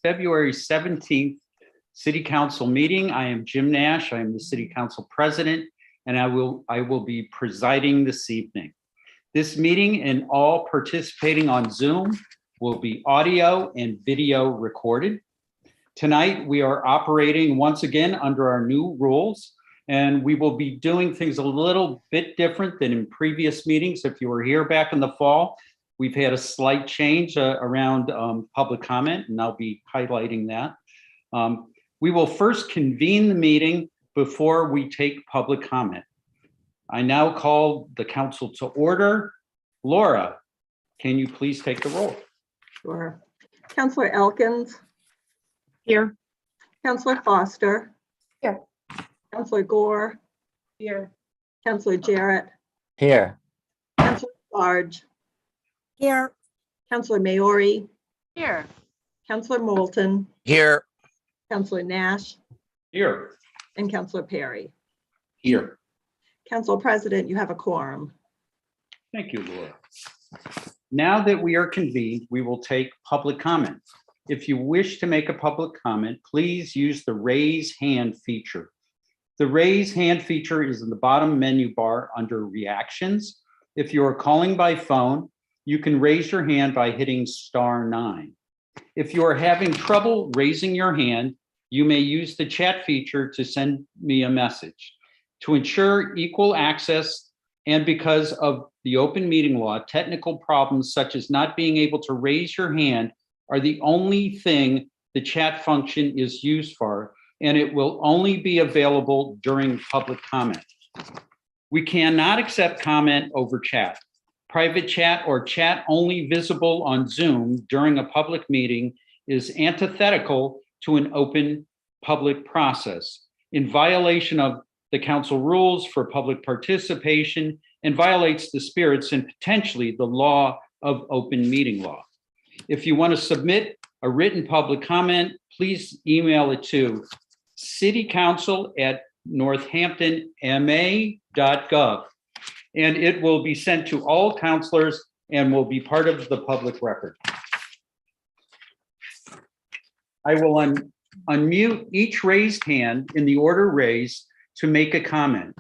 February 17th City Council meeting. I am Jim Nash. I am the City Council President, and I will be presiding this evening. This meeting and all participating on Zoom will be audio and video recorded. Tonight, we are operating once again under our new rules, and we will be doing things a little bit different than in previous meetings. If you were here back in the fall, we've had a slight change around public comment, and I'll be highlighting that. We will first convene the meeting before we take public comment. I now call the council to order. Laura, can you please take the roll? Sure. Councillor Elkins. Here. Councillor Foster. Here. Councillor Gore. Here. Councillor Jarrett. Here. Councillor Large. Here. Councillor Maori. Here. Councillor Moulton. Here. Councillor Nash. Here. And Councillor Perry. Here. Council President, you have a quorum. Thank you, Laura. Now that we are convened, we will take public comment. If you wish to make a public comment, please use the raise hand feature. The raise hand feature is in the bottom menu bar under reactions. If you are calling by phone, you can raise your hand by hitting *9. If you are having trouble raising your hand, you may use the chat feature to send me a message. To ensure equal access, and because of the open meeting law, technical problems such as not being able to raise your hand are the only thing the chat function is used for, and it will only be available during public comment. We cannot accept comment over chat. Private chat or chat only visible on Zoom during a public meeting is antithetical to an open public process, in violation of the council rules for public participation, and violates the spirits and potentially the law of open meeting law. If you want to submit a written public comment, please email it to citycouncil@northamptonma.gov, and it will be sent to all councilors and will be part of the public record. I will unmute each raised hand in the order raised to make a comment.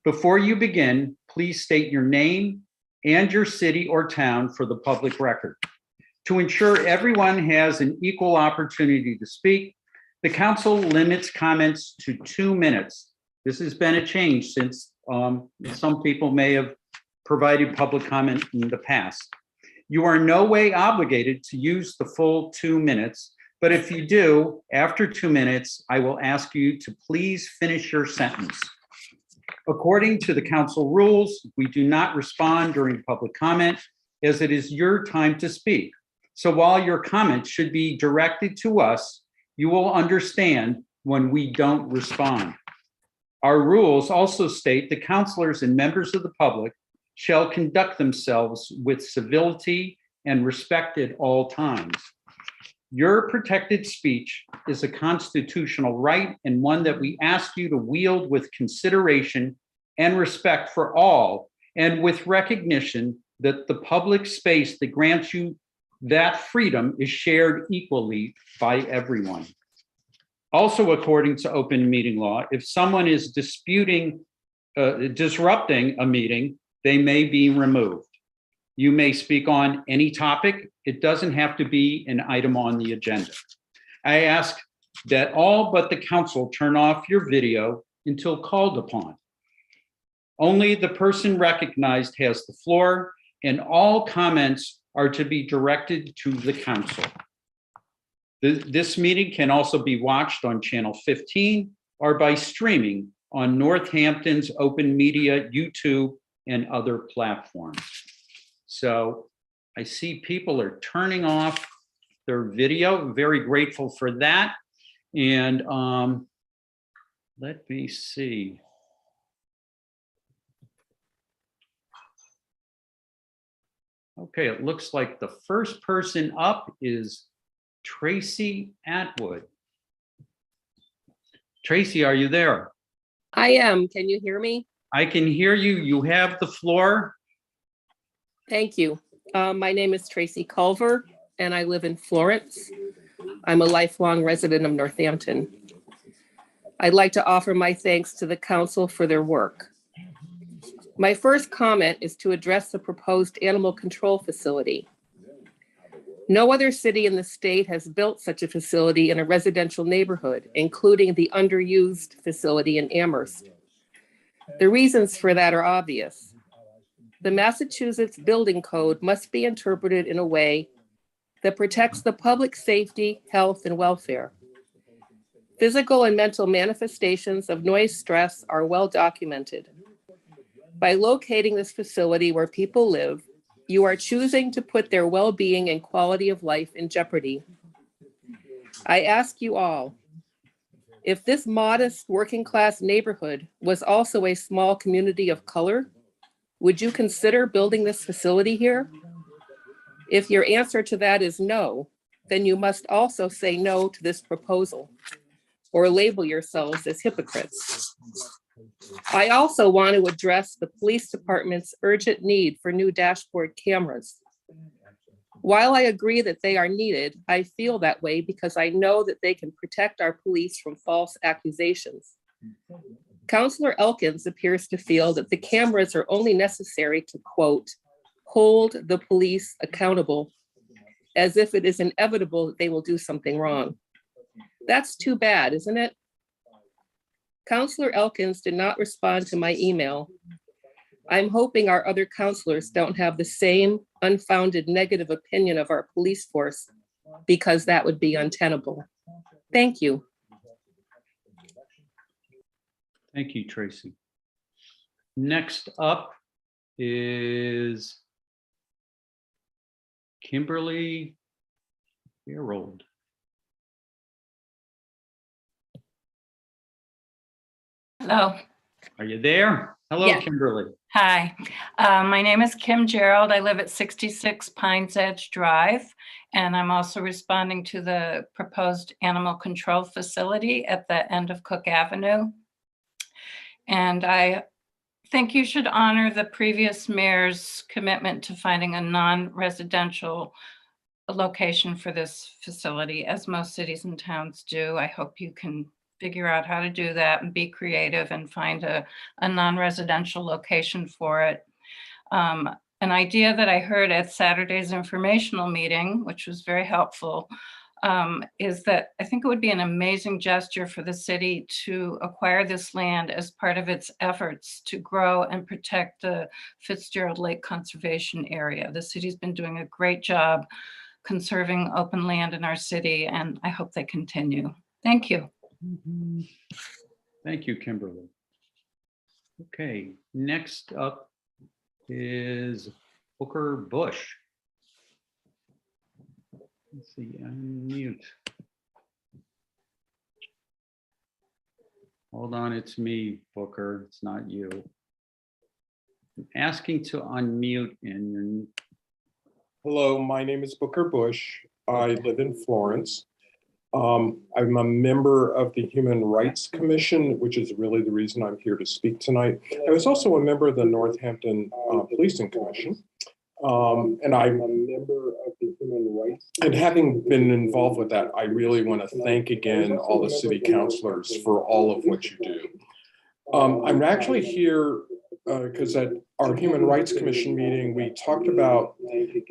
Before you begin, please state your name and your city or town for the public record. To ensure everyone has an equal opportunity to speak, the council limits comments to 2 minutes. This has been a change since some people may have provided public comment in the past. You are in no way obligated to use the full 2 minutes, but if you do, after 2 minutes, I will ask you to please finish your sentence. According to the council rules, we do not respond during public comment as it is your time to speak. So while your comments should be directed to us, you will understand when we don't respond. Our rules also state the councilors and members of the public shall conduct themselves with civility and respect at all times. Your protected speech is a constitutional right and one that we ask you to wield with consideration and respect for all, and with recognition that the public space that grants you that freedom is shared equally by everyone. Also, according to open meeting law, if someone is disrupting a meeting, they may be removed. You may speak on any topic. It doesn't have to be an item on the agenda. I ask that all but the council turn off your video until called upon. Only the person recognized has the floor, and all comments are to be directed to the council. This meeting can also be watched on channel 15 or by streaming on Northampton's open media, YouTube, and other platforms. So I see people are turning off their video. Very grateful for that. And let me see. Okay, it looks like the first person up is Tracy Atwood. Tracy, are you there? I am. Can you hear me? I can hear you. You have the floor. Thank you. My name is Tracy Culver, and I live in Florence. I'm a lifelong resident of Northampton. I'd like to offer my thanks to the council for their work. My first comment is to address the proposed animal control facility. No other city in the state has built such a facility in a residential neighborhood, including the underused facility in Amherst. The reasons for that are obvious. The Massachusetts Building Code must be interpreted in a way that protects the public safety, health, and welfare. Physical and mental manifestations of noise stress are well documented. By locating this facility where people live, you are choosing to put their well-being and quality of life in jeopardy. I ask you all, if this modest working-class neighborhood was also a small community of color, would you consider building this facility here? If your answer to that is no, then you must also say no to this proposal or label yourselves as hypocrites. I also want to address the police department's urgent need for new dashboard cameras. While I agree that they are needed, I feel that way because I know that they can protect our police from false accusations. Councillor Elkins appears to feel that the cameras are only necessary to, quote, hold the police accountable, as if it is inevitable that they will do something wrong. That's too bad, isn't it? Councillor Elkins did not respond to my email. I'm hoping our other councillors don't have the same unfounded negative opinion of our police force, because that would be untenable. Thank you. Thank you, Tracy. Next up is Kimberly Fitzgerald. Hello. Are you there? Hello, Yeah. Kimberly. Hi. My name is Kim Gerald. I live at 66 Pines Edge Drive, and I'm also responding to the proposed animal control facility at the end of Cook Avenue. And I think you should honor the previous mayor's commitment to finding a non-residential location for this facility, as most cities and towns do. I hope you can figure out how to do that and be creative and find a non-residential location for it. An idea that I heard at Saturday's informational meeting, which was very helpful, is that I think it would be an amazing gesture for the city to acquire this land as part of its efforts to grow and protect the Fitzgerald Lake Conservation Area. The city's been doing a great job conserving open land in our city, and I hope they continue. Thank you. Thank you, Kimberly. Okay, next up is Booker Bush. Let's see, unmute. Hold on, it's me, Booker. It's not you. I'm asking to unmute and you're. Hello, my name is Booker Bush. I live in Florence. I'm a member of the Human Rights Commission, which is really the reason I'm here to speak tonight. I was also a member of the Northampton Policing Commission. And I'm a member of the Human Rights. And having been involved with that, I really want to thank again all the city councilors for all of what you do. I'm actually here because at our Human Rights Commission meeting, we talked about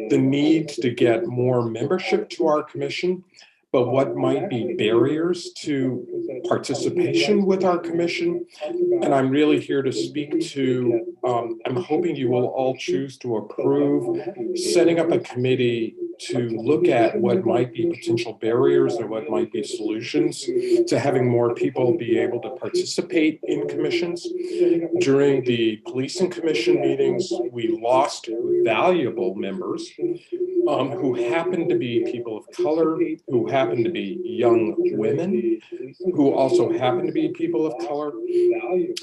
the need to get more membership to our commission, but what might be barriers to participation with our commission. And I'm really here to speak to, I'm hoping you will all choose to approve setting up a committee to look at what might be potential barriers and what might be solutions to having more people be able to participate in commissions. During the policing commission meetings, we lost valuable members who happen to be people of color, who happen to be young women, who also happen to be people of color.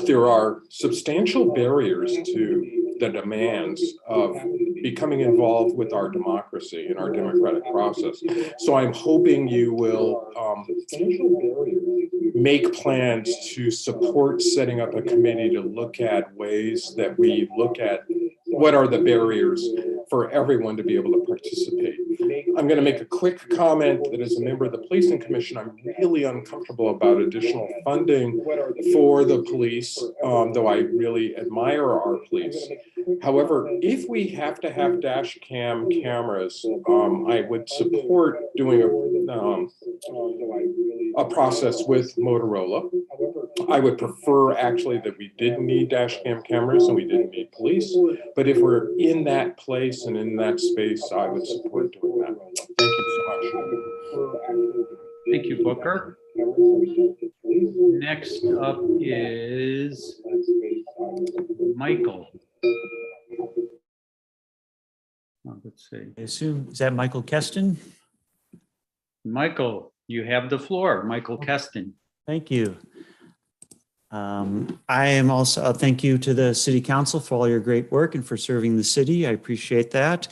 There are substantial barriers to the demands of becoming involved with our democracy and our democratic process. So I'm hoping you will make plans to support setting up a committee to look at ways that we look at what are the barriers for everyone to be able to participate. I'm going to make a quick comment that as a member of the Policing Commission, I'm really uncomfortable about additional funding for the police, though I really admire our police. However, if we have to have dash cam cameras, I would support doing a process with Motorola. I would prefer actually that we didn't need dash cam cameras and we didn't need police. But if we're in that place and in that space, I would support doing that. Thank you so much. Thank you, Booker. Next up is Michael. Let's see. I assume, is that Michael Keston? Michael, you have the floor. Michael Keston. Thank you. I am also, thank you to the City Council for all your great work and for serving the city. I appreciate that.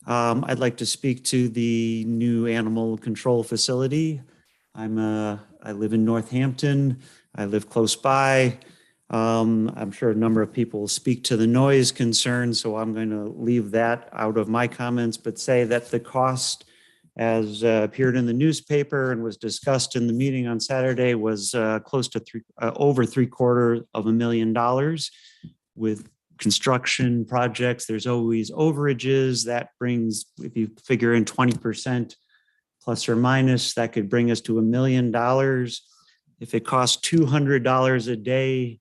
I'd like to speak to the new animal control facility. I live in Northampton. I live close by. I'm sure a number of people will speak to the noise concern, so I'm going to leave that out of my comments, but say that the cost as appeared in the newspaper and was discussed in the meeting on Saturday was close to over $750,000. With construction projects, there's always overages. That brings, if you figure in 20% plus or minus, that could bring us to $1 million. If it costs $200 a day,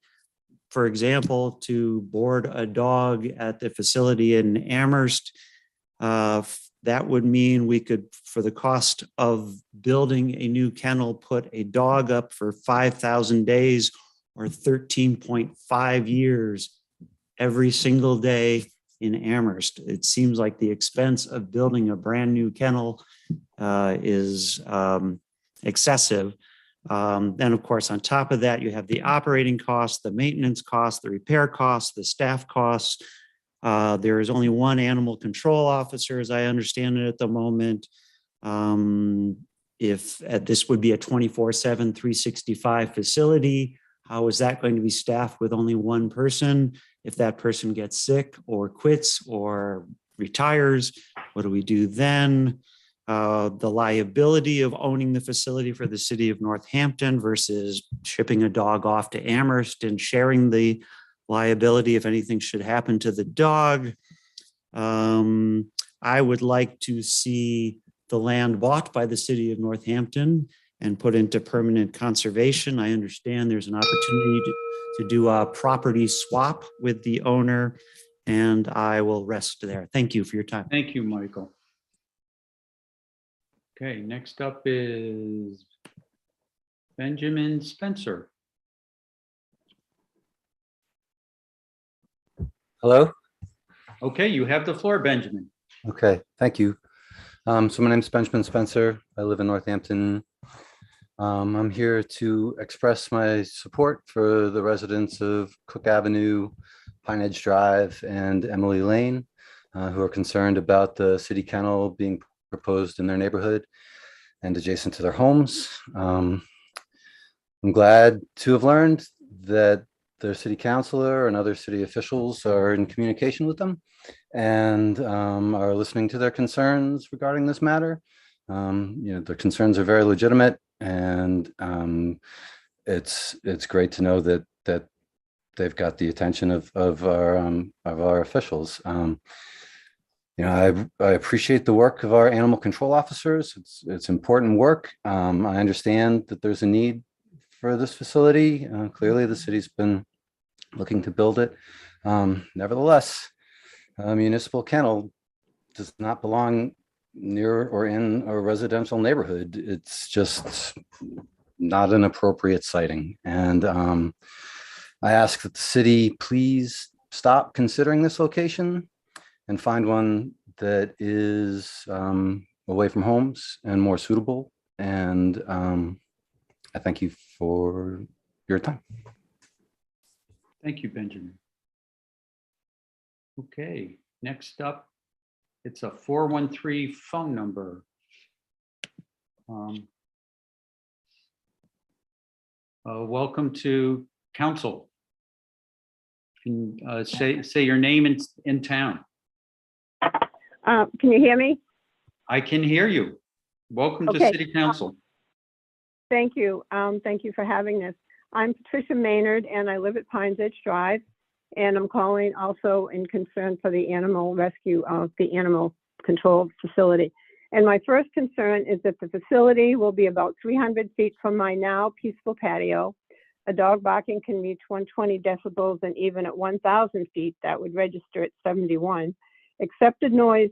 for example, to board a dog at the facility in Amherst, that would mean we could, for the cost of building a new kennel, put a dog up for 5,000 days or 13.5 years every single day in Amherst. It seems like the expense of building a brand new kennel is excessive. Then, of course, on top of that, you have the operating costs, the maintenance costs, the repair costs, the staff costs. There is only one animal control officer, as I understand it at the moment. If this would be a 24/7, 365 facility, how is that going to be staffed with only one person? If that person gets sick or quits or retires, what do we do then? The liability of owning the facility for the city of Northampton versus shipping a dog off to Amherst and sharing the liability if anything should happen to the dog. I would like to see the land bought by the city of Northampton and put into permanent conservation. I understand there's an opportunity to do a property swap with the owner, and I will rest there. Thank you for your time. Thank you, Michael. Okay, next up is Benjamin Spencer. Hello? Okay, you have the floor, Benjamin. Okay, thank you. So my name is Benjamin Spencer. I live in Northampton. I'm here to express my support for the residents of Cook Avenue, Pine Edge Drive, and Emily Lane, who are concerned about the city kennel being proposed in their neighborhood and adjacent to their homes. I'm glad to have learned that their city councilor and other city officials are in communication with them and are listening to their concerns regarding this matter. The concerns are very legitimate, and it's great to know that they've got the attention of our officials. I appreciate the work of our animal control officers. It's important work. I understand that there's a need for this facility. Clearly, the city's been looking to build it. Nevertheless, a municipal kennel does not belong near or in a residential neighborhood. It's just not an appropriate siting. And I ask that the city please stop considering this location and find one that is away from homes and more suitable. And I thank you for your time. Thank you, Benjamin. Okay, next up, it's a 413 phone number. Welcome to council. Can say your name in town. Can you hear me? I can hear you. Welcome to Okay. City Council. Thank you. Thank you for having this. I'm Patricia Maynard, and I live at Pines Edge Drive, and I'm calling also in concern for the animal rescue of the animal control facility. And my first concern is that the facility will be about 300 feet from my now peaceful patio. A dog barking can reach 120 decibels, and even at 1,000 feet, that would register at 71. Accepted noise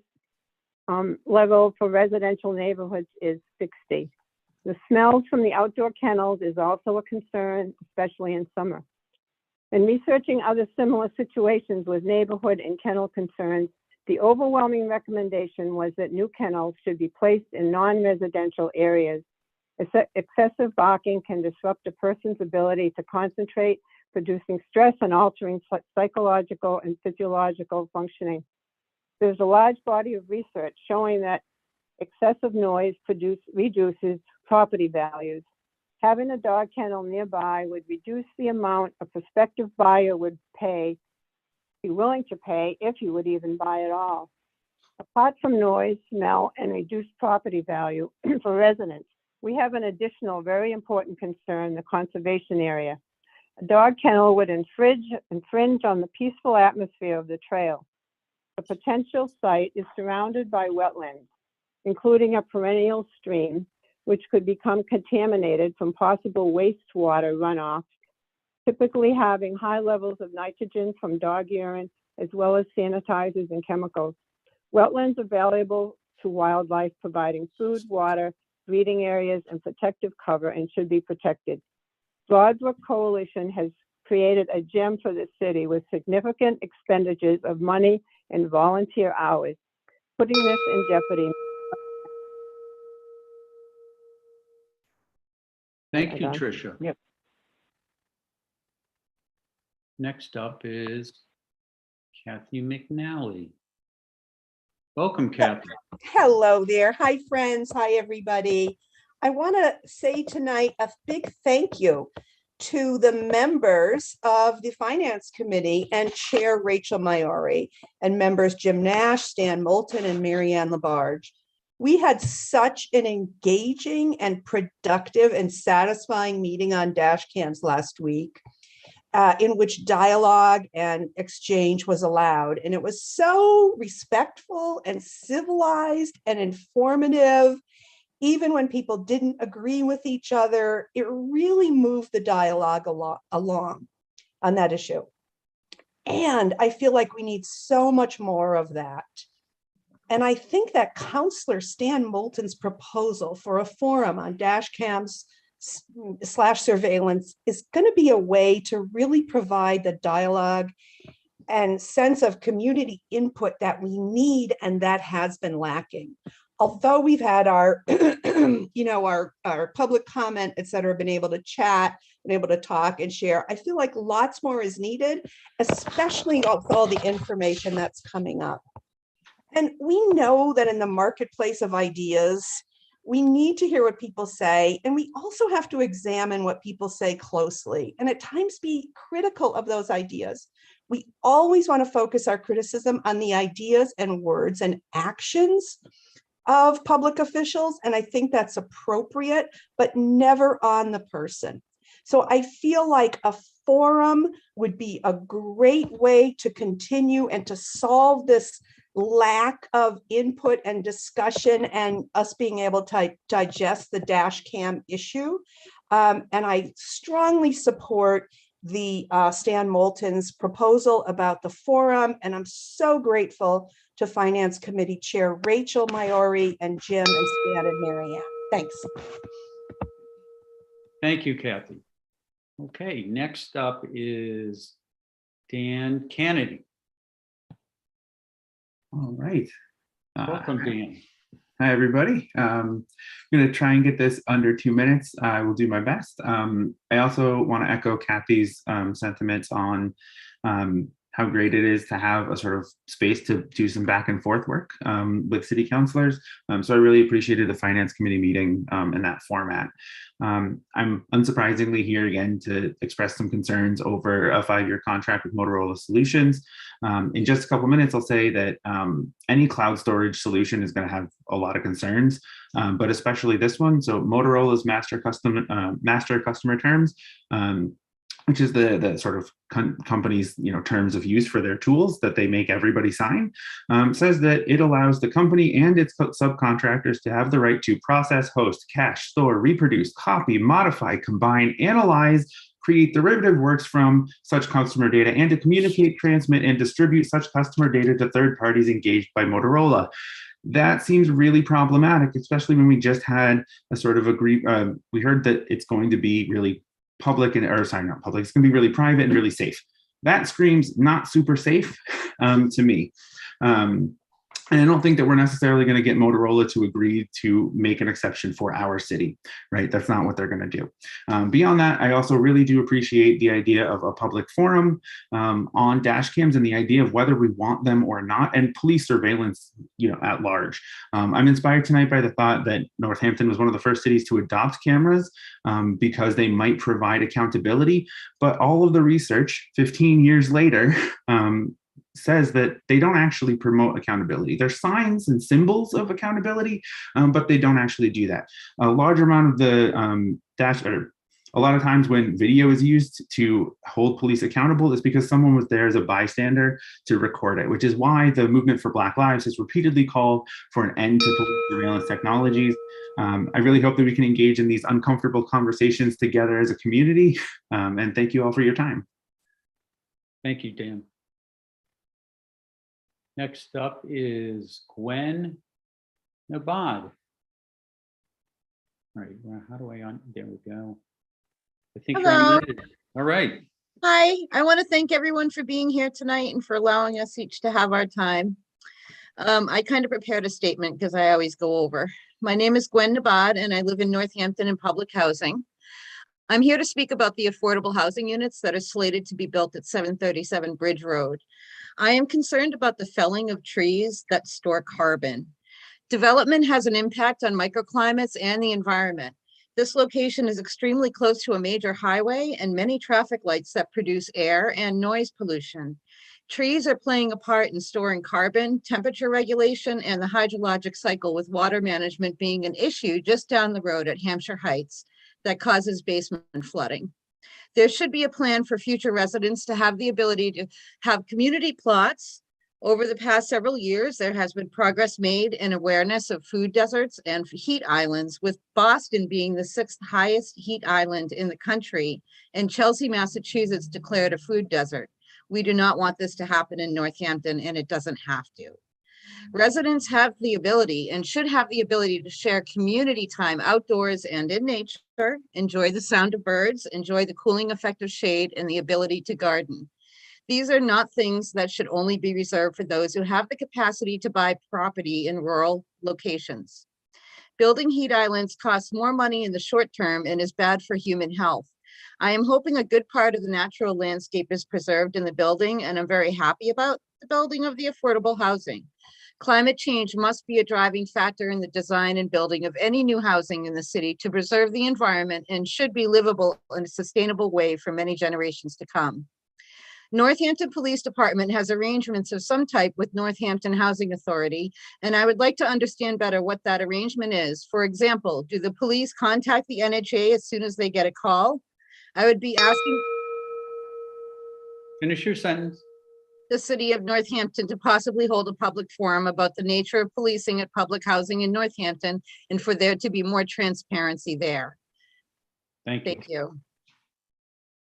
level for residential neighborhoods is 60. The smells from the outdoor kennels is also a concern, especially in summer. In researching other similar situations with neighborhood and kennel concerns, the overwhelming recommendation was that new kennels should be placed in non-residential areas. Excessive barking can disrupt a person's ability to concentrate, producing stress and altering psychological and physiological functioning. There's a large body of research showing that excessive noise reduces property values. Having a dog kennel nearby would reduce the amount a prospective buyer would be willing to pay if he would even buy at all. Apart from noise, smell, and reduced property value for residents, we have an additional very important concern, the conservation area. A dog kennel would infringe on the peaceful atmosphere of the trail. The potential site is surrounded by wetlands, including a perennial stream, which could become contaminated from possible wastewater runoff, typically having high levels of nitrogen from dog urine, as well as sanitizers and chemicals. Wetlands are valuable to wildlife, providing food, water, breeding areas, and protective cover, and should be protected. Broadbrook Coalition has created a gem for the city with significant expenditures of money and volunteer hours. Putting this in jeopardy. Thank you, Done. Tricia. Yep. Next up is Kathy McNally. Welcome, Kathy. Hello there. Hi, friends. Hi, everybody. I want to say tonight a big thank you to the members of the Finance Committee and Chair Rachel Maiori and members Jim Nash, Stan Moulton, and Marianne Labarge. We had such an engaging and productive and satisfying meeting on dash cams last week, in which dialogue and exchange was allowed. And it was so respectful and civilized and informative. Even when people didn't agree with each other, it really moved the dialogue along on that issue. And I feel like we need so much more of that. And I think that Councillor Stan Moulton's proposal for a forum on dash cams / surveillance is going to be a way to really provide the dialogue and sense of community input that we need and that has been lacking. Although we've had our, our public comment, et cetera, been able to chat, been able to talk and share, I feel like lots more is needed, especially with all the information that's coming up. And we know that in the marketplace of ideas, we need to hear what people say, and we also have to examine what people say closely, and at times be critical of those ideas. We always want to focus our criticism on the ideas and words and actions of public officials, and I think that's appropriate, but never on the person. So I feel like a forum would be a great way to continue and to solve this lack of input and discussion and us being able to digest the dash cam issue. And I strongly support the Stan Moulton's proposal about the forum. And I'm so grateful to Finance Committee Chair Rachel Maiori and Jim and Stan and Marianne. Thanks. Thank you, Kathy. Okay, next up is Dan Kennedy. All right. Welcome, Dan. Hi, everybody. I'm going to try and get this under 2 minutes. I will do my best. I also want to echo Kathy's sentiments on how great it is to have a sort of space to do some back and forth work with city councilors. So I really appreciated the finance committee meeting in that format. I'm unsurprisingly here again to express some concerns over a 5-year contract with Motorola Solutions. In just a couple of minutes, I'll say that any cloud storage solution is going to have a lot of concerns, but especially this one. So Motorola's master customer terms, which is the sort of company's terms of use for their tools that they make everybody sign, says that it allows the company and its subcontractors to have the right to process, host, cache, store, reproduce, copy, modify, combine, analyze, create derivative works from such customer data, and to communicate, transmit, and distribute such customer data to third parties engaged by Motorola. That seems really problematic, especially when we just had a sort of we heard that it's going to be really public not public, it's going to be really private and really safe. That screams not super safe to me. And I don't think that we're necessarily going to get Motorola to agree to make an exception for our city, right? That's not what they're going to do. Beyond that, I also really do appreciate the idea of a public forum on dash cams and the idea of whether we want them or not, and police surveillance, at large. I'm inspired tonight by the thought that Northampton was one of the first cities to adopt cameras because they might provide accountability, but all of the research 15 years later says that they don't actually promote accountability. They're signs and symbols of accountability, but they don't actually do that. A large amount of the a lot of times when video is used to hold police accountable is because someone was there as a bystander to record it, which is why the movement for Black Lives has repeatedly called for an end to police surveillance technologies. I really hope that we can engage in these uncomfortable conversations together as a community. And thank you all for your time. Thank you, Dan. Next up is Gwen Nabad. All right, well, how do I there we go. I think you're Hello. unmuted. All right. Hi, I want to thank everyone for being here tonight and for allowing us each to have our time. I kind of prepared a statement because I always go over. My name is Gwen Nabad and I live in Northampton in public housing. I'm here to speak about the affordable housing units that are slated to be built at 737 Bridge Road. I am concerned about the felling of trees that store carbon. Development has an impact on microclimates and the environment. This location is extremely close to a major highway and many traffic lights that produce air and noise pollution. Trees are playing a part in storing carbon, temperature regulation, and the hydrologic cycle, with water management being an issue just down the road at Hampshire Heights that causes basement flooding. There should be a plan for future residents to have the ability to have community plots. Over the past several years, there has been progress made in awareness of food deserts and heat islands, with Boston being the 6th highest heat island in the country, and Chelsea, Massachusetts declared a food desert. We do not want this to happen in Northampton, and it doesn't have to. Residents have the ability and should have the ability to share community time outdoors and in nature, enjoy the sound of birds, enjoy the cooling effect of shade, and the ability to garden. These are not things that should only be reserved for those who have the capacity to buy property in rural locations. Building heat islands costs more money in the short term and is bad for human health. I am hoping a good part of the natural landscape is preserved in the building, and I'm very happy about the building of the affordable housing. Climate change must be a driving factor in the design and building of any new housing in the city to preserve the environment, and should be livable in a sustainable way for many generations to come. Northampton Police Department has arrangements of some type with Northampton Housing Authority, and I would like to understand better what that arrangement is. For example, do the police contact the NHA as soon as they get a call? I would be asking Finish your sentence. the city of Northampton to possibly hold a public forum about the nature of policing at public housing in Northampton, and for there to be more transparency there. Thank you. Thank you.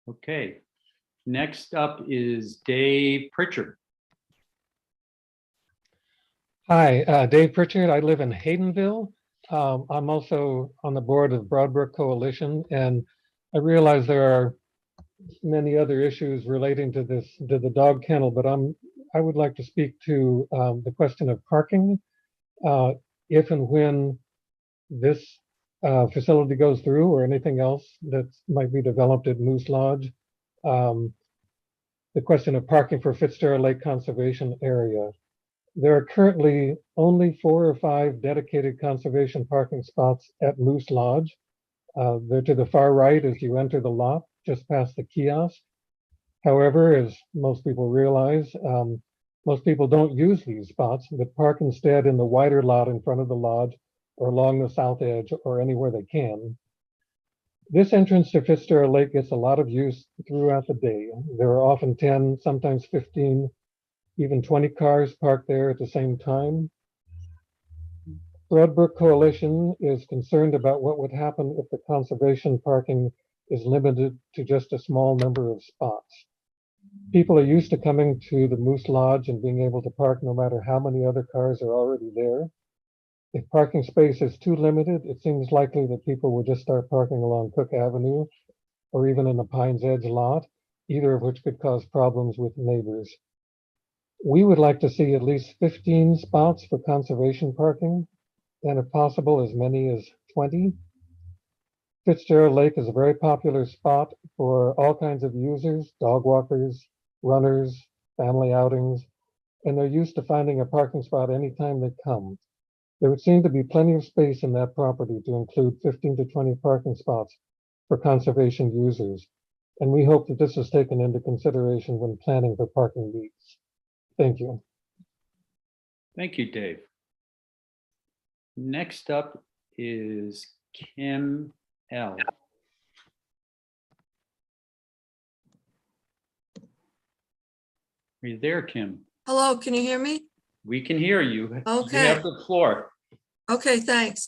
Okay. Next up is Dave Pritchard. Hi, Dave Pritchard. I live in Haydenville. I'm also on the board of Broadbrook Coalition, and I realize there are many other issues relating to the dog kennel, but I would like to speak to the question of parking. If and when this facility goes through, or anything else that might be developed at Moose Lodge, the question of parking for Fitzgerald Lake Conservation Area. There are currently only 4 or 5 dedicated conservation parking spots at Moose Lodge. They're to the far right as you enter the lot, just past the kiosk. However, as most people realize, most people don't use these spots, but park instead in the wider lot in front of the lodge or along the south edge or anywhere they can. This entrance to Fitzgerald Lake gets a lot of use throughout the day. There are often 10, sometimes 15, even 20 cars parked there at the same time. Broadbrook Coalition is concerned about what would happen if the conservation parking is limited to just a small number of spots. People are used to coming to the Moose Lodge and being able to park no matter how many other cars are already there. If parking space is too limited, it seems likely that people will just start parking along Cook Avenue or even in the Pines Edge lot, either of which could cause problems with neighbors. We would like to see at least 15 spots for conservation parking, and if possible, as many as 20. Fitzgerald Lake is a very popular spot for all kinds of users, dog walkers, runners, family outings, and they're used to finding a parking spot anytime they come. There would seem to be plenty of space in that property to include 15 to 20 parking spots for conservation users, and we hope that this is taken into consideration when planning for parking needs. Thank you. Thank you, Dave. Next up is Kim L. Are you there, Kim? Hello, can you hear me? We can hear you. Okay. You have the floor. Okay, thanks.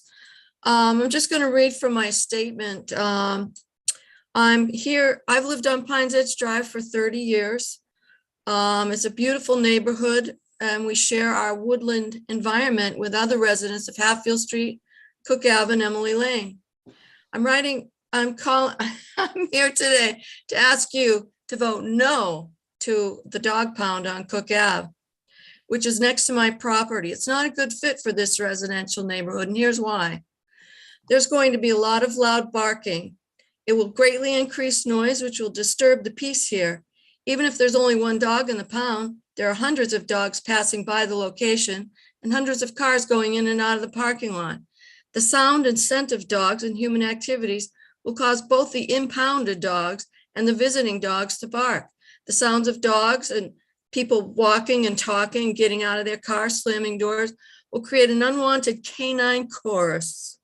I'm just going to read from my statement. I'm here, I've lived on Pines Edge Drive for 30 years. It's a beautiful neighborhood, and we share our woodland environment with other residents of Hatfield Street, Cook Ave, and Emily Lane. I'm here today to ask you to vote no to the dog pound on Cook Ave, which is next to my property. It's not a good fit for this residential neighborhood, and here's why. There's going to be a lot of loud barking. It will greatly increase noise, which will disturb the peace here. Even if there's only one dog in the pound, there are hundreds of dogs passing by the location and hundreds of cars going in and out of the parking lot. The sound and scent of dogs and human activities will cause both the impounded dogs and the visiting dogs to bark. The sounds of dogs and people walking and talking, getting out of their car, slamming doors, will create an unwanted canine chorus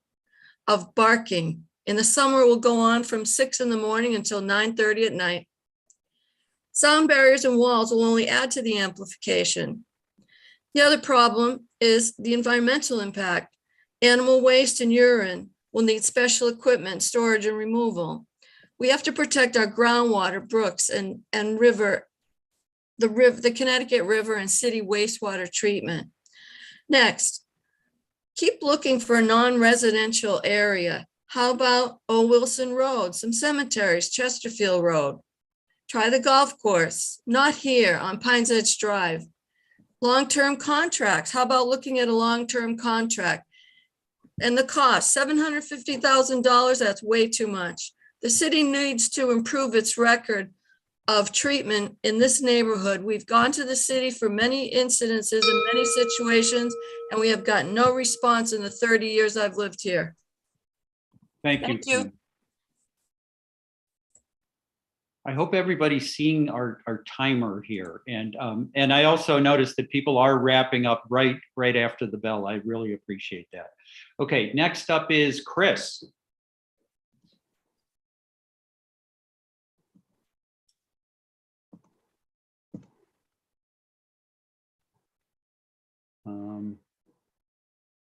of barking. In the summer, it will go on from 6 in the morning until 9:30 at night. Sound barriers and walls will only add to the amplification. The other problem is the environmental impact. Animal waste and urine will need special equipment, storage, and removal. We have to protect our groundwater, brooks, and river, the Connecticut River and city wastewater treatment. Next, keep looking for a non-residential area. How about Old Wilson Road, some cemeteries, Chesterfield Road? Try the golf course, not here on Pines Edge Drive. Long-term contracts, how about looking at a long-term contract? And the cost, $750,000, that's way too much. The city needs to improve its record of treatment in this neighborhood. We've gone to the city for many incidences and many situations, and we have gotten no response in the 30 years I've lived here. Thank you. Kim. I hope everybody's seeing our timer here. And I also noticed that people are wrapping up right after the bell. I really appreciate that. Okay, next up is Chris.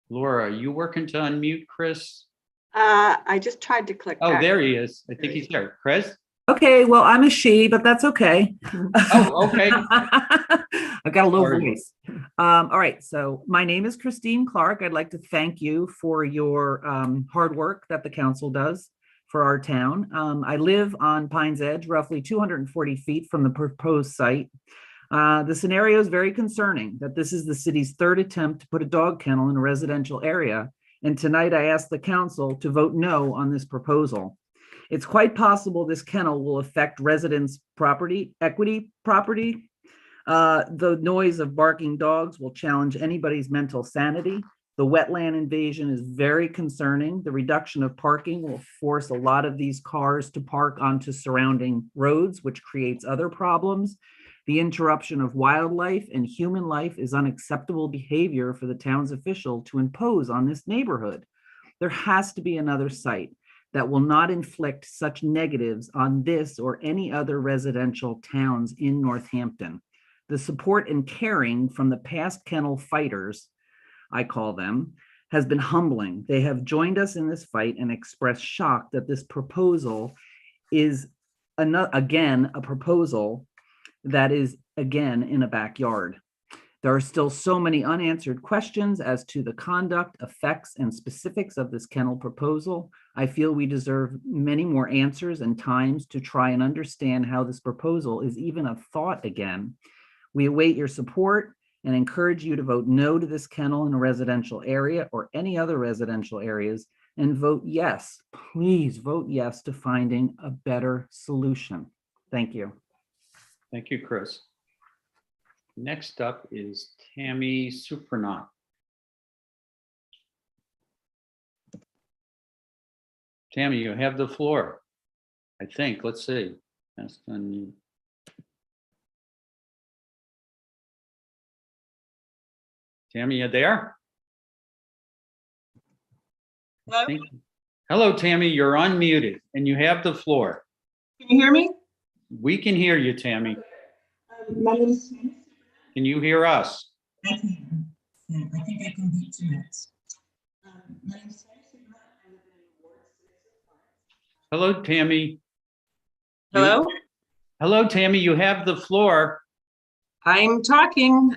Laura, are you working to unmute Chris? I just tried to click. Oh, back. there he is. I think he's there. Chris? Okay, well, I'm a she, but that's okay. Oh, okay. I've got a low voice. All right, so my name is Christine Clark. I'd like to thank you for your hard work that the council does for our town. I live on Pines Edge, roughly 240 feet from the proposed site. The scenario is very concerning that this is the city's third attempt to put a dog kennel in a residential area. And tonight I ask the council to vote no on this proposal. It's quite possible this kennel will affect residents' property, equity property. The noise of barking dogs will challenge anybody's mental sanity. The wetland invasion is very concerning. The reduction of parking will force a lot of these cars to park onto surrounding roads, which creates other problems. The interruption of wildlife and human life is unacceptable behavior for the town's official to impose on this neighborhood. There has to be another site that will not inflict such negatives on this or any other residential towns in Northampton. The support and caring from the past kennel fighters, I call them, has been humbling. They have joined us in this fight and expressed shock that this proposal is again a proposal that is again in a backyard. There are still so many unanswered questions as to the conduct, effects, and specifics of this kennel proposal. I feel we deserve many more answers and times to try and understand how this proposal is even a thought again. We await your support and encourage you to vote no to this kennel in a residential area or any other residential areas, and vote yes, please vote yes to finding a better solution. Thank you. Thank you, Chris. Next up is Tammy Supranant. Tammy, you have the floor, I think. Let's see. Tammy, you there? Hello? Hello, Tammy, you're unmuted and you have the floor. Can you hear me? We can hear you, Tammy. My name is Tammy. Can you hear us? I can. Yeah, I think I can beat 2 minutes. My name is Tammy. I live in Ward 6. Hello, Tammy. Hello? Hello, Tammy, you have the floor. I'm talking.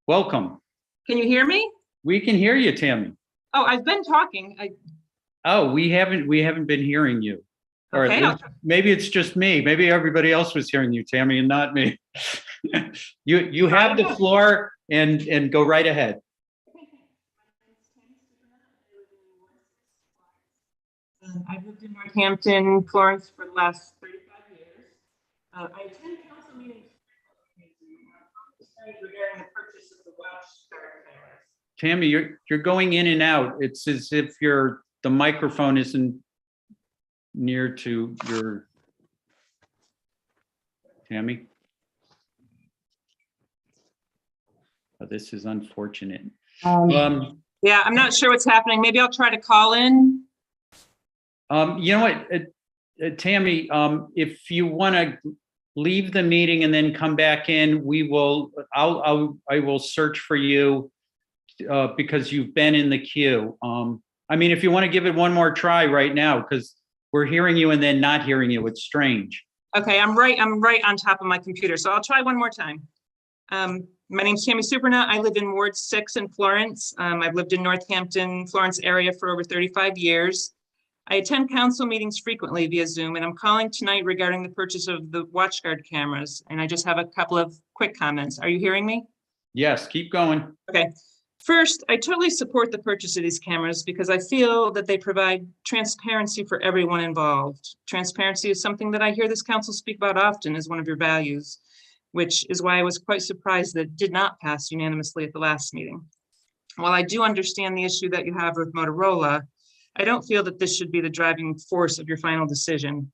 Welcome. Can you hear me? We can hear you, Tammy. Oh, I've been talking. Oh, we haven't been hearing you. Or Okay, at least, maybe it's just me. Maybe everybody else was hearing you, Tammy, and not me. You have the floor and go right ahead. I've lived in Northampton, Florence for the last 35 years. I attend council meetings regarding the purchase of the watchguard cameras. Tammy, you're going in and out. It's as if the microphone isn't near to your Tammy. Oh, this is unfortunate. Yeah, I'm not sure what's happening. Maybe I'll try to call in. You know what, Tammy, if you want to leave the meeting and then come back in, I will search for you because you've been in the queue. I mean, if you want to give it one more try right now, because we're hearing you and then not hearing you, it's strange. Okay, I'm right on top of my computer, so I'll try one more time. My name's Tammy Supranant. I live in Ward 6 in Florence. I've lived in Northampton, Florence area for over 35 years. I attend council meetings frequently via Zoom, and I'm calling tonight regarding the purchase of the watchguard cameras. And I just have a couple of quick comments. Are you hearing me? Yes, keep going. Okay. First, I totally support the purchase of these cameras because I feel that they provide transparency for everyone involved. Transparency is something that I hear this council speak about often as one of your values, which is why I was quite surprised that it did not pass unanimously at the last meeting. While I do understand the issue that you have with Motorola, I don't feel that this should be the driving force of your final decision.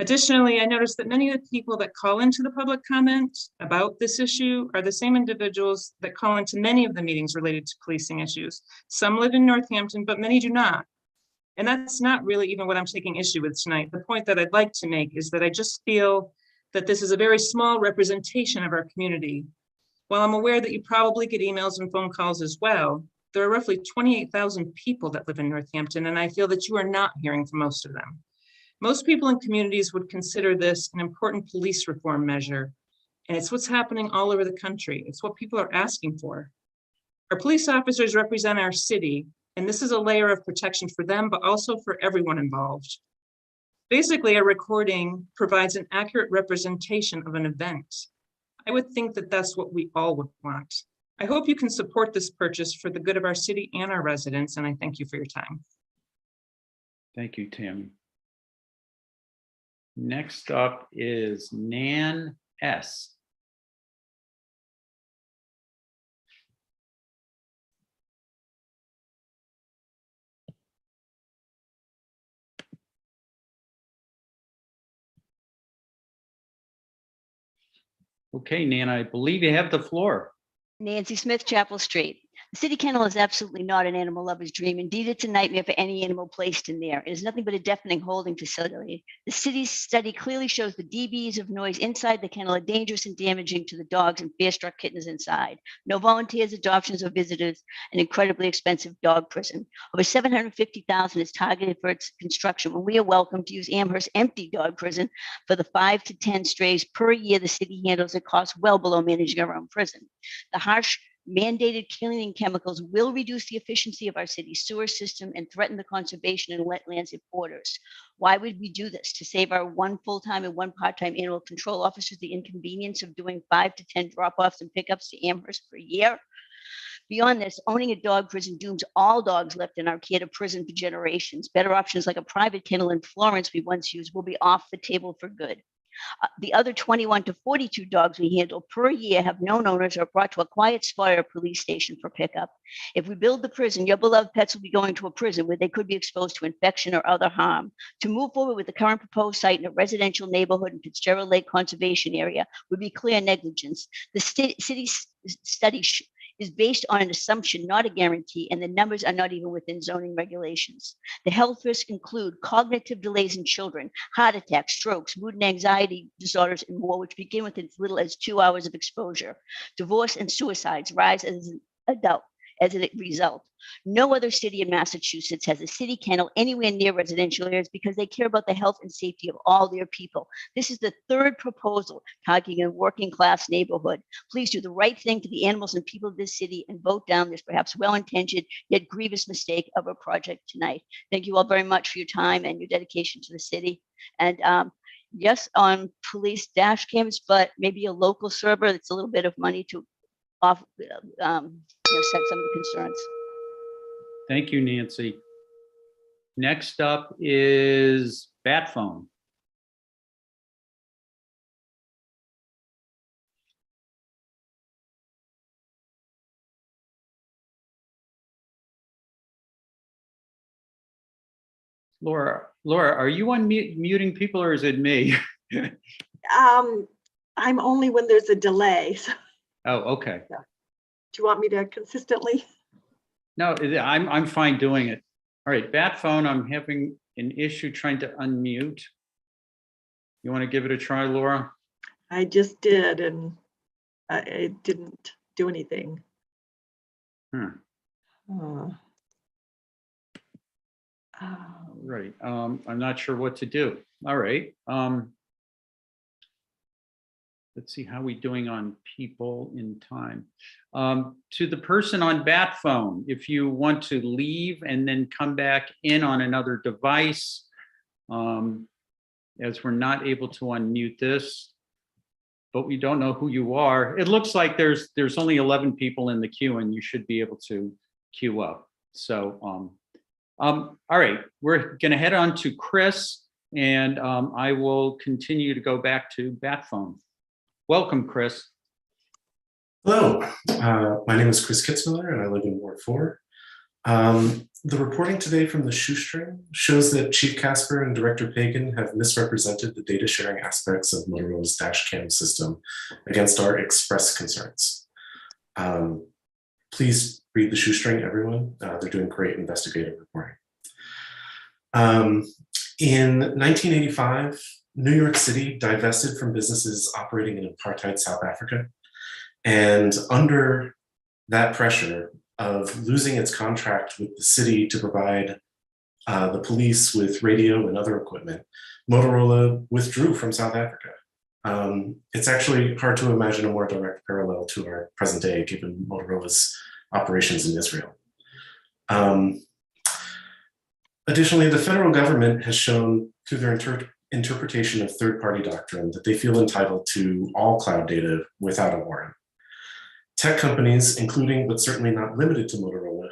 Additionally, I noticed that many of the people that call into the public comment about this issue are the same individuals that call into many of the meetings related to policing issues. Some live in Northampton, but many do not. And that's not really even what I'm taking issue with tonight. The point that I'd like to make is that I just feel that this is a very small representation of our community. While I'm aware that you probably get emails and phone calls as well, there are roughly 28,000 people that live in Northampton, and I feel that you are not hearing from most of them. Most people in communities would consider this an important police reform measure, and it's what's happening all over the country. It's what people are asking for. Our police officers represent our city, and this is a layer of protection for them, but also for everyone involved. Basically, a recording provides an accurate representation of an event. I would think that that's what we all would want. I hope you can support this purchase for the good of our city and our residents, and I thank you for your time. Thank you, Tammy. Next up is Nan S. Okay, Nan, I believe you have the floor. Nancy Smith, Chapel Street. The city kennel is absolutely not an animal lover's dream. Indeed, it's a nightmare for any animal placed in there. It is nothing but a deafening holding facility. The city's study clearly shows the dBs of noise inside the kennel are dangerous and damaging to the dogs and fear-struck kittens inside. No volunteers, adoptions, or visitors. An incredibly expensive dog prison. Over $750,000 is targeted for its construction, when we are welcome to use Amherst's empty dog prison for the 5 to 10 strays per year the city handles at costs well below managing our own prison. The harsh mandated cleaning chemicals will reduce the efficiency of our city's sewer system and threaten the conservation and wetlands it borders. Why would we do this? To save our one full-time and one part-time animal control officers the inconvenience of doing 5 to 10 drop-offs and pickups to Amherst per year? Beyond this, owning a dog prison dooms all dogs left in our care to prison for generations. Better options like a private kennel in Florence we once used will be off the table for good. The other 21 to 42 dogs we handle per year have known owners or brought to a quiet spot or a police station for pickup. If we build the prison, your beloved pets will be going to a prison where they could be exposed to infection or other harm. To move forward with the current proposed site in a residential neighborhood in Fitzgerald Lake Conservation Area would be clear negligence. The city study is based on an assumption, not a guarantee, and the numbers are not even within zoning regulations. The health risks include cognitive delays in children, heart attacks, strokes, mood and anxiety disorders, and more, which begin with as little as 2 hours of exposure. Divorce and suicides rise as an adult. As a result, no other city in Massachusetts has a city kennel anywhere near residential areas because they care about the health and safety of all their people. This is the third proposal targeting a working class neighborhood. Please do the right thing to the animals and people of this city and vote down this perhaps well-intentioned yet grievous mistake of a project tonight. Thank you all very much for your time and your dedication to the city. And yes, on police dash cams, but maybe a local server that's a little bit of money to off, set some of the concerns. Thank you, Nancy. Next up is Bat Phone. Laura, are you unmuting people or is it me? I'm only when there's a delay. So Oh, okay. do you want me to consistently? No, I'm fine doing it. All right, Bat Phone, I'm having an issue trying to unmute. You want to give it a try, Laura? I just did, and it didn't do anything. Right. I'm not sure what to do. All right. Let's see how we doing on people in time. To the person on Bat Phone, if you want to leave and then come back in on another device, as we're not able to unmute this, but we don't know who you are. It looks like there's only 11 people in the queue and you should be able to queue up. So, all right, we're gonna head on to Chris and I will continue to go back to Bat Phone. Welcome, Chris. Hello, my name is Chris Kitzmiller and I live in Ward 4. The reporting today from the Shoestring shows that Chief Casper and Director Pagan have misrepresented the data sharing aspects of Motorola's dash cam system against our express concerns. Please read the Shoestring, everyone. They're doing great investigative reporting. In 1985, New York City divested from businesses operating in apartheid South Africa. And under that pressure of losing its contract with the city to provide the police with radio and other equipment, Motorola withdrew from South Africa. It's actually hard to imagine a more direct parallel to our present day, given Motorola's operations in Israel. Additionally, the federal government has shown through their interpretation of third-party doctrine that they feel entitled to all cloud data without a warrant. Tech companies, including but certainly not limited to Motorola,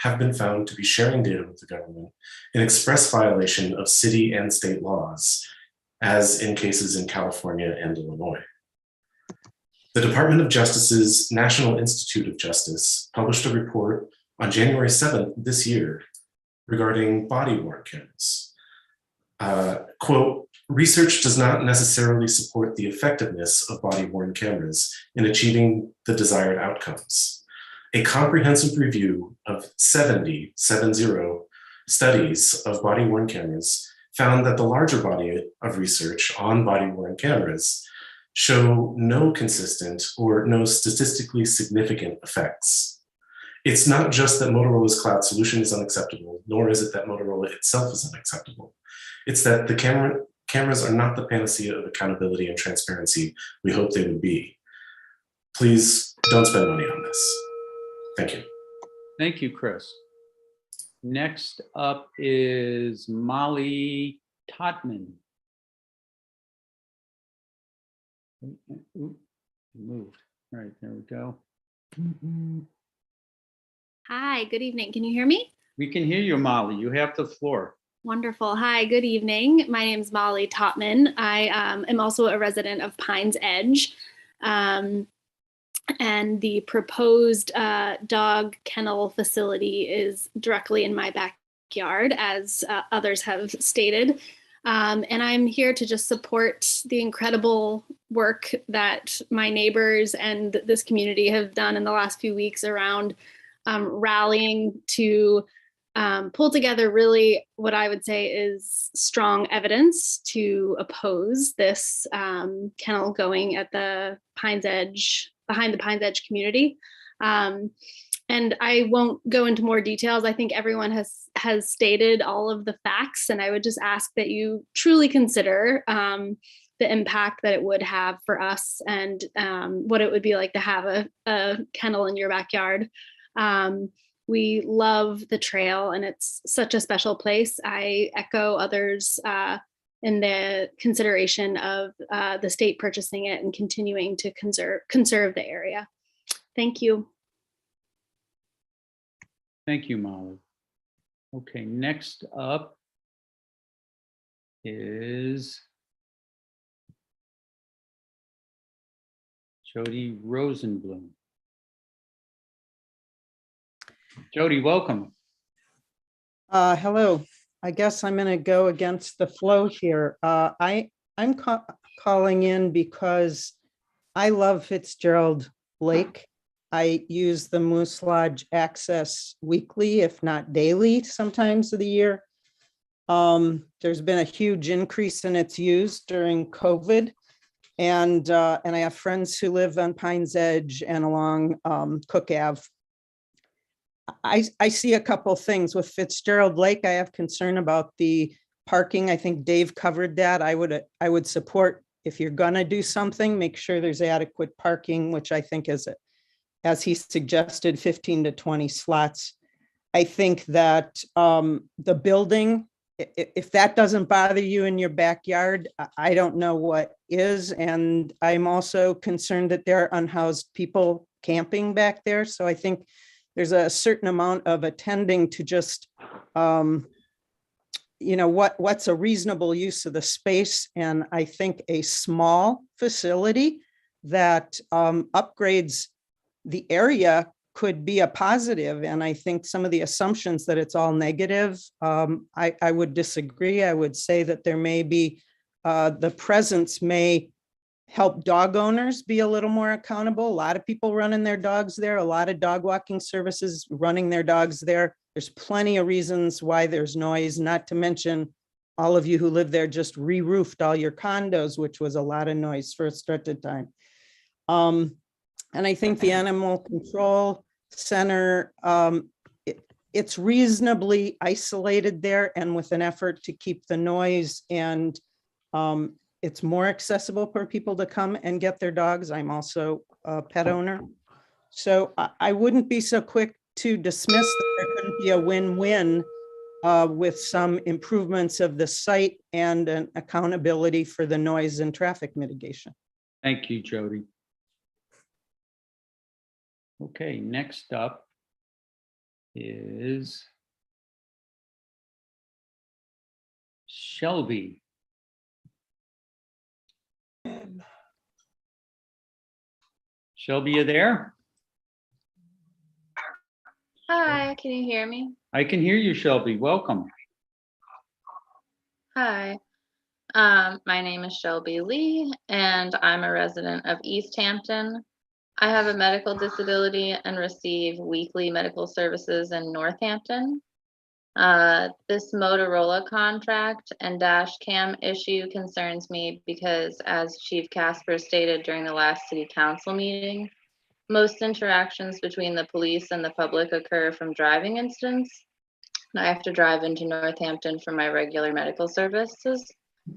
have been found to be sharing data with the government in express violation of city and state laws, as in cases in California and Illinois. The Department of Justice's National Institute of Justice published a report on January 7th this year regarding body-worn cameras. Quote, research does not necessarily support the effectiveness of body-worn cameras in achieving the desired outcomes. A comprehensive review of 70 studies of body-worn cameras found that the larger body of research on body-worn cameras show no consistent or no statistically significant effects. It's not just that Motorola's cloud solution is unacceptable, nor is it that Motorola itself is unacceptable. It's that the cameras are not the panacea of accountability and transparency we hope they would be. Please don't spend money on this. Thank you. Thank you, Chris. Next up is Molly Tautman. Ooh, moved. All right, there we go. Hi, good evening. Can you hear me? We can hear you, Molly. You have the floor. Wonderful. Hi, good evening. My name is Molly Tautman. I am also a resident of Pines Edge. And the proposed dog kennel facility is directly in my backyard, as others have stated. And I'm here to just support the incredible work that my neighbors and this community have done in the last few weeks around rallying to pull together really what I would say is strong evidence to oppose this kennel going at the Pines Edge, behind the Pines Edge community. And I won't go into more details. I think everyone has stated all of the facts, and I would just ask that you truly consider the impact that it would have for us and what it would be like to have a kennel in your backyard. We love the trail, and it's such a special place. I echo others in the consideration of the state purchasing it and continuing to conserve the area. Thank you. Thank you, Molly. Okay, next up is Jody Rosenblum. Jody, welcome. Hello. I guess I'm going to go against the flow here. I'm calling in because I love Fitzgerald Lake. I use the Moose Lodge access weekly, if not daily, sometimes of the year. There's been a huge increase in its use during COVID. And I have friends who live on Pines Edge and along Cook Ave. I see a couple things with Fitzgerald Lake. I have concern about the parking. I think Dave covered that. I would support, if you're gonna do something, make sure there's adequate parking, which I think is, as he suggested, 15 to 20 slots. I think that the building, if that doesn't bother you in your backyard, I don't know what is. And I'm also concerned that there are unhoused people camping back there. So I think there's a certain amount of attending to just, what's a reasonable use of the space. And I think a small facility that upgrades the area could be a positive. And I think some of the assumptions that it's all negative, I would disagree. I would say that there may be, the presence may help dog owners be a little more accountable. A lot of people running their dogs there, a lot of dog walking services running their dogs there. There's plenty of reasons why there's noise, not to mention all of you who live there just re-roofed all your condos, which was a lot of noise for a stretch of time. And I think the animal control center, it's reasonably isolated there and with an effort to keep the noise, and it's more accessible for people to come and get their dogs. I'm also a pet owner. So I wouldn't be so quick to dismiss that there couldn't be a win-win with some improvements of the site and an accountability for the noise and traffic mitigation. Thank you, Jody. Okay, next up is Shelby. Shelby, you there? Hi, can you hear me? I can hear you, Shelby. Welcome. Hi, my name is Shelby Lee, and I'm a resident of East Hampton. I have a medical disability and receive weekly medical services in Northampton. This Motorola contract and dash cam issue concerns me because, as Chief Casper stated during the last city council meeting, most interactions between the police and the public occur from driving incidents. I have to drive into Northampton for my regular medical services.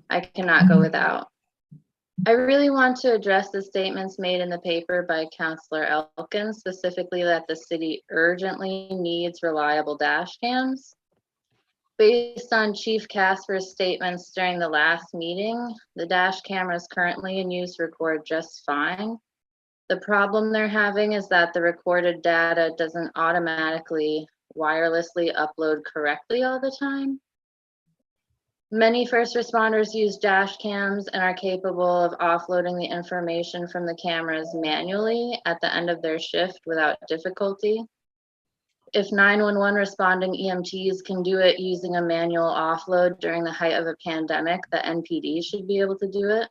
I cannot go without. I really want to address the statements made in the paper by Councillor Elkins, specifically that the city urgently needs reliable dash cams. Based on Chief Casper's statements during the last meeting, the dash cameras currently in use record just fine. The problem they're having is that the recorded data doesn't automatically wirelessly upload correctly all the time. Many first responders use dash cams and are capable of offloading the information from the cameras manually at the end of their shift without difficulty. If 911 responding EMTs can do it using a manual offload during the height of a pandemic, the NPD should be able to do it.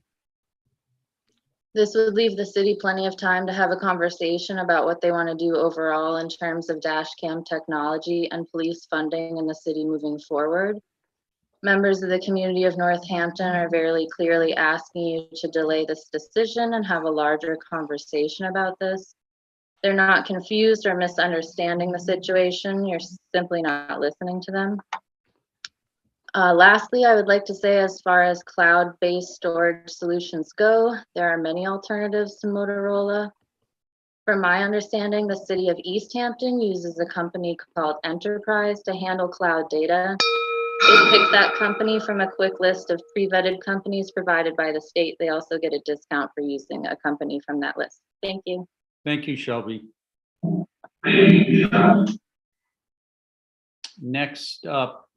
This would leave the city plenty of time to have a conversation about what they want to do overall in terms of dash cam technology and police funding in the city moving forward. Members of the community of Northampton are very clearly asking you to delay this decision and have a larger conversation about this. They're not confused or misunderstanding the situation. You're simply not listening to them. Lastly, I would like to say, as far as cloud-based storage solutions go, there are many alternatives to Motorola. From my understanding, the city of East Hampton uses a company called Enterprise to handle cloud data. They picked that company from a quick list of pre-vetted companies provided by the state. They also get a discount for using a company from that list. Thank you. Thank you, Shelby. Next up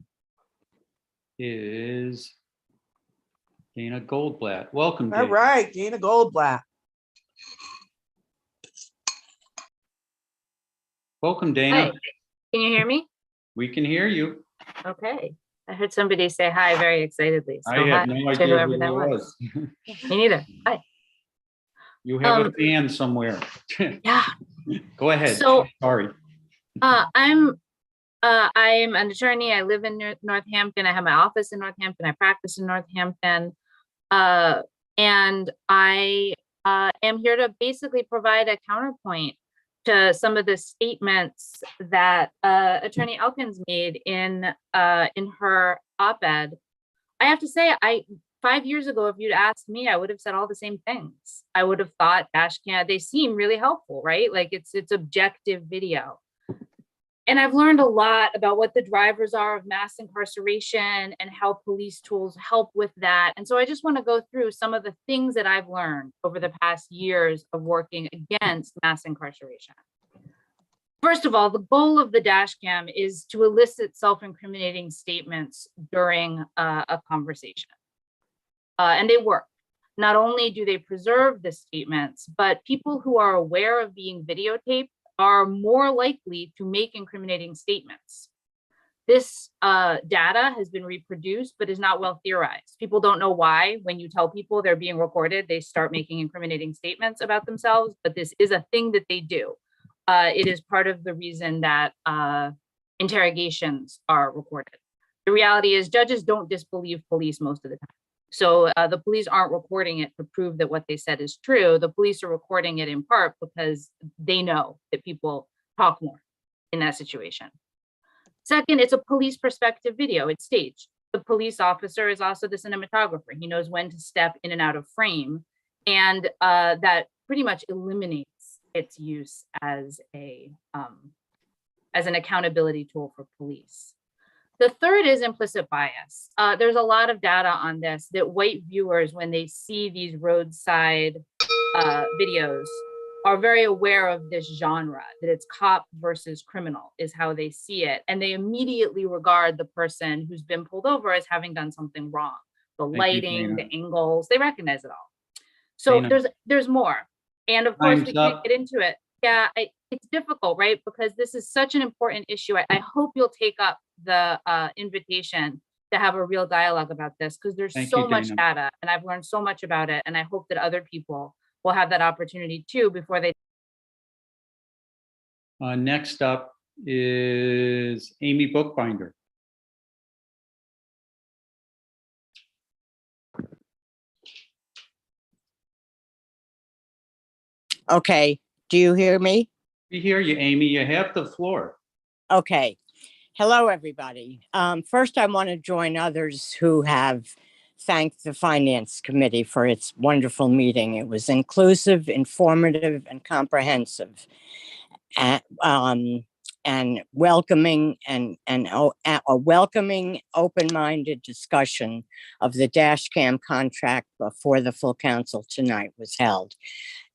is Dana Goldblatt. Welcome, Dana. All right, Dana Goldblatt. Welcome, Dana. Hi, can you hear me? We can hear you. Okay, I heard somebody say hi very excitedly. So I hi had no to idea whoever who that it was. was. Me neither. Hi. You have a fan somewhere. Yeah. Go ahead. So, sorry. I'm an attorney. I live in Northampton. I have my office in Northampton. I practice in Northampton. And I am here to basically provide a counterpoint to some of the statements that Attorney Elkins made in her op-ed. I have to say, 5 years ago, if you'd asked me, I would have said all the same things. I would have thought dash cam, they seem really helpful, right? Like it's objective video. And I've learned a lot about what the drivers are of mass incarceration and how police tools help with that. And so I just want to go through some of the things that I've learned over the past years of working against mass incarceration. First of all, the goal of the dash cam is to elicit self-incriminating statements during a conversation. And they work. Not only do they preserve the statements, but people who are aware of being videotaped are more likely to make incriminating statements. This data has been reproduced, but is not well theorized. People don't know why, when you tell people they're being recorded, they start making incriminating statements about themselves, but this is a thing that they do. It is part of the reason that interrogations are recorded. The reality is judges don't disbelieve police most of the time. So the police aren't recording it to prove that what they said is true. The police are recording it in part because they know that people talk more in that situation. Second, it's a police perspective video. It's staged. The police officer is also the cinematographer. He knows when to step in and out of frame. And that pretty much eliminates its use as an accountability tool for police. The third is implicit bias. There's a lot of data on this, that white viewers, when they see these roadside videos, are very aware of this genre, that it's cop versus criminal is how they see it. And they immediately regard the person who's been pulled over as having done something wrong. The lighting, the angles, they recognize it all. So Dana. there's more. And of course, we Time's can't up. get into it. Yeah, it's difficult, right? Because this is such an important issue. I hope you'll take up the invitation to have a real dialogue about this, because there's Thank so you, much Dana. data and I've learned so much about it. And I hope that other people will have that opportunity too before they. Next up is Amy Bookbinder. Okay, do you hear me? We hear you, Amy. You have the floor. Okay. Hello, everybody. First, I want to join others who have thanked the Finance Committee for its wonderful meeting. It was inclusive, informative, and comprehensive, and welcoming, and a welcoming, open-minded discussion of the dash cam contract before the full council tonight was held.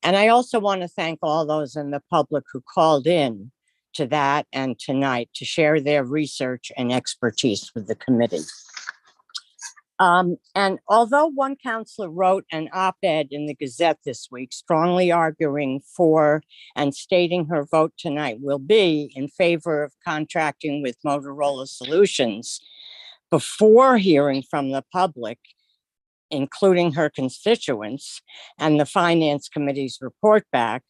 And I also want to thank all those in the public who called in to that and tonight to share their research and expertise with the committee. And although one counselor wrote an op-ed in the Gazette this week, strongly arguing for and stating her vote tonight will be in favor of contracting with Motorola Solutions, before hearing from the public, including her constituents, and the Finance Committee's report back,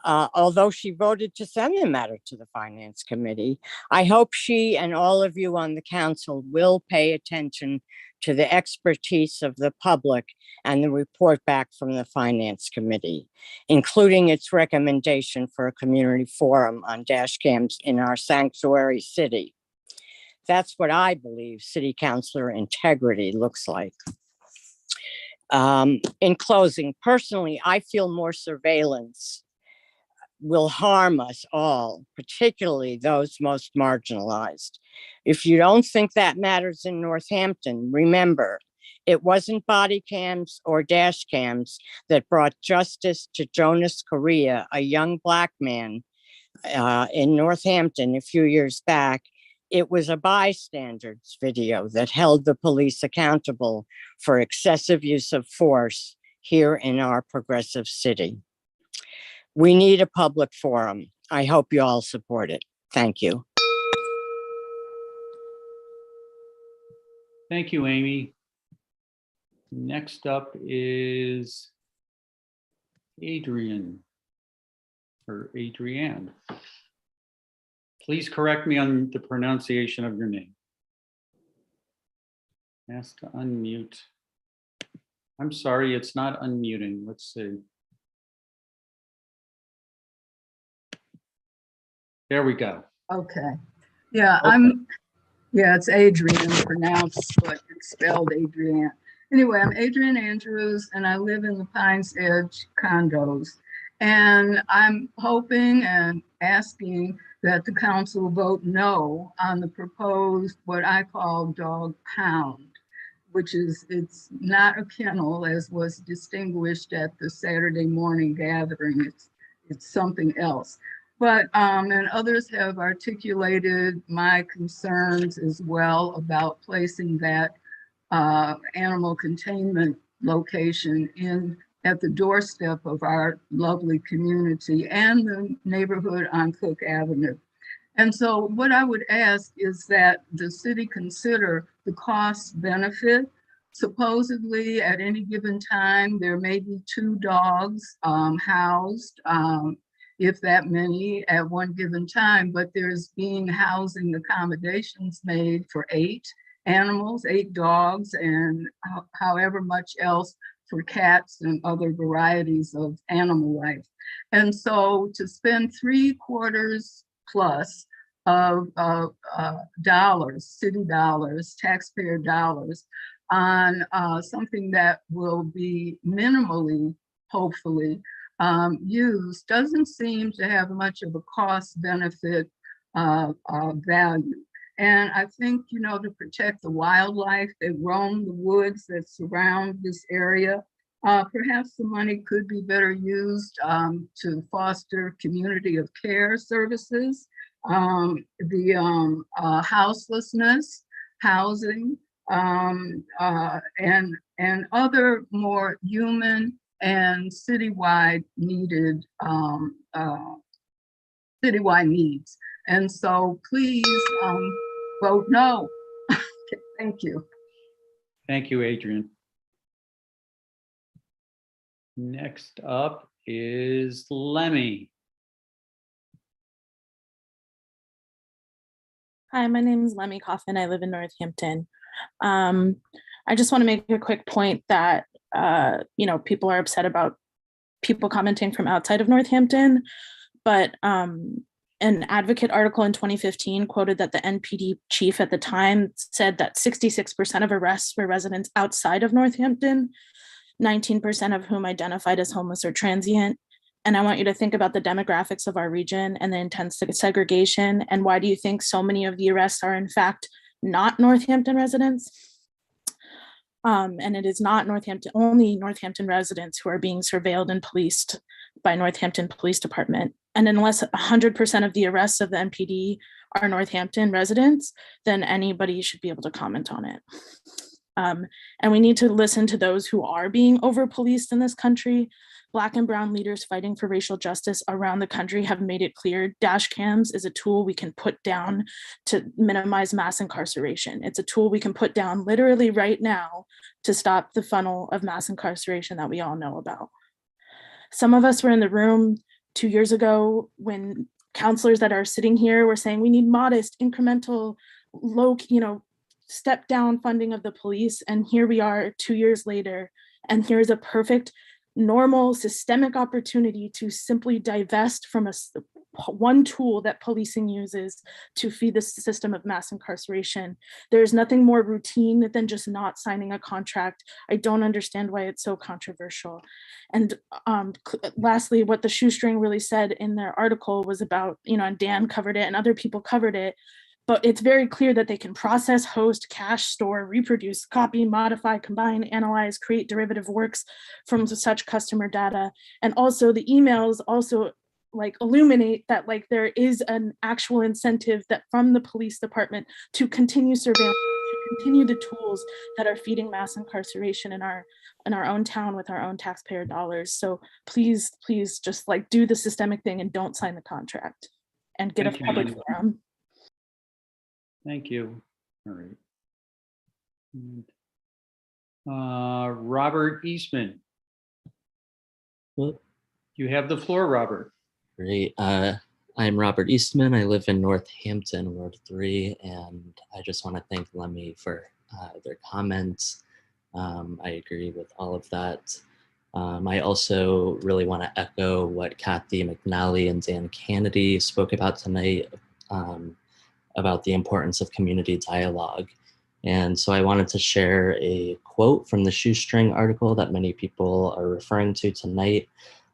although she voted to send the matter to the Finance Committee, I hope she and all of you on the council will pay attention to the expertise of the public and the report back from the Finance Committee, including its recommendation for a community forum on dash cams in our sanctuary city. That's what I believe city councilor integrity looks like. In closing, personally, I feel more surveillance will harm us all, particularly those most marginalized. If you don't think that matters in Northampton, remember, it wasn't body cams or dash cams that brought justice to Jonas Correa, a young Black man in Northampton a few years back. It was a bystander's video that held the police accountable for excessive use of force here in our progressive city. We need a public forum. I hope you all support it. Thank you. Thank you, Amy. Next up is Adrienne, or Adrienne. Please correct me on the pronunciation of your name. Ask to unmute. I'm sorry, it's not unmuting. Let's see. There we go. Okay. Yeah, Okay. it's Adrienne pronounced, but it's spelled Adrienne. Anyway, I'm Adrienne Andrews and I live in the Pines Edge condos. And I'm hoping and asking that the council vote no on the proposed, what I call dog pound, which is, it's not a kennel as was distinguished at the Saturday morning gathering. It's something else. But, and others have articulated my concerns as well about placing that animal containment location at the doorstep of our lovely community and the neighborhood on Cook Avenue. And so what I would ask is that the city consider the cost benefit. Supposedly at any given time, there may be 2 dogs housed, if that many at one given time, but there's being housing accommodations made for 8 animals, 8 dogs, and however much else for cats and other varieties of animal life. And so to spend $3/4 plus of dollars, city dollars, taxpayer dollars on something that will be minimally, hopefully, used doesn't seem to have much of a cost benefit value. And I think, you know, to protect the wildlife that roam the woods that surround this area, perhaps the money could be better used to foster community of care services, houselessness, housing, and other more human and citywide needed citywide needs. And so please vote no. Thank you. Thank you, Adrian. Next up is Lemmy. Hi, my name is Lemmy Coffin. I live in Northampton. I just want to make a quick point that, people are upset about people commenting from outside of Northampton, but an Advocate article in 2015 quoted that the NPD chief at the time said that 66% of arrests were residents outside of Northampton, 19% of whom identified as homeless or transient. And I want you to think about the demographics of our region and the intense segregation. And why do you think so many of the arrests are in fact not Northampton residents? And it is not only Northampton residents who are being surveilled and policed by Northampton Police Department. And unless 100% of the arrests of the NPD are Northampton residents, then anybody should be able to comment on it. And we need to listen to those who are being over-policed in this country. Black and brown leaders fighting for racial justice around the country have made it clear dash cams is a tool we can put down to minimize mass incarceration. It's a tool we can put down literally right now to stop the funnel of mass incarceration that we all know about. Some of us were in the room 2 years ago when counselors that are sitting here were saying we need modest, incremental, low, step down funding of the police. And here we are 2 years later, and here's a perfect, normal, systemic opportunity to simply divest from one tool that policing uses to feed the system of mass incarceration. There's nothing more routine than just not signing a contract. I don't understand why it's so controversial. And lastly, what the shoestring really said in their article was about, and Dan covered it and other people covered it, but it's very clear that they can process, host, cache, store, reproduce, copy, modify, combine, analyze, create derivative works from such customer data. And also the emails also illuminate that there is an actual incentive that from the police department to continue surveillance, to continue the tools that are feeding mass incarceration in our own town with our own taxpayer dollars. So please just do the systemic thing and don't sign the contract and get a public forum. Thank you. All right. Robert Eastman. Well, you have the floor, Robert. Great. I'm Robert Eastman. I live in Northampton, Ward 3, and I just want to thank Lemmy for their comments. I agree with all of that. I also really want to echo what Kathy McNally and Dan Kennedy spoke about tonight, about the importance of community dialogue. And so I wanted to share a quote from the Shoestring article that many people are referring to tonight,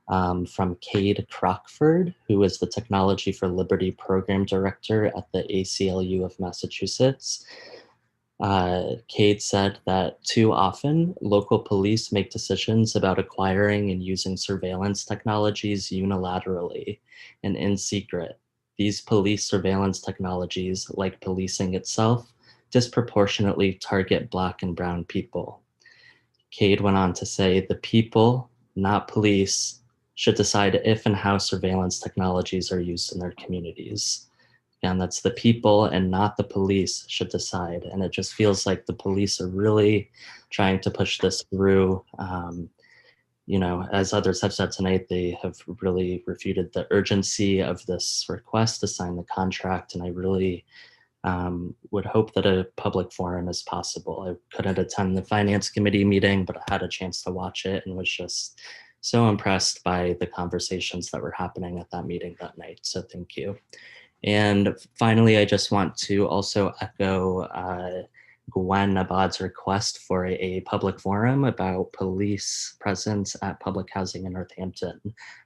from Cade Crockford, who is the Technology for Liberty Program Director at the ACLU of Massachusetts. Cade said that too often, local police make decisions about acquiring and using surveillance technologies unilaterally and in secret. These police surveillance technologies, like policing itself, disproportionately target Black and brown people. Cade went on to say, the people, not police, should decide if and how surveillance technologies are used in their communities. Again, that's the people and not the police should decide. And it just feels like the police are really trying to push this through. As others have said tonight, they have really refuted the urgency of this request to sign the contract. And I really would hope that a public forum is possible. I couldn't attend the finance committee meeting, but I had a chance to watch it and was just so impressed by the conversations that were happening at that meeting that night. So thank you. And finally, I just want to also echo Gwen Abad's request for a public forum about police presence at public housing in Northampton.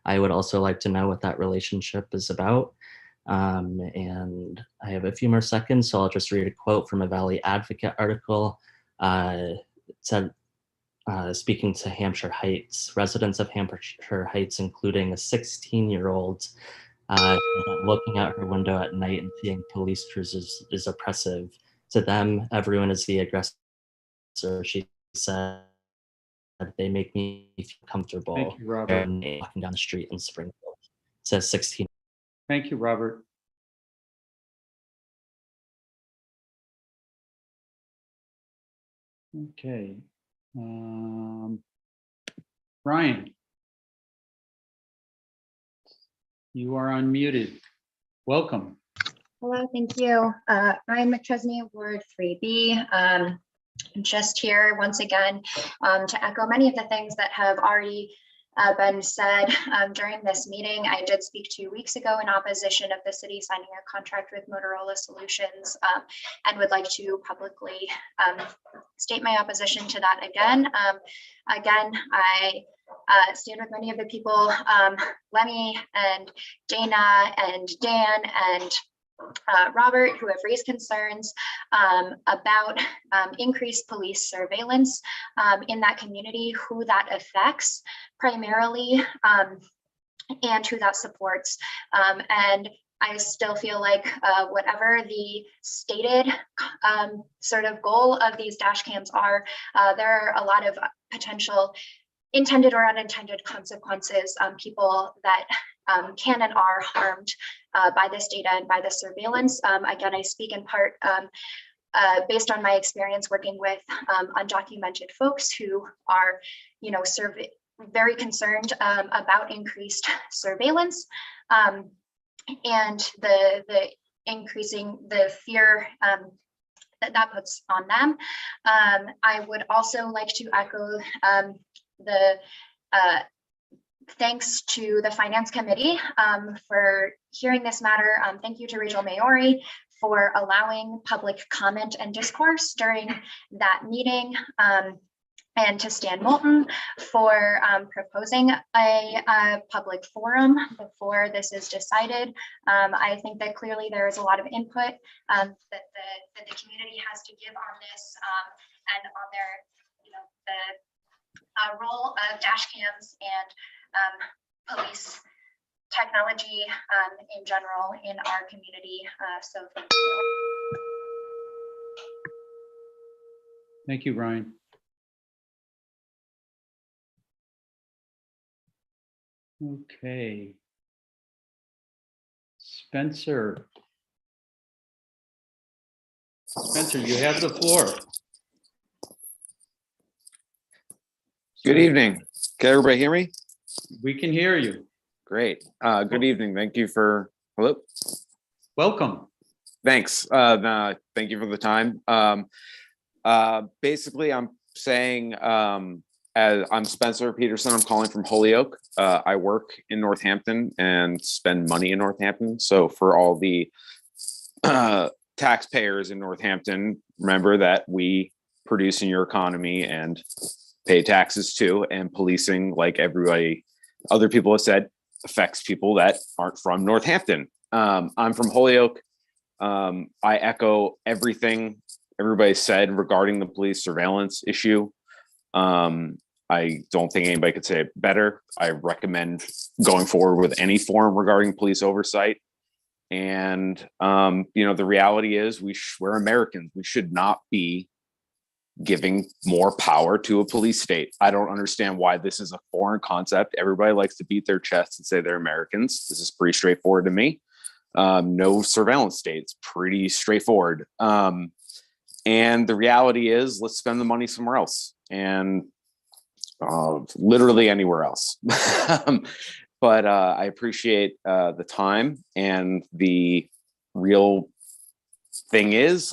I would also like to know what that relationship is about. And I have a few more seconds, so I'll just read a quote from a Valley Advocate article. It said, speaking to Hampshire Heights, residents of Hampshire Heights, including a 16-year-old, looking out her window at night and seeing police cruisers is oppressive. To them, everyone is the aggressor, she said. They make me feel comfortable. Thank you, Robert. Walking down the street in Springfield. It says 16. Thank you, Robert. Okay. Brian. You are unmuted. Welcome. Hello, thank you. Ryan McChesney, Ward 3B. I'm just here once again to echo many of the things that have already been said during this meeting. I did speak 2 weeks ago in opposition of the city signing a contract with Motorola Solutions and would like to publicly state my opposition to that again. I stand with many of the people, Lemmy and Dana and Dan and Robert, who have raised concerns about increased police surveillance in that community, who that affects primarily, and who that supports. And I still feel like whatever the stated sort of goal of these dash cams are, there are a lot of potential intended or unintended consequences, people that can and are harmed by this data and by the surveillance. Again, I speak in part based on my experience working with undocumented folks who are, very concerned about increased surveillance and the increasing the fear that puts on them. I would also like to echo the thanks to the Finance Committee for hearing this matter. Thank you to Rachel Maori for allowing public comment and discourse during that meeting, and to Stan Moulton for proposing a public forum before this is decided. I think that clearly there is a lot of input that the community has to give on this and on their, the role of dash cams and police technology in general in our community. So thank you. Thank you, Ryan. Okay. Spencer. Spencer, you have the floor. Good evening. Can everybody hear me? We can hear you. Great. Good evening. Thank you for, hello? Welcome. Thanks. Thank you for the time. Basically, I'm saying, I'm Spencer Peterson. I'm calling from Holyoke. I work in Northampton and spend money in Northampton. So for all the taxpayers in Northampton, remember that we produce in your economy and pay taxes too, and policing, like everybody, other people have said, affects people that aren't from Northampton. I'm from Holyoke. I echo everything everybody said regarding the police surveillance issue. I don't think anybody could say it better. I recommend going forward with any forum regarding police oversight. And, the reality is we're Americans. We should not be giving more power to a police state. I don't understand why this is a foreign concept. Everybody likes to beat their chest and say they're Americans. This is pretty straightforward to me. No surveillance states, pretty straightforward. And the reality is, let's spend the money somewhere else, and literally anywhere else. But I appreciate the time, and the real thing is,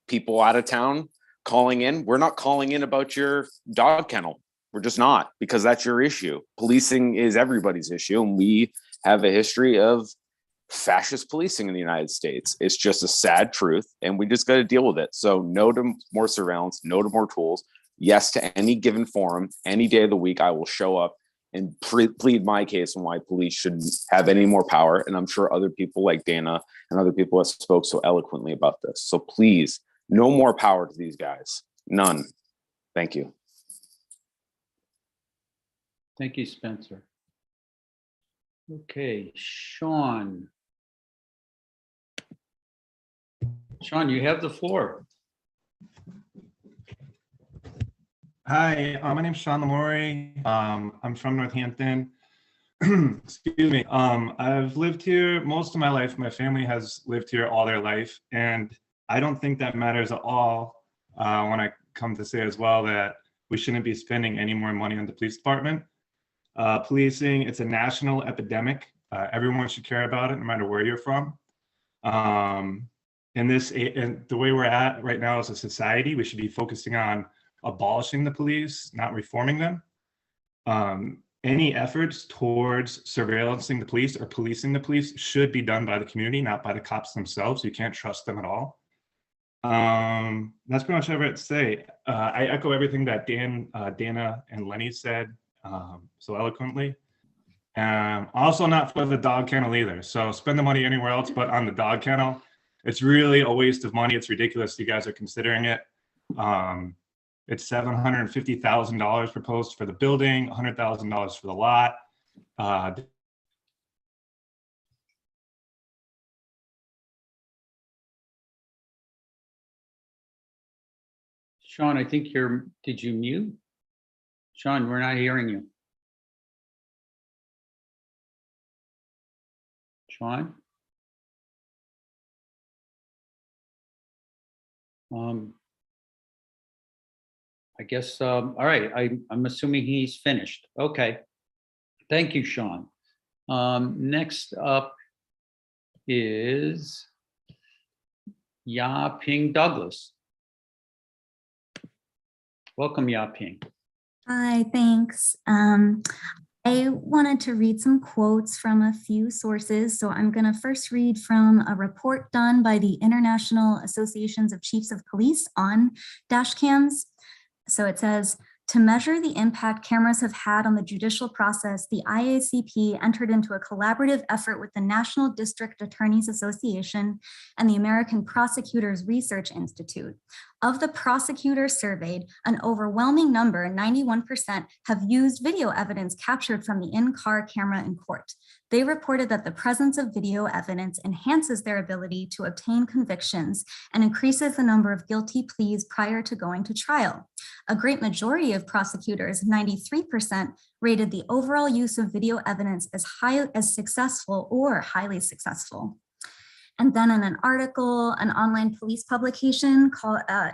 people out of town calling in. We're not calling in about your dog kennel. We're just not, because that's your issue. Policing is everybody's issue, and we have a history of fascist policing in the United States. It's just a sad truth, and we just got to deal with it. So no to more surveillance, no to more tools. Yes to any given forum, any day of the week. I will show up and plead my case on why police shouldn't have any more power. And I'm sure other people like Dana and other people have spoke so eloquently about this. So please, no more power to these guys. None. Thank you. Thank you, Spencer. Okay, Sean. Sean, you have the floor. Hi, my name's Sean Lamoure. I'm from Northampton. Excuse me. I've lived here most of my life. My family has lived here all their life, and I don't think that matters at all when I come to say as well that we shouldn't be spending any more money on the police department. Policing, it's a national epidemic. Everyone should care about it, no matter where you're from. And the way we're at right now as a society, we should be focusing on abolishing the police, not reforming them. Any efforts towards surveillancing the police or policing the police should be done by the community, not by the cops themselves. You can't trust them at all. That's pretty much what I have to say. I echo everything that Dana and Lenny said so eloquently. Also not for the dog kennel either. So spend the money anywhere else but on the dog kennel. It's really a waste of money. It's ridiculous you guys are considering it. It's $750,000 proposed for the building, $100,000 for the lot. Sean, I think did you mute? Sean, we're not hearing you. Sean? I guess, all right, I'm assuming he's finished. Okay. Thank you, Sean. Next up is Ya-Ping Douglas. Welcome, Ya-Ping. Hi, thanks. I wanted to read some quotes from a few sources. So I'm going to first read from a report done by the International Associations of Chiefs of Police on dash cams. So it says, to measure the impact cameras have had on the judicial process, the IACP entered into a collaborative effort with the National District Attorneys Association and the American Prosecutors Research Institute. Of the prosecutors surveyed, an overwhelming number, 91%, have used video evidence captured from the in-car camera in court. They reported that the presence of video evidence enhances their ability to obtain convictions and increases the number of guilty pleas prior to going to trial. A great majority of prosecutors, 93%, rated the overall use of video evidence as successful or highly successful. And then in an article, an online police publication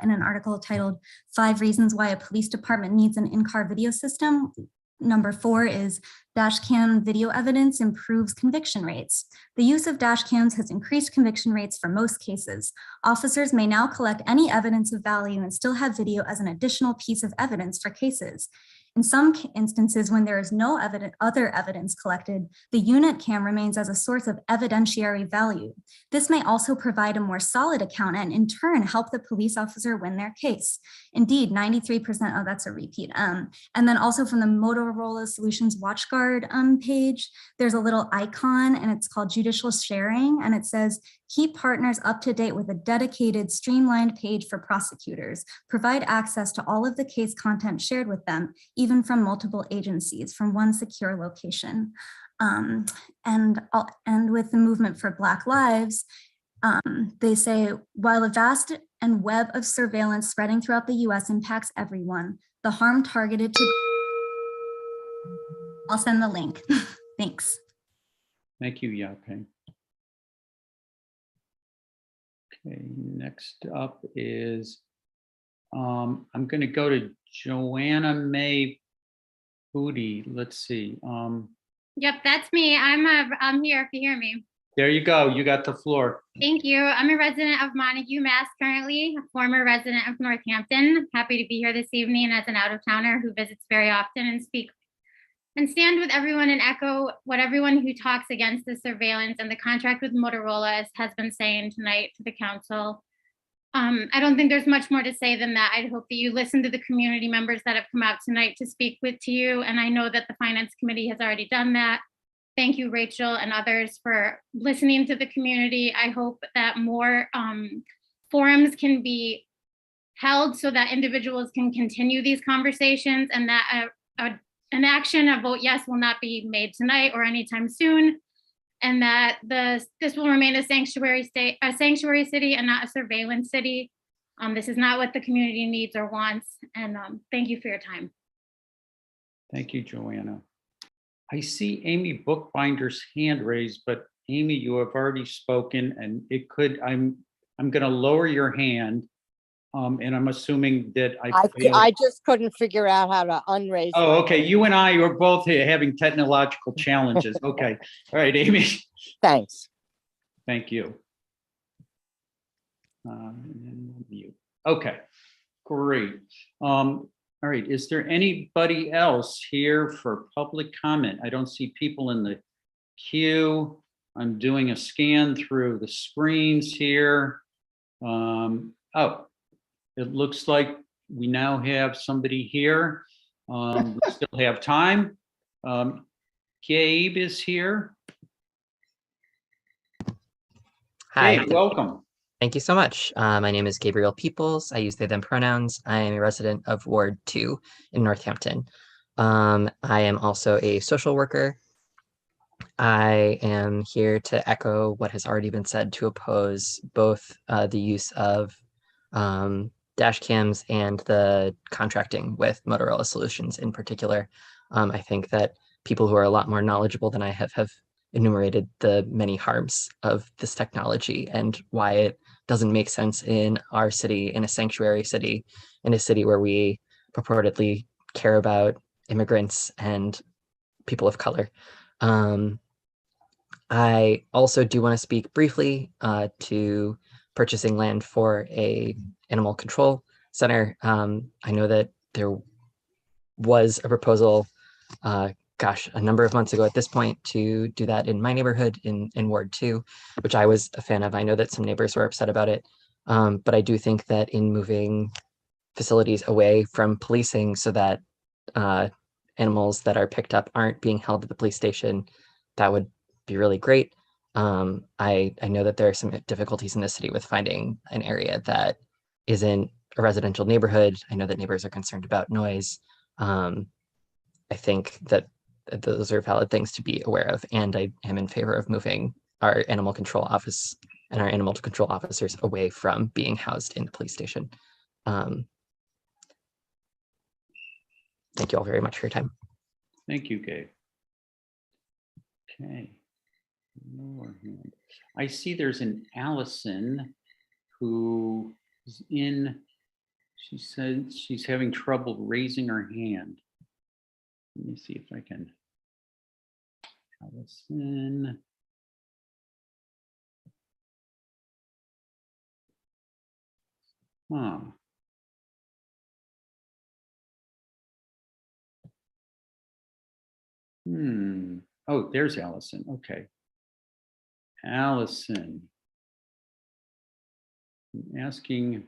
in an article titled 5 Reasons Why a Police Department Needs an In-Car Video System, number 4 is dash cam video evidence improves conviction rates. The use of dash cams has increased conviction rates for most cases. Officers may now collect any evidence of value and still have video as an additional piece of evidence for cases. In some instances, when there is no other evidence collected, the unit cam remains as a source of evidentiary value. This may also provide a more solid account and in turn help the police officer win their case. Indeed, 93%, oh, that's a repeat. And then also from the Motorola Solutions WatchGuard page, there's a little icon and it's called Judicial Sharing. And it says, keep partners up to date with a dedicated, streamlined page for prosecutors. Provide access to all of the case content shared with them, even from multiple agencies from one secure location. And with the movement for Black Lives, they say, while a vast and web of surveillance spreading throughout the US impacts everyone, the harm targeted to... I'll send the link. Thanks. Thank you, Ya-Ping. Okay, next up is, I'm going to go to Joanna May Booty. Let's see. Yep, that's me. I'm here if you hear me. There you go. You got the floor. Thank you. I'm a resident of Montague, Mass. Currently, a former resident of Northampton. Happy to be here this evening as an out-of-towner who visits very often and speak and stand with everyone and echo what everyone who talks against the surveillance and the contract with Motorola has been saying tonight to the council. I don't think there's much more to say than that. I hope that you listen to the community members that have come out tonight to speak to you. And I know that the Finance Committee has already done that. Thank you, Rachel and others, for listening to the community. I hope that more forums can be held so that individuals can continue these conversations and that an action, a vote yes, will not be made tonight or anytime soon, and that this will remain a sanctuary city and not a surveillance city. This is not what the community needs or wants. And thank you for your time. Thank you, Joanna. I see Amy Bookbinder's hand raised, but Amy, you have already spoken, and it could, I'm going to lower your hand, and I'm assuming that I just couldn't figure out how to unraise. Oh, my okay. hand. You and I are both having technological challenges. Okay. All right, Amy. Thanks. Thank you. And then we'll mute. Okay, great. All right, is there anybody else here for public comment? I don't see people in the queue. I'm doing a scan through the screens here. Oh, it looks like we now have somebody here. We still have time. Gabe is here. Hi. Gabe, welcome. Thank you so much. My name is Gabriel Peoples. I use they, them pronouns. I am a resident of Ward 2 in Northampton. I am also a social worker. I am here to echo what has already been said to oppose both the use of dash cams and the contracting with Motorola Solutions in particular. I think that people who are a lot more knowledgeable than I have enumerated the many harms of this technology and why it doesn't make sense in our city, in a sanctuary city, in a city where we purportedly care about immigrants and people of color. I also do want to speak briefly to purchasing land for a animal control center. I know that there was a proposal, a number of months ago at this point to do that in my neighborhood in Ward 2, which I was a fan of. I know that some neighbors were upset about it, but I do think that in moving facilities away from policing so that animals that are picked up aren't being held at the police station, that would be really great. I know that there are some difficulties in the city with finding an area that isn't a residential neighborhood. I know that neighbors are concerned about noise. I think that those are valid things to be aware of, and I am in favor of moving our animal control office and our animal control officers away from being housed in the police station. Thank you all very much for your time. Thank you, Gabe. Okay. I see there's an Allison who is in, she said she's having trouble raising her hand. Let me see if I can. Allison. Huh. Oh, there's Allison. Okay. Allison. I'm asking.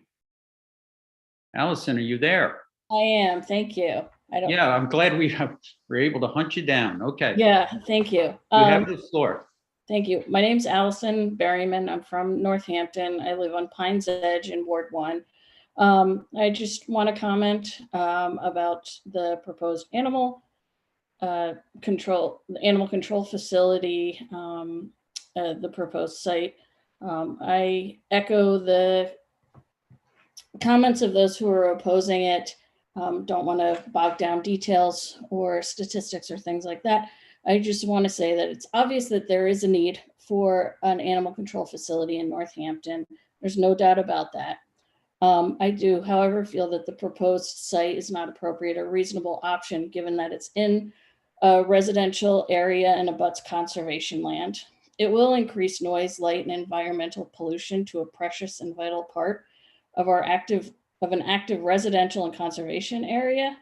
Allison, are you there? I am. Thank you. Yeah, I'm glad we were able to hunt you down. Okay. Yeah, thank you. You have the floor. Thank you. My name's Allison Berryman. I'm from Northampton. I live on Pines Edge in Ward 1. I just want to comment about the proposed animal control facility, the proposed site. I echo the comments of those who are opposing it. Don't want to bog down details or statistics or things like that. I just want to say that it's obvious that there is a need for an animal control facility in Northampton. There's no doubt about that. I do, however, feel that the proposed site is not appropriate or reasonable option, given that it's in a residential area and abuts conservation land. It will increase noise, light, and environmental pollution to a precious and vital part of an active residential and conservation area.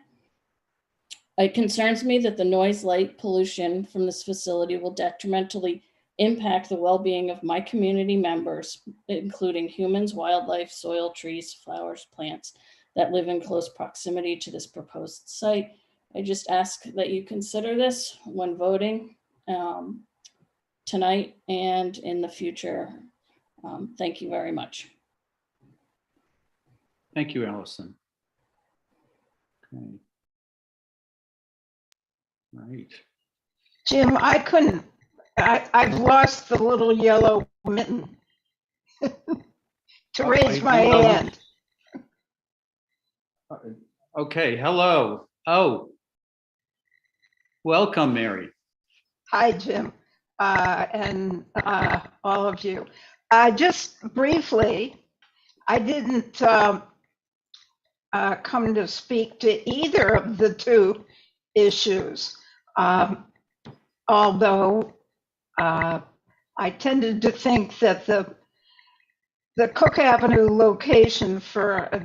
It concerns me that the noise, light, pollution from this facility will detrimentally impact the well-being of my community members, including humans, wildlife, soil, trees, flowers, plants that live in close proximity to this proposed site. I just ask that you consider this when voting tonight and in the future. Thank you very much. Thank you, Allison. Okay. Right. Jim, I've lost the little yellow mitten to raise my hand. Okay, hello. Oh, welcome, Mary. Hi, Jim, and all of you. Just briefly, I didn't come to speak to either of the two issues, although I tended to think that the Cook Avenue location for a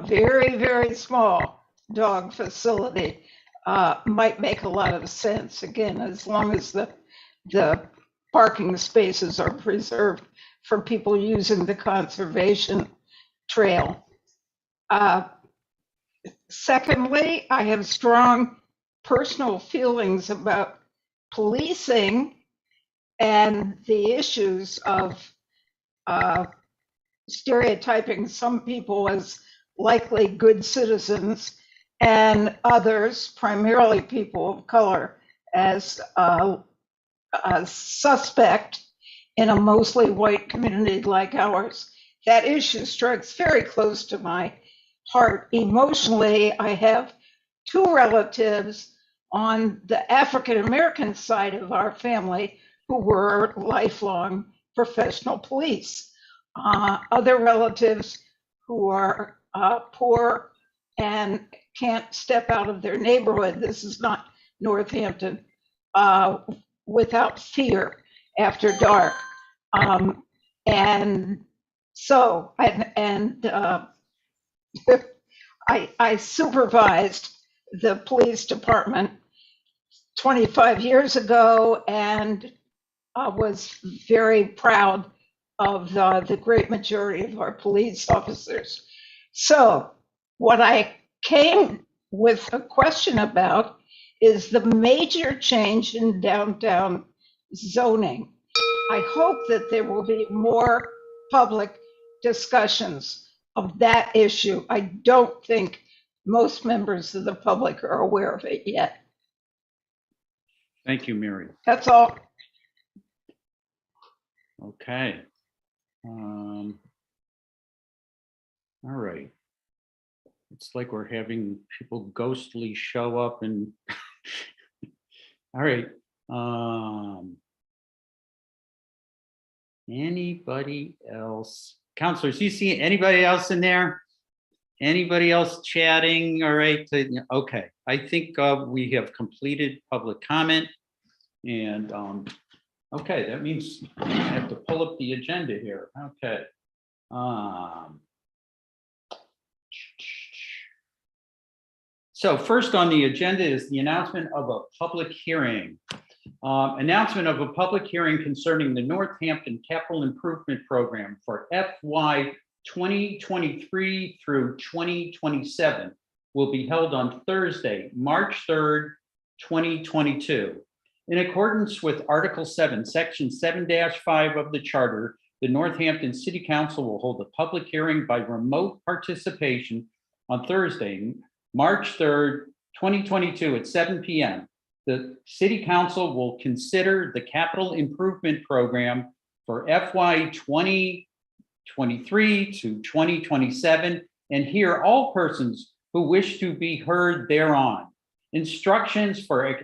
very, very small dog facility might make a lot of sense, again, as long as the parking spaces are preserved for people using the conservation trail. Secondly, I have strong personal feelings about policing and the issues of stereotyping some people as likely good citizens and others, primarily people of color, as a suspect in a mostly white community like ours. That issue strikes very close to my heart. Emotionally, I have two relatives on the African American side of our family who were lifelong professional police. Other relatives who are poor and can't step out of their neighborhood. This is not Northampton, without fear after dark. And so, I supervised the police department 25 years ago and was very proud of the great majority of our police officers. So what I came with a question about is the major change in downtown zoning. I hope that there will be more public discussions of that issue. I don't think most members of the public are aware of it yet. Thank you, Mary. That's all. Okay. All right. It's like we're having people ghostly show up and all right. Anybody else? Counselors, you see anybody else in there? Anybody else chatting? All right. Okay. I think we have completed public comment. And okay, that means I have to pull up the agenda here. Okay. So first on the agenda is the announcement of a public hearing. Announcement of a public hearing concerning the Northampton Capital Improvement Program for FY 2023 through 2027 will be held on Thursday, March 3rd, 2022. In accordance with Article 7, Section 7-5 of the Charter, the Northampton City Council will hold a public hearing by remote participation on Thursday, March 3rd, 2022 at 7 p.m. The City Council will consider the capital improvement program for FY 2023 to 2027 and hear all persons who wish to be heard thereon. Instructions for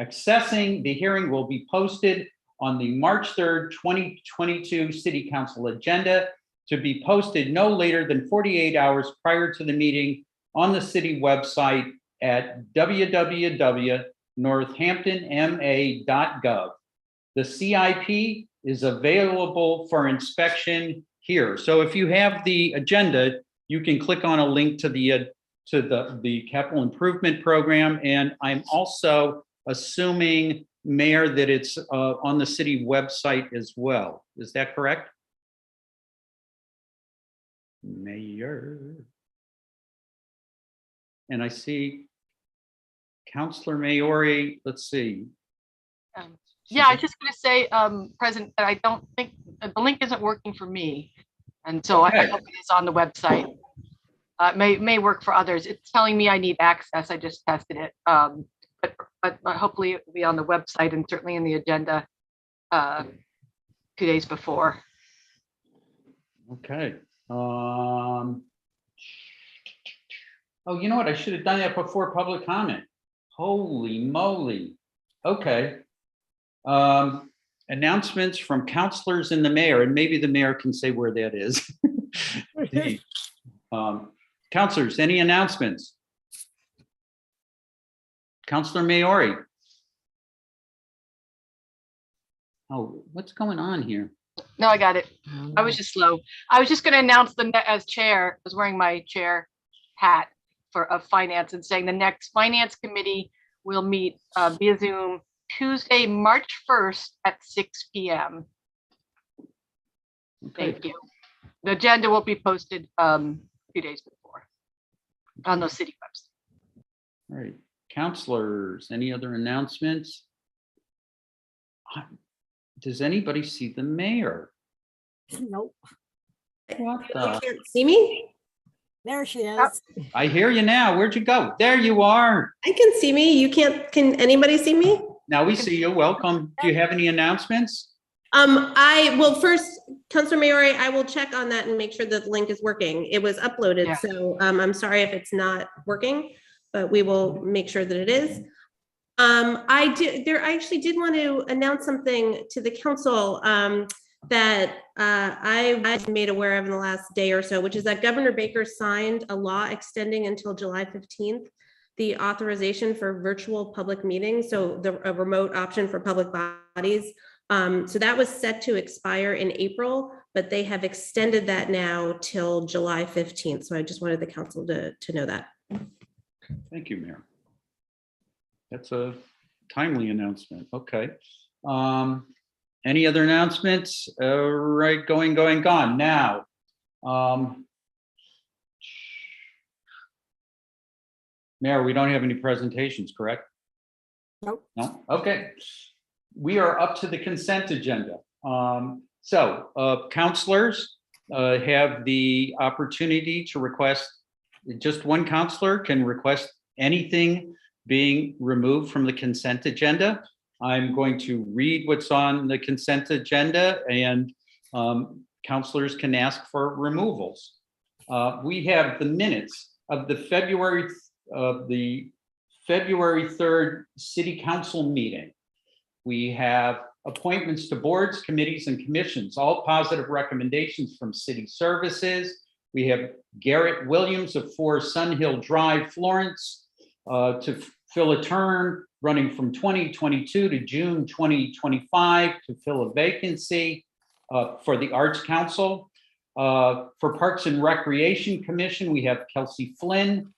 accessing the hearing will be posted on the March 3rd, 2022 City Council agenda to be posted no later than 48 hours prior to the meeting on the city website at www.northamptonma.gov. The CIP is available for inspection here. So if you have the agenda, you can click on a link to the capital improvement program. And I'm also assuming, Mayor, that it's on the city website as well. Is that correct? Mayor. And I see Councilor Maori, let's see. Yeah, I was just going to say, President, that I don't think the link isn't working for me. And so I hope it is on the website. It may work for others. It's telling me I need access. I just tested it. But hopefully it will be on the website and certainly in the agenda 2 days before. Okay. Oh, you know what? I should have done that before public comment. Holy moly. Okay. Announcements from counselors and the mayor, and maybe the mayor can say where that is. Counselors, any announcements? Counselor Maori. Oh, what's going on here? No, I got it. I was just slow. I was just going to announce as chair, I was wearing my chair hat of finance and saying the next finance committee will meet via Zoom Tuesday, March 1st at 6 p.m. Okay. Thank you. The agenda will be posted a few days before on the city website. All right. Counselors, any other announcements? Does anybody see the mayor? Nope. What You the? can't see me? There she is. I hear you now. Where'd you go? There you are. I can see me. You can't, can anybody see me? Now we see you. Welcome. Do you have any announcements? Well, first, Councilor Maori, I will check on that and make sure that the link is working. It was uploaded, Yeah. so I'm sorry if it's not working, but we will make sure that it is. I actually did want to announce something to the council that I've made aware of in the last day or so, which is that Governor Baker signed a law extending until July 15th the authorization for virtual public meetings, so a remote option for public bodies. So that was set to expire in April, but they have extended that now till July 15th. So I just wanted the council to know that. Thank you, Mayor. That's a timely announcement. Okay. Any other announcements? Right, gone. Now, Mayor, we don't have any presentations, correct? Nope. No? Okay. We are up to the consent agenda. Counselors have the opportunity to request, just one counselor can request anything being removed from the consent agenda. I'm going to read what's on the consent agenda, and counselors can ask for removals. We have the minutes of the February 3rd City Council meeting. We have appointments to boards, committees, and commissions, all positive recommendations from city services. We have Garrett Williams of 4 Sun Hill Drive, Florence, to fill a term running from 2022 to June 2025 to fill a vacancy for the Arts Council. For Parks and Recreation Commission, we have Kelsey Flynn,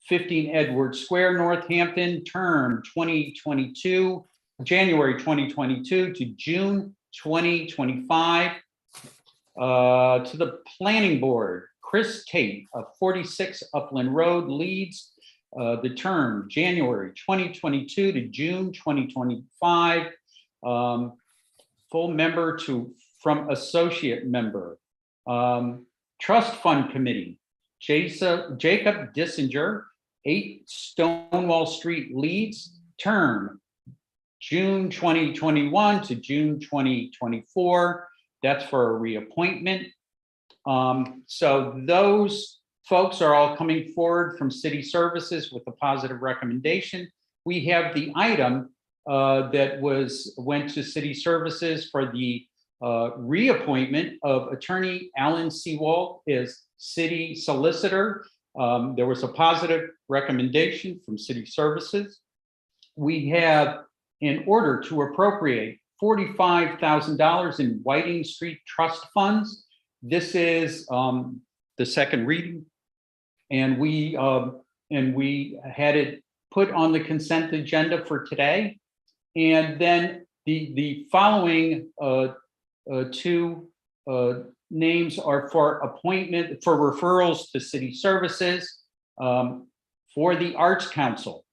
15 Edward Square, Northampton, term 2022, January 2022 to June 2025. To the Planning Board, Chris Tate of 46 Upland Road, Leeds, the term January 2022 to June 2025. Full member from associate member. Trust Fund Committee, Jacob Dissinger, 8 Stonewall Street, Leeds, term June 2021 to June 2024. That's for a reappointment. So those folks are all coming forward from city services with a positive recommendation. We have the item that went to city services for the reappointment of Attorney Alan Seawald as city solicitor. There was a positive recommendation from city services. We have in order to appropriate $45,000 in Whiting Street Trust funds. This is the second reading, and we had it put on the consent agenda for today. And then the following two names are for appointment, for referrals to city services. For the Arts Council,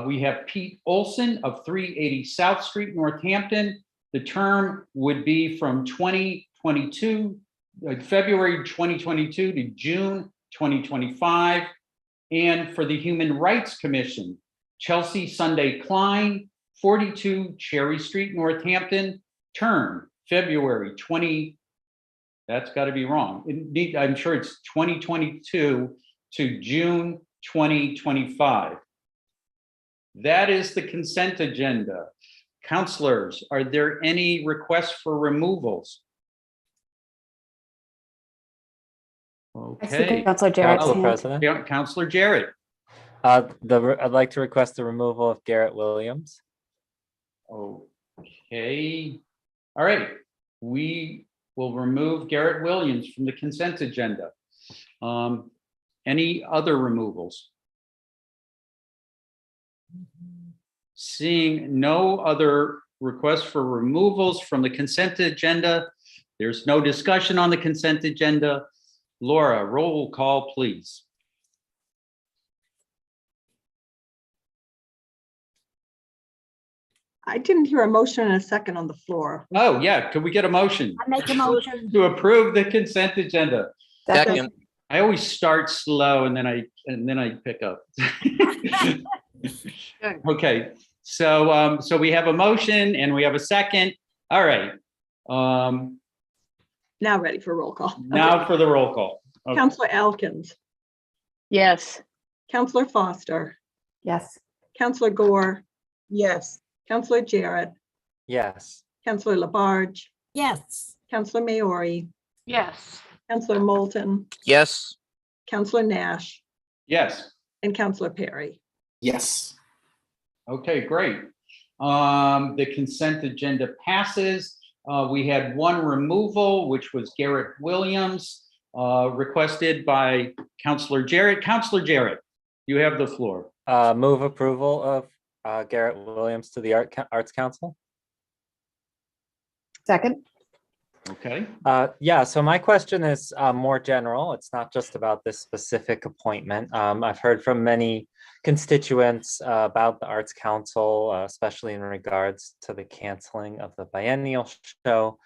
we have Pete Olson of 380 South Street, Northampton. The term would be from 2022, February 2022 to June 2025. And for the Human Rights Commission, Chelsea Sunday Klein, 42 Cherry Street, Northampton, term February 20, that's got to be wrong. I'm sure it's 2022 to June 2025. That is the consent agenda. Counselors, are there any requests for removals? Okay. Councilor Jarrett's Council hand. President. Yeah, Counselor Jarrett. I'd like to request the removal of Garrett Williams. Okay. All right. We will remove Garrett Williams from the consent agenda. Any other removals? Seeing no other requests for removals from the consent agenda, there's no discussion on the consent agenda. Laura, roll call, please. I didn't hear a motion and a second on the floor. Oh, yeah. Could we get a motion? I make a motion. To approve the consent agenda. Second. I always start slow and then I pick up. Okay. So we have a motion and we have a second. All right. Now ready for roll call. Now for the roll call. Okay. Counselor Elkins. Yes. Counselor Foster. Yes. Counselor Gore. Yes. Counselor Jarrett. Yes. Counselor Labarge. Yes. Counselor Maori. Yes. Counselor Moulton. Yes. Counselor Nash. Yes. And Counselor Perry. Yes. Okay, great. The consent agenda passes. We had one removal, which was Garrett Williams, requested by Counselor Jarrett. Counselor Jarrett, you have the floor. Move approval of Garrett Williams to the Arts Council. Second. Okay. Yeah, so my question is more general. It's not just about this specific appointment. I've heard from many constituents about the Arts Council, especially in regards to the canceling of the biennial show.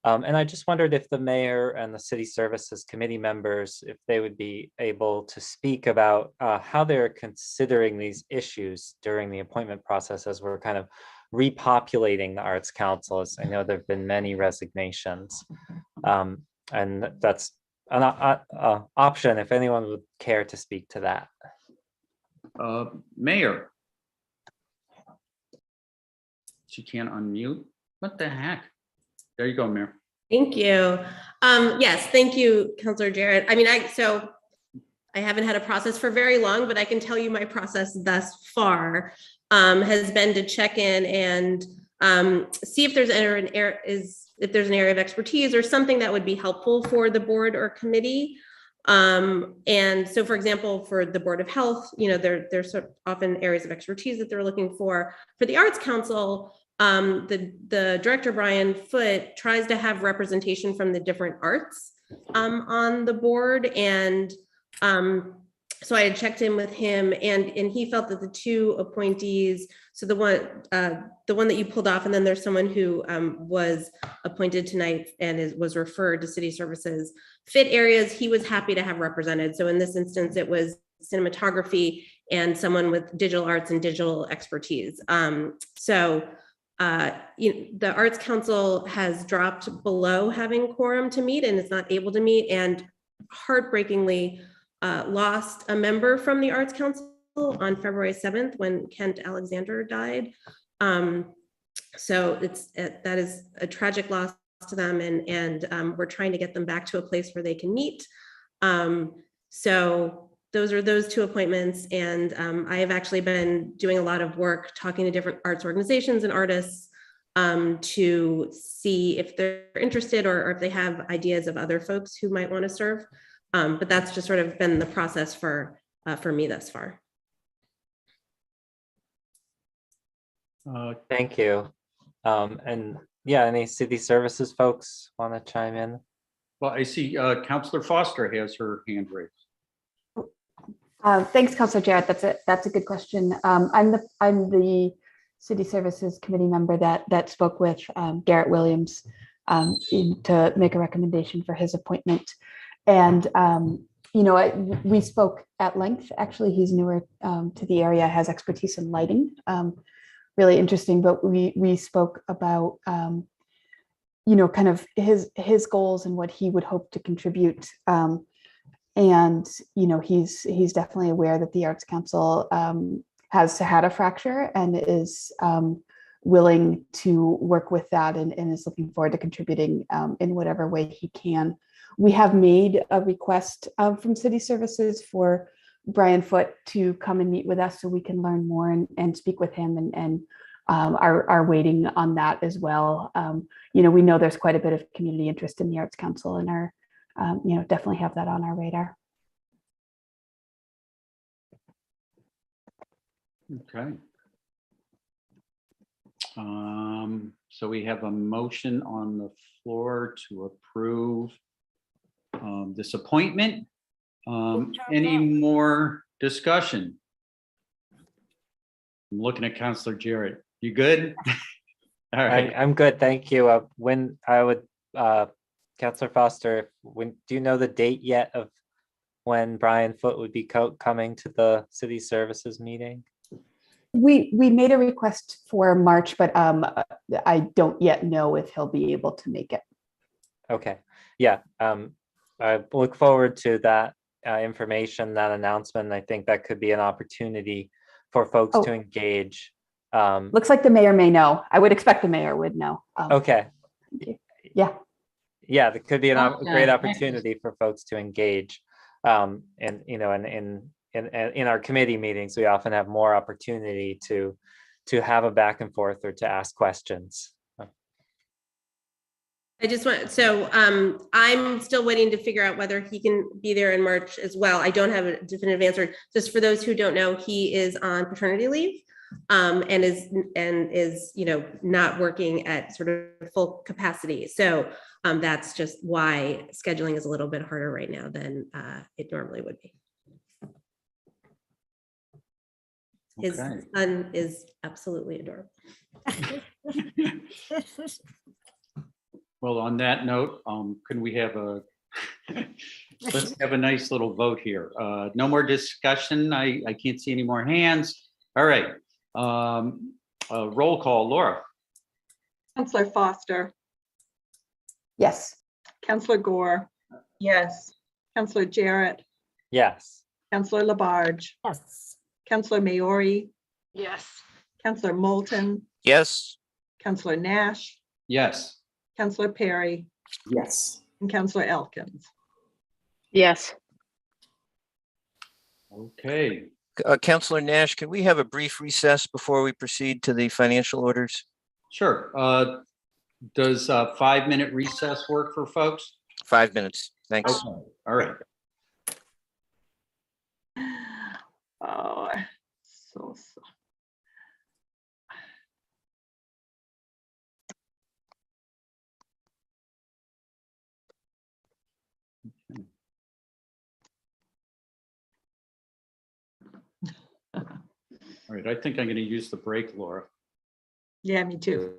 And I just wondered if the mayor and the city services committee members, if they would be able to speak about how they're considering these issues during the appointment process as we're kind of repopulating the Arts Council. As I know, there have been many resignations, and that's an option if anyone would care to speak to that. Mayor. She can't unmute. What the heck? There you go, Mayor. Thank you. Yes, thank you, Councilor Jarrett. I mean, I haven't had a process for very long, but I can tell you my process thus far has been to check in and see if there's an area of expertise or something that would be helpful for the board or committee. And so, for example, for the Board of Health, there's often areas of expertise that they're looking for. For the Arts Council, the director, Brian Foote, tries to have representation from the different arts on the board. And so I had checked in with him and he felt that the two appointees, so the one that you pulled off, and then there's someone who was appointed tonight and was referred to city services, fit areas he was happy to have represented. So in this instance, it was cinematography and someone with digital arts and digital expertise. The Arts Council has dropped below having quorum to meet and is not able to meet, and heartbreakingly lost a member from the Arts Council on February 7th when Kent Alexander died. So that is a tragic loss to them, and we're trying to get them back to a place where they can meet. So those are those two appointments, and I have actually been doing a lot of work talking to different arts organizations and artists to see if they're interested or if they have ideas of other folks who might want to serve. But that's just sort of been the process for me thus far. Thank you. And yeah, any city services folks want to chime in? Well, I see Councilor Foster has her hand raised. Thanks, Councilor Jarrett. That's a good question. I'm the City Services Committee member that spoke with Garrett Williams to make a recommendation for his appointment. And we spoke at length. Actually, he's newer to the area, has expertise in lighting. Really interesting. But we spoke about kind of his goals and what he would hope to contribute. And, he's definitely aware that the Arts Council has had a fracture and is willing to work with that and is looking forward to contributing in whatever way he can. We have made a request from City Services for Brian Foote to come and meet with us so we can learn more and speak with him and are waiting on that as well. We know there's quite a bit of community interest in the Arts Council and are, definitely have that on our radar. Okay. So we have a motion on the floor to approve this appointment. Any more discussion? I'm looking at Councilor Jarrett. You good? All right. I'm good, thank you. When I would, Councilor Foster, do you know the date yet of when Brian Foote would be coming to the City Services meeting? We made a request for March, but I don't yet know if he'll be able to make it. Okay, yeah, I look forward to that information, that announcement. I think that could be an opportunity for folks to engage. Looks like the mayor may know. I would expect the mayor would know. Okay. Yeah. Yeah, there could be a great opportunity for folks to engage. And in our committee meetings, we often have more opportunity to have a back and forth or to ask questions. I'm still waiting to figure out whether he can be there in March as well. I don't have a definitive answer. Just for those who don't know, he is on paternity leave and is not working at sort of full capacity. So that's just why scheduling is a little bit harder right now than it normally would be. His son is absolutely adorable. Well, on that note, can we have let's have a nice little vote here. No more discussion. I can't see any more hands. All right. Roll call, Laura. Councilor Foster. Yes. Councilor Gore. Yes. Councilor Jarrett. Yes. Councilor Labarge. Yes. Councilor Maori. Yes. Councilor Moulton. Yes. Councilor Nash. Yes. Councilor Perry. Yes. And Councilor Elkins. Yes. Okay. Councilor Nash, can we have a brief recess before we proceed to the financial orders? Sure. Does a 5-minute recess work for folks? 5 minutes. Thanks. Okay. All right. Oh, so. All right. I think I'm going to use the break, Laura. Yeah, me too.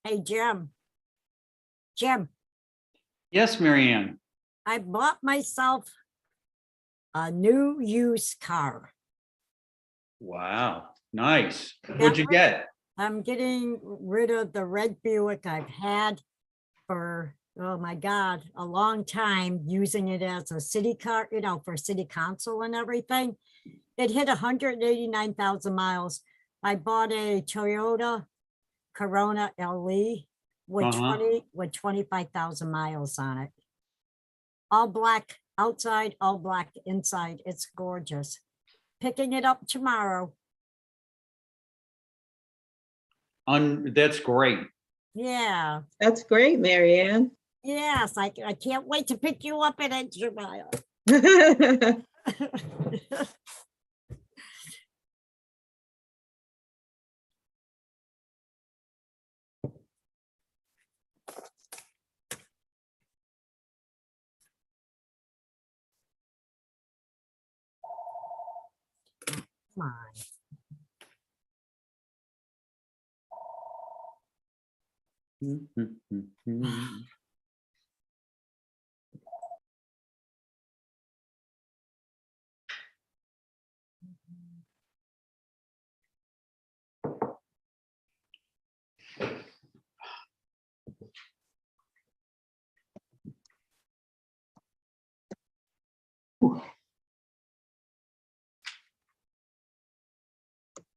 Hey, Jim, Yes, Marianne. I bought myself a new used car. Wow, nice. What'd you get? I'm getting rid of the red Buick I've had for, oh my God, a long time, using it as a city car, for city council and everything. It hit 189,000 miles. I bought a Toyota Corona LE with 25,000 miles on it. All black outside, all black inside. It's gorgeous. Picking it up tomorrow. That's great. Yeah. That's great, Marianne. Yes, I can't wait to pick you up at Edgemile. Come on.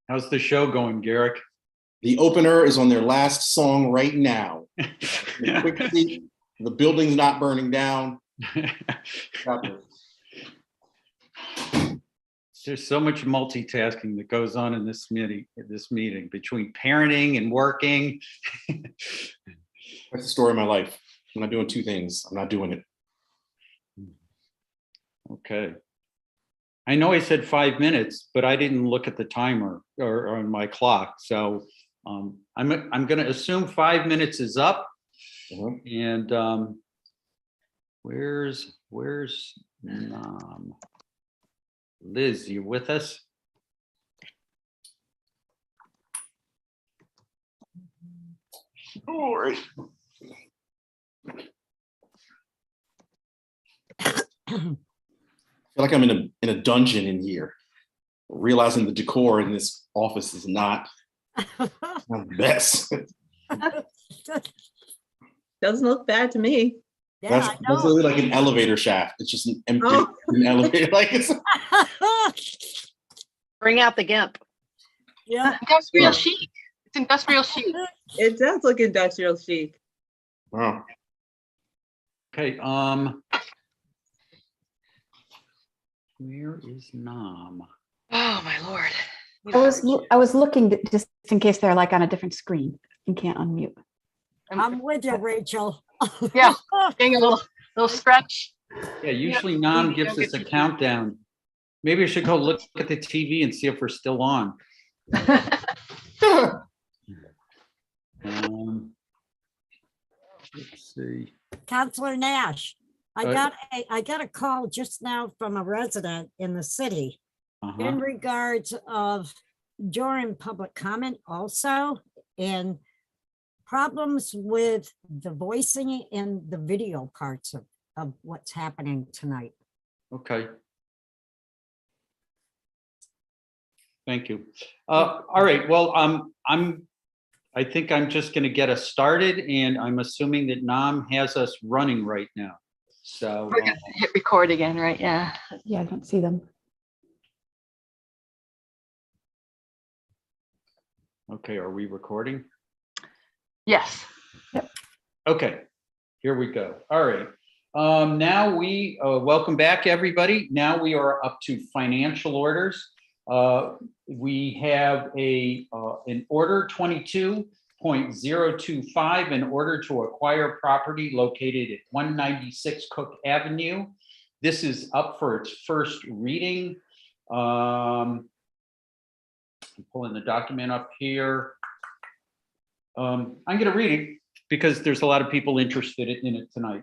How's the show going, Garrick? The opener is on their last song right now. Quickly, the building's not burning down. There's so much multitasking that goes on in this meeting between parenting and working. That's the story of my life. I'm not doing two things. I'm not doing it. Okay. I know I said 5 minutes, but I didn't look at the timer or on my clock. So I'm going to assume 5 minutes is up. And where's Liz? You with us? All right. I feel like I'm in a dungeon in here, realizing the decor in this office is not the best. Doesn't look bad to me. That's really like an elevator shaft. It's just an empty an elevator. Like it's Bring out the GIMP. Yeah. Industrial chic. It's industrial chic. It does look industrial chic. Wow. Okay. Where is Nam? Oh my Lord. I was looking just in case they're like on a different screen and can't unmute. I'm with you, Rachel. Yeah, getting a little stretch. Yeah, usually Nam gives us a countdown. Maybe I should go look at the TV and see if we're still on. Let's see. Councilor Nash, I got a call just now from a resident in the city in regards of during public comment also, and problems with the voicing and the video parts of what's happening tonight. Okay. Thank you. All right. Well, I think I'm just going to get us started, and I'm assuming that Nam has us running right now. So we're going to hit record again, right? Yeah. Yeah, I don't see them. Okay. Are we recording? Yes. Yep. Okay. Here we go. All right. Now we welcome back, everybody. Now we are up to financial orders. We have an order 22.025 in order to acquire property located at 196 Cook Avenue. This is up for its first reading. I'm pulling the document up here. I'm going to read it because there's a lot of people interested in it tonight.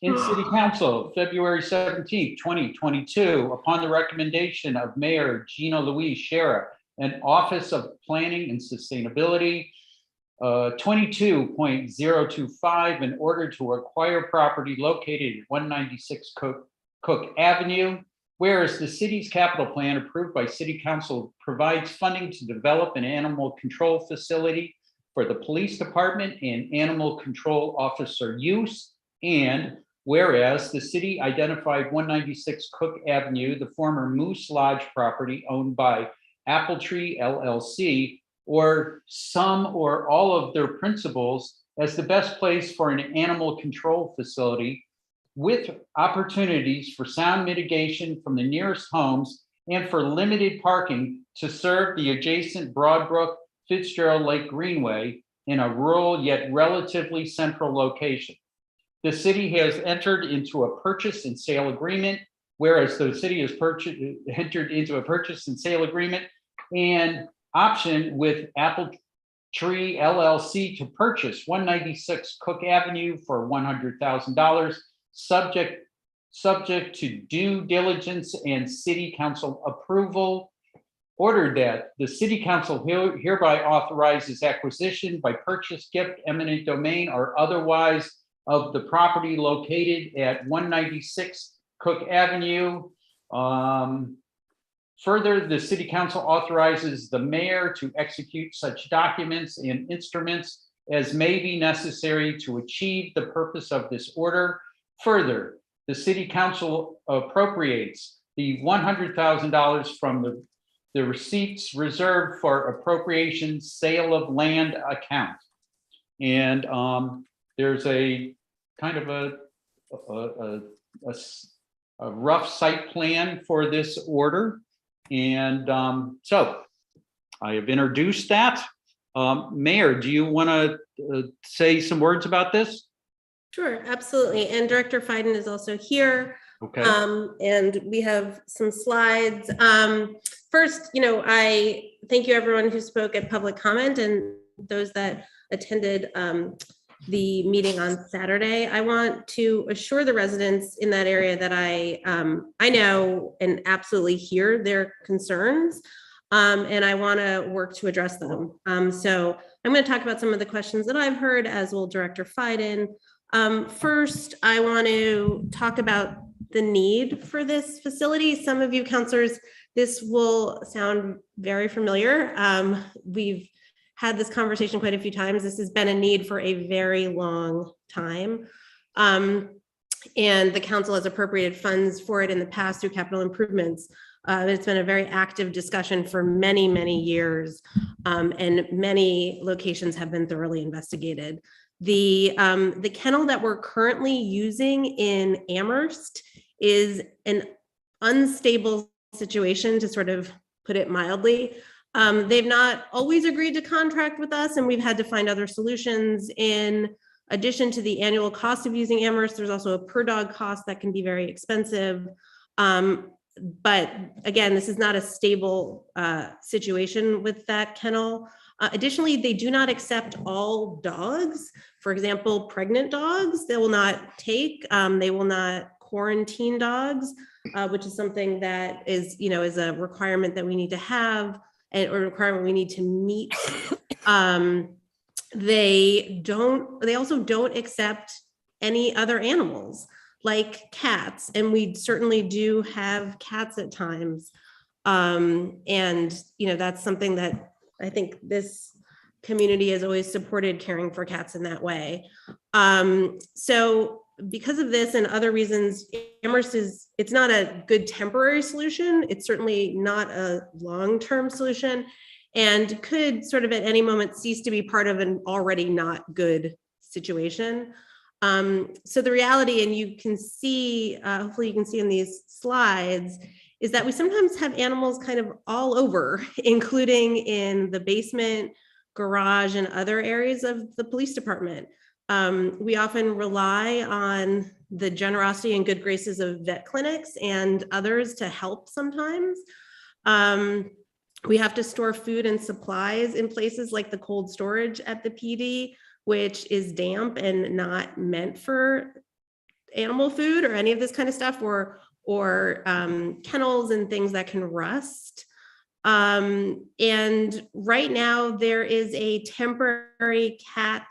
In City Council, February 17th, 2022, upon the recommendation of Mayor Gina Louise Shera and Office of Planning and Sustainability, 22.025, in order to acquire property located at 196 Cook Avenue. Whereas the city's capital plan approved by City Council provides funding to develop an animal control facility for the police department and animal control officer use. And whereas the city identified 196 Cook Avenue, the former Moose Lodge property owned by Apple Tree LLC, or some or all of their principals, as the best place for an animal control facility, with opportunities for sound mitigation from the nearest homes and for limited parking to serve the adjacent Broadbrook Fitzgerald Lake Greenway in a rural yet relatively central location. The city has entered into a purchase and sale agreement, whereas the city has entered into a purchase and sale agreement and option with Apple Tree LLC to purchase 196 Cook Avenue for $100,000, subject to due diligence and City Council approval. Ordered that the City Council hereby authorizes acquisition by purchase, gift, eminent domain, or otherwise of the property located at 196 Cook Avenue. Further, the City Council authorizes the mayor to execute such documents and instruments as may be necessary to achieve the purpose of this order. Further, the City Council appropriates the $100,000 from the receipts reserved for appropriation sale of land account. And there's a kind of a rough site plan for this order. And so I have introduced that. Mayor, do you want to say some words about this? Sure, absolutely. And Director Fiden is also here. Okay. And we have some slides. First, I thank you everyone who spoke at public comment and those that attended the meeting on Saturday. I want to assure the residents in that area that I know and absolutely hear their concerns, and I want to work to address them. So I'm going to talk about some of the questions that I've heard, as will Director Fiden. First, I want to talk about the need for this facility. Some of you counselors, this will sound very familiar. We've had this conversation quite a few times. This has been a need for a very long time. And the council has appropriated funds for it in the past through capital improvements. It's been a very active discussion for many, many years, and many locations have been thoroughly investigated. The kennel that we're currently using in Amherst is an unstable situation, to sort of put it mildly. They've not always agreed to contract with us, and we've had to find other solutions. In addition to the annual cost of using Amherst, there's also a per dog cost that can be very expensive. But again, this is not a stable situation with that kennel. Additionally, they do not accept all dogs. For example, pregnant dogs, they will not take. They will not quarantine dogs, which is something that is a requirement that we need to have, or a requirement we need to meet. They also don't accept any other animals like cats, and we certainly do have cats at times. And that's something that I think this community has always supported, caring for cats in that way. So because of this and other reasons, Amherst it's not a good temporary solution. It's certainly not a long-term solution, and could sort of at any moment cease to be part of an already not good situation. So the reality, and you can see, hopefully you can see in these slides, is that we sometimes have animals kind of all over, including in the basement, garage, and other areas of the police department. We often rely on the generosity and good graces of vet clinics and others to help sometimes. We have to store food and supplies in places like the cold storage at the PD, which is damp and not meant for animal food or any of this kind of stuff, or kennels and things that can rust. And right now there is a temporary cat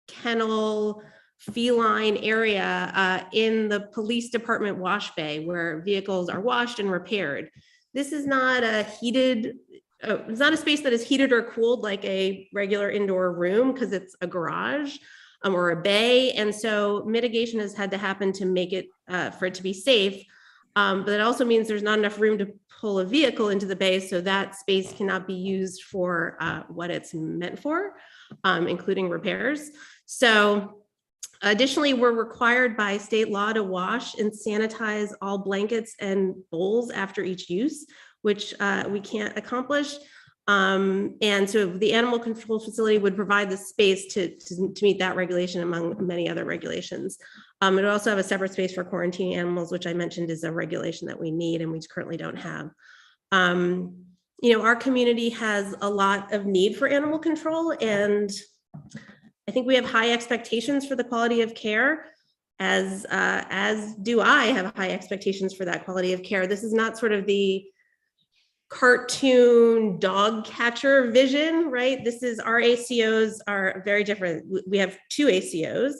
kennel feline area in the police department wash bay where vehicles are washed and repaired. This is not a heated, it's not a space that is heated or cooled like a regular indoor room because it's a garage or a bay. And so mitigation has had to happen to make it, for it to be safe. But it also means there's not enough room to pull a vehicle into the bay, so that space cannot be used for what it's meant for, including repairs. So additionally, we're required by state law to wash and sanitize all blankets and bowls after each use, which we can't accomplish. And so the animal control facility would provide the space to meet that regulation among many other regulations. It would also have a separate space for quarantining animals, which I mentioned is a regulation that we need and we currently don't have. You know, our community has a lot of need for animal control, and I think we have high expectations for the quality of care, as do I have high expectations for that quality of care. This is not sort of the cartoon dog catcher vision, right? This is, our ACOs are very different. We have 2 ACOs,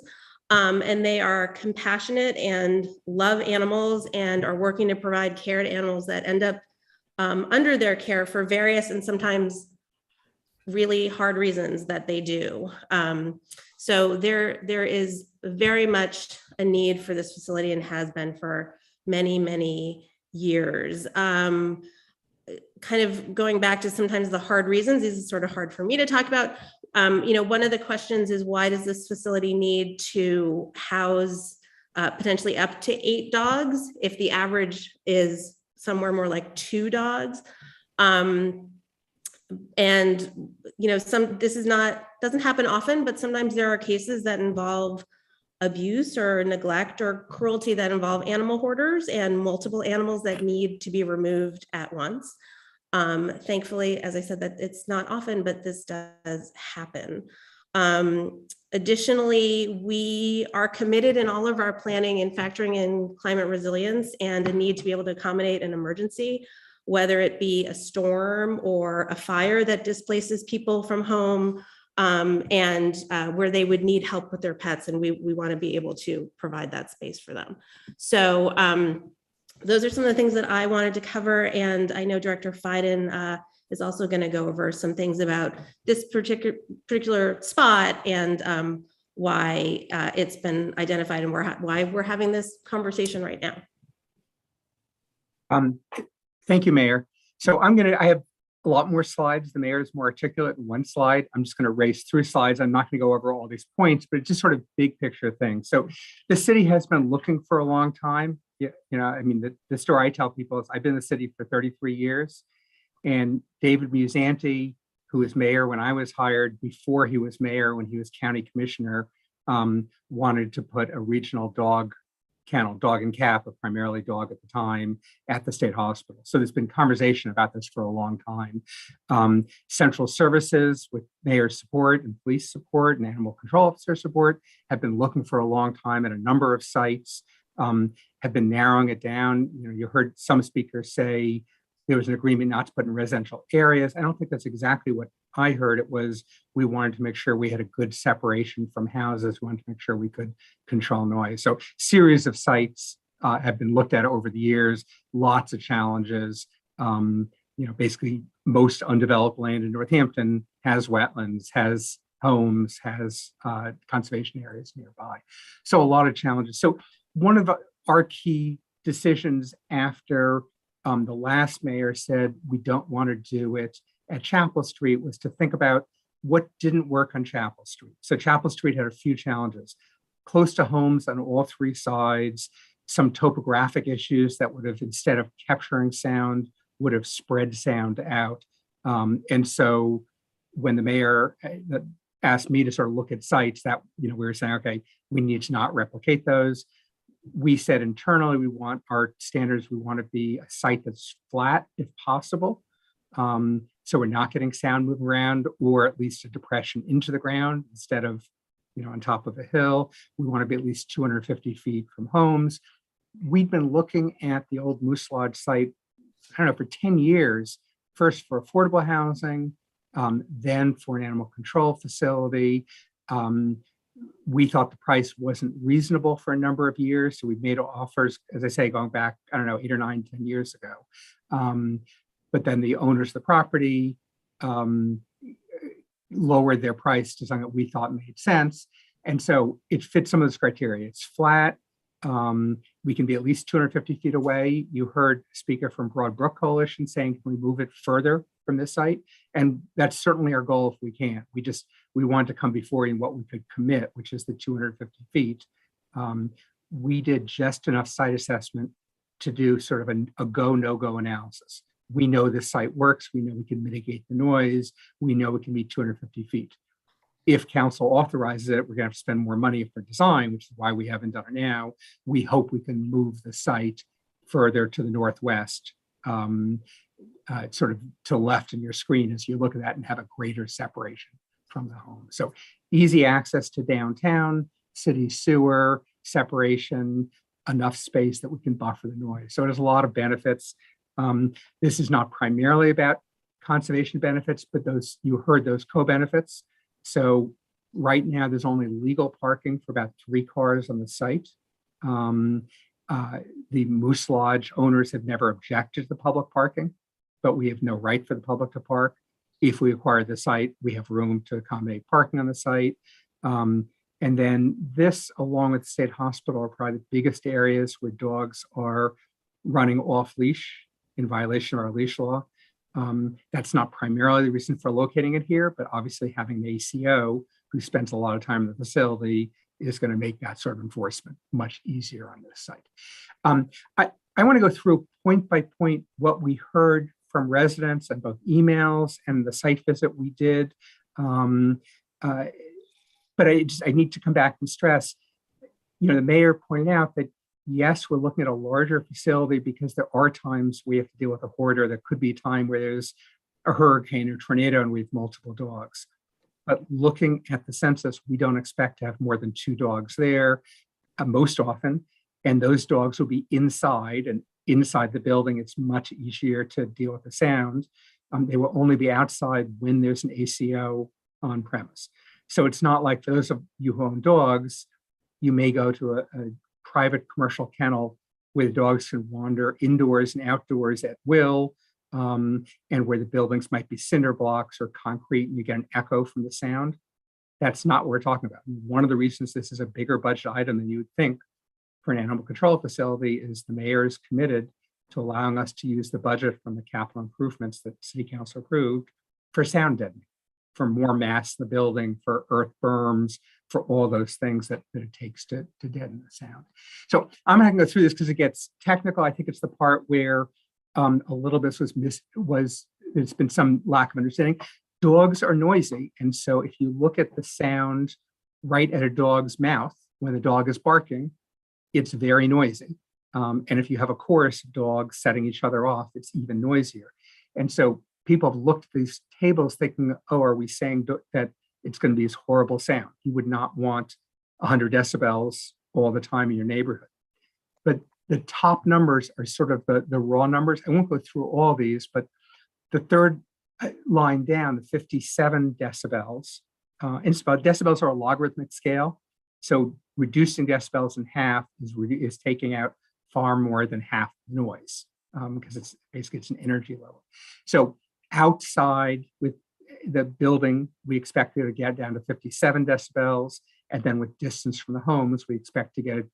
and they are compassionate and love animals and are working to provide care to animals that end up under their care for various and sometimes really hard reasons that they do. So there is very much a need for this facility and has been for many, many years. Kind of going back to sometimes the hard reasons, this is sort of hard for me to talk about. You know, one of the questions is, why does this facility need to house potentially up to 8 dogs if the average is somewhere more like 2 dogs? And you know, this is not, doesn't happen often, but sometimes there are cases that involve abuse or neglect or cruelty that involve animal hoarders and multiple animals that need to be removed at once. Thankfully, as I said, that it's not often, but this does happen. Additionally, we are committed in all of our planning and factoring in climate resilience and a need to be able to accommodate an emergency, whether it be a storm or a fire that displaces people from home, and where they would need help with their pets, and we want to be able to provide that space for them. So those are some of the things that I wanted to cover, and I know Director Fiden is also going to go over some things about this particular spot and why it's been identified and why we're having this conversation right now. Thank you, Mayor. So I have a lot more slides. The mayor is more articulate in one slide. I'm just going to race through slides. I'm not going to go over all these points, but it's just sort of big picture things. So the city has been looking for a long time. You know, I mean, the story I tell people is I've been in the city for 33 years, and David Musanti, who was mayor when I was hired, before he was mayor, when he was county commissioner, wanted to put a regional dog kennel, dog and cat, but primarily dog at the time, at the state hospital. So there's been conversation about this for a long time. Central services with mayor's support and police support and animal control officer support have been looking for a long time at a number of sites, have been narrowing it down. You know, you heard some speakers say there was an agreement not to put in residential areas. I don't think that's exactly what I heard. It was, we wanted to make sure we had a good separation from houses. We wanted to make sure we could control noise. So series of sites have been looked at over the years, lots of challenges. You know, basically most undeveloped land in Northampton has wetlands, has homes, has conservation areas nearby. So a lot of challenges. So one of our key decisions after the last mayor said we don't want to do it at Chapel Street was to think about what didn't work on Chapel Street. So Chapel Street had a few challenges: close to homes on all 3 sides, some topographic issues that would have, instead of capturing sound, would have spread sound out. And so when the mayor asked me to sort of look at sites that, you know, we were saying, okay, we need to not replicate those. We said internally, we want our standards, we want to be a site that's flat if possible. So we're not getting sound moving around, or at least a depression into the ground instead of, you know, on top of a hill. We want to be at least 250 feet from homes. We've been looking at the old Moose Lodge site, I don't know, for 10 years, first for affordable housing, then for an animal control facility. We thought the price wasn't reasonable for a number of years, so we made offers, as I say, going back, I don't know, 8 or 9, 10 years ago. But then the owners of the property lowered their price to something that we thought made sense. And so it fits some of those criteria. It's flat. We can be at least 250 feet away. You heard a speaker from Broad Brook Coalition saying, can we move it further from this site? And that's certainly our goal if we can. We want to come before you in what we could commit, which is the 250 feet. We did just enough site assessment to do sort of a go, no-go analysis. We know this site works. We know we can mitigate the noise. We know it can be 250 feet. If council authorizes it, we're going to have to spend more money for design, which is why we haven't done it now. We hope we can move the site further to the northwest, sort of to the left in your screen as you look at that, and have a greater separation from the home. So easy access to downtown, city sewer, separation, enough space that we can buffer the noise. So there's a lot of benefits. This is not primarily about conservation benefits, but you heard those co-benefits. So right now there's only legal parking for about 3 cars on the site. The Moose Lodge owners have never objected to the public parking, but we have no right for the public to park. If we acquire the site, we have room to accommodate parking on the site. And then this, along with the state hospital, are probably the biggest areas where dogs are running off leash in violation of our leash law. That's not primarily the reason for locating it here, but obviously having the ACO, who spends a lot of time in the facility, is going to make that sort of enforcement much easier on this site. I want to go through point by point what we heard from residents and both emails and the site visit we did. But I need to come back and stress, the mayor pointed out that yes, we're looking at a larger facility because there are times we have to deal with a hoarder. There could be a time where there's a hurricane or tornado and we have multiple dogs. But looking at the census, we don't expect to have more than 2 dogs there most often. And those dogs will be inside, and inside the building, it's much easier to deal with the sound. They will only be outside when there's an ACO on premise. So it's not like, for those of you who own dogs, you may go to a private commercial kennel where the dogs can wander indoors and outdoors at will, and where the buildings might be cinder blocks or concrete and you get an echo from the sound. That's not what we're talking about. One of the reasons this is a bigger budget item than you would think for an animal control facility is the mayor is committed to allowing us to use the budget from the capital improvements that city council approved for sound deadening, for more mass in the building, for earth berms, for all those things that it takes to deaden the sound. So I'm not going to go through this because it gets technical. I think it's the part where a little bit there's been some lack of understanding. Dogs are noisy. And so if you look at the sound right at a dog's mouth when the dog is barking, it's very noisy. And if you have a chorus of dogs setting each other off, it's even noisier. And so people have looked at these tables thinking, oh, are we saying that it's going to be this horrible sound? You would not want 100 decibels all the time in your neighborhood. But the top numbers are sort of the raw numbers. I won't go through all these, but the third line down, the 57 decibels, and decibels are a logarithmic scale. So reducing decibels in half is taking out far more than half noise, because it's basically an energy level. So outside with the building, we expect it to get down to 57 decibels. And then with distance from the homes, we expect to get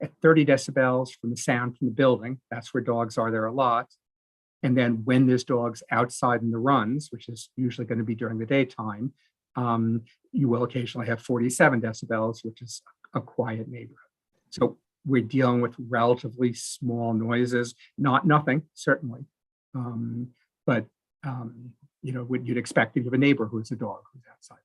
at 30 decibels from the sound from the building. That's where dogs are there a lot. And then when there's dogs outside in the runs, which is usually going to be during the daytime, you will occasionally have 47 decibels, which is a quiet neighborhood. So we're dealing with relatively small noises, nothing, certainly. But what you'd expect if you have a neighbor who has a dog who's outside.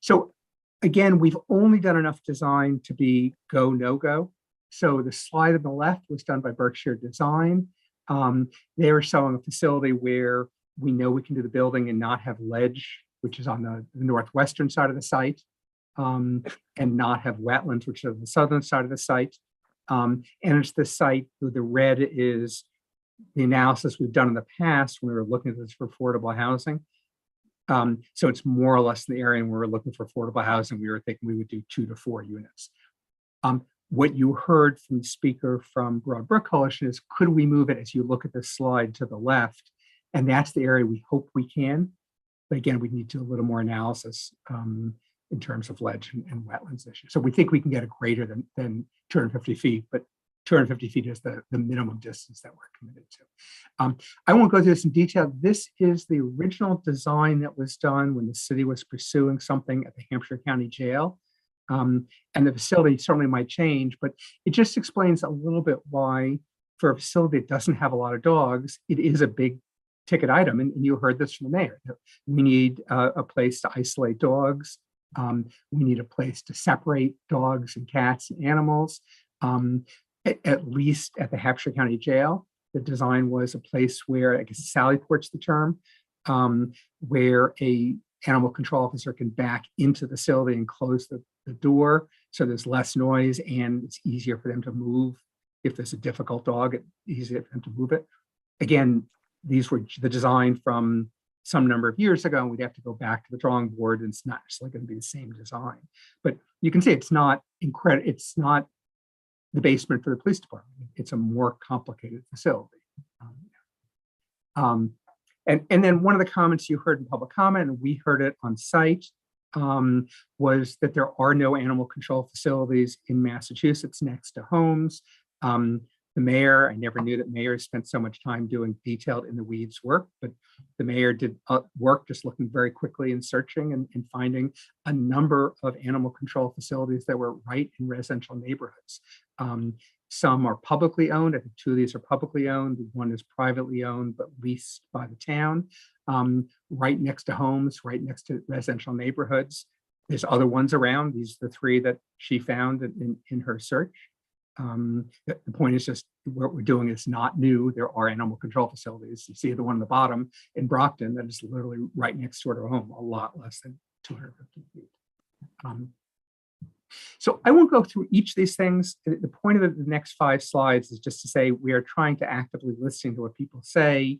So again, we've only done enough design to be go, no go. So the slide on the left was done by Berkshire Design. They were showing a facility where we know we can do the building and not have ledge, which is on the northwestern side of the site, and not have wetlands, which is on the southern side of the site. And it's the site where the red is the analysis we've done in the past when we were looking at this for affordable housing. So it's more or less in the area when we were looking for affordable housing, we were thinking we would do 2 to 4 units. What you heard from the speaker from Broad Brook Coalition is, could we move it as you look at this slide to the left? And that's the area we hope we can. But again, we need to do a little more analysis in terms of ledge and wetlands issues. So we think we can get it greater than 250 feet, but 250 feet is the minimum distance that we're committed to. I won't go through this in detail. This is the original design that was done when the city was pursuing something at the Hampshire County Jail. And the facility certainly might change, but it just explains a little bit why, for a facility that doesn't have a lot of dogs, it is a big ticket item. And you heard this from the mayor. We need a place to isolate dogs. We need a place to separate dogs and cats and animals. At least at the Hampshire County Jail, the design was a place where, I guess Sally Port's the term, where a animal control officer can back into the facility and close the door, so there's less noise and it's easier for them to move. If there's a difficult dog, it's easier for them to move it. Again, these were the design from some number of years ago, and we'd have to go back to the drawing board, and it's not necessarily going to be the same design. But you can see it's not incredible. It's not the basement for the police department. It's a more complicated facility. And then one of the comments you heard in public comment, and we heard it on site, was that there are no animal control facilities in Massachusetts next to homes. The mayor, I never knew that mayors spent so much time doing detailed in the weeds work, but the mayor did work just looking very quickly and searching and finding a number of animal control facilities that were right in residential neighborhoods. Some are publicly owned. I think 2 of these are publicly owned. One is privately owned, but leased by the town, right next to homes, right next to residential neighborhoods. There's other ones around. These are the 3 that she found in her search. The point is just what we're doing is not new. There are animal control facilities. You see the one on the bottom in Brockton that is literally right next door to a home, a lot less than 250 feet. So I won't go through each of these things. The point of the next 5 slides is just to say we are trying to actively listen to what people say.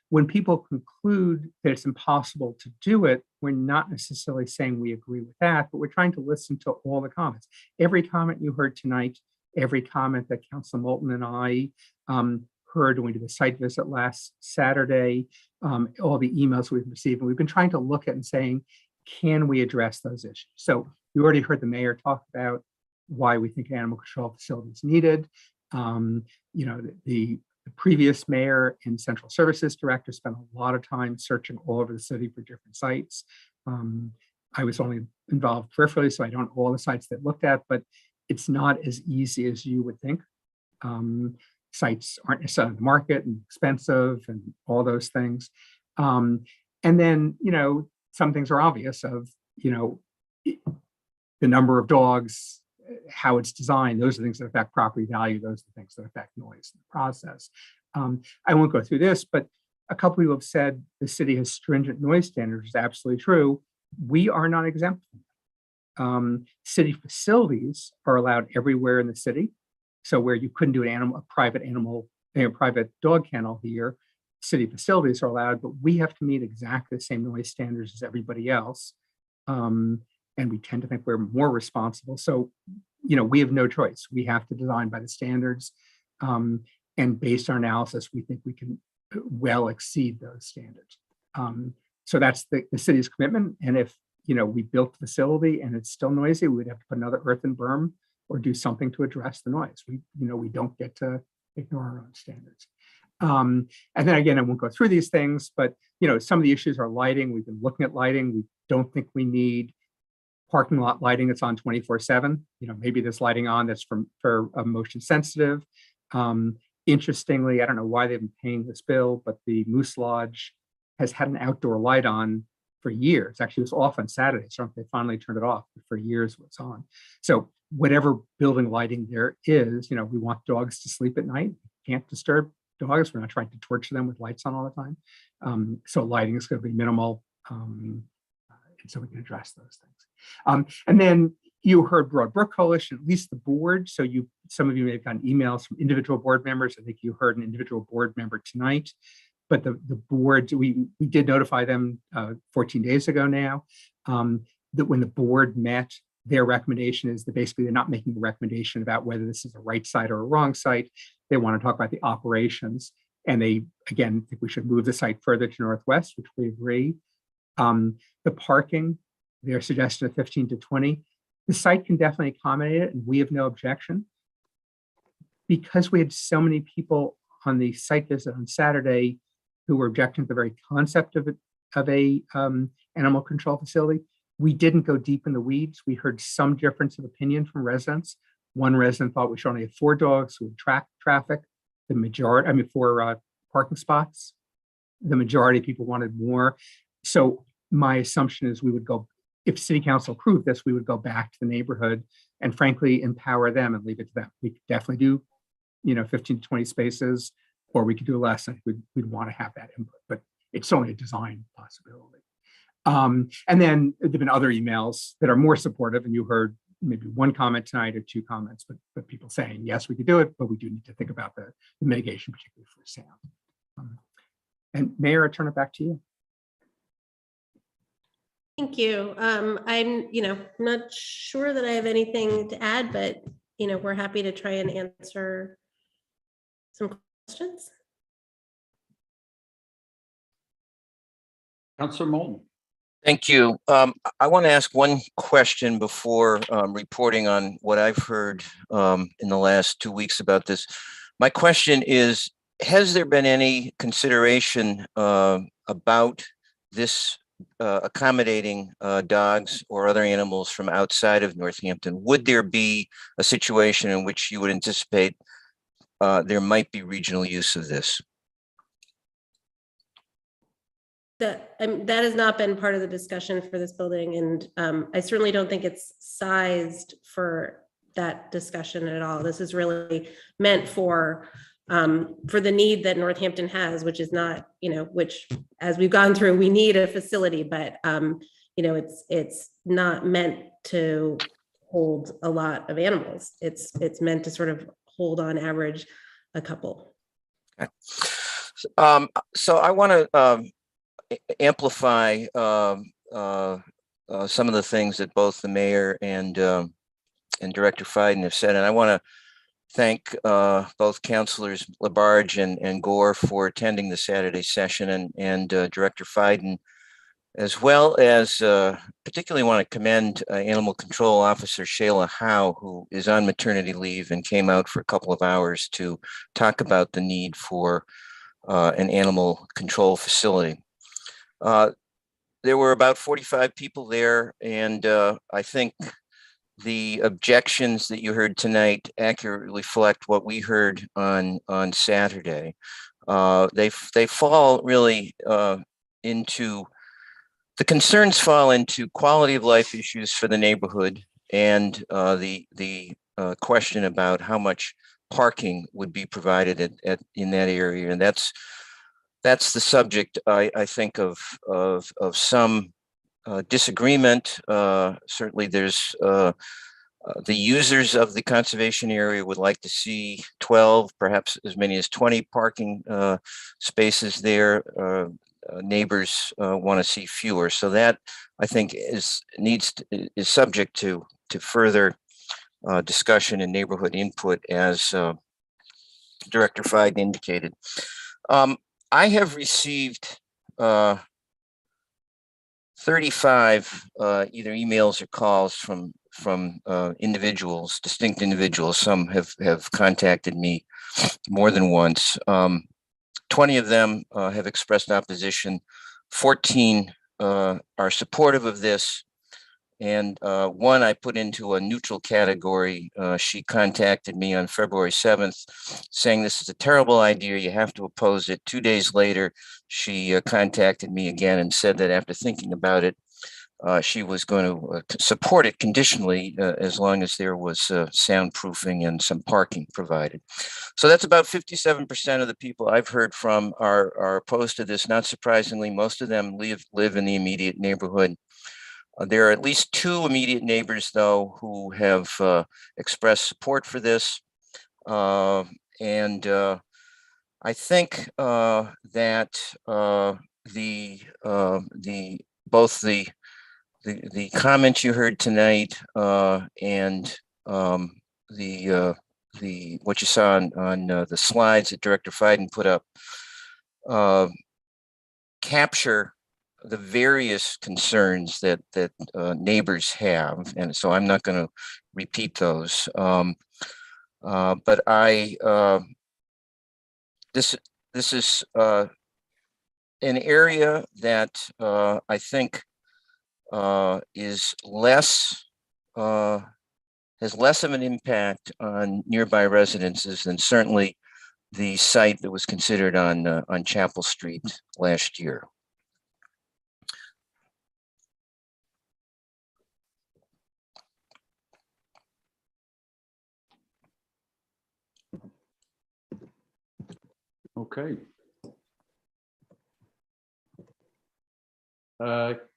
When people conclude that it's impossible to do it, we're not necessarily saying we agree with that, but we're trying to listen to all the comments. Every comment you heard tonight, every comment that Councilor Moulton and I heard when we did the site visit last Saturday, all the emails we've received, and we've been trying to look at and saying, can we address those issues? So you already heard the mayor talk about why we think animal control facilities needed. The previous mayor and central services director spent a lot of time searching all over the city for different sites. I was only involved peripherally, so I don't know all the sites that looked at, but it's not as easy as you would think. Sites aren't necessarily on the market and expensive and all those things. And then, some things are obvious of, the number of dogs, how it's designed. Those are things that affect property value. Those are the things that affect noise in the process. I won't go through this, but a couple people have said the city has stringent noise standards, which is absolutely true. We are not exempt from that. City facilities are allowed everywhere in the city. So where you couldn't do a private dog kennel here, city facilities are allowed, but we have to meet exactly the same noise standards as everybody else. And we tend to think we're more responsible. So, we have no choice. We have to design by the standards. And based on analysis, we think we can well exceed those standards. So that's the city's commitment. And if, we built the facility and it's still noisy, we would have to put another earthen berm or do something to address the noise. We don't get to ignore our own standards. And then again, I won't go through these things, but, some of the issues are lighting. We've been looking at lighting. We don't think we need parking lot lighting that's on 24/7. Maybe there's lighting on that's for motion sensitive. Interestingly, I don't know why they've been paying this bill, but the Moose Lodge has had an outdoor light on for years. Actually, it was off on Saturdays. So they finally turned it off, but for years it was on. So whatever building lighting there is, we want dogs to sleep at night. Can't disturb dogs. We're not trying to torture them with lights on all the time. So lighting is going to be minimal. And so we can address those things. And then, You heard Broadbrook Coalition, at least the board. So some of you may have gotten emails from individual board members. I think you heard an individual board member tonight. But the board, we did notify them 14 days ago now, that when the board met, their recommendation is that basically they're not making a recommendation about whether this is a right site or a wrong site. They want to talk about the operations. And they, again, think we should move the site further to Northwest, which we agree. The parking, their suggestion of 15 to 20, the site can definitely accommodate it, and we have no objection. Because we had so many people on the site visit on Saturday who were objecting to the very concept of a animal control facility, we didn't go deep in the weeds. We heard some difference of opinion from residents. One resident thought we should only have 4 dogs who would track traffic. The majority, 4 parking spots. The majority of people wanted more. So my assumption is we would go, if City Council approved this, we would go back to the neighborhood and frankly empower them and leave it to them. We could definitely do, 15 to 20 spaces, or we could do less. I think we'd want to have that input, but it's only a design possibility. And then there've been other emails that are more supportive, and you heard maybe 1 comment tonight or 2 comments, but people saying, yes, we could do it, but we do need to think about the mitigation, particularly for sound. And Mayor, I turn it back to you. Thank you. I'm, not sure that I have anything to add, but, we're happy to try and answer some questions. Councilor Moulton. Thank you. I want to ask one question before reporting on what I've heard in the last 2 weeks about this. My question is, has there been any consideration about this accommodating dogs or other animals from outside of Northampton? Would there be a situation in which you would anticipate there might be regional use of this? That has not been part of the discussion for this building, and I certainly don't think it's sized for that discussion at all. This is really meant for the need that Northampton has, which is not, which as we've gone through, we need a facility, but it's not meant to hold a lot of animals. It's meant to sort of hold on average a couple. Okay. So I want to amplify some of the things that both the mayor and Director Fiden have said, and I want to thank both Councilors Labarge and Gore for attending the Saturday session, and Director Fiden, as well as particularly want to commend Animal Control Officer Shayla Howe, who is on maternity leave and came out for a couple of hours to talk about the need for an animal control facility. There were about 45 people there, and I think the objections that you heard tonight accurately reflect what we heard on Saturday. They fall really into, the concerns fall into quality of life issues for the neighborhood, and the question about how much parking would be provided in that area, and that's the subject, I think, of some disagreement. Certainly there's the users of the conservation area would like to see 12, perhaps as many as 20 parking spaces there. Neighbors want to see fewer. So that, I think, is subject to further discussion and neighborhood input, as Director Fiden indicated. I have received 35 either emails or calls from individuals, distinct individuals. Some have contacted me more than once. 20 of them have expressed opposition. 14 are supportive of this. And one I put into a neutral category. She contacted me on February 7th saying this is a terrible idea, you have to oppose it. 2 days later, she contacted me again and said that after thinking about it, she was going to support it conditionally as long as there was soundproofing and some parking provided. So that's about 57% of the people I've heard from are opposed to this. Not surprisingly, most of them live in the immediate neighborhood. There are at least 2 immediate neighbors, though, who have expressed support for this. And I think that both the comments you heard tonight and what you saw on the slides that Director Fiden put up capture the various concerns that neighbors have, and so I'm not going to repeat those. But this is an area that I think is less has less of an impact on nearby residences than certainly the site that was considered on Chapel Street last year. Okay.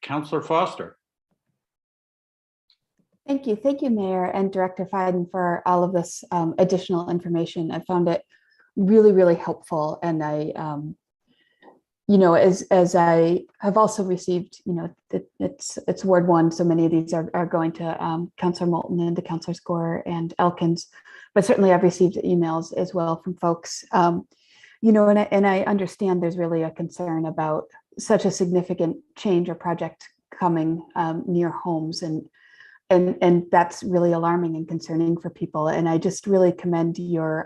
Councillor Foster. Thank you, Mayor and Director Fiden, for all of this additional information. I found it really, really helpful, and I, as I have also received, it's Ward 1, so many of these are going to Councillor Moulton and to Councillor Score and Elkins, but certainly I've received emails as well from folks, and I understand there's really a concern about such a significant change or project coming near homes, and that's really alarming and concerning for people. And I just really commend your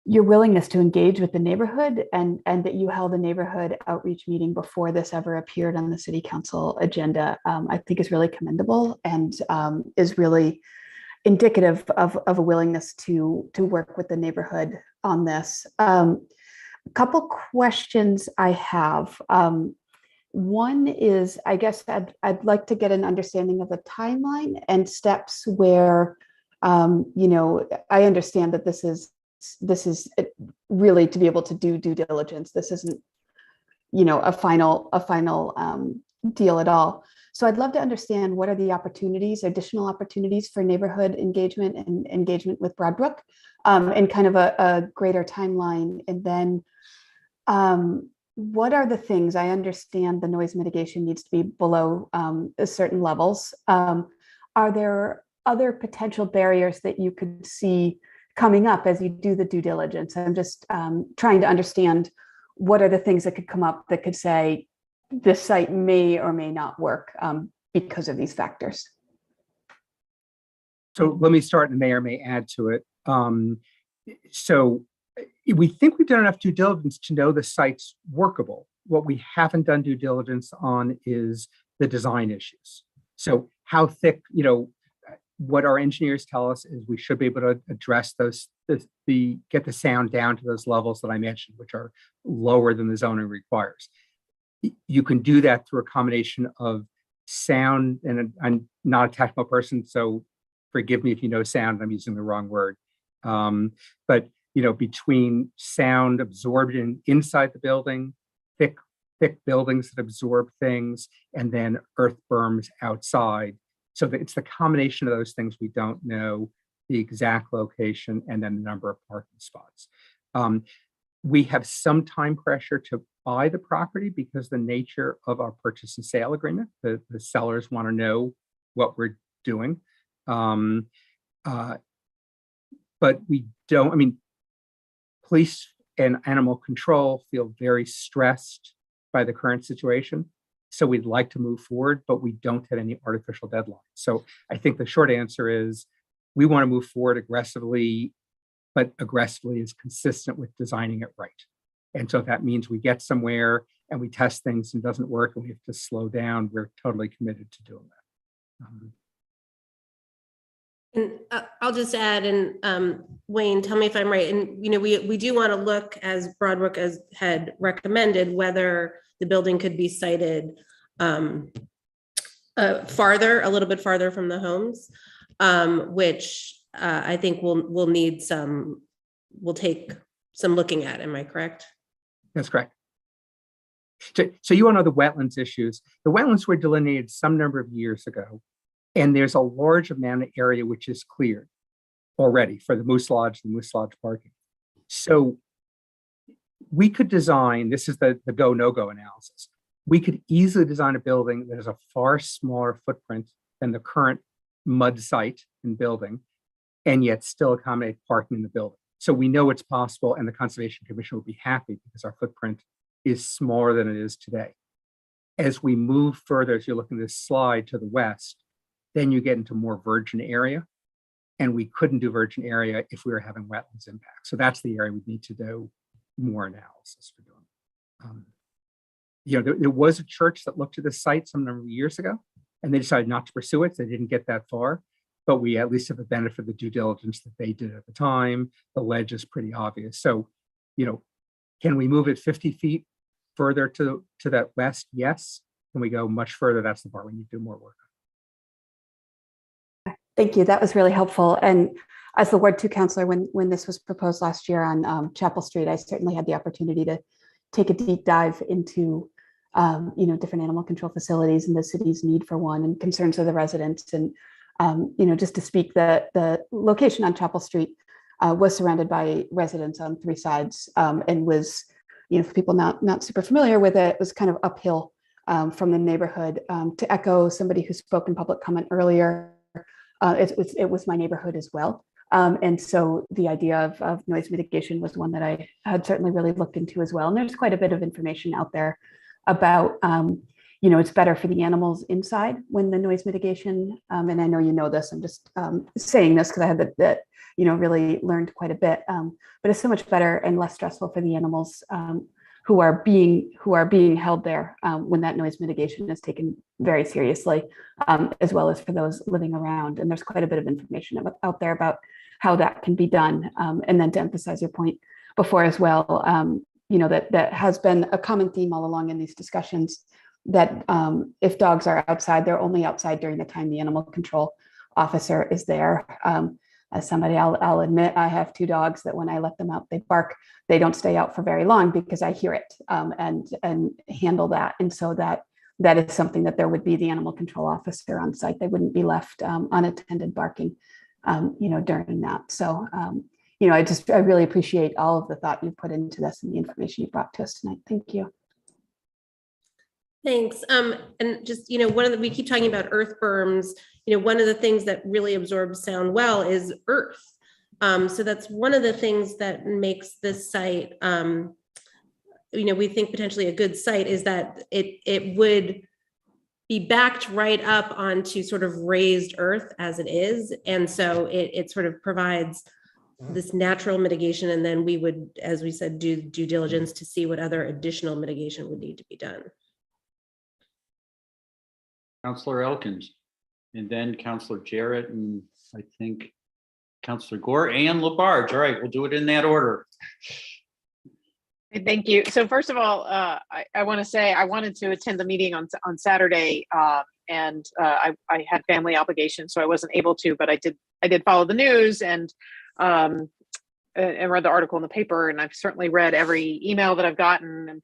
willingness to engage with the neighborhood, and that you held a neighborhood outreach meeting before this ever appeared on the city council agenda. I think is really commendable, and is really indicative of a willingness to work with the neighborhood on this. A couple questions I have. One is, I guess I'd like to get an understanding of the timeline and steps where, I understand that this is really to be able to do due diligence. This isn't, a final deal at all. So I'd love to understand what are the opportunities, additional opportunities for neighborhood engagement and engagement with Broadbrook, and kind of a greater timeline. And then what are the things, I understand the noise mitigation needs to be below certain levels. Are there other potential barriers that you could see coming up as you do the due diligence? I'm just trying to understand what are the things that could come up that could say this site may or may not work because of these factors. So let me start, and the mayor may add to it. So we think we've done enough due diligence to know the site's workable. What we haven't done due diligence on is the design issues. So how thick, what our engineers tell us is we should be able to address those, get the sound down to those levels that I mentioned, which are lower than the zoning requires. You can do that through a combination of sound, and I'm not a technical person, so forgive me if you know sound, I'm using the wrong word. But between sound absorption inside the building, thick buildings that absorb things, and then earth berms outside. So it's the combination of those things. We don't know the exact location, and then the number of parking spots. We have some time pressure to buy the property because the nature of our purchase and sale agreement, the sellers want to know what we're doing. But we don't, police and animal control feel very stressed by the current situation. So we'd like to move forward, but we don't have any artificial deadline. So I think the short answer is we want to move forward aggressively, but aggressively is consistent with designing it right. And so if that means we get somewhere and we test things and it doesn't work and we have to slow down, we're totally committed to doing that. And I'll just add, and Wayne, tell me if I'm right. And we do want to look, as Broadbrook had recommended, whether the building could be sited farther, a little bit farther from the homes, which I think we'll take some looking at. Am I correct? That's correct. So you all know the wetlands issues. The wetlands were delineated some number of years ago, and there's a large amount of area which is cleared already for the Moose Lodge and Moose Lodge parking. So we could design, this is the go, no-go analysis. We could easily design a building that has a far smaller footprint than the current mud site and building, and yet still accommodate parking in the building. So we know it's possible, and the Conservation Commission would be happy because our footprint is smaller than it is today. As we move further, as you're looking at this slide to the west, then you get into more virgin area, and we couldn't do virgin area if we were having wetlands impact. So that's the area we need to do more analysis for doing. There was a church that looked at this site some number of years ago, and they decided not to pursue it. So they didn't get that far, but we at least have the benefit of the due diligence that they did at the time. The ledge is pretty obvious. So, can we move it 50 feet further to that west? Yes. Can we go much further? That's the part we need to do more work on. Thank you. That was really helpful. And as the Ward 2 counselor, when this was proposed last year on Chapel Street, I certainly had the opportunity to take a deep dive into different animal control facilities and the city's need for one and concerns of the residents. And just to speak, the location on Chapel Street was surrounded by residents on three sides, and was, for people not super familiar with it, was kind of uphill from the neighborhood. To echo somebody who spoke in public comment earlier, it was my neighborhood as well. And so the idea of noise mitigation was one that I had certainly really looked into as well. And there's quite a bit of information out there about, it's better for the animals inside when the noise mitigation, and I know you know this, I'm just saying this because I had that really learned quite a bit, but it's so much better and less stressful for the animals who are being held there when that noise mitigation is taken very seriously, as well as for those living around. And there's quite a bit of information out there about how that can be done. And then to emphasize your point before as well, that has been a common theme all along in these discussions, that if dogs are outside, they're only outside during the time the animal control officer is there. As somebody, I'll admit, I have two dogs that when I let them out, they bark. They don't stay out for very long because I hear it and handle that. And so that is something that there would be the animal control officer on site. They wouldn't be left unattended barking, during that. So, I really appreciate all of the thought you've put into this and the information you brought to us tonight. Thank you. Thanks. And just, we keep talking about earth berms. One of the things that really absorbs sound well is earth. So that's one of the things that makes this site, we think potentially a good site, is that it would be backed right up onto sort of raised earth as it is. And so it sort of provides this natural mitigation. And then we would, as we said, do due diligence to see what other additional mitigation would need to be done. Councillor Elkins, and then Councillor Jarrett, and I think Councillor Gore and Labarge. All right, we'll do it in that order. Thank you. So first of all, I want to say I wanted to attend the meeting on Saturday, and I had family obligations, so I wasn't able to. But I did follow the news and read the article in the paper, and I've certainly read every email that I've gotten and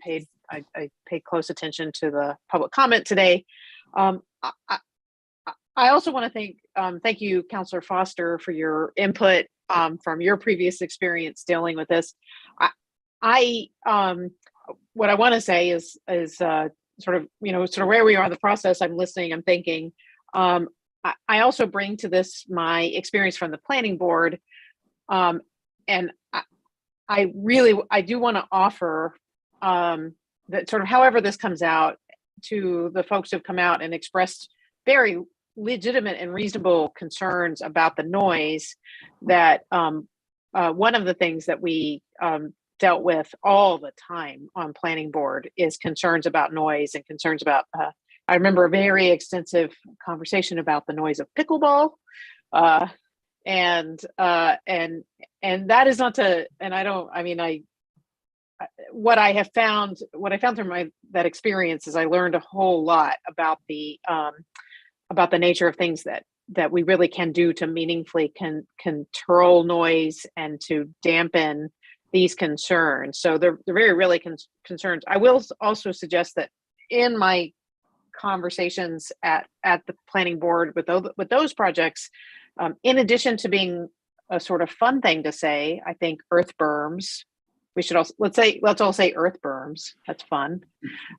I paid close attention to the public comment today. I also want to thank you, Councillor Foster, for your input from your previous experience dealing with this. What I want to say is sort of where we are in the process. I'm listening, I'm thinking. I also bring to this my experience from the planning board, and I do want to offer that sort of however this comes out, to the folks who've come out and expressed very legitimate and reasonable concerns about the noise, that one of the things that we dealt with all the time on planning board is concerns about noise and concerns about, I remember a very extensive conversation about the noise of pickleball. And that is not to, and what I found from that experience is I learned a whole lot about the nature of things that we really can do to meaningfully control noise and to dampen these concerns. So they're very really concerns. I will also suggest that in my conversations at the planning board with those projects, in addition to being a sort of fun thing to say, I think earth berms. We should also let's all say earth berms. That's fun,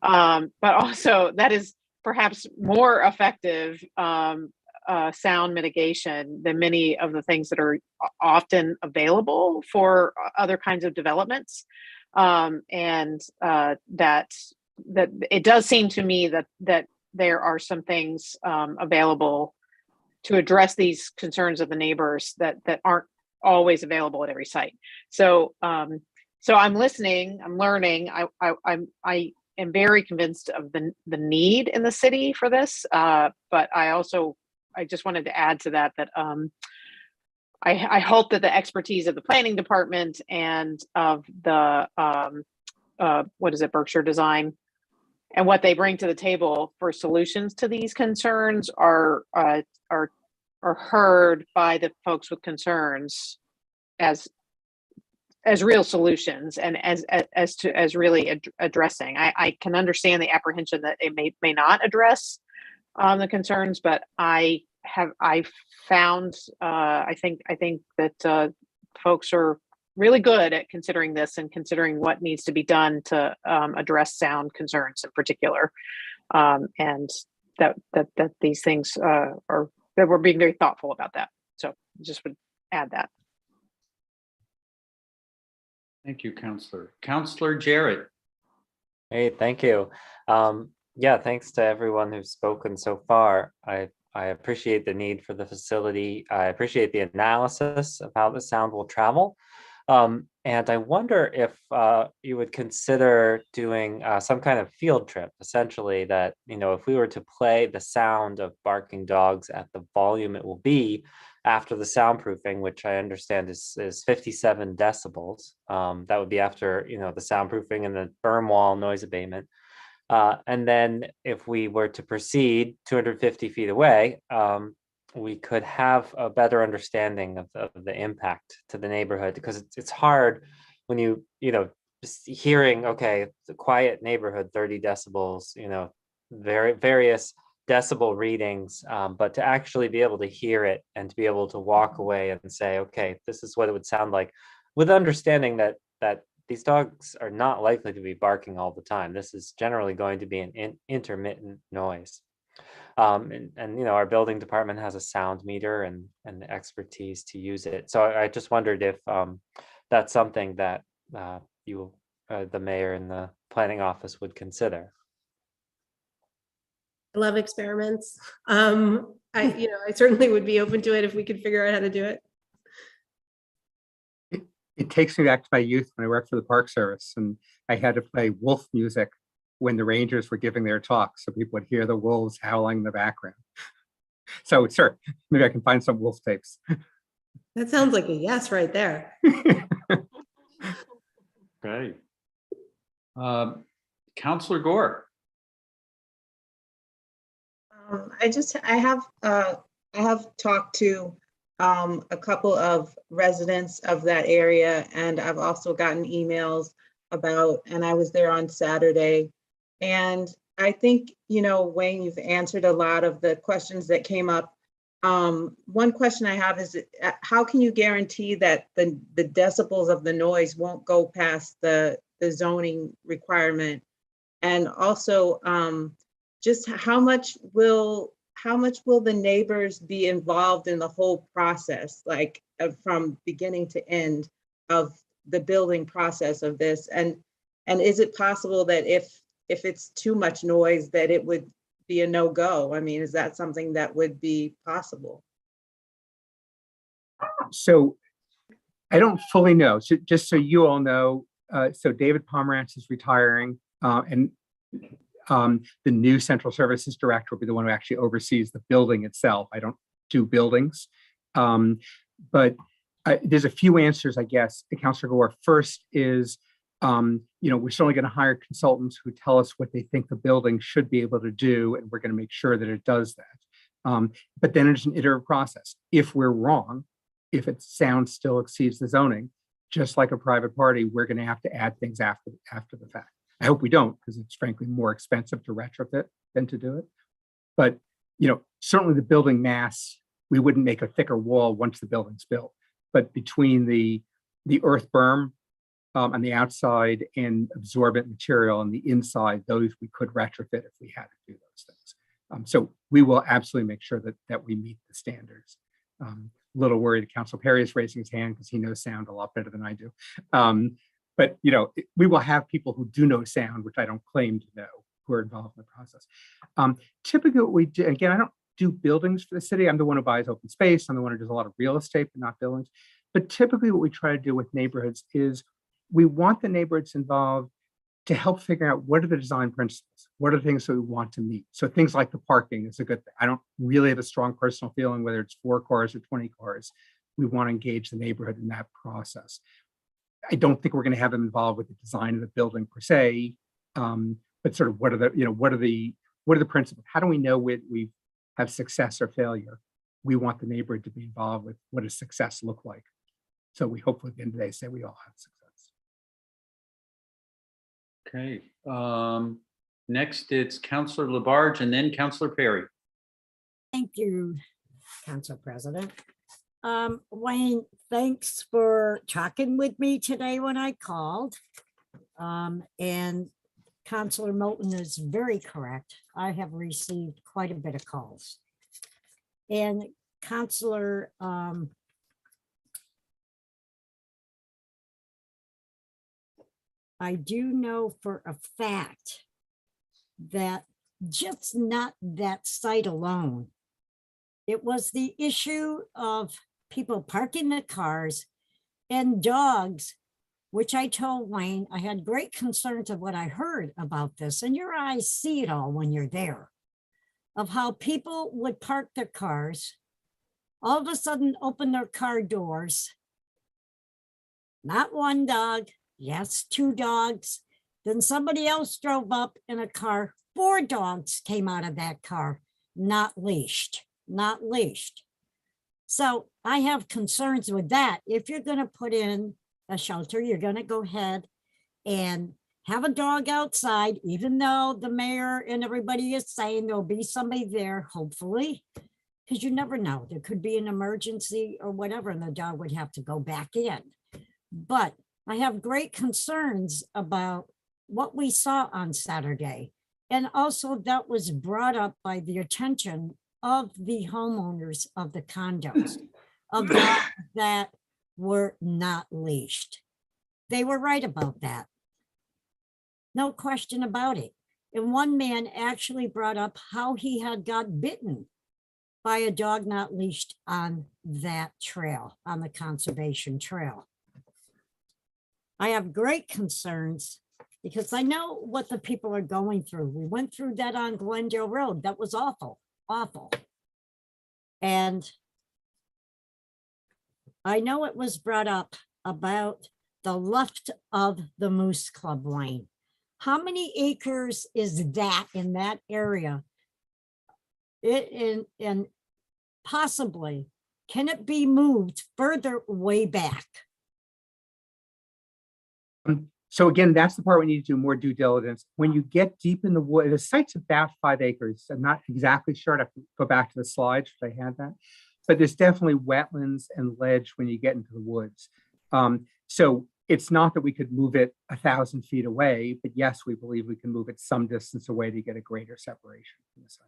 but also that is perhaps more effective sound mitigation than many of the things that are often available for other kinds of developments, and that it does seem to me that there are some things available to address these concerns of the neighbors that aren't always available at every site. So so I'm listening, I'm learning. I am very convinced of the need in the city for this, but I just wanted to add to that I hope that the expertise of the planning department and of the Berkshire Design and what they bring to the table for solutions to these concerns are heard by the folks with concerns as real solutions and as really addressing. I can understand the apprehension that it may not address the concerns, but I found I think that folks are really good at considering this and considering what needs to be done to address sound concerns in particular, and that these things are that we're being very thoughtful about that. So just would add that. Thank you, Councillor. Councillor Jarrett. Hey, thank you. Yeah, thanks to everyone who's spoken so far. I appreciate the need for the facility. I appreciate the analysis of how the sound will travel. And I wonder if you would consider doing some kind of field trip, essentially that, if we were to play the sound of barking dogs at the volume it will be after the soundproofing, which I understand is 57 decibels. That would be after, the soundproofing and the berm wall noise abatement. And then if we were to proceed 250 feet away, we could have a better understanding of the impact to the neighborhood, because it's hard when just hearing, okay, it's a quiet neighborhood, 30 decibels, various decibel readings, but to actually be able to hear it and to be able to walk away and say, okay, this is what it would sound like, with understanding that these dogs are not likely to be barking all the time. This is generally going to be an intermittent noise. And our building department has a sound meter and the expertise to use it. So I just wondered if that's something that the mayor and the planning office would consider. I love experiments. I certainly would be open to it if we could figure out how to do it. It takes me back to my youth when I worked for the Park Service, and I had to play wolf music when the rangers were giving their talks, so people would hear the wolves howling in the background. So, sir, maybe I can find some wolf tapes. That sounds like a yes right there. Great. Councillor Gore. I have talked to a couple of residents of that area, and I've also gotten emails about, and I was there on Saturday. And I think, Wayne, you've answered a lot of the questions that came up. One question I have is, how can you guarantee that the decibels of the noise won't go past the zoning requirement? And also, just how much will the neighbors be involved in the whole process, like from beginning to end of the building process of this? And is it possible that if it's too much noise, that it would be a no-go? I mean, is that something that would be possible? So I don't fully know. So just so you all know, so David Pomerantz is retiring, and the new central services director will be the one who actually oversees the building itself. I don't do buildings, but there's a few answers, I guess, to Councillor Gore. First is, we're certainly going to hire consultants who tell us what they think the building should be able to do, and we're going to make sure that it does that. But then it's an iterative process. If we're wrong, if its sound still exceeds the zoning, just like a private party, we're going to have to add things after the fact. I hope we don't, because it's frankly more expensive to retrofit than to do it. But, you know, certainly the building mass, we wouldn't make a thicker wall once the building's built. But between the earth berm on the outside and absorbent material on the inside, those we could retrofit if we had to do those things. So we will absolutely make sure that we meet the standards. A little worried Council Perry is raising his hand because he knows sound a lot better than I do. But you know, we will have people who do know sound, which I don't claim to know, who are involved in the process. Typically what we do, again, I don't do buildings for the city. I'm the one who buys open space. I'm the one who does a lot of real estate, but not buildings. But typically what we try to do with neighborhoods is we want the neighborhoods involved to help figure out what are the design principles, what are the things that we want to meet. So things like the parking is a good thing. I don't really have a strong personal feeling whether it's 4 cars or 20 cars. We want to engage the neighborhood in that process. I don't think we're going to have them involved with the design of the building per se, but sort of what are the principles? How do we know we have success or failure? We want the neighborhood to be involved with what does success look like. So we hopefully at the end of the day say we all have success. Okay. Next, it's Councillor Labarge and then Councillor Perry. Thank you, Council President. Wayne, thanks for talking with me today when I called. And Councillor Moulton is very correct. I have received quite a bit of calls. And Councillor I do know for a fact that just not that site alone, it was the issue of people parking their cars and dogs, which I told Wayne, I had great concerns of what I heard about this, and your eyes see it all when you're there, of how people would park their cars, all of a sudden open their car doors, not one dog, yes, 2 dogs. Then somebody else drove up in a car, 4 dogs came out of that car, not leashed. So I have concerns with that. If you're going to put in a shelter, you're going to go ahead and have a dog outside, even though the mayor and everybody is saying there'll be somebody there, hopefully, because you never know. There could be an emergency or whatever, and the dog would have to go back in. But I have great concerns about what we saw on Saturday. And also that was brought up by the attention of the homeowners of the condos, of dogs that were not leashed. They were right about that. No question about it. And one man actually brought up how he had got bitten by a dog not leashed on that trail, on the conservation trail. I have great concerns because I know what the people are going through. We went through that on Glendale Road. That was awful, awful. And I know it was brought up about the left of the Moose Club Lane. How many acres is that in that area? And possibly, can it be moved further way back? So again, that's the part we need to do more due diligence. When you get deep in the wood, the site's about 5 acres. I'm not exactly sure. I'd have to go back to the slides if I had that. But there's definitely wetlands and ledge when you get into the woods. So it's not that we could move it 1,000 feet away, but yes, we believe we can move it some distance away to get a greater separation from the site.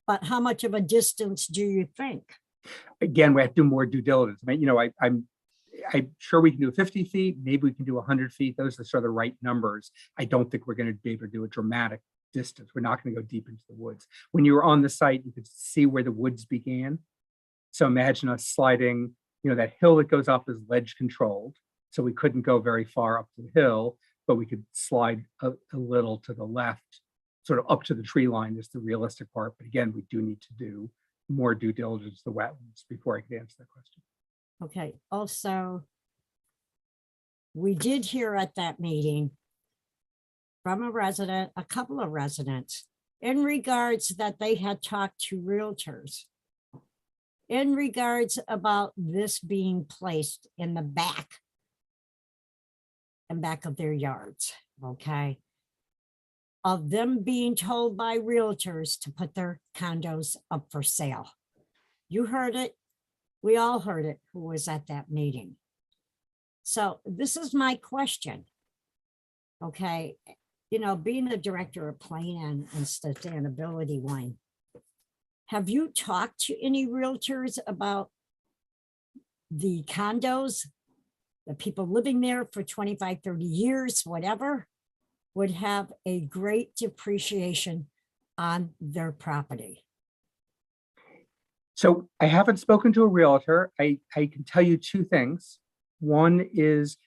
But how much of a distance do you think? Again, we have to do more due diligence. I mean, you know, I'm sure we can do 50 feet, maybe we can do 100 feet. Those are sort of the right numbers. I don't think we're going to be able to do a dramatic distance. We're not going to go deep into the woods. When you were on the site, you could see where the woods began. So imagine us sliding, you know, that hill that goes up is ledge controlled. So we couldn't go very far up the hill, but we could slide a little to the left, sort of up to the tree line is the realistic part. But again, we do need to do more due diligence to the wetlands before I could answer that question. Okay, also, we did hear at that meeting from a resident, a couple of residents, in regards that they had talked to realtors in regards about this being placed in the back and back of their yards, okay? Of them being told by realtors to put their condos up for sale. You heard it. We all heard it who was at that meeting. So this is my question. Okay, you know, being the director of plan and sustainability one, have you talked to any realtors about the condos, the people living there for 25, 30 years, whatever, would have a great depreciation on their property? So I haven't spoken to a realtor. I can tell you two things. One is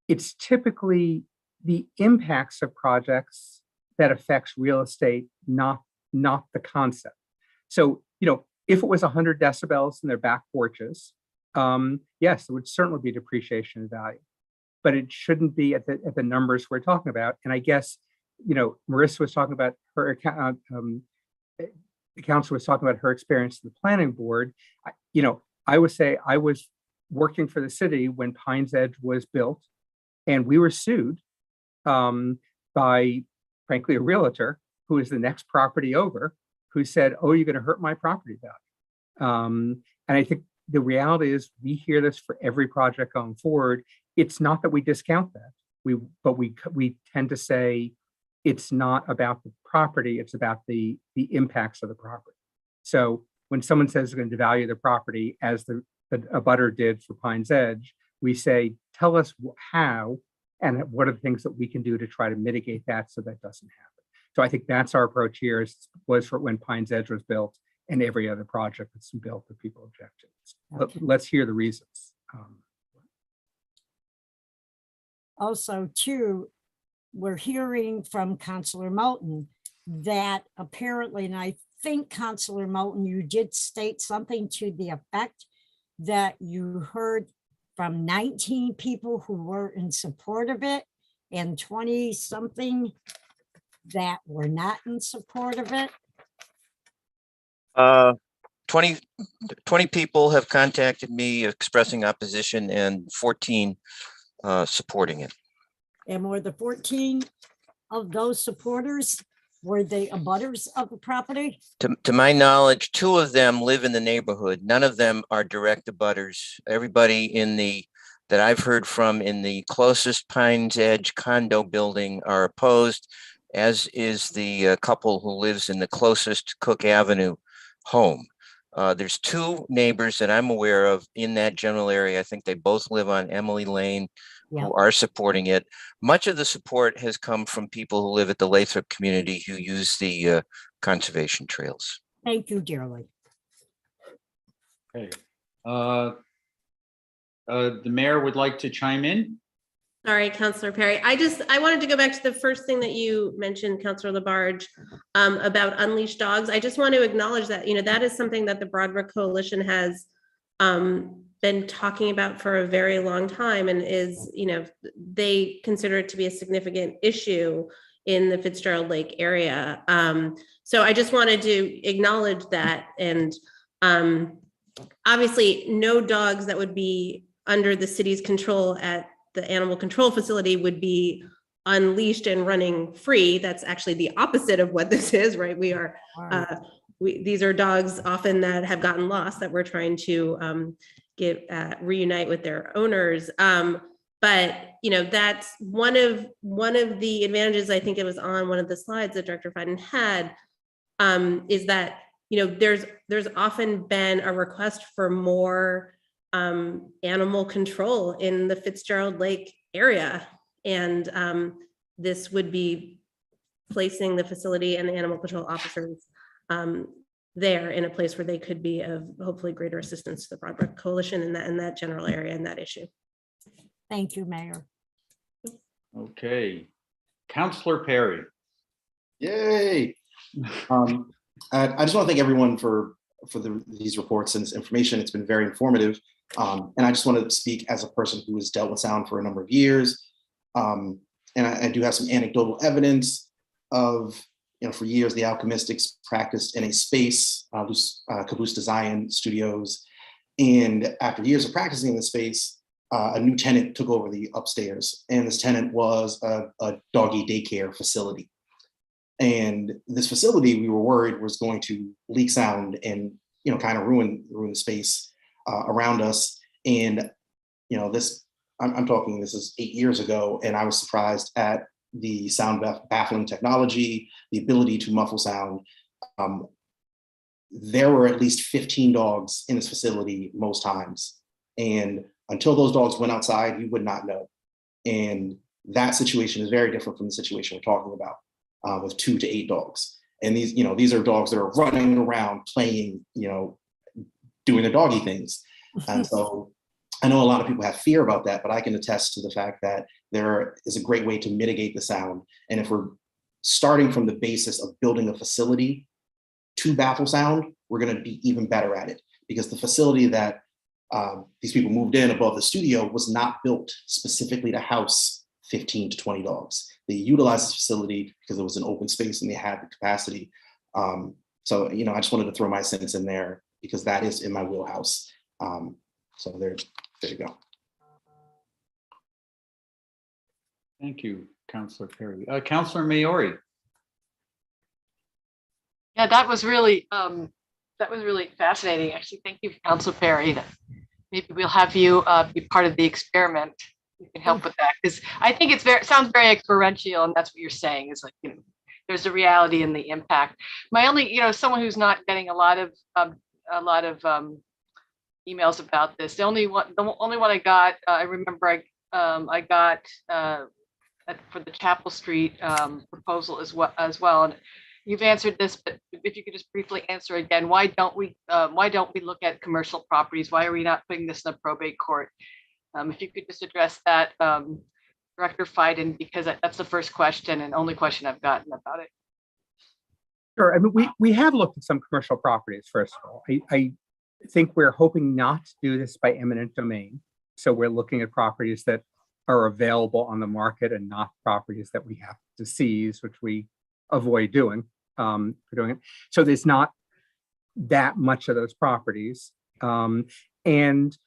it's typically the impacts of projects that affects real estate, not the concept. So, you know, if it was 100 decibels in their back porches, yes, it would certainly be depreciation in value, but it shouldn't be at the numbers we're talking about. And I guess, you know, Marissa was talking about her the council was talking about her experience in the planning board. You know, I would say I was working for the city when Pines Edge was built, and we were sued by, frankly, a realtor who is the next property over, who said, "Oh, you're going to hurt my property value." And I think the reality is we hear this for every project going forward. It's not that we discount that, but we tend to say it's not about the property, it's about the impacts of the property. So when someone says they're going to devalue the property, as the abutter did for Pines Edge, we say, tell us how and what are the things that we can do to try to mitigate that so that doesn't happen. So I think that's our approach here, was for when Pines Edge was built and every other project that's been built that people object to. Okay. Let's hear the reasons. Also, too, we're hearing from Councilor Moulton that apparently, and I think Councilor Moulton, you did state something to the effect that you heard from 19 people who were in support of it and 20 something that were not in support of it. 20 people have contacted me expressing opposition and 14 supporting it. And were the 14 of those supporters, were they abutters of the property? To my knowledge, 2 of them live in the neighborhood. None of them are direct abutters. Everybody that I've heard from in the closest Pines Edge condo building are opposed, as is the couple who lives in the closest Cook Avenue home. There's 2 neighbors that I'm aware of in that general area. I think they both live on Emily Lane, who are supporting it. Much of the support has come from people who live at the Lathrop community who use the conservation trails. Thank you dearly. Okay. The mayor would like to chime in. Sorry, Councilor Perry. I wanted to go back to the first thing that you mentioned, Councilor Labarge, about unleashed dogs. I just want to acknowledge that, you know, that is something that the Broadbrook Coalition has been talking about for a very long time, and is, you know, they consider it to be a significant issue in the Fitzgerald Lake area. So I just wanted to acknowledge that. And obviously no dogs that would be under the city's control at the animal control facility would be unleashed and running free. That's actually the opposite of what this is, right? These are dogs often that have gotten lost that we're trying to reunite with their owners. But you know, that's one of the advantages. I think it was on one of the slides that Director Fiden had, is that, you know, there's often been a request for more animal control in the Fitzgerald Lake area, and this would be placing the facility and the animal control officers there in a place where they could be of hopefully greater assistance to the Broadbrook Coalition in that general area and that issue. Thank you, Mayor. Okay, Councilor Perry. Yay! I just want to thank everyone for these reports and this information. It's been very informative. And I just want to speak as a person who has dealt with sound for a number of years. And I do have some anecdotal evidence of, you know, for years, the Alchemistics practiced in a space, Caboose Design Studios. And after years of practicing in the space, a new tenant took over the upstairs, and this tenant was a doggy daycare facility. And this facility, we were worried, was going to leak sound and kind of ruin the space around us. And this, I'm talking, this is 8 years ago, and I was surprised at the sound baffling technology, the ability to muffle sound. There were at least 15 dogs in this facility most times. And until those dogs went outside, you would not know. And that situation is very different from the situation we're talking about with 2 to 8 dogs. And these are dogs that are running around, playing, doing their doggy things. And so I know a lot of people have fear about that, but I can attest to the fact that there is a great way to mitigate the sound. And if we're starting from the basis of building a facility to baffle sound, we're going to be even better at it, because the facility that these people moved in above the studio was not built specifically to house 15 to 20 dogs. They utilized this facility because it was an open space and they had the capacity. So, I just wanted to throw my sense in there because that is in my wheelhouse. So there you go. Thank you, Councillor Perry. Councillor Maori. Yeah, that was really fascinating. Actually, thank you, Councillor Perry. Maybe we'll have you be part of the experiment. You can help with that, because I think sounds very experiential, and that's what you're saying is like, there's a reality in the impact. My only, someone who's not getting a lot of emails about this. The only one I got, I remember I got for the Chapel Street proposal as well. And you've answered this, but if you could just briefly answer again, why don't we look at commercial properties? Why are we not putting this in a probate court? If you could just address that, Director Fiden, because that's the first question and only question I've gotten about it. Sure. I mean, we have looked at some commercial properties, first of all. I think we're hoping not to do this by eminent domain. So we're looking at properties that are available on the market and not properties that we have to seize, which we avoid doing for doing it. So there's not that much of those properties. And,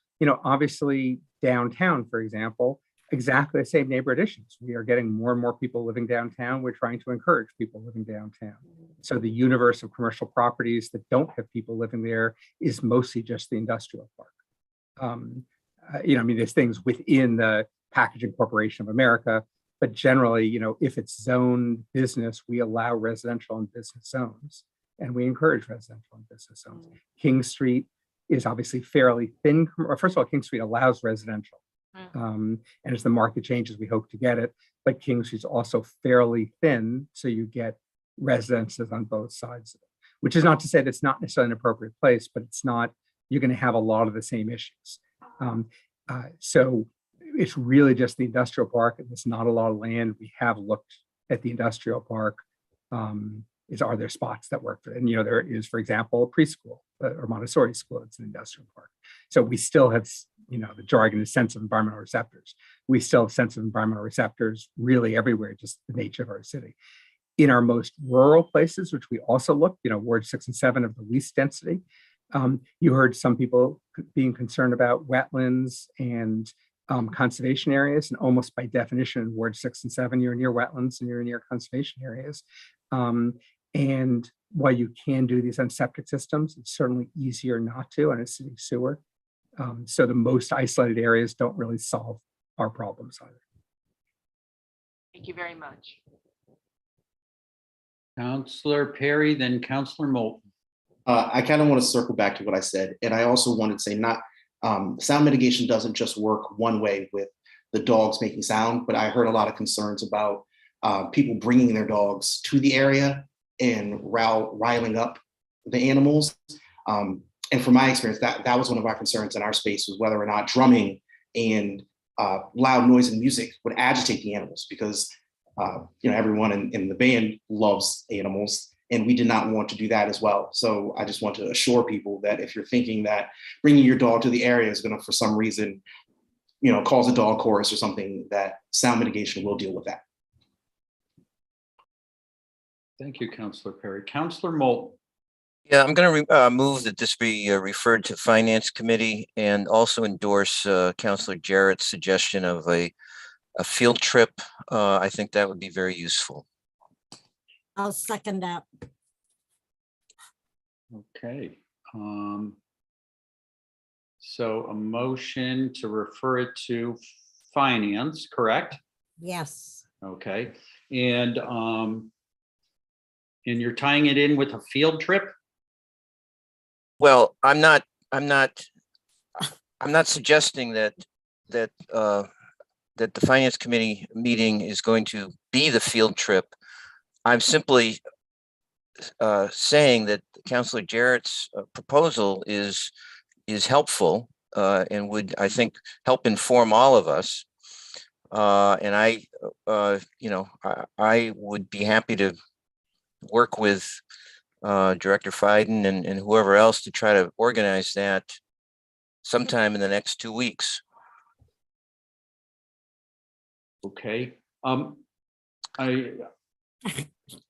obviously downtown, for example, exactly the same neighborhood issues. We are getting more and more people living downtown. We're trying to encourage people living downtown. So the universe of commercial properties that don't have people living there is mostly just the industrial park. There's things within the Packaging Corporation of America, but generally, if it's zoned business, we allow residential and business zones, and we encourage residential and business zones. King Street is obviously fairly thin. First of all, King Street allows residential. And as the market changes, we hope to get it. But King Street's also fairly thin, so you get residences on both sides of it. Which is not to say that it's not necessarily an appropriate place, but it's not. You're going to have a lot of the same issues. So it's really just the industrial park, and there's not a lot of land. We have looked at the industrial park. Are there spots that work for it? And there is, for example, a preschool or Montessori school. It's an industrial park. So we still have, the jargon is sense of environmental receptors. We still have sense of environmental receptors really everywhere, just the nature of our city. In our most rural places, which we also looked, Ward 6 and 7 of the least density, you heard some people being concerned about wetlands and conservation areas, and almost by definition, in Ward 6 and 7, you're near wetlands and you're near conservation areas. And while you can do these on septic systems, it's certainly easier not to on a city sewer. So the most isolated areas don't really solve our problems either. Thank you very much. Councillor Perry, then Councillor Moulton. I kind of want to circle back to what I said. And I also wanted to say sound mitigation doesn't just work one way with the dogs making sound, but I heard a lot of concerns about people bringing their dogs to the area and riling up the animals. And from my experience, that was one of our concerns in our space, was whether or not drumming and loud noise and music would agitate the animals, because everyone in the band loves animals, and we did not want to do that as well. So I just want to assure people that if you're thinking that bringing your dog to the area is going to, for some reason, cause a dog chorus or something, that sound mitigation will deal with that. Thank you, Councillor Perry. Councillor Moulton. Yeah, I'm going to move that this be referred to Finance Committee and also endorse Councilor Jarrett's suggestion of a field trip. I think that would be very useful. I'll second that. Okay. So a motion to refer it to finance, correct? Yes. Okay. And you're tying it in with a field trip? Well, I'm not suggesting that the Finance Committee meeting is going to be the field trip. I'm simply saying that Councilor Jarrett's proposal is helpful and would, I think, help inform all of us. And I would be happy to work with Director Fiden and whoever else to try to organize that sometime in the next 2 weeks. Okay. All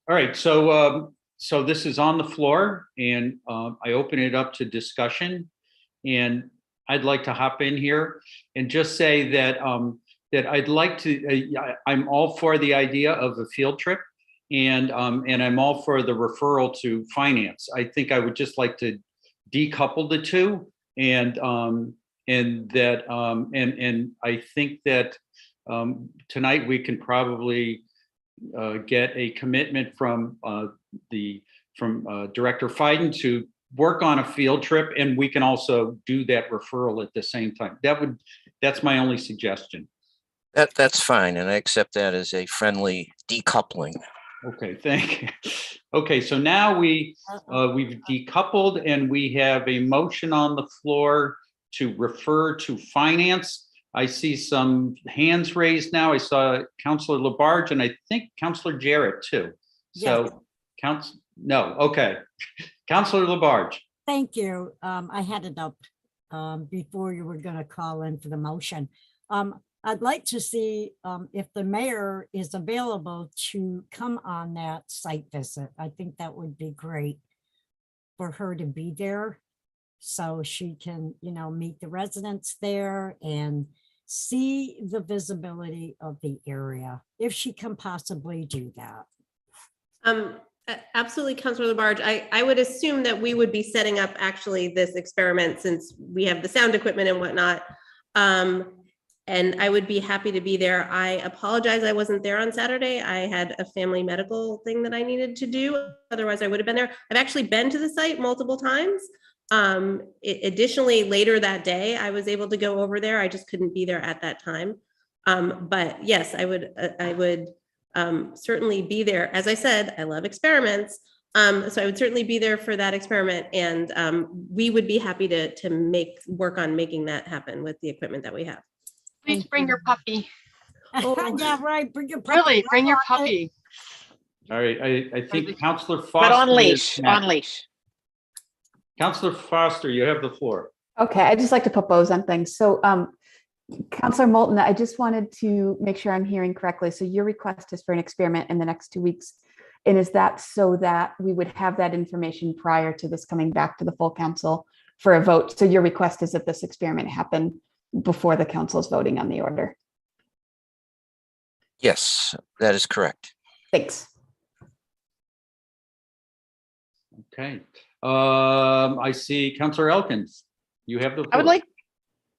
right. So this is on the floor, and I open it up to discussion. And I'd like to hop in here and just say that that I'd like to. I'm all for the idea of a field trip, and I'm all for the referral to finance. I think I would just like to decouple the two, and I think that tonight we can probably get a commitment from Director Fiden to work on a field trip, and we can also do that referral at the same time. That's my only suggestion. That's fine, and I accept that as a friendly decoupling. Okay, thank you. Okay, so now we've decoupled, and we have a motion on the floor to refer to finance. I see some hands raised now. I saw Councilor Labarge, and I think Councilor Jarrett too. So, Yes. No, okay. Councilor Labarge. Thank you. I had it up before you were going to call in for the motion. I'd like to see if the mayor is available to come on that site visit. I think that would be great for her to be there, so she can, meet the residents there and see the visibility of the area, if she can possibly do that. Absolutely, Councilor Labarge. I would assume that we would be setting up actually this experiment, since we have the sound equipment and whatnot. And I would be happy to be there. I apologize I wasn't there on Saturday. I had a family medical thing that I needed to do. Otherwise, I would have been there. I've actually been to the site multiple times. Additionally, later that day, I was able to go over there. I just couldn't be there at that time. But yes, I would certainly be there. As I said, I love experiments. So I would certainly be there for that experiment, and we would be happy to work on making that happen with the equipment that we have. Please bring your puppy. Oh, yeah, right. Bring your puppy. Really, bring your puppy. All right, I think Councilor Foster. But on leash, on leash. Councilor Foster, you have the floor. Okay, I just like to put bows on things. So Councilor Moulton, I just wanted to make sure I'm hearing correctly. So your request is for an experiment in the next 2 weeks. And is that so that we would have that information prior to this coming back to the full council for a vote? So your request is that this experiment happen before the council is voting on the order? Yes, that is correct. Thanks. Okay. I see Councilor Elkins. You have the floor.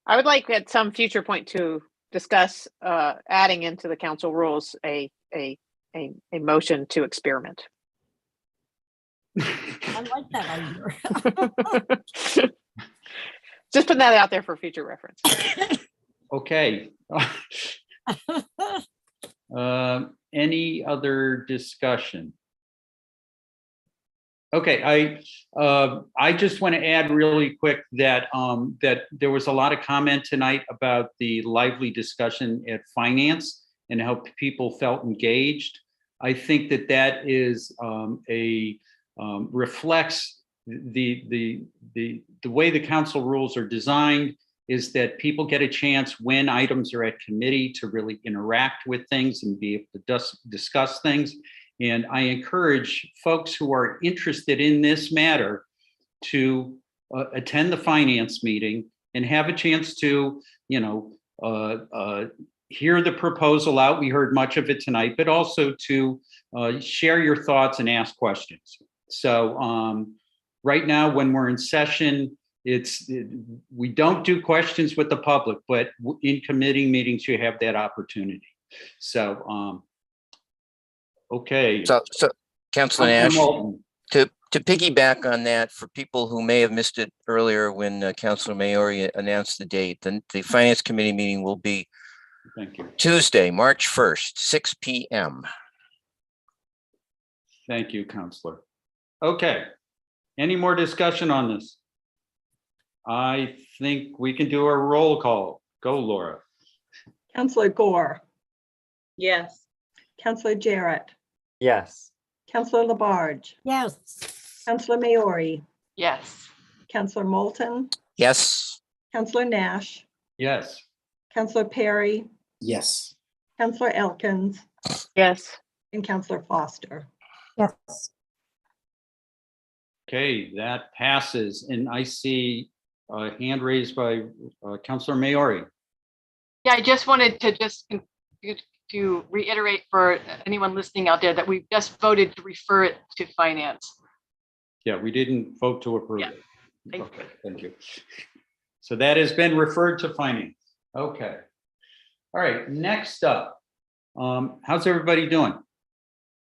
I would like at some future point to discuss adding into the council rules a motion to experiment. I like that idea. Just putting that out there for future reference. Okay. Any other discussion? Okay, I just want to add really quick that that there was a lot of comment tonight about the lively discussion at finance and how people felt engaged. I think that is reflects the way the council rules are designed, is that people get a chance when items are at committee to really interact with things and be able to discuss things. And I encourage folks who are interested in this matter to attend the finance meeting and have a chance to, hear the proposal out. We heard much of it tonight, but also to share your thoughts and ask questions. So right now, when we're in session, we don't do questions with the public, but in committee meetings, you have that opportunity. So, okay. So Councilor Nash, Moulton. to piggyback on that, for people who may have missed it earlier when Councilor Maori announced the date, then the Finance Committee meeting will be Thank you. Tuesday, March 1st, 6 p.m. Thank you, Counselor. Okay. Any more discussion on this? I think we can do a roll call. Go, Laura. Councillor Gore, Yes. Councillor Jarrett, Yes. Councillor Labarge, Yes. Councillor Maori, Yes. Councillor Moulton, Yes. Councillor Nash, Yes. Councillor Perry, Yes. Councillor Elkins, Yes. and Councillor Foster. Yes. Okay, that passes. And I see a hand raised by Councilor Maori. Yeah, I just wanted to to reiterate for anyone listening out there that we just voted to refer it to finance. Yeah, we didn't vote to approve Yeah. it. Thank Okay, thank you. So that has been referred to finance. Okay. All right, next up, how's everybody doing?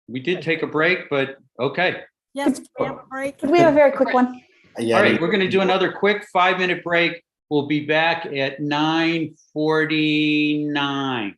We did take a break, but okay. Yes, we have a break. Could we have a very quick one? All right, we're going to do another quick 5-minute break. We'll be back at 9:49.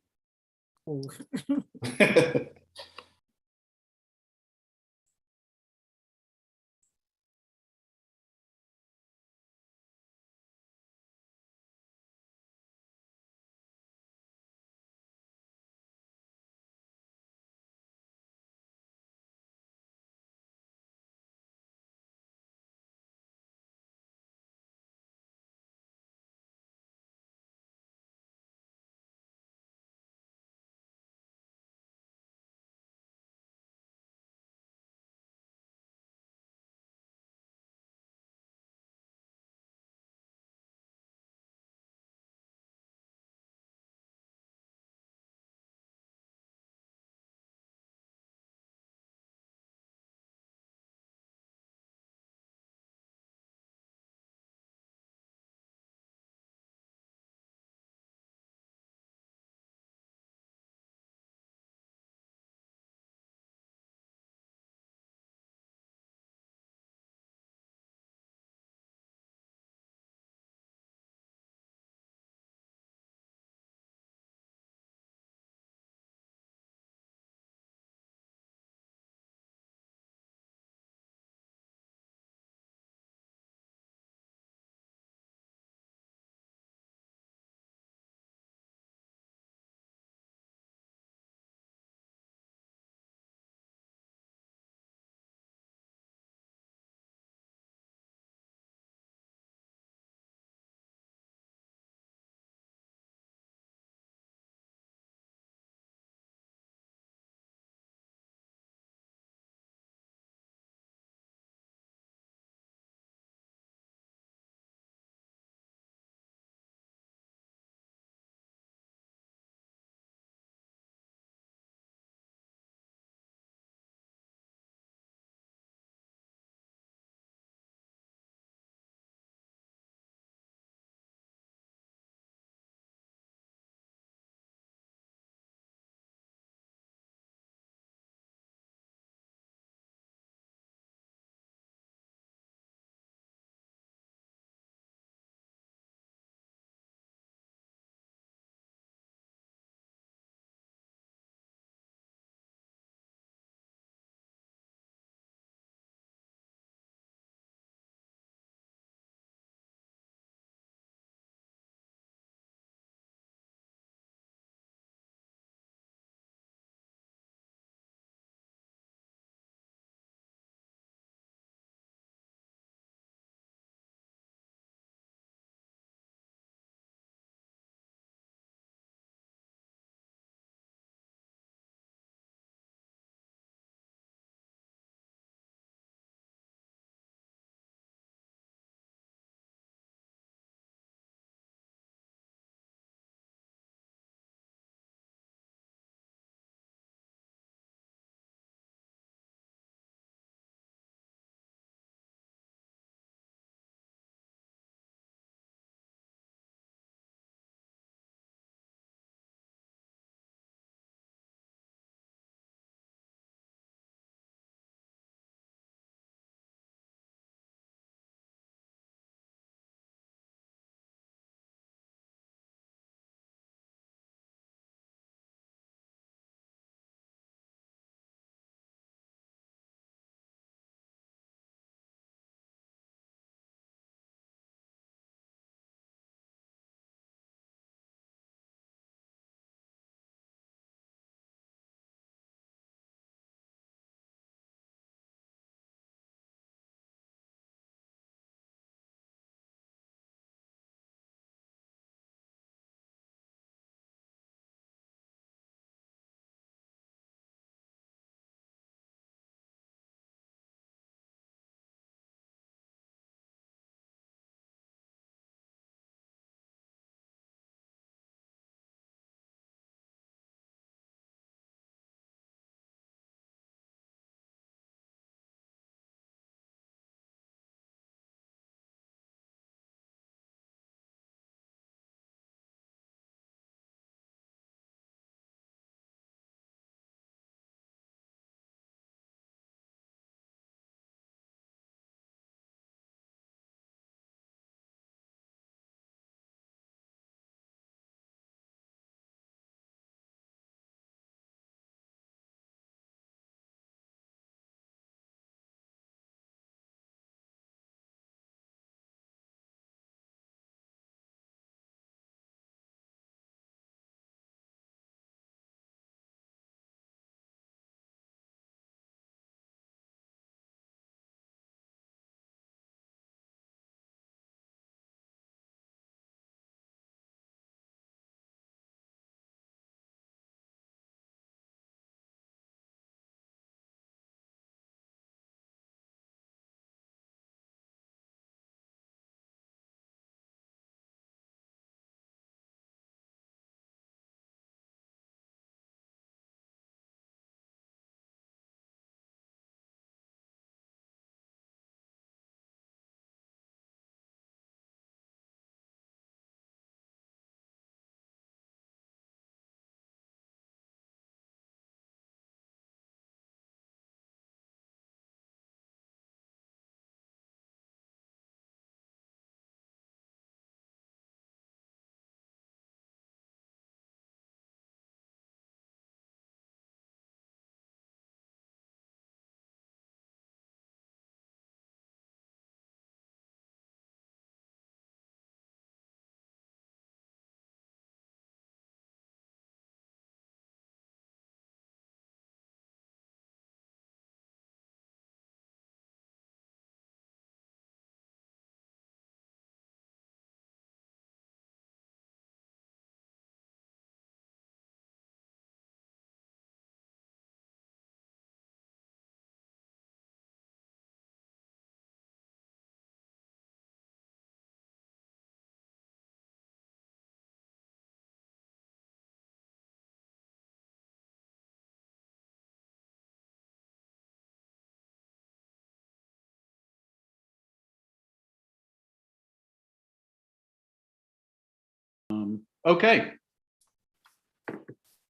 Okay.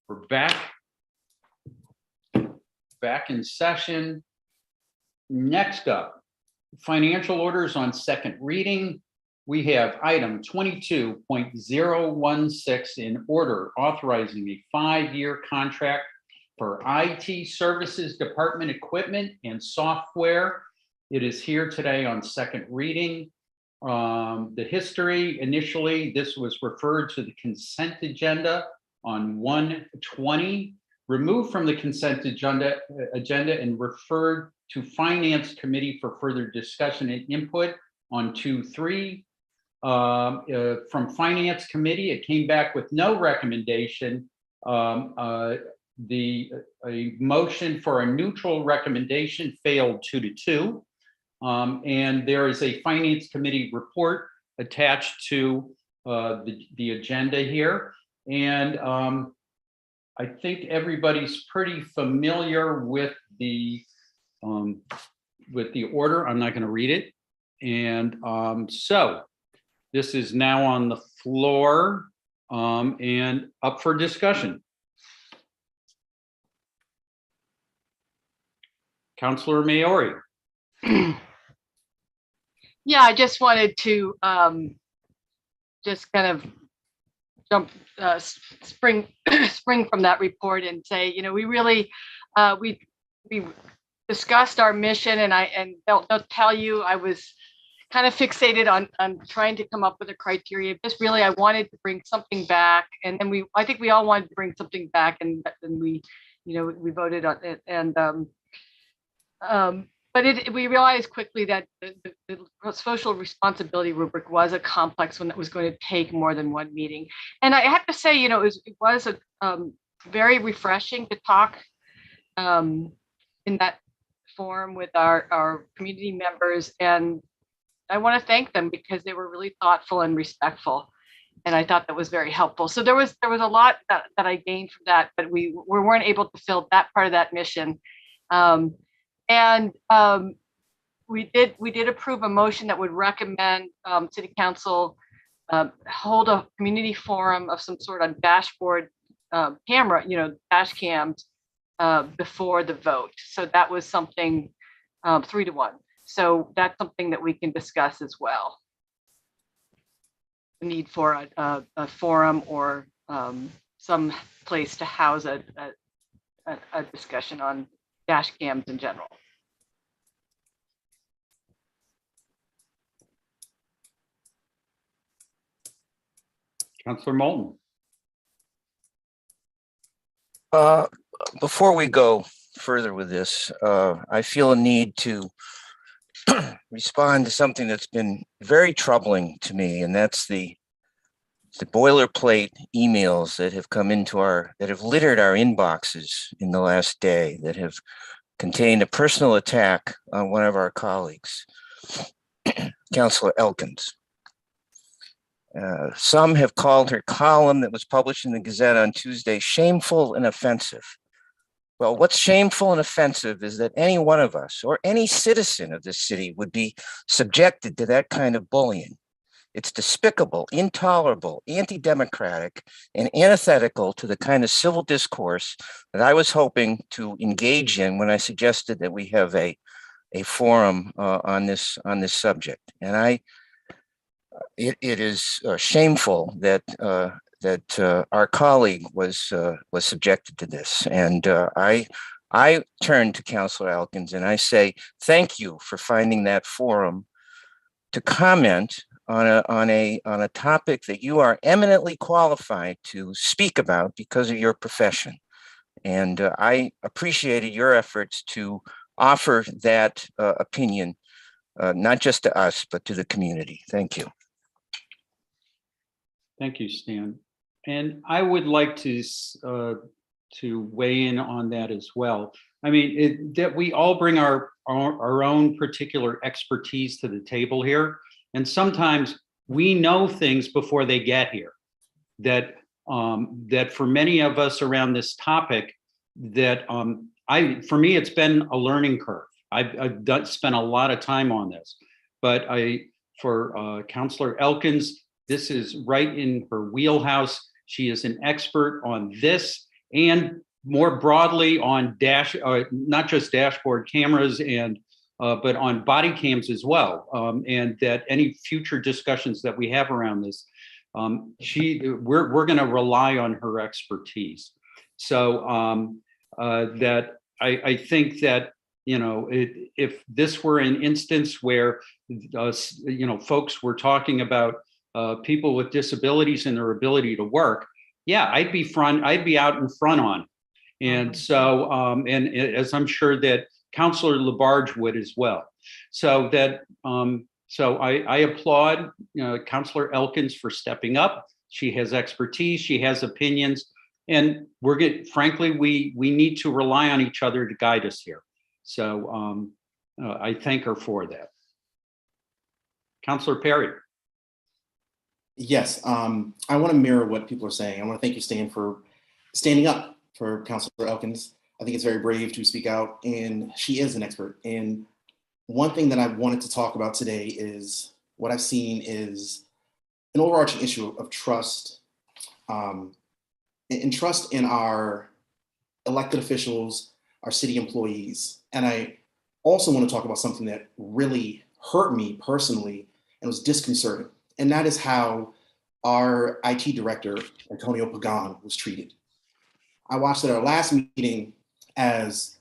We're back in session. Next up, financial orders on second reading. We have item 22.016 in order authorizing a 5-year contract for IT services department equipment and software. It is here today on second reading. The history, initially, this was referred to the consent agenda on 1/20, removed from the consent agenda and referred to Finance Committee for further discussion and input on 2/3. From Finance Committee, it came back with no recommendation. A motion for a neutral recommendation failed 2-2. And there is a Finance Committee report attached to the agenda here. And I think everybody's pretty familiar with the order. I'm not going to read it. And so this is now on the floor and up for discussion. Councilor Maori. Yeah, I just wanted to just kind of jump spring from that report and say, you know, we really we discussed our mission, and they'll tell you I was kind of fixated on trying to come up with a criteria. Just really, I wanted to bring something back, and then I think we all wanted to bring something back, and we, you know, we voted on it, and but we realized quickly that the social responsibility rubric was a complex one that was going to take more than one meeting. And I have to say, you know, it was a very refreshing to talk in that forum with our community members. And I want to thank them because they were really thoughtful and respectful. And I thought that was very helpful. So there was a lot that I gained from that, but we weren't able to fill that part of that mission. We did approve a motion that would recommend City Council hold a community forum of some sort on dashboard camera, you know, dash cams before the vote. So that was something 3-1. So that's something that we can discuss as well. The need for a forum or some place to house a discussion on dash cams in general. Councilor Moulton. Before we go further with this, I feel a need to respond to something that's been very troubling to me, and that's the boilerplate emails that have come into that have littered our inboxes in the last day, that have contained a personal attack on one of our colleagues, Councilor Elkins. Some have called her column that was published in the Gazette on Tuesday shameful and offensive. Well, what's shameful and offensive is that any one of us or any citizen of this city would be subjected to that kind of bullying. It's despicable, intolerable, anti-democratic, and antithetical to the kind of civil discourse that I was hoping to engage in when I suggested that we have a forum on this subject. And it is shameful that our colleague was subjected to this. And I turn to Councilor Elkins and I say, thank you for finding that forum to comment on a topic that you are eminently qualified to speak about because of your profession. And I appreciated your efforts to offer that opinion, not just to us, but to the community. Thank you. Thank you, Stan. And I would like to weigh in on that as well. I mean, that we all bring our own particular expertise to the table here. And sometimes we know things before they get here. That for many of us around this topic, that for me, it's been a learning curve. I've spent a lot of time on this, but for Councilor Elkins, This is right in her wheelhouse. She is an expert on this and more broadly on not just dashboard cameras but on body cams as well. And that any future discussions that we have around this, we're going to rely on her expertise. So that I think that, you know, if this were an instance where, you know, folks were talking about people with disabilities and their ability to work, yeah, I'd be out in front on. And so, and as I'm sure that Councillor Labarge would as well. So that, so I applaud Councillor Elkins for stepping up. She has expertise, she has opinions, and frankly, we need to rely on each other to guide us here. So I thank her for that. Councillor Perry. Yes, I want to mirror what people are saying. I want to thank you, Stan, for standing up for Councillor Elkins. I think it's very brave to speak out, and she is an expert. And one thing that I wanted to talk about today is what I've seen is an overarching issue of trust, and trust in our elected officials, our city employees. And I also want to talk about something that really hurt me personally and was disconcerting. And that is how our IT director, Antonio Pagan, was treated. I watched at our last meeting as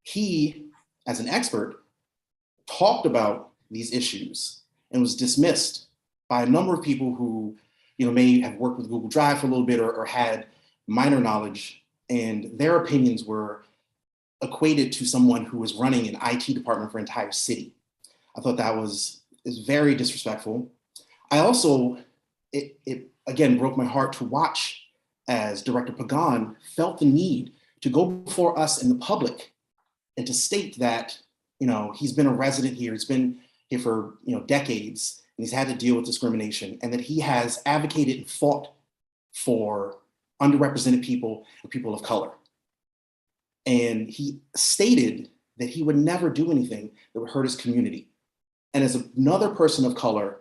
he, as an expert, talked about these issues and was dismissed by a number of people who, you know, may have worked with Google Drive for a little bit or had minor knowledge, and their opinions were equated to someone who was running an IT department for an entire city. I thought that is very disrespectful. I also, it again broke my heart to watch as Director Pagan felt the need to go before us and the public and to state that, you know, he's been a resident here, he's been here for, you know, decades, and he's had to deal with discrimination, and that he has advocated and fought for underrepresented people and people of color. And he stated that he would never do anything that would hurt his community. And as another person of color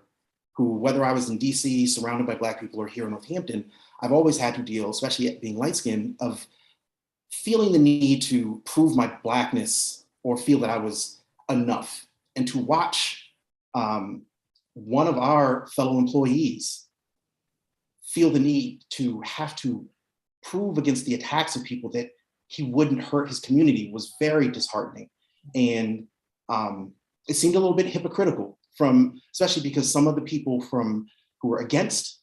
who, whether I was in DC surrounded by Black people or here in Northampton, I've always had to deal, especially at being light-skinned, of feeling the need to prove my Blackness or feel that I was enough. And to watch one of our fellow employees feel the need to have to prove against the attacks of people that he wouldn't hurt his community was very disheartening. And it seemed a little bit hypocritical, especially because some of the people who were against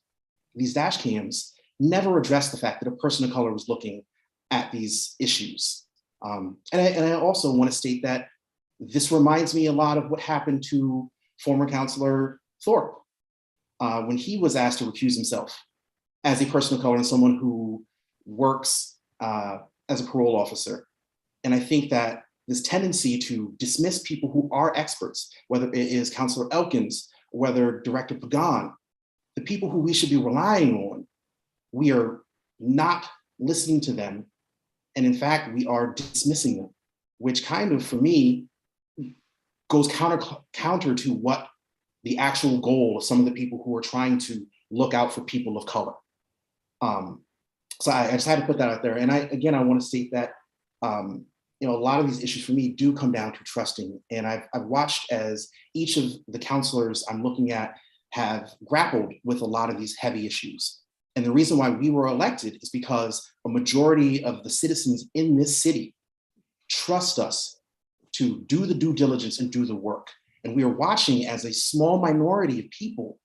these dash cams never addressed the fact that a person of color was looking at these issues. And I also want to state that this reminds me a lot of what happened to former Councillor Thorpe when he was asked to recuse himself as a person of color and someone who works as a parole officer. And I think that this tendency to dismiss people who are experts, whether it is Councillor Elkins, whether Director Pagan, the people who we should be relying on, we are not listening to them. And in fact, we are dismissing them, which kind of, for me, goes counter to what the actual goal of some of the people who are trying to look out for people of color. So I just had to put that out there. And I want to state that, you know, a lot of these issues for me do come down to trusting. And I've watched as each of the counselors I'm looking at have grappled with a lot of these heavy issues. And the reason why we were elected is because a majority of the citizens in this city trust us to do the due diligence and do the work. And we are watching as a small minority of people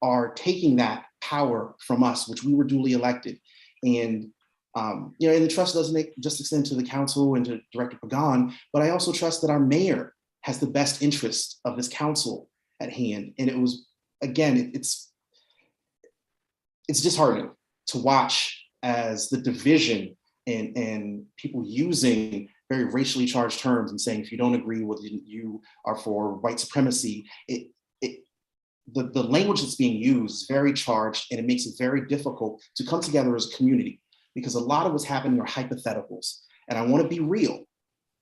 are taking that power from us, which we were duly elected. And you know, and the trust doesn't just extend to the council and to Director Pagan, but I also trust that our mayor has the best interest of this council at hand. And it was, again, it's disheartening to watch as the division and people using very racially charged terms and saying, if you don't agree with it, you are for white supremacy. The language that's being used is very charged, and it makes it very difficult to come together as a community, because a lot of what's happening are hypotheticals. And I want to be real,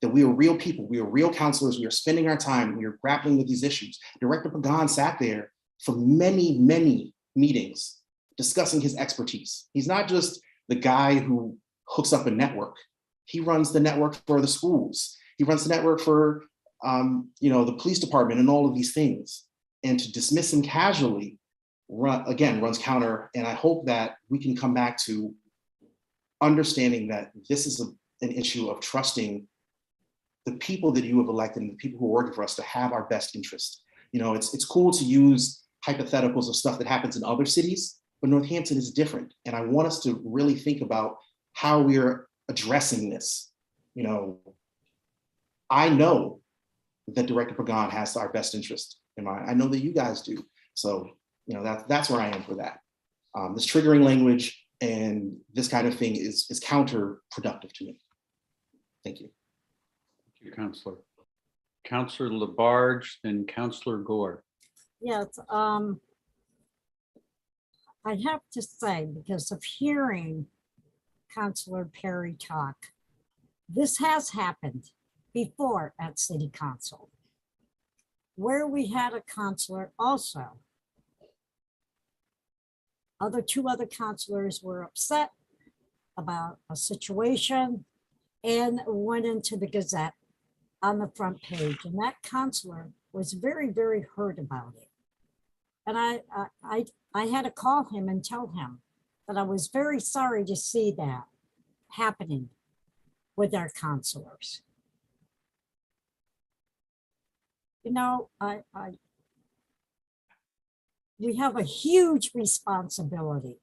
that we are real people, we are real counselors, we are spending our time, we are grappling with these issues. Director Pagan sat there for many, many meetings discussing his expertise. He's not just the guy who hooks up a network. He runs the network for the schools. He runs the network for the police department and all of these things. And to dismiss him casually, runs counter. And I hope that we can come back to understanding that this is an issue of trusting the people that you have elected and the people who are working for us to have our best interest. It's cool to use hypotheticals of stuff that happens in other cities, but Northampton is different. And I want us to really think about how we're addressing this. I know that Director Pagan has our best interest in mind. I know that you guys do. So, that's where I am for that. This triggering language and this kind of thing is counterproductive to me. Thank you. Thank you, Councillor. Councillor Labarge, then Councillor Gore. Yes, I have to say, because of hearing Councillor Perry talk, this has happened before at City Council, where we had a councillor also. Two other councillors were upset about a situation and went into the Gazette on the front page. And that councillor was very, very hurt about it. And I had to call him and tell him that I was very sorry to see that happening with our councillors. We have a huge responsibility.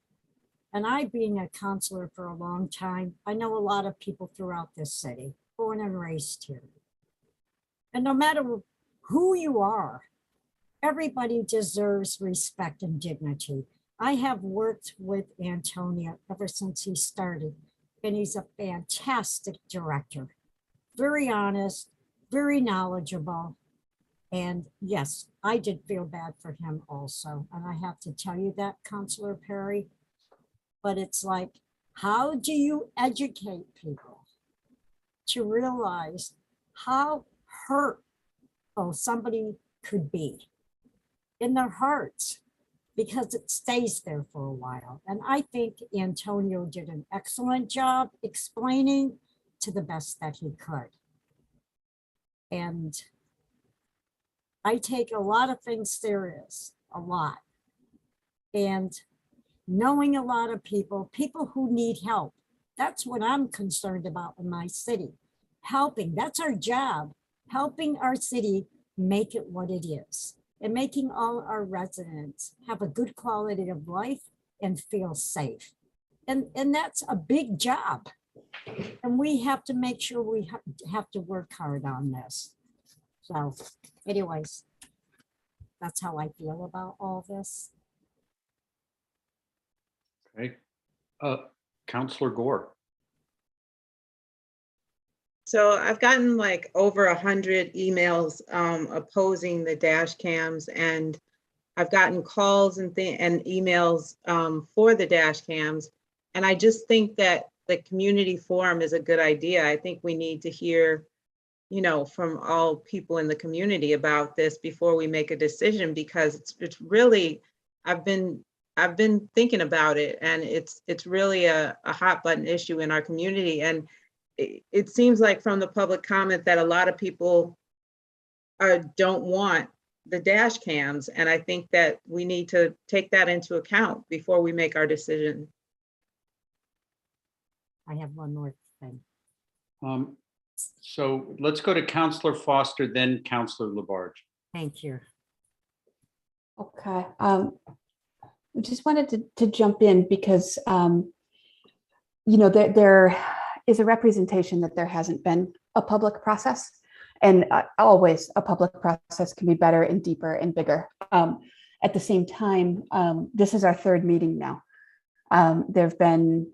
And I, being a councillor for a long time, I know a lot of people throughout this city, born and raised here. And no matter who you are, everybody deserves respect and dignity. I have worked with Antonio ever since he started, and he's a fantastic director. Very honest, very knowledgeable. And yes, I did feel bad for him also. And I have to tell you that, Councillor Perry. But it's like, how do you educate people to realize how hurtful somebody could be in their hearts, because it stays there for a while. And I think Antonio did an excellent job explaining to the best that he could. And I take a lot of things serious, a lot. And knowing a lot of people who need help, that's what I'm concerned about in my city. Helping, that's our job, helping our city make it what it is, and making all our residents have a good quality of life and feel safe. And that's a big job. And we have to make sure we have to work hard on this. So anyways, that's how I feel about all this. Okay. Councillor Gore. So I've gotten like over 100 emails opposing the dash cams, and I've gotten calls and emails for the dash cams. And I just think that the community forum is a good idea. I think we need to hear, from all people in the community about this before we make a decision, because it's really, I've been thinking about it, and it's really a hot button issue in our community. And it seems like from the public comment that a lot of people don't want the dash cams. And I think that we need to take that into account before we make our decision. I have one more thing. So let's go to Councillor Foster, then Councillor Labarge. Thank you. Okay. I just wanted to jump in because, there is a representation that there hasn't been a public process, and always a public process can be better and deeper and bigger. At the same time, this is our third meeting now. There have been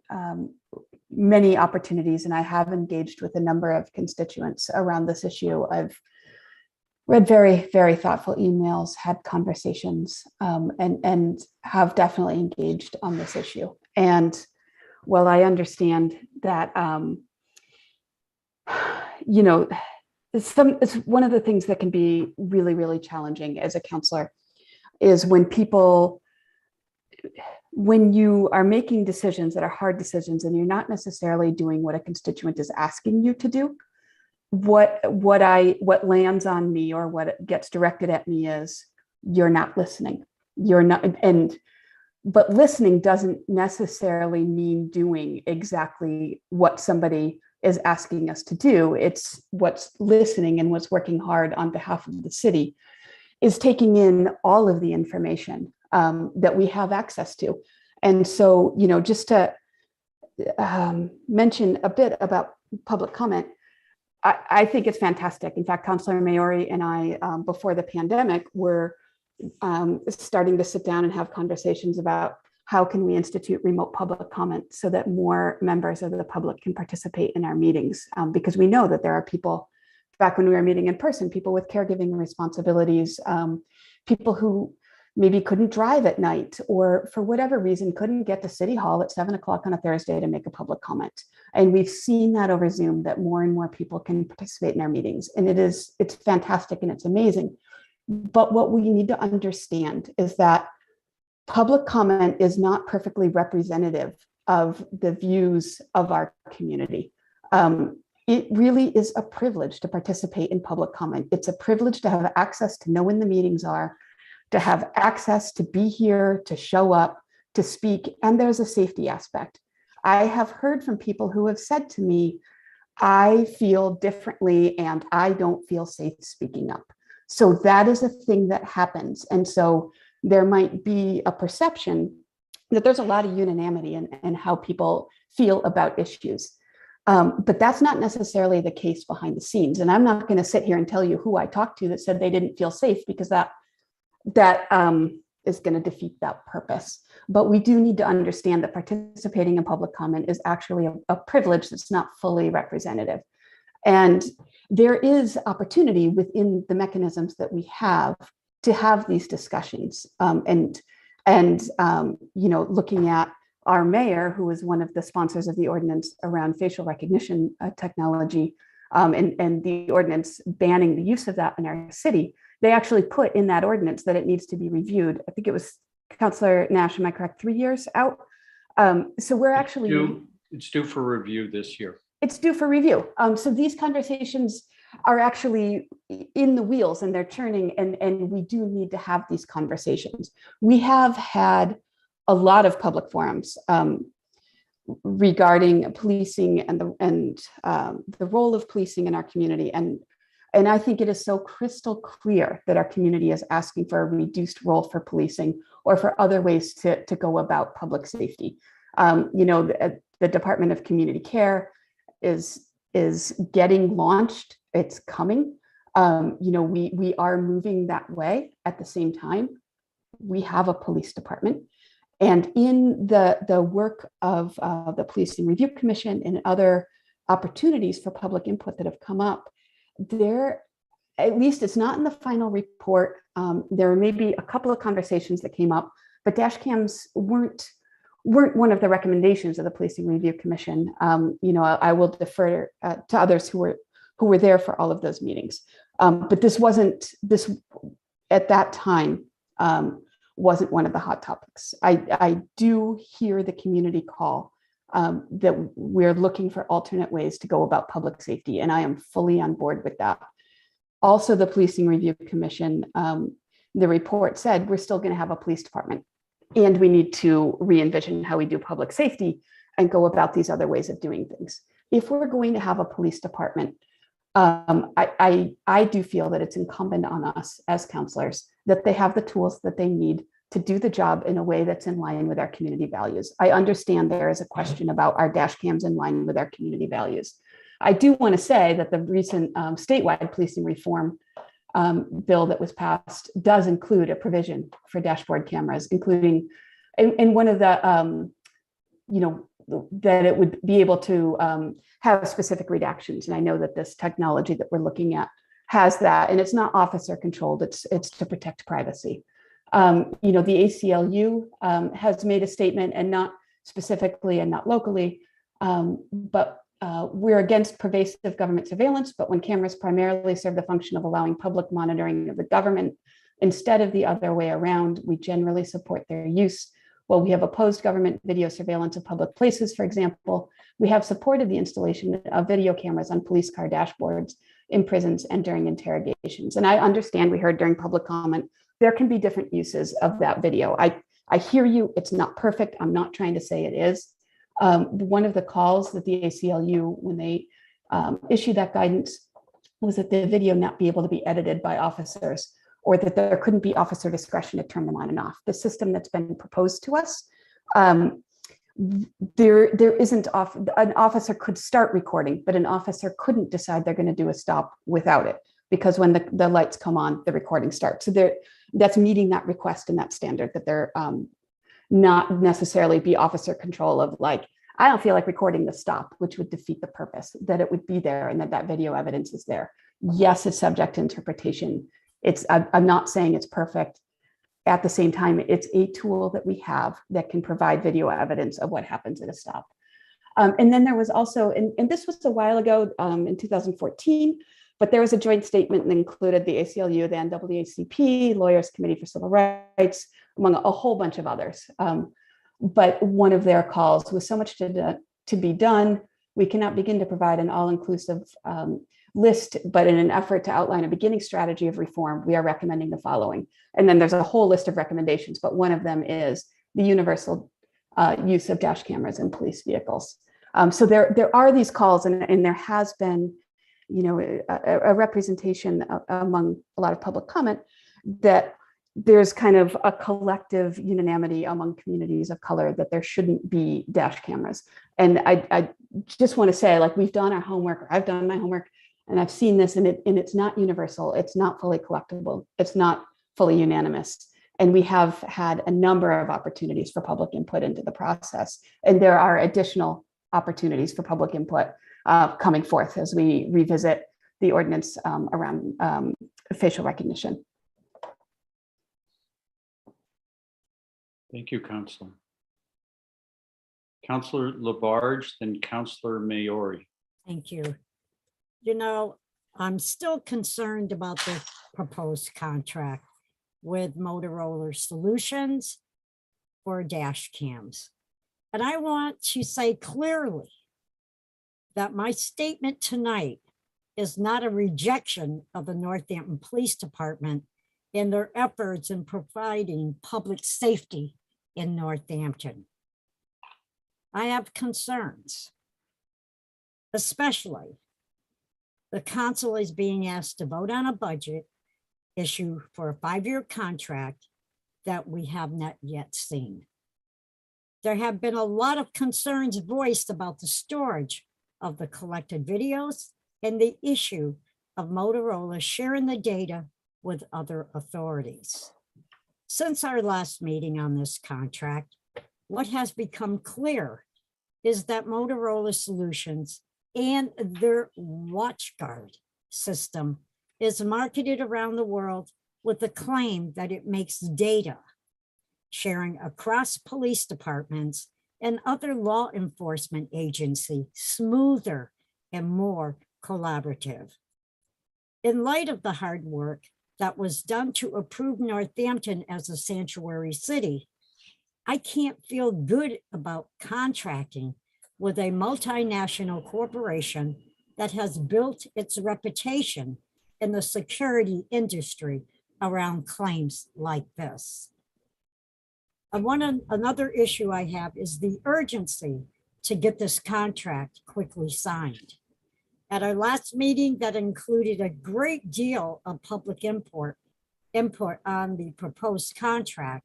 many opportunities, and I have engaged with a number of constituents around this issue. I've read very, very thoughtful emails, had conversations, and have definitely engaged on this issue. And while I understand that, it's one of the things that can be really, really challenging as a counselor is when people when you are making decisions that are hard decisions and you're not necessarily doing what a constituent is asking you to do, what lands on me or what gets directed at me is you're not listening. You're not, but listening doesn't necessarily mean doing exactly what somebody is asking us to do. It's what's listening and what's working hard on behalf of the city is taking in all of the information that we have access to. And so, just to mention a bit about public comment, I think it's fantastic. In fact, Councilor Maori and I, before the pandemic, were starting to sit down and have conversations about how can we institute remote public comment so that more members of the public can participate in our meetings, because we know that there are people, back when we were meeting in person, people with caregiving responsibilities, people who maybe couldn't drive at night or for whatever reason couldn't get to City Hall at 7 o'clock on a Thursday to make a public comment. And we've seen that over Zoom, that more and more people can participate in our meetings. And it's fantastic and it's amazing. But what we need to understand is that public comment is not perfectly representative of the views of our community. It really is a privilege to participate in public comment. It's a privilege to have access to know when the meetings are, to have access to be here, to show up, to speak, and there's a safety aspect. I have heard from people who have said to me, I feel differently and I don't feel safe speaking up. So that is a thing that happens. And so there might be a perception that there's a lot of unanimity in how people feel about issues. But that's not necessarily the case behind the scenes. And I'm not going to sit here and tell you who I talked to that said they didn't feel safe, because that is going to defeat that purpose. But we do need to understand that participating in public comment is actually a privilege that's not fully representative. And there is opportunity within the mechanisms that we have to have these discussions. And looking at our mayor, who is one of the sponsors of the ordinance around facial recognition technology, and the ordinance banning the use of that in our city, they actually put in that ordinance that it needs to be reviewed. I think it was Councilor Nash, am I correct, 3 years out? So we're actually— It's due for review this year. It's due for review. So these conversations are actually in the wheels and they're churning, and we do need to have these conversations. We have had a lot of public forums regarding policing and the role of policing in our community. And I think it is so crystal clear that our community is asking for a reduced role for policing or for other ways to go about public safety. The Department of Community Care is getting launched. It's coming. We are moving that way. At the same time, we have a police department. And in the work of the Policing Review Commission and other opportunities for public input that have come up, there, at least it's not in the final report. There may be a couple of conversations that came up, but dash cams weren't one of the recommendations of the Policing Review Commission. I will defer to others who were there for all of those meetings. But this at that time wasn't one of the hot topics. I do hear the community call that we're looking for alternate ways to go about public safety, and I am fully on board with that. Also, the Policing Review Commission, the report said we're still going to have a police department, and we need to re-envision how we do public safety and go about these other ways of doing things. If we're going to have a police department, I do feel that it's incumbent on us as counselors that they have the tools that they need to do the job in a way that's in line with our community values. I understand there is a question about our dash cams in line with our community values. I do want to say that the recent statewide policing reform bill that was passed does include a provision for dashboard cameras, including in one of the, that it would be able to have specific redactions. And I know that this technology that we're looking at has that, and it's not officer controlled, it's to protect privacy. The ACLU has made a statement, and not specifically and not locally, but we're against pervasive government surveillance, but when cameras primarily serve the function of allowing public monitoring of the government instead of the other way around, we generally support their use. While we have opposed government video surveillance of public places, for example, we have supported the installation of video cameras on police car dashboards in prisons and during interrogations. And I understand, we heard during public comment, there can be different uses of that video. I hear you, it's not perfect. I'm not trying to say it is. One of the calls that the ACLU, when they issued that guidance, was that the video not be able to be edited by officers, or that there couldn't be officer discretion to turn them on and off. The system that's been proposed to us, there isn't an officer could start recording, but an officer couldn't decide they're going to do a stop without it, because when the lights come on, the recording starts. So that's meeting that request and that standard, that they're not necessarily be officer control of, like, I don't feel like recording the stop, which would defeat the purpose, that it would be there and that video evidence is there. Yes, it's subject to interpretation. I'm not saying it's perfect. At the same time, it's a tool that we have that can provide video evidence of what happens at a stop. And then there was also, and this was a while ago, in 2014, but there was a joint statement that included the ACLU, the NAACP, Lawyers Committee for Civil Rights, among a whole bunch of others. But one of their calls was, so much to be done, we cannot begin to provide an all-inclusive list, but in an effort to outline a beginning strategy of reform, we are recommending the following. And then there's a whole list of recommendations, but one of them is the universal use of dash cameras in police vehicles. So there are these calls, and there has been, a representation among a lot of public comment that there's kind of a collective unanimity among communities of color that there shouldn't be dash cameras. And I just want to say, like, we've done our homework, or I've done my homework, and I've seen this, and it's not universal. It's not fully collectible. It's not fully unanimous. And we have had a number of opportunities for public input into the process. And there are additional opportunities for public input coming forth as we revisit the ordinance around facial recognition. Thank you, Councilor. Councilor Labarge, then Councilor Maori. Thank you. I'm still concerned about the proposed contract with Motorola Solutions for dash cams. And I want to say clearly that my statement tonight is not a rejection of the Northampton Police Department in their efforts in providing public safety in Northampton. I have concerns, especially the council is being asked to vote on a budget issue for a 5-year contract that we have not yet seen. There have been a lot of concerns voiced about the storage of the collected videos and the issue of Motorola sharing the data with other authorities. Since our last meeting on this contract, what has become clear is that Motorola Solutions and their WatchGuard system is marketed around the world with the claim that it makes data sharing across police departments and other law enforcement agencies smoother and more collaborative. In light of the hard work that was done to approve Northampton as a sanctuary city, I can't feel good about contracting with a multinational corporation that has built its reputation in the security industry around claims like this. Another issue I have is the urgency to get this contract quickly signed. At our last meeting that included a great deal of public input on the proposed contract,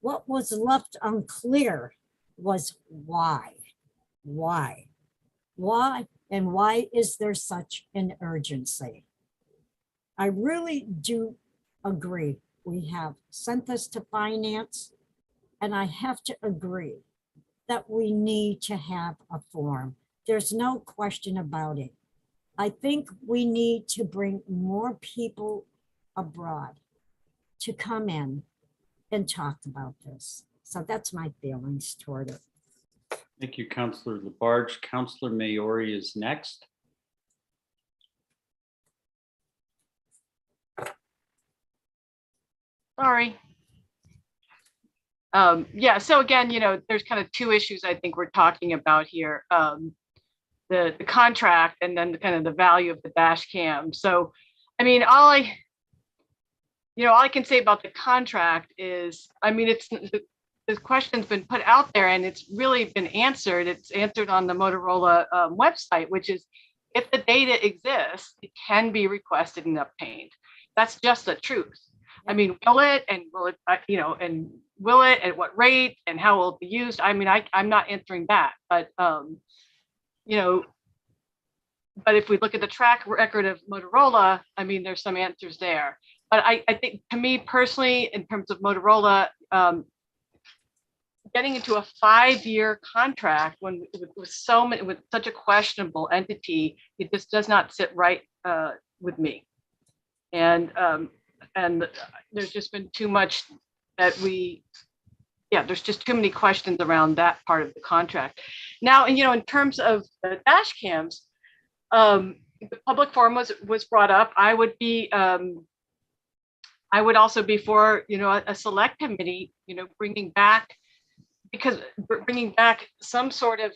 what was left unclear was why. Why? Why? And why is there such an urgency? I really do agree. We have sent this to finance, and I have to agree that we need to have a forum. There's no question about it. I think we need to bring more people abroad to come in and talk about this. So that's my feelings toward it. Thank you, Councilor Labarge. Councilor Maori is next. Sorry. Yeah, so again, there's kind of two issues I think we're talking about here. The contract and then kind of the value of the dash cam. So, I mean, all I can say about the contract is, I mean, the question's been put out there and it's really been answered. It's answered on the Motorola website, which is if the data exists, it can be requested and obtained. That's just the truth. I mean, will it and will it at what rate and how will it be used? I mean, I'm not answering that, but but if we look at the track record of Motorola, I mean, there's some answers there. But I think, to me personally, in terms of Motorola, getting into a 5-year contract with such a questionable entity, it just does not sit right with me. And there's just been too much that there's just too many questions around that part of the contract. Now, and in terms of the dash cams, the public forum was brought up. I would also be for a select committee, bringing back some sort of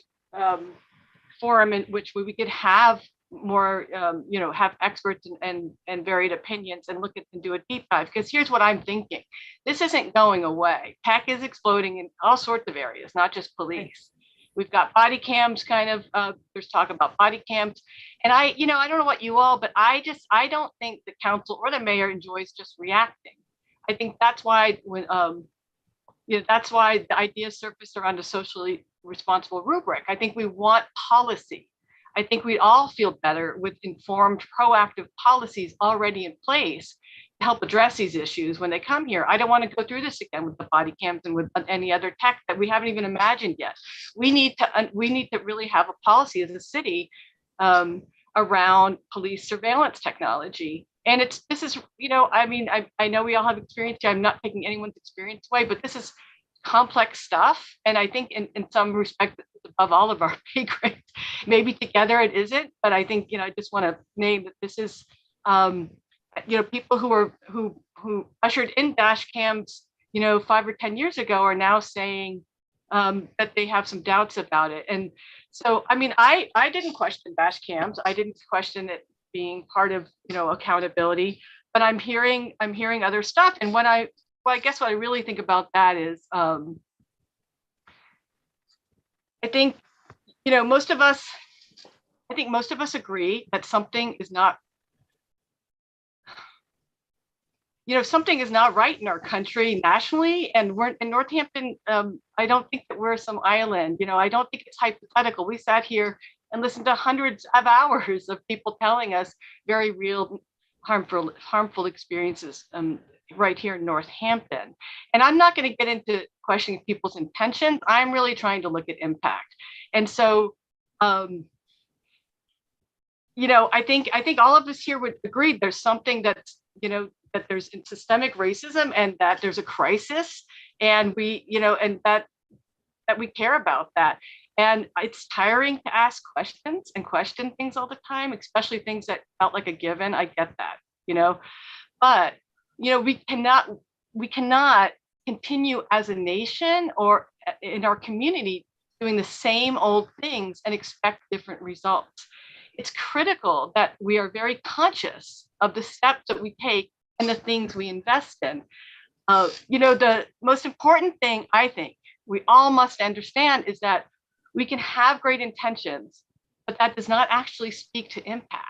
forum in which we could have more, have experts and varied opinions and look at and do a deep dive. Because here's what I'm thinking: this isn't going away. Tech is exploding in all sorts of areas, not just police. We've got body cams, there's talk about body cams. And I don't know what you all, but I don't think the council or the mayor enjoys just reacting. I think that's why that's why the ideas surfaced around a socially responsible rubric. I think we want policy. I think we'd all feel better with informed, proactive policies already in place to help address these issues when they come here. I don't want to go through this again with the body cams and with any other tech that we haven't even imagined yet. We need to really have a policy as a city around police surveillance technology. And this is, I know we all have experience here. I'm not taking anyone's experience away, but this is complex stuff. And I think in some respect, it's above all of our pay grades. Maybe together it isn't, but I think, I just want to name that this is, people who ushered in dash cams, 5 or 10 years ago are now saying that they have some doubts about it. And so, I mean, I didn't question dash cams. I didn't question it being part of, accountability, but I'm hearing other stuff. And I guess what I really think about that is, I think most of us agree that something is not, something is not right in our country nationally, and we're in Northampton. I don't think that we're some island. I don't think it's hypothetical. We sat here and listened to hundreds of hours of people telling us very real harmful experiences right here in Northampton. And I'm not going to get into questioning people's intentions. I'm really trying to look at impact. And so, I think all of us here would agree there's something that's, that there's systemic racism and that there's a crisis, and we care about that. And it's tiring to ask questions and question things all the time, especially things that felt like a given. I get that, but we cannot continue as a nation or in our community doing the same old things and expect different results. It's critical that we are very conscious of the steps that we take and the things we invest in. The most important thing I think we all must understand is that we can have great intentions, but that does not actually speak to impact.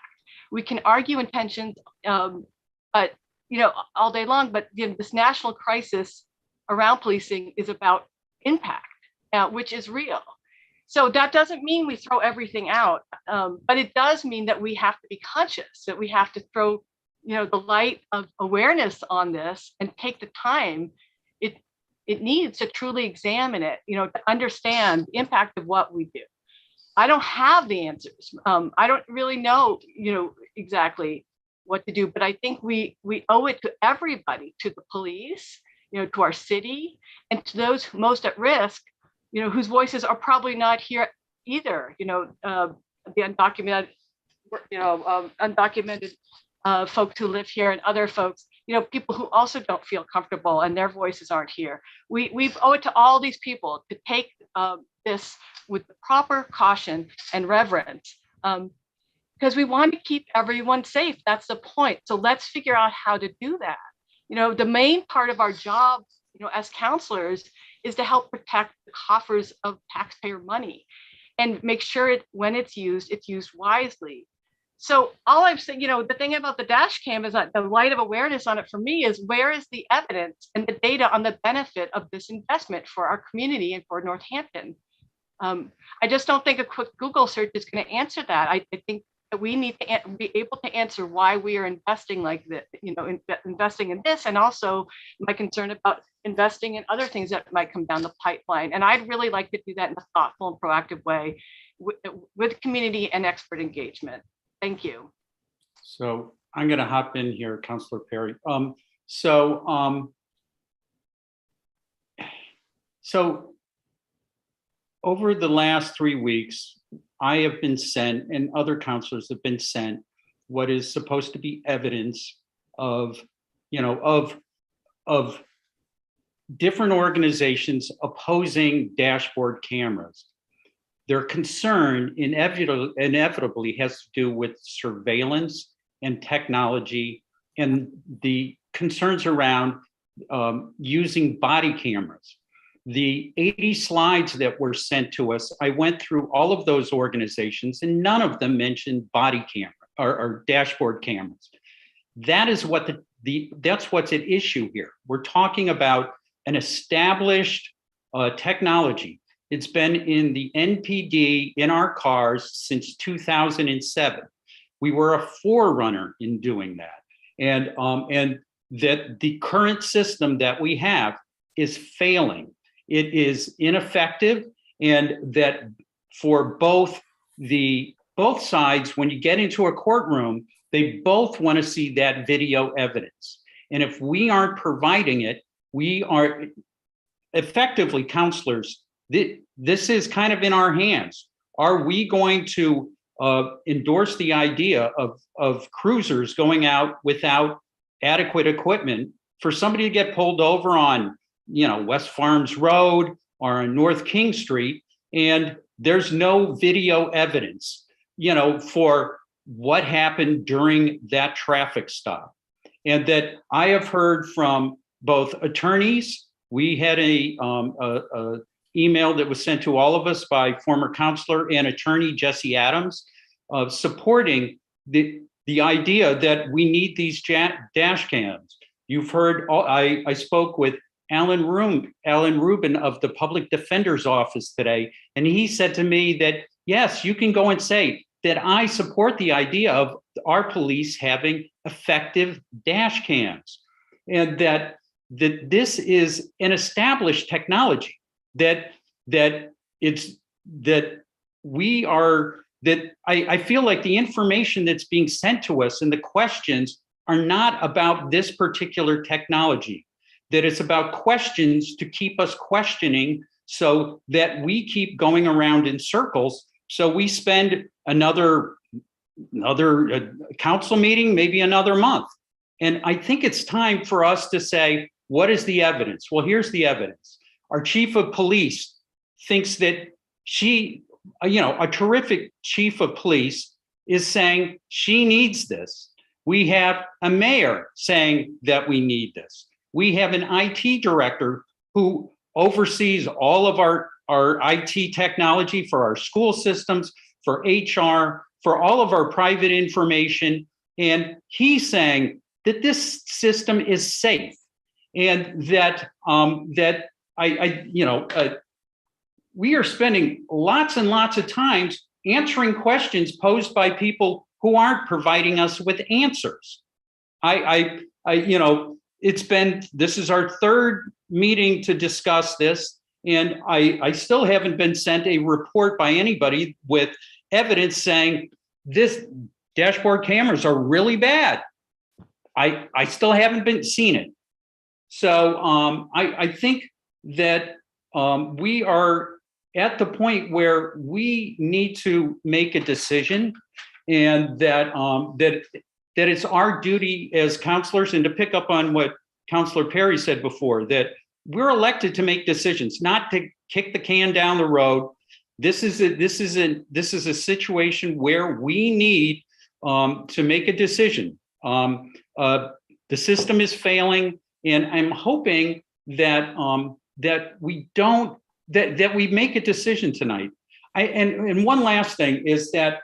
We can argue intentions, but all day long. But this national crisis around policing is about impact, which is real. So that doesn't mean we throw everything out, but it does mean that we have to be conscious, that we have to throw, the light of awareness on this and take the time it needs to truly examine it, to understand the impact of what we do. I don't have the answers. I don't really know, exactly what to do, but I think we owe it to everybody, to the police, to our city, and to those most at risk, whose voices are probably not here either, the undocumented, undocumented folks who live here and other folks people who also don't feel comfortable and their voices aren't here. We owe it to all these people to take this with proper caution and reverence, because we want to keep everyone safe. That's the point. So let's figure out how to do that. The main part of our job, as counselors, is to help protect the coffers of taxpayer money and make sure when it's used wisely. So all I'm saying, the thing about the dash cam is that the light of awareness on it for me is, where is the evidence and the data on the benefit of this investment for our community and for Northampton? I just don't think a quick Google search is going to answer that. I think that we need to be able to answer why we are investing like this, investing in this, and also my concern about investing in other things that might come down the pipeline. And I'd really like to do that in a thoughtful and proactive way with community and expert engagement. Thank you. So I'm going to hop in here, Councilor Perry. So over the last 3 weeks, I have been sent, and other counselors have been sent, what is supposed to be evidence of different organizations opposing dashboard cameras. Their concern inevitably has to do with surveillance and technology and the concerns around using body cameras. The 80 slides that were sent to us, I went through all of those organizations and none of them mentioned body camera or dashboard cameras. That is what that's what's at issue here. We're talking about an established technology. It's been in the NPD in our cars since 2007. We were a forerunner in doing that. And that the current system that we have is failing. It is ineffective, and that for both sides, when you get into a courtroom, they both want to see that video evidence. And if we aren't providing it, we are effectively, counselors, this is kind of in our hands. Are we going to endorse the idea of cruisers going out without adequate equipment for somebody to get pulled over on West Farms Road or on North King Street, and there's no video evidence, for what happened during that traffic stop? And that I have heard from both attorneys. We had a email that was sent to all of us by former counselor and attorney Jesse Adams, supporting the idea that we need these dash cams. You've heard, I spoke with Alan Rubin of the Public Defender's Office today, and he said to me that, yes, you can go and say that I support the idea of our police having effective dash cams, and that this is an established technology, that I feel like the information that's being sent to us and the questions are not about this particular technology, that it's about questions to keep us questioning so that we keep going around in circles. So we spend another council meeting, maybe another month. And I think it's time for us to say, what is the evidence? Well, here's the evidence. Our chief of police thinks that a terrific chief of police is saying she needs this. We have a mayor saying that we need this. We have an IT director who oversees all of our IT technology for our school systems, for HR, for all of our private information. And he's saying that this system is safe, and that we are spending lots and lots of times answering questions posed by people who aren't providing us with answers. This is our third meeting to discuss this, and I still haven't been sent a report by anybody with evidence saying this dashboard cameras are really bad. I still haven't seen it. So I think that we are at the point where we need to make a decision, and that that it's our duty as counselors, and to pick up on what Counselor Perry said before, that we're elected to make decisions, not to kick the can down the road. This is a situation where we need to make a decision. The system is failing, and I'm hoping that that we make a decision tonight. And one last thing is that,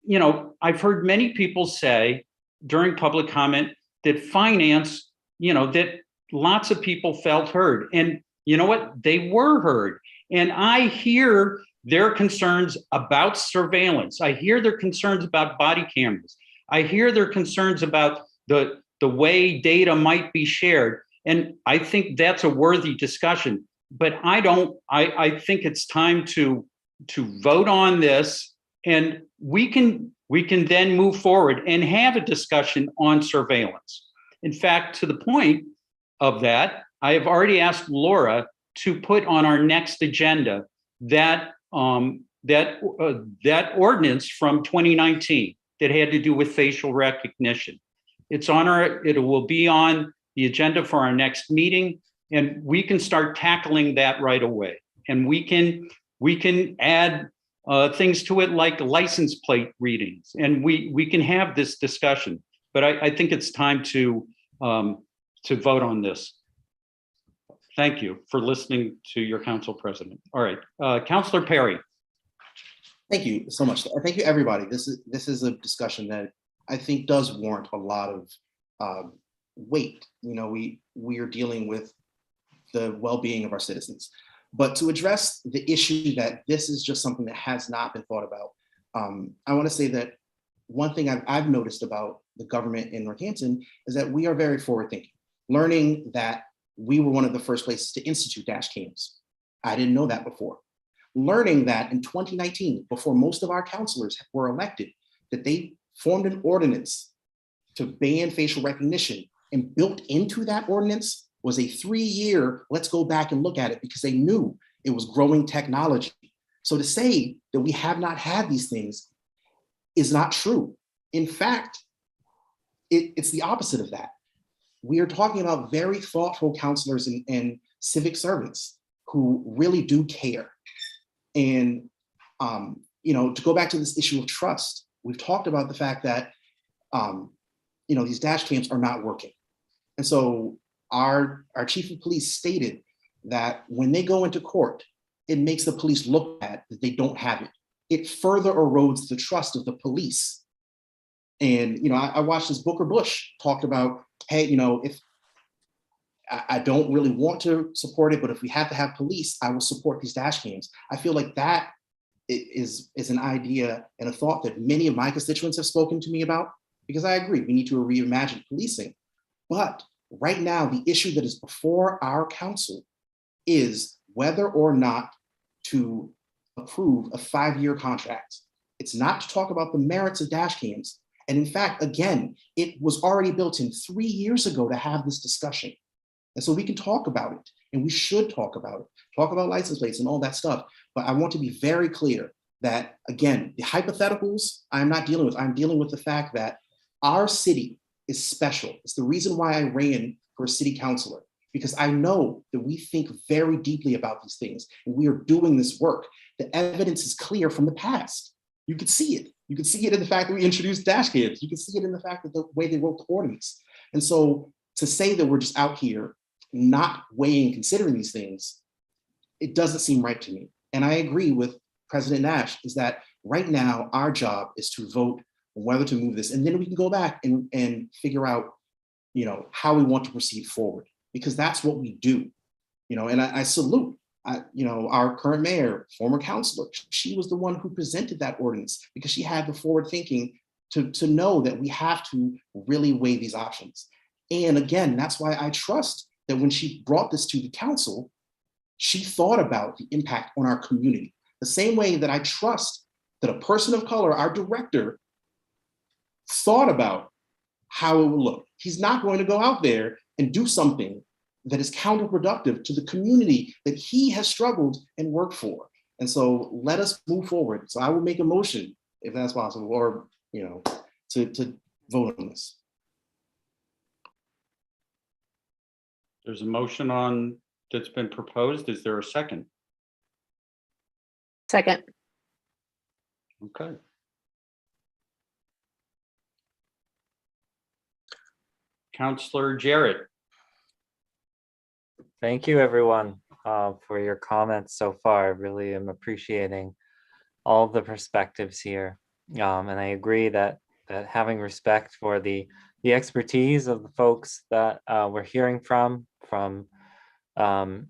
you know, I've heard many people say during public comment that finance, you know, that lots of people felt heard. And you know what? They were heard. And I hear their concerns about surveillance. I hear their concerns about body cameras. I hear their concerns about the way data might be shared. And I think that's a worthy discussion. But I think it's time to vote on this, and we can then move forward and have a discussion on surveillance. In fact, to the point of that, I have already asked Laura to put on our next agenda that ordinance from 2019 that had to do with facial recognition. It will be on the agenda for our next meeting, and we can start tackling that right away. And we can add things to it like license plate readings, and we can have this discussion. But I think it's time to vote on this. Thank you for listening to your council president. All right, Councilor Perry. Thank you so much. Thank you, everybody. This is a discussion that I think does warrant a lot of weight. You know, we are dealing with the well-being of our citizens. But to address the issue that this is just something that has not been thought about, I want to say that one thing I've noticed about the government in Northampton is that we are very forward-thinking. Learning that we were one of the first places to institute dash cams. I didn't know that before. Learning that in 2019, before most of our councilors were elected, that they formed an ordinance to ban facial recognition, and built into that ordinance was a 3-year, let's go back and look at it, because they knew it was growing technology. So to say that we have not had these things is not true. In fact, it's the opposite of that. We are talking about very thoughtful counselors and civic servants who really do care. And you know, to go back to this issue of trust, we've talked about the fact that you know, these dash cams are not working. And so our chief of police stated that when they go into court, it makes the police look at that they don't have it. It further erodes the trust of the police. And, you know, I watched this Booker Bush talked about, hey, you know, if I don't really want to support it, but if we have to have police, I will support these dash cams. I feel like that is an idea and a thought that many of my constituents have spoken to me about, because I agree, we need to reimagine policing. But right now, the issue that is before our council is whether or not to approve a 5-year contract. It's not to talk about the merits of dash cams. And in fact, again, it was already built in 3 years ago to have this discussion. And so we can talk about it, and we should talk about it, talk about license plates and all that stuff. But I want to be very clear that, again, the hypotheticals I'm not dealing with. I'm dealing with the fact that our city is special. It's the reason why I ran for a city councilor, because I know that we think very deeply about these things, and we are doing this work. The evidence is clear from the past. You could see it. You could see it in the fact that we introduced dash cams. You can see it in the fact that the way they wrote the ordinance. And so to say that we're just out here not weighing, considering these things, it doesn't seem right to me. And I agree with President Nash, is that right now our job is to vote on whether to move this, and then we can go back and figure out, you know, how we want to proceed forward, because that's what we do. You know, and I salute, you know, our current mayor, former councilor. She was the one who presented that ordinance because she had the forward thinking to know that we have to really weigh these options. And again, that's why I trust that when she brought this to the council, she thought about the impact on our community. The same way that I trust that a person of color, our director, thought about how it would look. He's not going to go out there and do something that is counterproductive to the community that he has struggled and worked for. And so let us move forward. So I will make a motion, if that's possible, or, you know, to vote on this. There's a motion on that's been proposed. Is there a second? Second. Okay. Counselor Jarrett. Thank you, everyone, for your comments so far. I really am appreciating all the perspectives here. And I agree that having respect for the expertise of the folks that we're hearing from and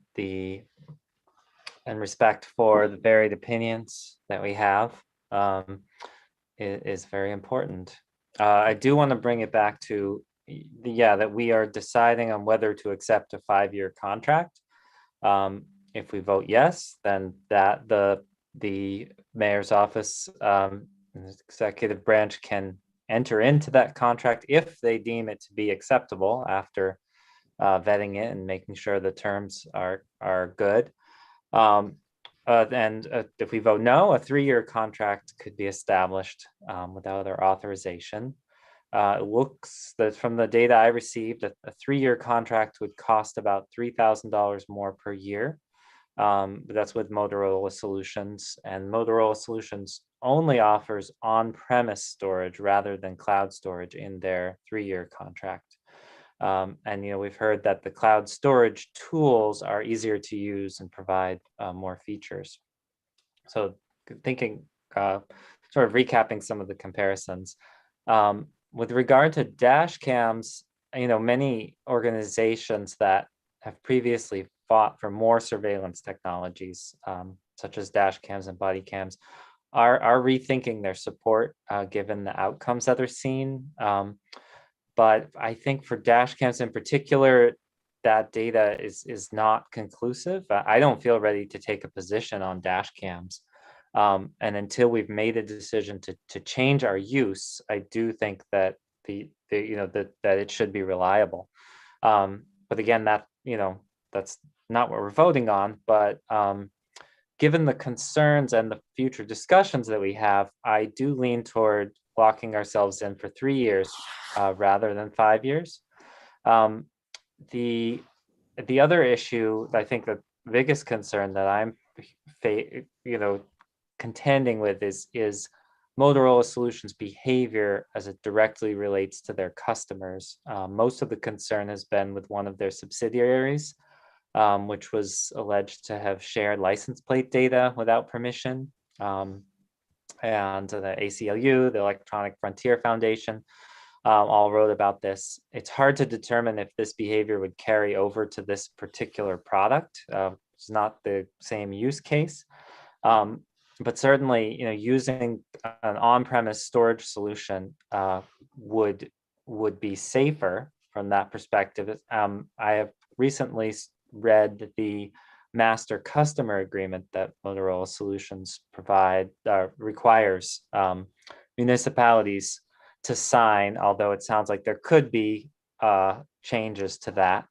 respect for the varied opinions that we have is very important. I do want to bring it back to that we are deciding on whether to accept a 5-year contract. If we vote yes, then that the mayor's office, executive branch can enter into that contract if they deem it to be acceptable after vetting it and making sure the terms are good. And if we vote no, a 3-year contract could be established without our authorization. It looks that from the data I received, a 3-year contract would cost about $3,000 more per year. But that's with Motorola Solutions, and Motorola Solutions only offers on-premise storage rather than cloud storage in their 3-year contract. And we've heard that the cloud storage tools are easier to use and provide more features. So thinking, sort of recapping some of the comparisons. With regard to dash cams, many organizations that have previously fought for more surveillance technologies, such as dash cams and body cams, are rethinking their support given the outcomes that they're seeing. But I think for dash cams in particular, that data is not conclusive. I don't feel ready to take a position on dash cams. And until we've made a decision to change our use, I do think that that it should be reliable. But again, that's not what we're voting on. But given the concerns and the future discussions that we have, I do lean toward locking ourselves in for 3 years rather than 5 years. The other issue, I think the biggest concern that I'm contending with is Motorola Solutions behavior as it directly relates to their customers. Most of the concern has been with one of their subsidiaries, which was alleged to have shared license plate data without permission. And the ACLU, the Electronic Frontier Foundation, all wrote about this. It's hard to determine if this behavior would carry over to this particular product. It's not the same use case. But certainly, using an on-premise storage solution would be safer from that perspective. I have recently read the master customer agreement that Motorola Solutions requires municipalities to sign, although it sounds like there could be changes to that.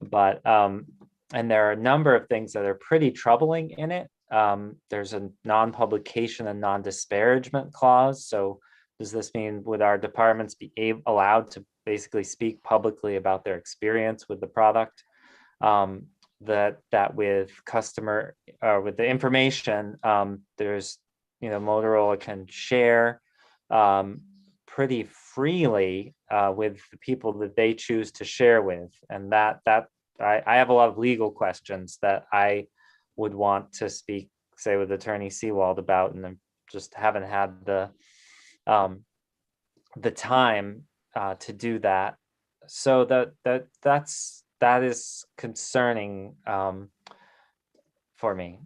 But and there are a number of things that are pretty troubling in it. There's a non-publication and non-disparagement clause. So does this mean would our departments be allowed to basically speak publicly about their experience with the product? That with customer with the information, there's Motorola can share pretty freely with the people that they choose to share with, and that I have a lot of legal questions that I would want to speak, say, with Attorney Seawald about, and I just haven't had the time to do that. So that is concerning for me.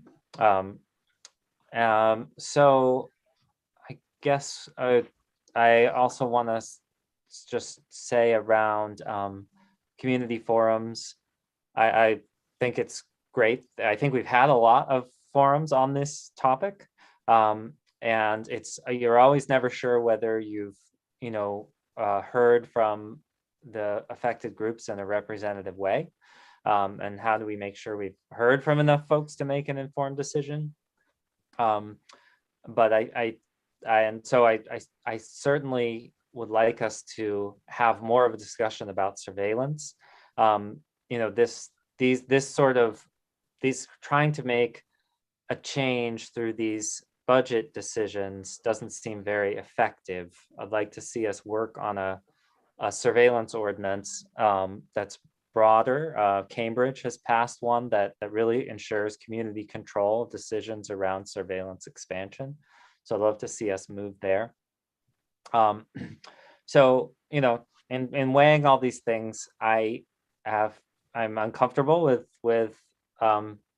So I guess I also want to just say around community forums, I think it's great. I think we've had a lot of forums on this topic, and you're always never sure whether you've heard from the affected groups in a representative way, and how do we make sure we've heard from enough folks to make an informed decision. But I certainly would like us to have more of a discussion about surveillance. These trying to make a change through these budget decisions doesn't seem very effective. I'd like to see us work on a surveillance ordinance that's broader. Cambridge has passed one that really ensures community control of decisions around surveillance expansion. So I'd love to see us move there. So, in weighing all these things, I'm uncomfortable with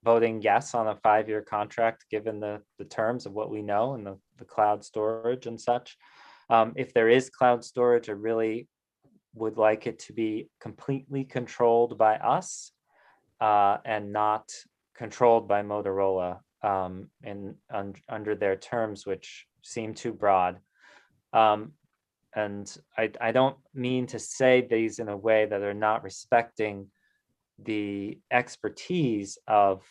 voting yes on a 5-year contract, given the terms of what we know and the cloud storage and such. If there is cloud storage, I really would like it to be completely controlled by us and not controlled by Motorola under their terms, which seem too broad. And I don't mean to say these in a way that are not respecting the expertise of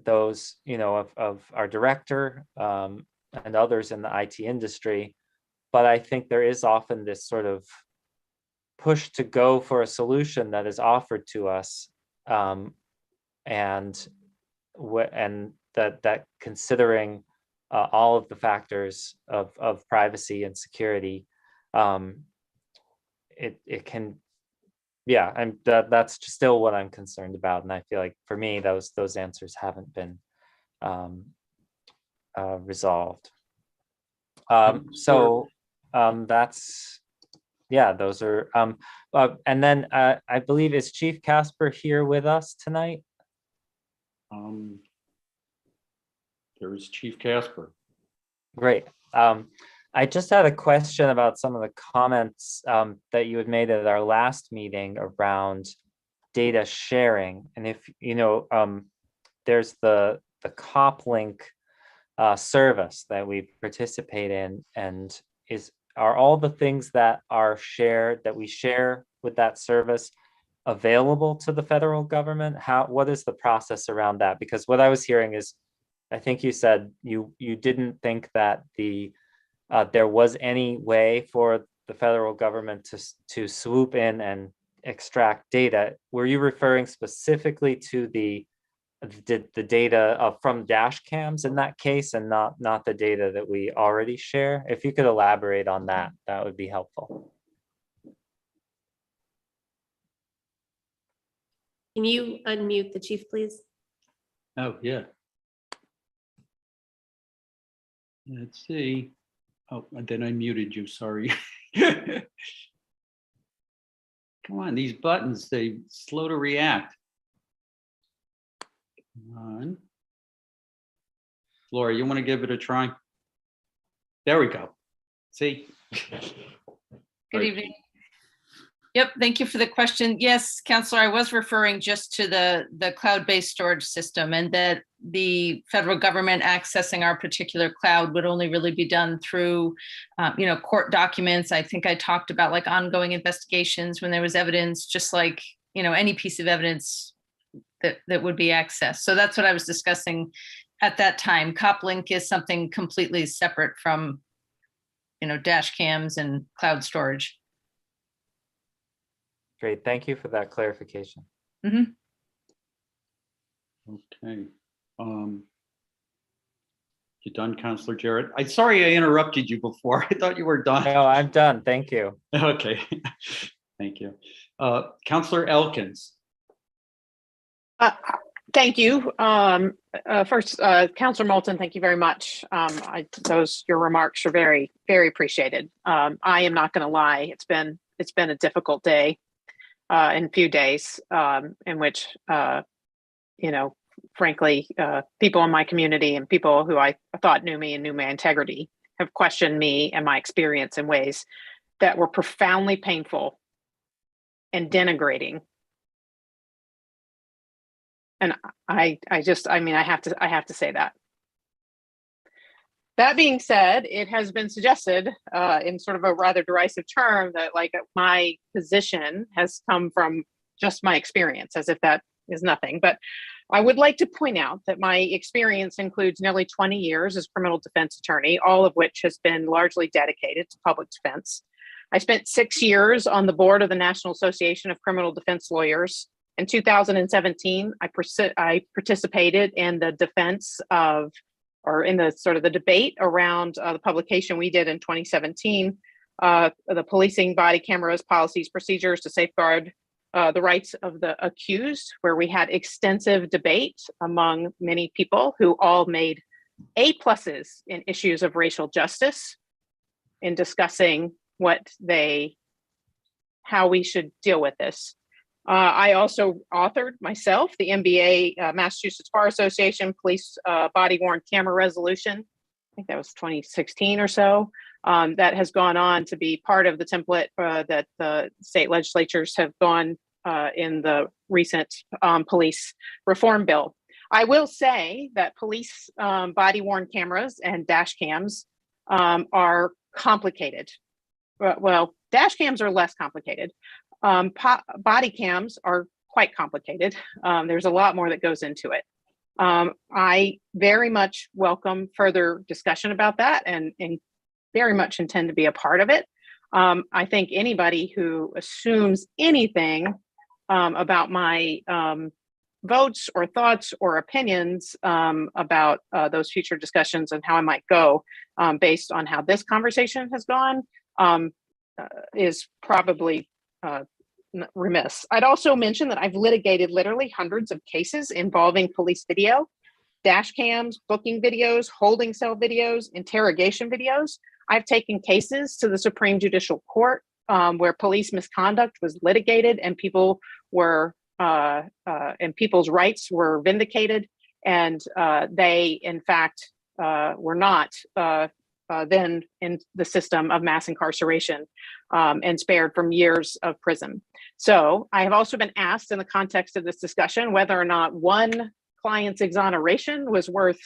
those, of our director and others in the IT industry. But I think there is often this sort of push to go for a solution that is offered to us, and that considering all of the factors of privacy and security, it can, yeah, and that's still what I'm concerned about. And I feel like for me, those answers haven't been resolved. That's, yeah, those are, and then I believe, is Chief Casper here with us tonight? There's Chief Casper. Great. I just had a question about some of the comments that you had made at our last meeting around data sharing. And if, there's the CopLink service that we participate in, and are all the things that are shared, that we share with that service, available to the federal government? What is the process around that? Because what I was hearing is, I think you said you didn't think that there was any way for the federal government to swoop in and extract data. Were you referring specifically to the data from dash cams in that case, and not the data that we already share? If you could elaborate on that, that would be helpful. Can you unmute the chief, please? Oh, yeah. Let's see. Oh, and then I muted you, sorry. Come on, these buttons, they slow to react. Come on. Laura, you want to give it a try? There we go. See? Good evening. Yep, thank you for the question. Yes, Counselor, I was referring just to the cloud-based storage system, and that the federal government accessing our particular cloud would only really be done through, court documents. I think I talked about like ongoing investigations when there was evidence, just like, any piece of evidence that would be accessed. So that's what I was discussing at that time. CopLink is something completely separate from, dash cams and cloud storage. Great, thank you for that clarification. Mm-hmm. Okay. You done, Counselor Jarrett? I'm sorry I interrupted you before. I thought you were done. No, I'm done. Thank you. Okay. Thank you. Counselor Elkins. Thank you. First, Counselor Moulton, thank you very much. Your remarks are very, very appreciated. I am not going to lie. It's been a difficult day, in few days, in which, frankly, people in my community and people who I thought knew me and knew my integrity have questioned me and my experience in ways that were profoundly painful and denigrating. And I have to say that. That being said, it has been suggested in sort of a rather derisive term that like my position has come from just my experience, as if that is nothing. But I would like to point out that my experience includes nearly 20 years as criminal defense attorney, all of which has been largely dedicated to public defense. I spent 6 years on the board of the National Association of Criminal Defense Lawyers. In 2017, I participated in the defense of, or in the sort of the debate around the publication we did in 2017, the Policing Body Cameras, Policies, Procedures to Safeguard the Rights of the Accused, where we had extensive debate among many people who all made A+ in issues of racial justice in discussing how we should deal with this. I also authored myself the MBA Massachusetts Bar Association Police Body Worn Camera Resolution. I think that was 2016 or so. That has gone on to be part of the template that the state legislatures have gone in the recent police reform bill. I will say that police body worn cameras and dash cams are complicated. Well, dash cams are less complicated. Body cams are quite complicated. There's a lot more that goes into it. I very much welcome further discussion about that and very much intend to be a part of it. I think anybody who assumes anything about my votes or thoughts or opinions about those future discussions and how I might go based on how this conversation has gone is probably remiss. I'd also mention that I've litigated literally hundreds of cases involving police video, dash cams, booking videos, holding cell videos, interrogation videos. I've taken cases to the Supreme Judicial Court where police misconduct was litigated and people were and people's rights were vindicated, and they in fact were not then in the system of mass incarceration and spared from years of prison. So I have also been asked in the context of this discussion whether or not one client's exoneration was worth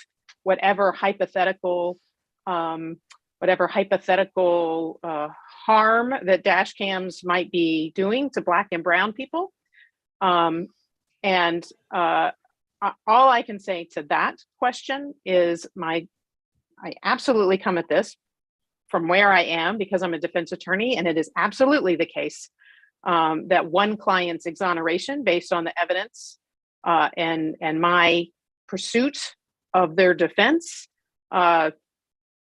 whatever hypothetical harm that dash cams might be doing to Black and brown people. All I can say to that question is I absolutely come at this from where I am because I'm a defense attorney, and it is absolutely the case that one client's exoneration based on the evidence and my pursuit of their defense,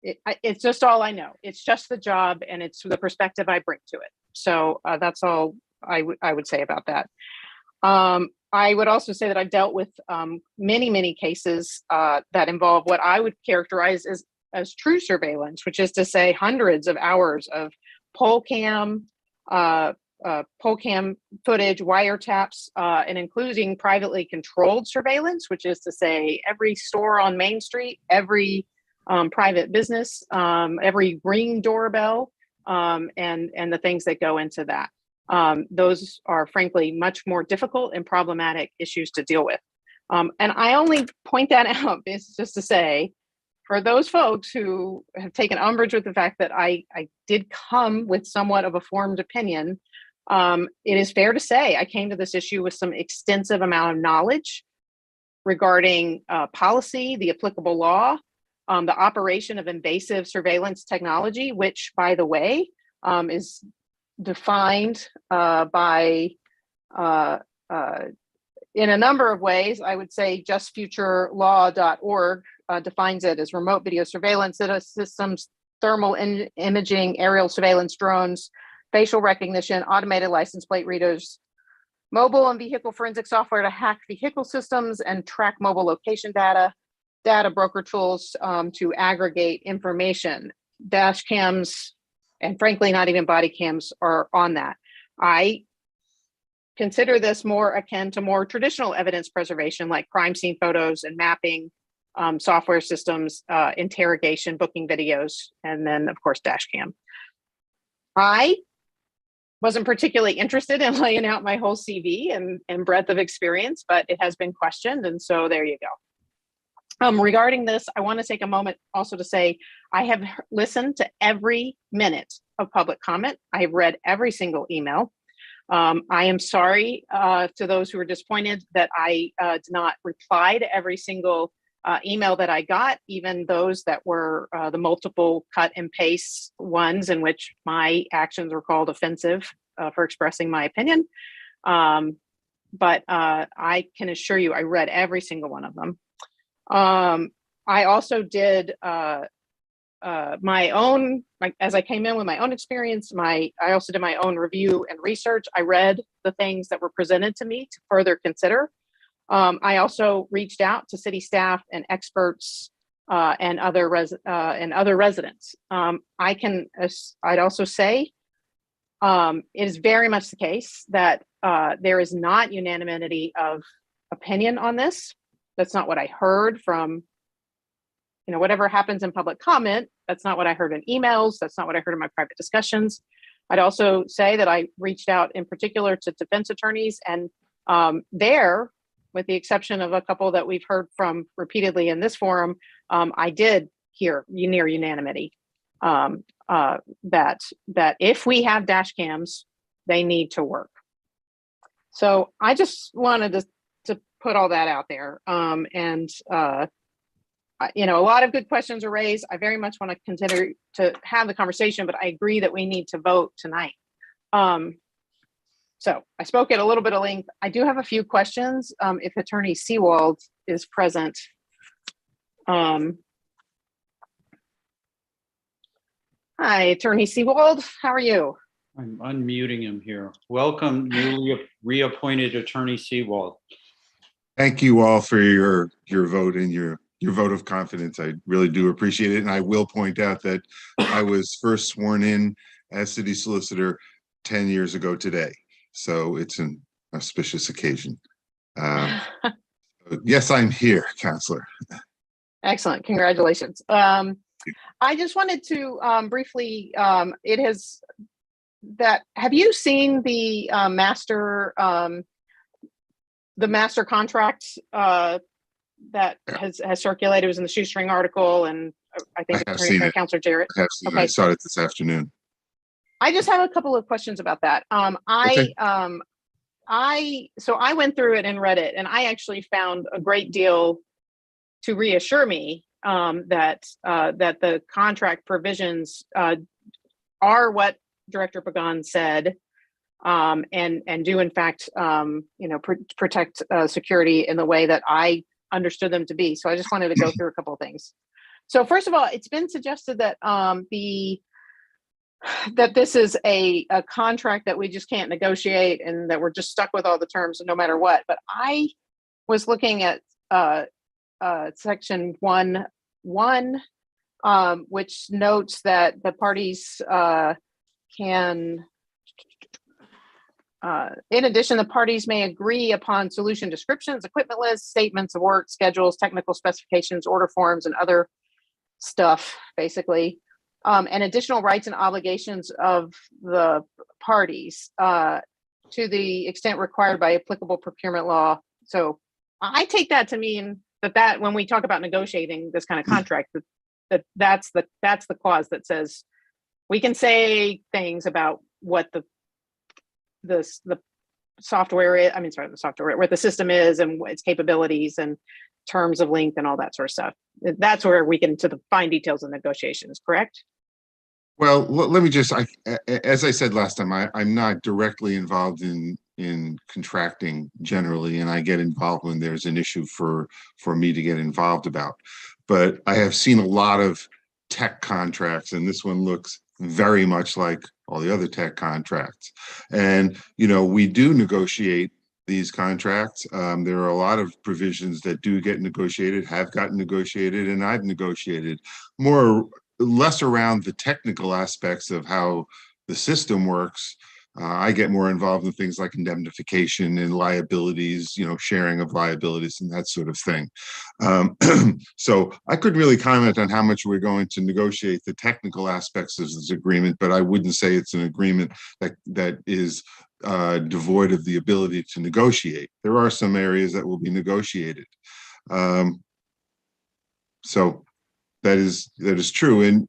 it's just all I know. It's just the job and it's the perspective I bring to it. So that's all I would say about that. I would also say that I've dealt with many cases that involve what I would characterize as true surveillance, which is to say hundreds of hours of poll cam footage, wiretaps, and including privately controlled surveillance, which is to say every store on Main Street, every private business, every Ring doorbell, and the things that go into that. Those are frankly much more difficult and problematic issues to deal with. And I only point that out is just to say, for those folks who have taken umbrage with the fact that I did come with somewhat of a formed opinion, it is fair to say I came to this issue with some extensive amount of knowledge regarding policy, the applicable law, the operation of invasive surveillance technology, which, by the way, is defined by in a number of ways. I would say justfuturelaw.org defines it as remote video surveillance systems, thermal imaging, aerial surveillance drones, facial recognition, automated license plate readers, mobile and vehicle forensic software to hack vehicle systems and track mobile location data broker tools to aggregate information. Dash cams, and frankly, not even body cams are on that. I consider this more akin to more traditional evidence preservation, like crime scene photos and mapping, software systems, interrogation, booking videos, and then, of course, dash cam. I wasn't particularly interested in laying out my whole CV and breadth of experience, but it has been questioned, and so there you go. Regarding this, I want to take a moment also to say I have listened to every minute of public comment. I have read every single email. I am sorry to those who are disappointed that I did not reply to every single email that I got, even those that were the multiple cut and paste ones in which my actions were called offensive for expressing my opinion. But I can assure you, I read every single one of them. I also did my own, as I came in with my own experience, I also did my own review and research. I read the things that were presented to me to further consider. I also reached out to city staff and experts and other residents. I'd also say it is very much the case that there is not unanimity of opinion on this. That's not what I heard from, whatever happens in public comment. That's not what I heard in emails. That's not what I heard in my private discussions. I'd also say that I reached out in particular to defense attorneys, and there, with the exception of a couple that we've heard from repeatedly in this forum, I did hear near unanimity that if we have dash cams, they need to work. So I just wanted to put all that out there. A lot of good questions are raised. I very much want to continue to have the conversation, but I agree that we need to vote tonight. So I spoke at a little bit of length. I do have a few questions if Attorney Seawald is present. Hi, Attorney Seawald, how are you? I'm unmuting him here. Welcome, newly reappointed Attorney Seawald. Thank you all for your vote and your vote of confidence. I really do appreciate it. And I will point out that I was first sworn in as city solicitor 10 years ago today. So it's an auspicious occasion. Yes, I'm here, Counselor. Excellent. Congratulations. I just wanted to briefly, have you seen the master contract that has circulated? It was in the Shoestring article, and I think Counselor Jarrett. I have seen it. I saw it this afternoon. I just have a couple of questions about that. Okay. So I went through it and read it, and I actually found a great deal to reassure me that the contract provisions are what Director Pagan said, and do in fact protect security in the way that I understood them to be. So I just wanted to go through a couple of things. So first of all, it's been suggested that that this is a contract that we just can't negotiate and that we're just stuck with all the terms no matter what. But I was looking at section 1.1, which notes that the parties can, in addition, the parties may agree upon solution descriptions, equipment lists, statements of work, schedules, technical specifications, order forms, and other stuff, basically. And additional rights and obligations of the parties to the extent required by applicable procurement law. So I take that to mean that when we talk about negotiating this kind of contract, that's the clause that says we can say things about what the software is, what the system is and its capabilities and terms of length and all that sort of stuff. That's where we get into the fine details of negotiations, correct? Well, let me just, as I said last time, I'm not directly involved in contracting generally, and I get involved when there's an issue for me to get involved about. But I have seen a lot of tech contracts, and this one looks very much like all the other tech contracts. And, we do negotiate these contracts. There are a lot of provisions that do get negotiated, have gotten negotiated, and I've negotiated less around the technical aspects of how the system works. I get more involved in things like indemnification and liabilities, sharing of liabilities and that sort of thing. So I couldn't really comment on how much we're going to negotiate the technical aspects of this agreement, but I wouldn't say it's an agreement that is devoid of the ability to negotiate. There are some areas that will be negotiated. So that is true. And,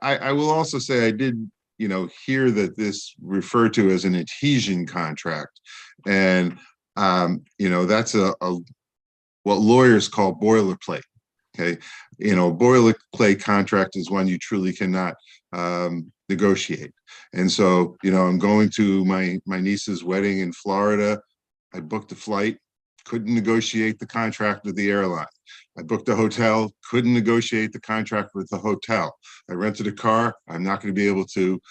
I will also say I did hear that this referred to as an adhesion contract. And, that's a what lawyers call boilerplate. Okay. Boilerplate contract is one you truly cannot negotiate. And so, I'm going to my niece's wedding in Florida. I booked a flight, couldn't negotiate the contract with the airline. I booked a hotel, couldn't negotiate the contract with the hotel. I rented a car, I'm not going to be able to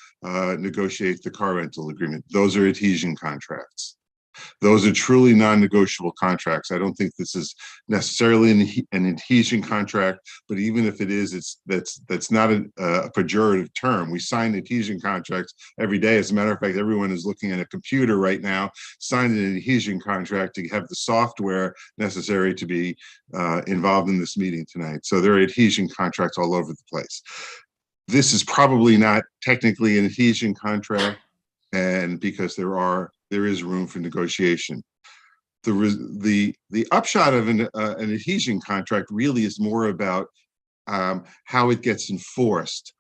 negotiate the car rental agreement. Those are adhesion contracts. Those are truly non-negotiable contracts. I don't think this is necessarily an adhesion contract, but even if it is, that's not a pejorative term. We sign adhesion contracts every day. As a matter of fact, everyone is looking at a computer right now, signing an adhesion contract to have the software necessary to be involved in this meeting tonight. So there are adhesion contracts all over the place. This is probably not technically an adhesion contract, and because there is room for negotiation. The upshot of an adhesion contract really is more about how it gets enforced,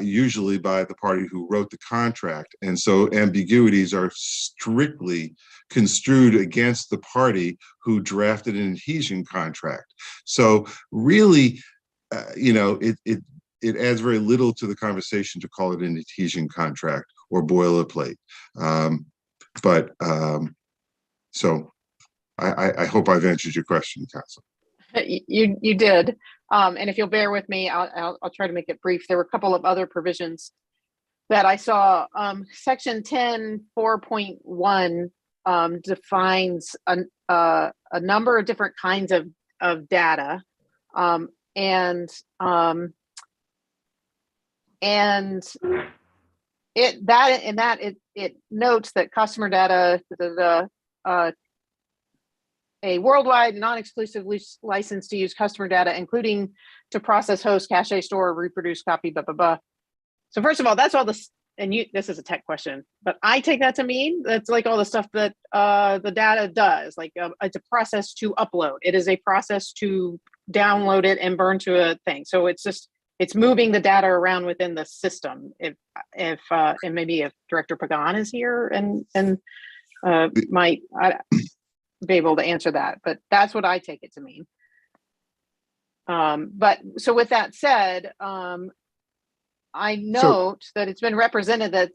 usually by the party who wrote the contract. And so ambiguities are strictly construed against the party who drafted an adhesion contract. So really, it adds very little to the conversation to call it an adhesion contract or boilerplate. So I hope I've answered your question, Council. You did. And if you'll bear with me, I'll try to make it brief. There were a couple of other provisions that I saw. Section 10, 4.1 defines a number of different kinds of data. It notes that customer data, a worldwide non-exclusive license to use customer data, including to process, host, cache, store, reproduce, copy, blah, blah, blah. So first of all, that's all this, and this is a tech question, but I take that to mean that's like all the stuff that the data does. Like it's a process to upload. It is a process to download it and burn to a thing. So it's moving the data around within the system. And maybe if Director Pagan is here and might be able to answer that, but that's what I take it to mean. But so with that said, I note that it's been represented that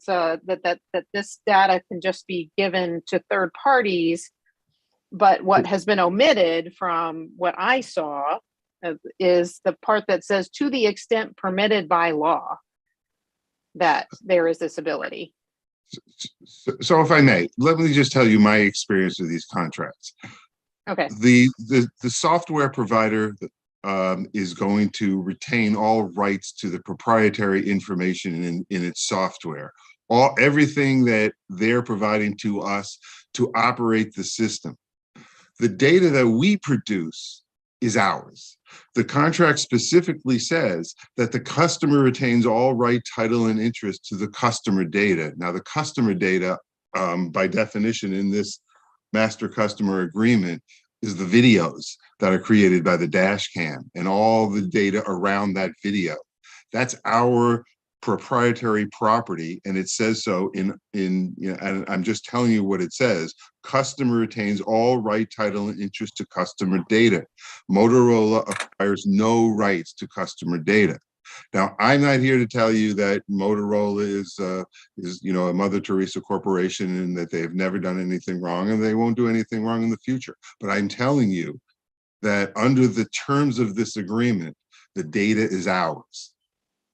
this data can just be given to third parties, but what has been omitted from what I saw is the part that says, to the extent permitted by law, that there is this ability. So if I may, let me just tell you my experience with these contracts. Okay. The software provider is going to retain all rights to the proprietary information in its software. Everything that they're providing to us to operate the system. The data that we produce is ours. The contract specifically says that the customer retains all right, title, and interest to the customer data. Now, the customer data, by definition in this master customer agreement, is the videos that are created by the dash cam and all the data around that video. That's our proprietary property, and it says so and I'm just telling you what it says. Customer retains all right, title, and interest to customer data. Motorola acquires no rights to customer data. Now, I'm not here to tell you that Motorola is a Mother Teresa corporation and that they have never done anything wrong and they won't do anything wrong in the future. But I'm telling you that under the terms of this agreement, the data is ours.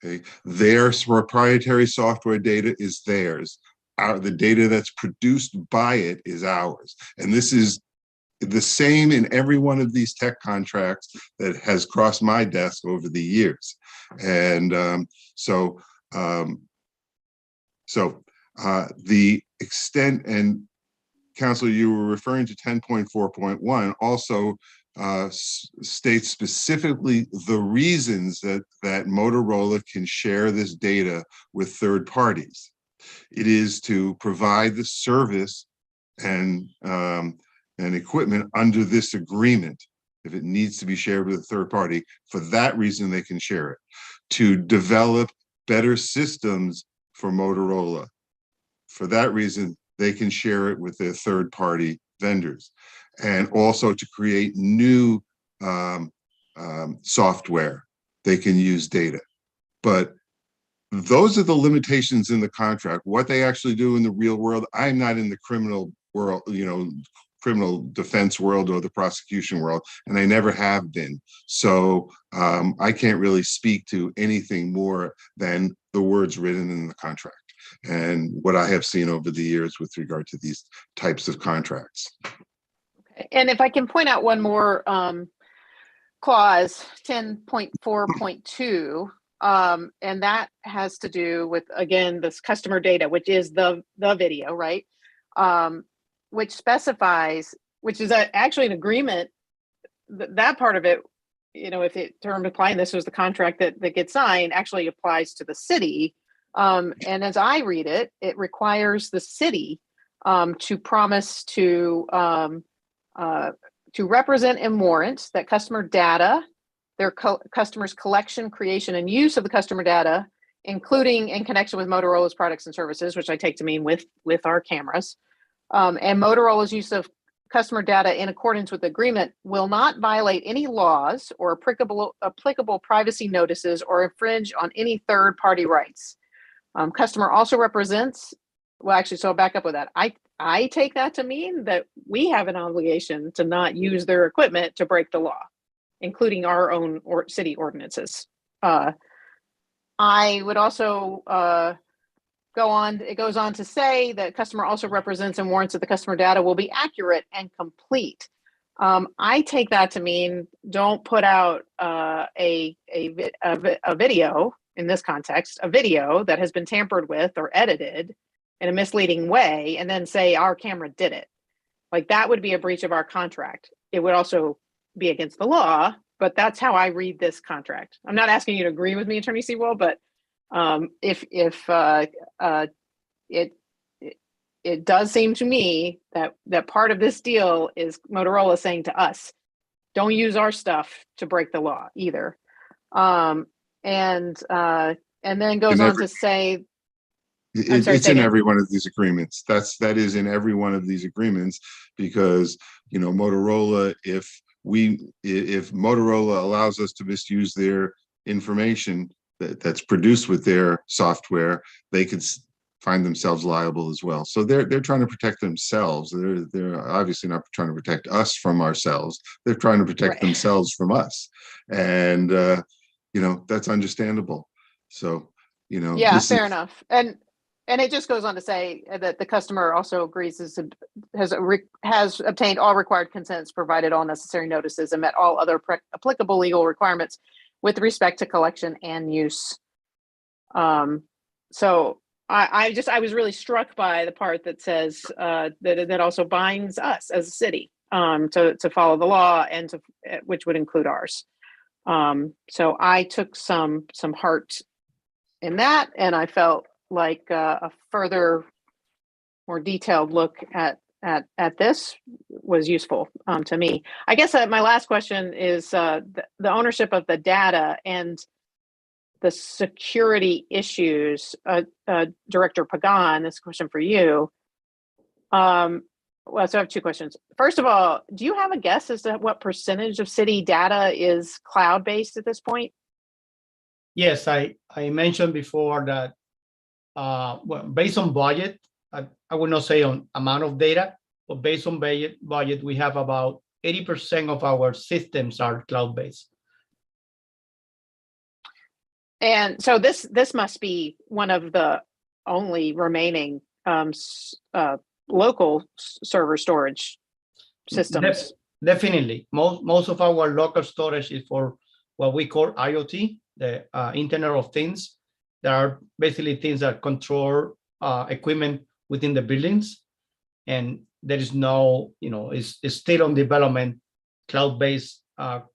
Okay? Their proprietary software data is theirs. The data that's produced by it is ours. And this is the same in every one of these tech contracts that has crossed my desk over the years. And the extent, and Council, you were referring to 10.4.1 also states specifically the reasons that Motorola can share this data with third parties. It is to provide the service and equipment under this agreement. If it needs to be shared with a third party, for that reason they can share it. To develop better systems for Motorola. For that reason, they can share it with their third-party vendors, and also to create new software. They can use data, but those are the limitations in the contract. What they actually do in the real world, I'm not in the criminal world, criminal defense world or the prosecution world, and I never have been. So I can't really speak to anything more than the words written in the contract and what I have seen over the years with regard to these types of contracts. Okay. And if I can point out one more clause, 10.4.2, and that has to do with, again, this customer data, which is the video, right? Which specifies, which is actually an agreement, that part of it, if it term applying, this was the contract that gets signed, actually applies to the city. And as I read it, it requires the city to promise to represent and warrant that customer data, their customers' collection, creation, and use of the customer data, including in connection with Motorola's products and services, which I take to mean with our cameras, and Motorola's use of customer data in accordance with the agreement will not violate any laws or applicable privacy notices or infringe on any third-party rights. Customer also represents, well, actually, so I'll back up with that. I take that to mean that we have an obligation to not use their equipment to break the law, including our own city ordinances. I would also it goes on to say that customer also represents and warrants that the customer data will be accurate and complete. I take that to mean don't put out a video, in this context, a video that has been tampered with or edited in a misleading way and then say our camera did it. Like, that would be a breach of our contract. It would also be against the law, but that's how I read this contract. I'm not asking you to agree with me, Attorney Sewell, but if it does seem to me that part of this deal is Motorola saying to us, don't use our stuff to break the law either. And then goes on to say, it's in every one of these agreements. That is in every one of these agreements, because Motorola, if Motorola allows us to misuse their information that's produced with their software, they could find themselves liable as well. So they're trying to protect themselves. They're obviously not trying to protect us from ourselves. They're trying to protect themselves from us, and that's understandable. So yeah, fair enough. And it just goes on to say that the customer also agrees has obtained all required consents, provided all necessary notices, and met all other applicable legal requirements with respect to collection and use. So I was really struck by the part that says that also binds us as a city to follow the law, and which would include ours. So I took some heart in that, and I felt like a further, more detailed look at this was useful to me. I guess my last question is the ownership of the data and the security issues. Director Pagan, this question for you. So I have two questions. First of all, do you have a guess as to what percentage of city data is cloud-based at this point? Yes, I mentioned before that based on budget, I would not say on amount of data, but based on budget, we have about 80% of our systems are cloud-based. And so this must be one of the only remaining local server storage systems. Definitely. Most of our local storage is for what we call IoT, the Internet of Things. There are basically things that control equipment within the buildings, and there is no, it's still on development, cloud-based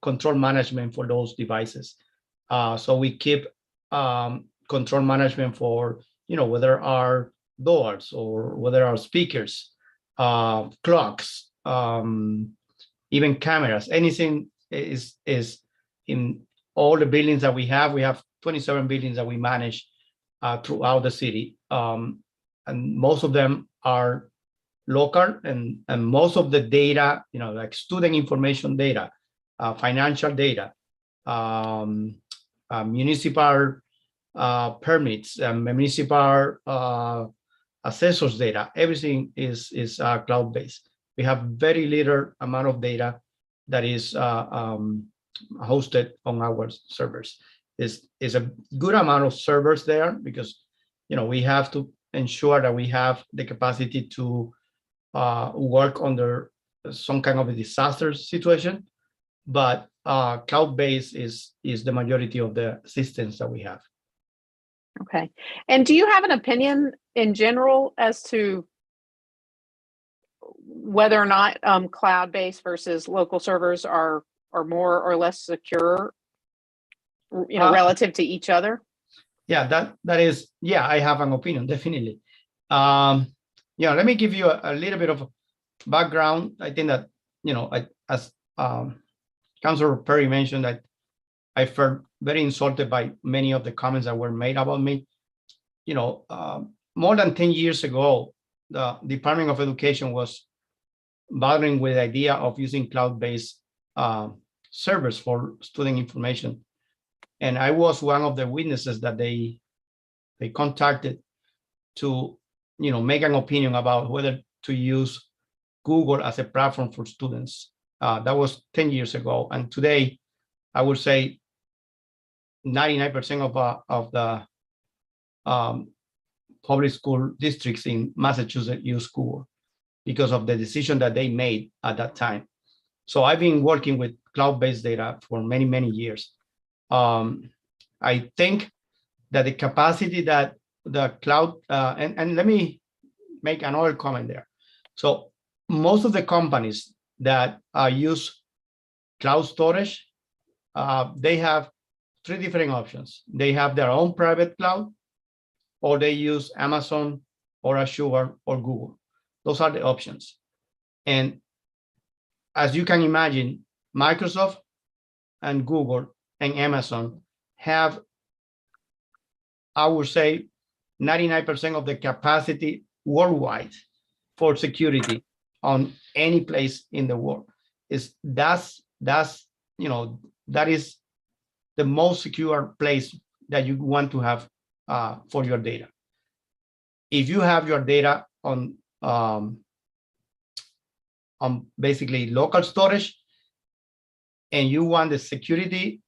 control management for those devices. So we keep control management for, whether are doors or whether are speakers, clocks, even cameras, anything is in all the buildings that we have. We have 27 buildings that we manage throughout the city. And most of them are local, and most of the data, like student information data, financial data, municipal permits, municipal assessors data, everything is cloud-based. We have very little amount of data that is hosted on our servers. Is a good amount of servers there because we have to ensure that we have the capacity to work under some kind of a disaster situation, but cloud-based is the majority of the systems that we have. Okay. And do you have an opinion in general as to whether or not cloud-based versus local servers are more or less secure, relative to each other? Yeah, that is, yeah, I have an opinion, definitely. Let me give you a little bit of background. I think that, as Councilor Perry mentioned, that I felt very insulted by many of the comments that were made about me. More than 10 years ago, the Department of Education was bothering with the idea of using cloud-based servers for student information. And I was one of the witnesses that they contacted to, make an opinion about whether to use Google as a platform for students. That was 10 years ago. And today, I would say 99% of the public school districts in Massachusetts use Google because of the decision that they made at that time. So I've been working with cloud-based data for many, many years. I think that the capacity that the cloud, and let me make another comment there. So most of the companies that use cloud storage, they have three different options. They have their own private cloud, or they use Amazon or Azure or Google. Those are the options. And as you can imagine, Microsoft and Google and Amazon have, I would say, 99% of the capacity worldwide for security on any place in the world. That is the most secure place that you want to have for your data. If you have your data on basically local storage, and you want the security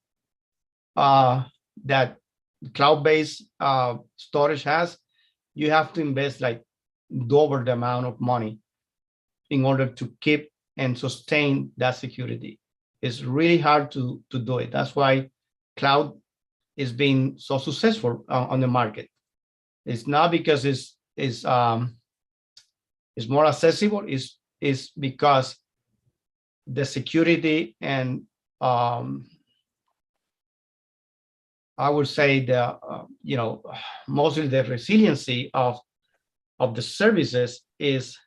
that cloud-based storage has, you have to invest like double the amount of money in order to keep and sustain that security. It's really hard to do it. That's why cloud is being so successful on the market. It's not because it's more accessible. It's because the security and I would say the mostly the resiliency of the services is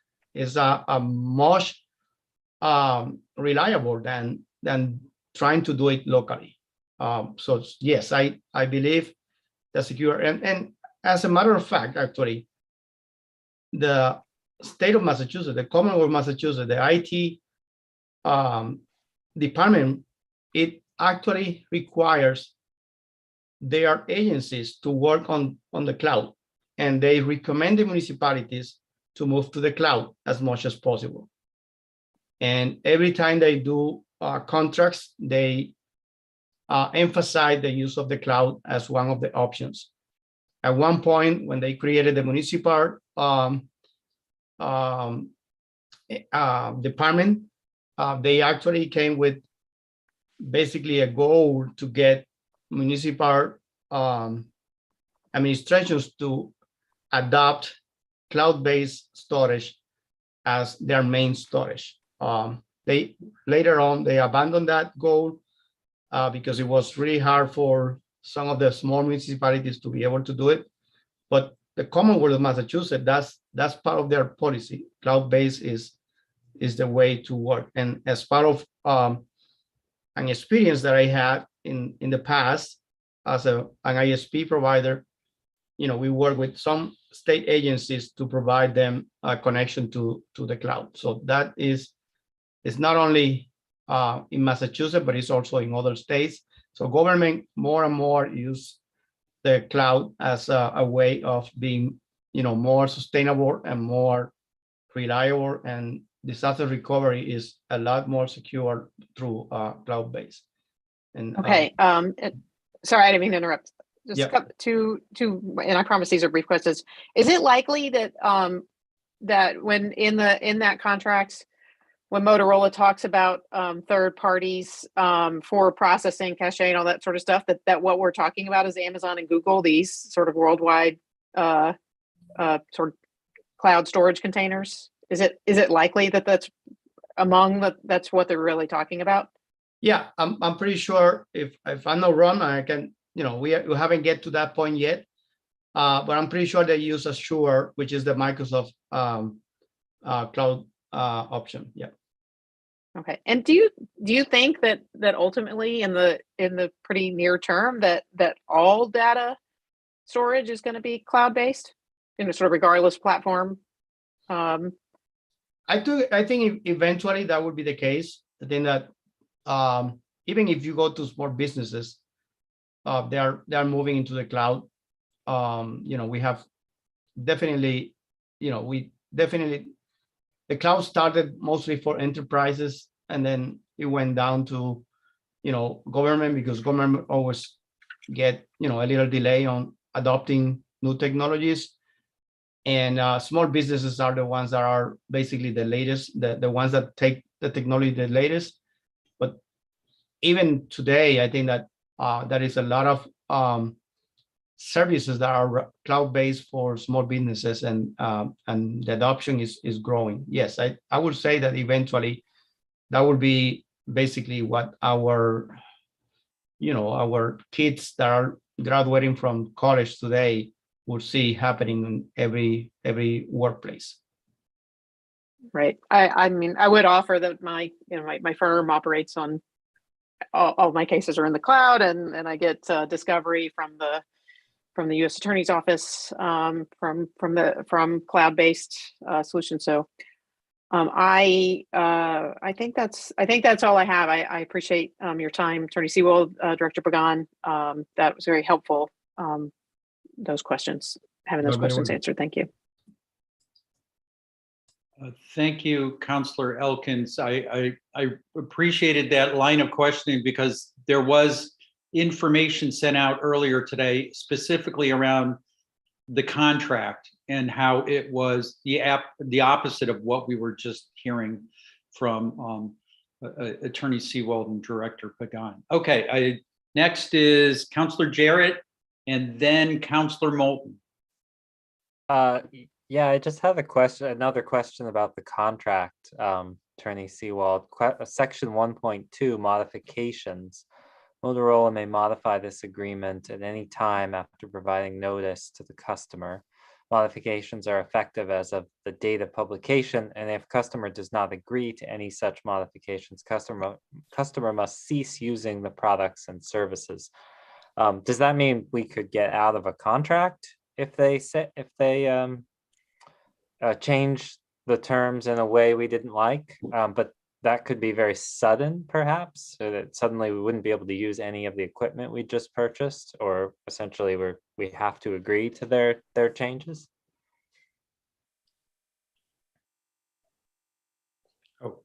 a much reliable than trying to do it locally. So yes, I believe the secure, and as a matter of fact, actually, the state of Massachusetts, the Commonwealth of Massachusetts, the IT department, it actually requires their agencies to work on the cloud, and they recommend the municipalities to move to the cloud as much as possible. And every time they do contracts, they emphasize the use of the cloud as one of the options. At one point, when they created the municipal department, they actually came with basically a goal to get municipal administrations to adopt cloud-based storage as their main storage. They later on they abandoned that goal because it was really hard for some of the small municipalities to be able to do it. But the Commonwealth of Massachusetts, that's part of their policy. Cloud-based is the way to work. And as part of an experience that I had in the past as an ISP provider, we work with some state agencies to provide them a connection to the cloud. So that is, it's not only in Massachusetts, but it's also in other states. So government more and more use the cloud as a way of being, more sustainable and more reliable, and disaster recovery is a lot more secure through cloud-based. And okay. Sorry, I didn't mean to interrupt. Just Yeah. two, and I promise these are brief questions. Is it likely that that when in that contract, when Motorola talks about third parties for processing, cache, and all that sort of stuff, that what we're talking about is Amazon and Google, these sort of worldwide sort of cloud storage containers? Is it likely that that's that's what they're really talking about? Yeah, I'm pretty sure. If I'm not wrong, I can. We haven't get to that point yet, but I'm pretty sure they use Azure, which is the Microsoft cloud option. Yeah. Okay. And do you think that ultimately in the pretty near term that all data storage is going to be cloud-based, sort of regardless platform? I think eventually that would be the case. I think that even if you go to small businesses, they are moving into the cloud. We have definitely, the cloud started mostly for enterprises, and then it went down to, government, because government always get, a little delay on adopting new technologies. And small businesses are the ones that are basically the latest, the ones that take the technology the latest. But even today, I think that there is a lot of services that are cloud-based for small businesses, and the adoption is growing. Yes, I would say that eventually that will be basically what our kids that are graduating from college today will see happening in every workplace. Right. I mean, I would offer that my firm operates on all my cases are in the cloud, and I get discovery from the U.S. Attorney's Office from cloud-based solutions. So I think that's all I have. I appreciate your time, Attorney Seawold, Director Pagan. That was very helpful. Having those questions answered. Thank you. Thank you, Councillor Elkins. I appreciated that line of questioning, because there was information sent out earlier today specifically around the contract and how it was the opposite of what we were just hearing from Attorney Seawold and Director Pagan. Okay, next is Councillor Jarrett, and then Councillor Moulton. Yeah, I just have another question about the contract, Attorney Seawold. Section 1.2 modifications. Motorola may modify this agreement at any time after providing notice to the customer. Modifications are effective as of the date of publication, and if customer does not agree to any such modifications, customer must cease using the products and services. Does that mean we could get out of a contract if they change the terms in a way we didn't like? But that could be very sudden, perhaps, so that suddenly we wouldn't be able to use any of the equipment we just purchased, or essentially we have to agree to their changes. Oh.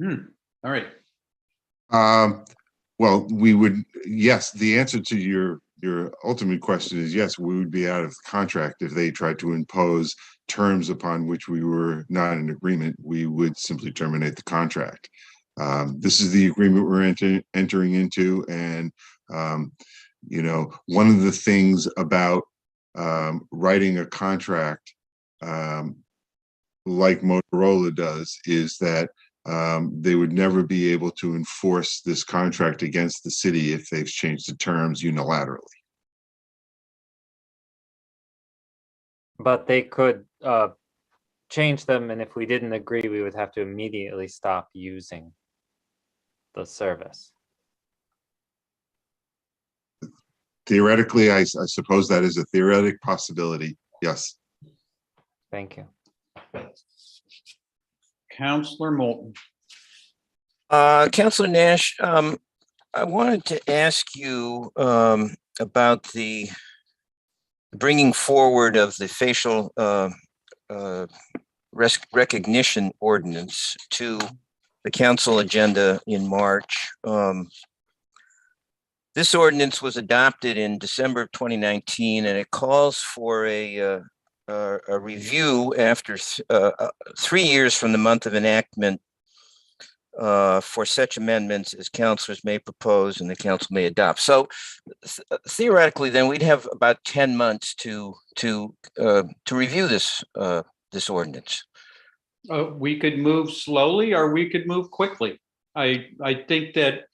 All right. Well, yes, the answer to your ultimate question is yes, we would be out of the contract if they tried to impose terms upon which we were not in agreement. We would simply terminate the contract. This is the agreement we're entering into, and one of the things about writing a contract like Motorola does is that they would never be able to enforce this contract against the city if they've changed the terms unilaterally. But they could change them, and if we didn't agree, we would have to immediately stop using the service. Theoretically, I suppose that is a theoretic possibility. Yes. Thank you. Counselor Moulton. Counselor Nash, I wanted to ask you about the bringing forward of the facial recognition ordinance to the council agenda in March. This ordinance was adopted in December of 2019, and it calls for a review after 3 years from the month of enactment for such amendments as councilors may propose and the council may adopt. So theoretically, then we'd have about 10 months to review this ordinance. We could move slowly or we could move quickly. I think that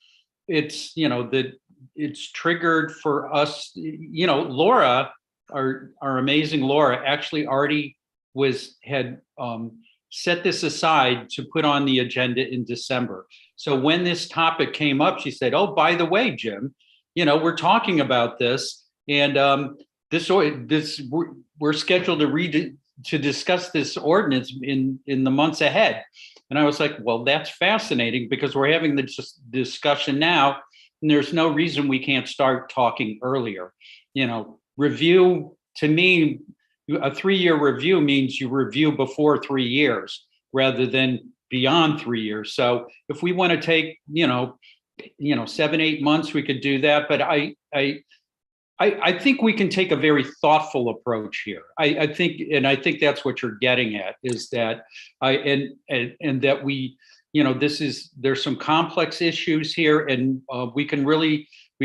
it's, that it's triggered for us, Laura, our amazing Laura actually already had set this aside to put on the agenda in December. So when this topic came up, she said, "Oh, by the way, Jim, we're talking about this, and we're scheduled to discuss this ordinance in the months ahead." And I was like, "Well, that's fascinating because we're having the discussion now, and there's no reason we can't start talking earlier." Review, to me, a 3-year review means you review before 3 years rather than beyond 3 years. So if we want to take, 7-8 months, we could do that. But I think we can take a very thoughtful approach here. I think that's what you're getting at, is that and that we, there's some complex issues here, and we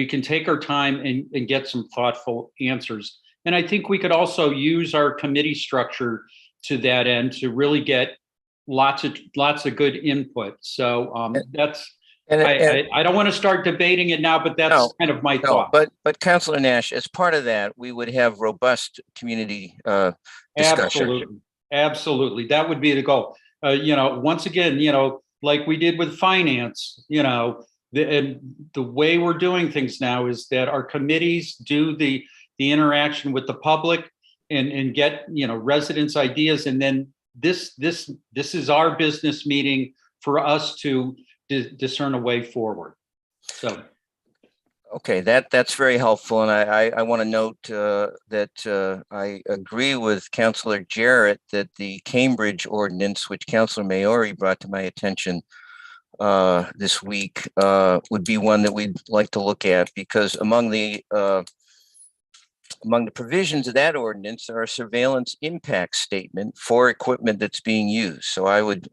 can take our time and get some thoughtful answers. And I think we could also use our committee structure to that end to really get lots of good input. So I don't want to start debating it now, but that's kind of my thought. But Councilor Nash, as part of that, we would have robust community discussion. Absolutely. That would be the goal. Once again, like we did with finance, and the way we're doing things now is that our committees do the interaction with the public and get, residents' ideas. And then this is our business meeting for us to discern a way forward. So. Okay, that's very helpful. And I want to note that I agree with Councilor Jarrett that the Cambridge ordinance, which Councilor Maori brought to my attention this week, would be one that we'd like to look at, because among the provisions of that ordinance are a surveillance impact statement for equipment that's being used. So I would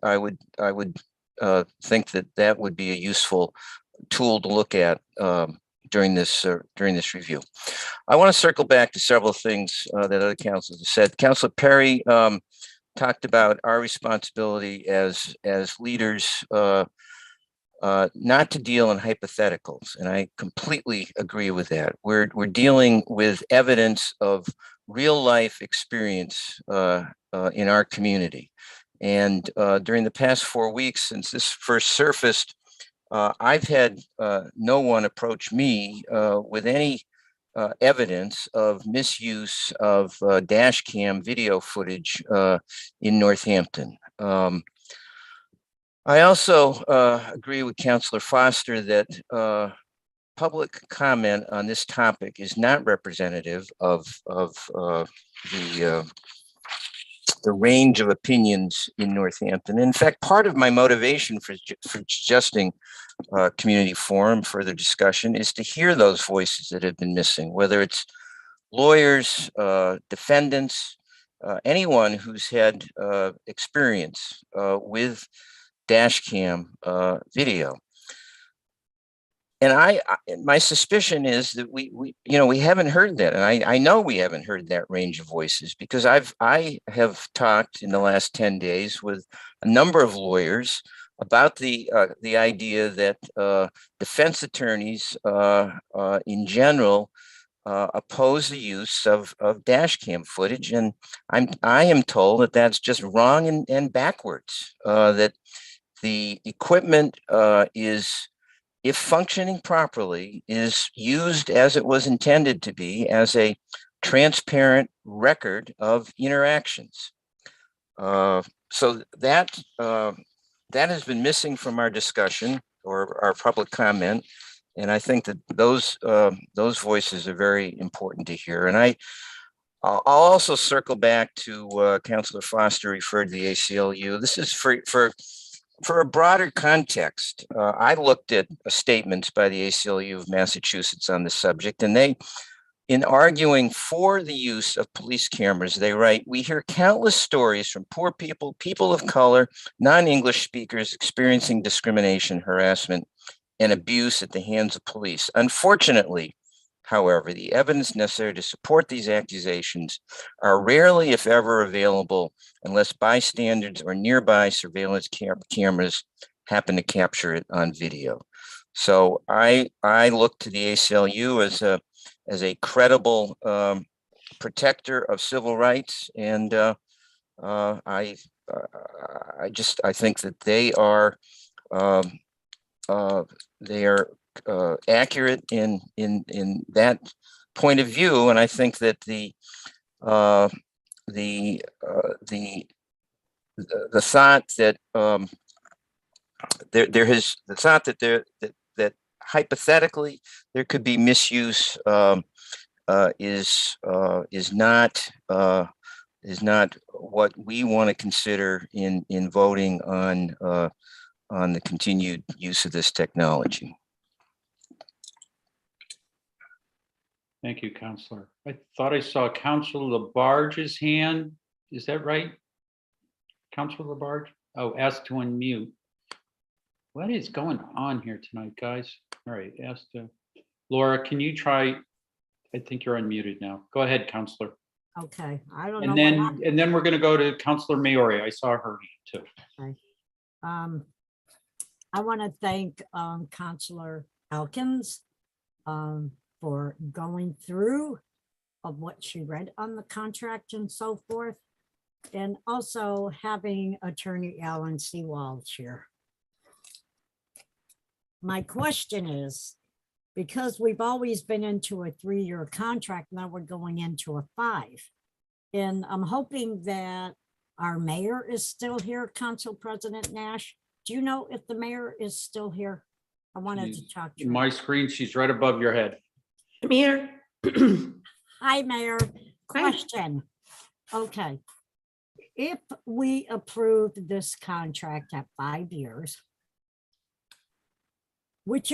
think that would be a useful tool to look at during this review. I want to circle back to several things that other councilors have said. Councilor Perry talked about our responsibility as leaders not to deal in hypotheticals, and I completely agree with that. We're dealing with evidence of real life experience in our community, and during the past 4 weeks since this first surfaced, I've had no one approach me with any evidence of misuse of dash cam video footage in Northampton. I also agree with Councilor Foster that public comment on this topic is not representative of the range of opinions in Northampton. In fact, part of my motivation for suggesting community forum, further discussion, is to hear those voices that have been missing, whether it's lawyers, defendants, anyone who's had experience with dash cam video. And my suspicion is that we haven't heard that, and I know we haven't heard that range of voices, because I have talked in the last 10 days with a number of lawyers about the idea that defense attorneys in general oppose the use of dash cam footage, and I am told that that's just wrong and backwards. That the equipment is if functioning properly, is used as it was intended to be, as a transparent record of interactions. So that has been missing from our discussion or our public comment. And I think that those voices are very important to hear. And I'll also circle back to Councillor Foster referred to the ACLU. This is for a broader context. I looked at statements by the ACLU of Massachusetts on this subject, and they, in arguing for the use of police cameras, they write, "We hear countless stories from poor people, people of color, non-English speakers experiencing discrimination, harassment, and abuse at the hands of police. Unfortunately, however, the evidence necessary to support these accusations are rarely, if ever, available unless bystanders or nearby surveillance cameras happen to capture it on video." So I look to the ACLU as a credible protector of civil rights, and I think that they are accurate in that point of view, and I think that the thought that that hypothetically there could be misuse is not what we want to consider in voting on the continued use of this technology. Thank you, Counselor. I thought I saw Counselor Labarge's hand. Is that right? Counselor Labarge? Oh, asked to unmute. What is going on here tonight, guys? All right, asked to. Laura, can you try? I think you're unmuted now. Go ahead, Counselor. Okay, I don't know. And then we're going to go to Counselor Maori. I saw her hand too. Okay. I want to thank Counselor Elkins for going through of what she read on the contract and so forth, and also having Attorney Alan Seawald here. My question is, because we've always been into a 3-year contract, now we're going into a 5. And I'm hoping that our mayor is still here, Council President Nash. Do you know if the mayor is still here? I wanted to talk to In her. my screen, she's right above your head. Mayor. Hi, Mayor. Question. Okay. If we approved this contract at 5 years, which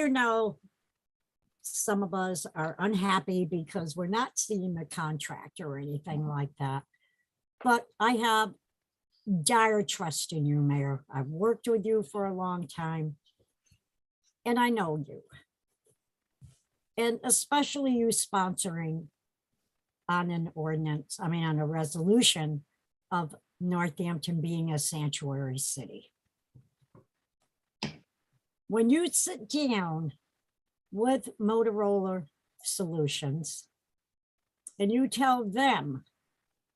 some of us are unhappy because we're not seeing the contract or anything like that. But I have dire trust in you, Mayor. I've worked with you for a long time, and I know you. And especially you sponsoring on an ordinance, on a resolution of Northampton being a sanctuary city. When you sit down with Motorola Solutions and you tell them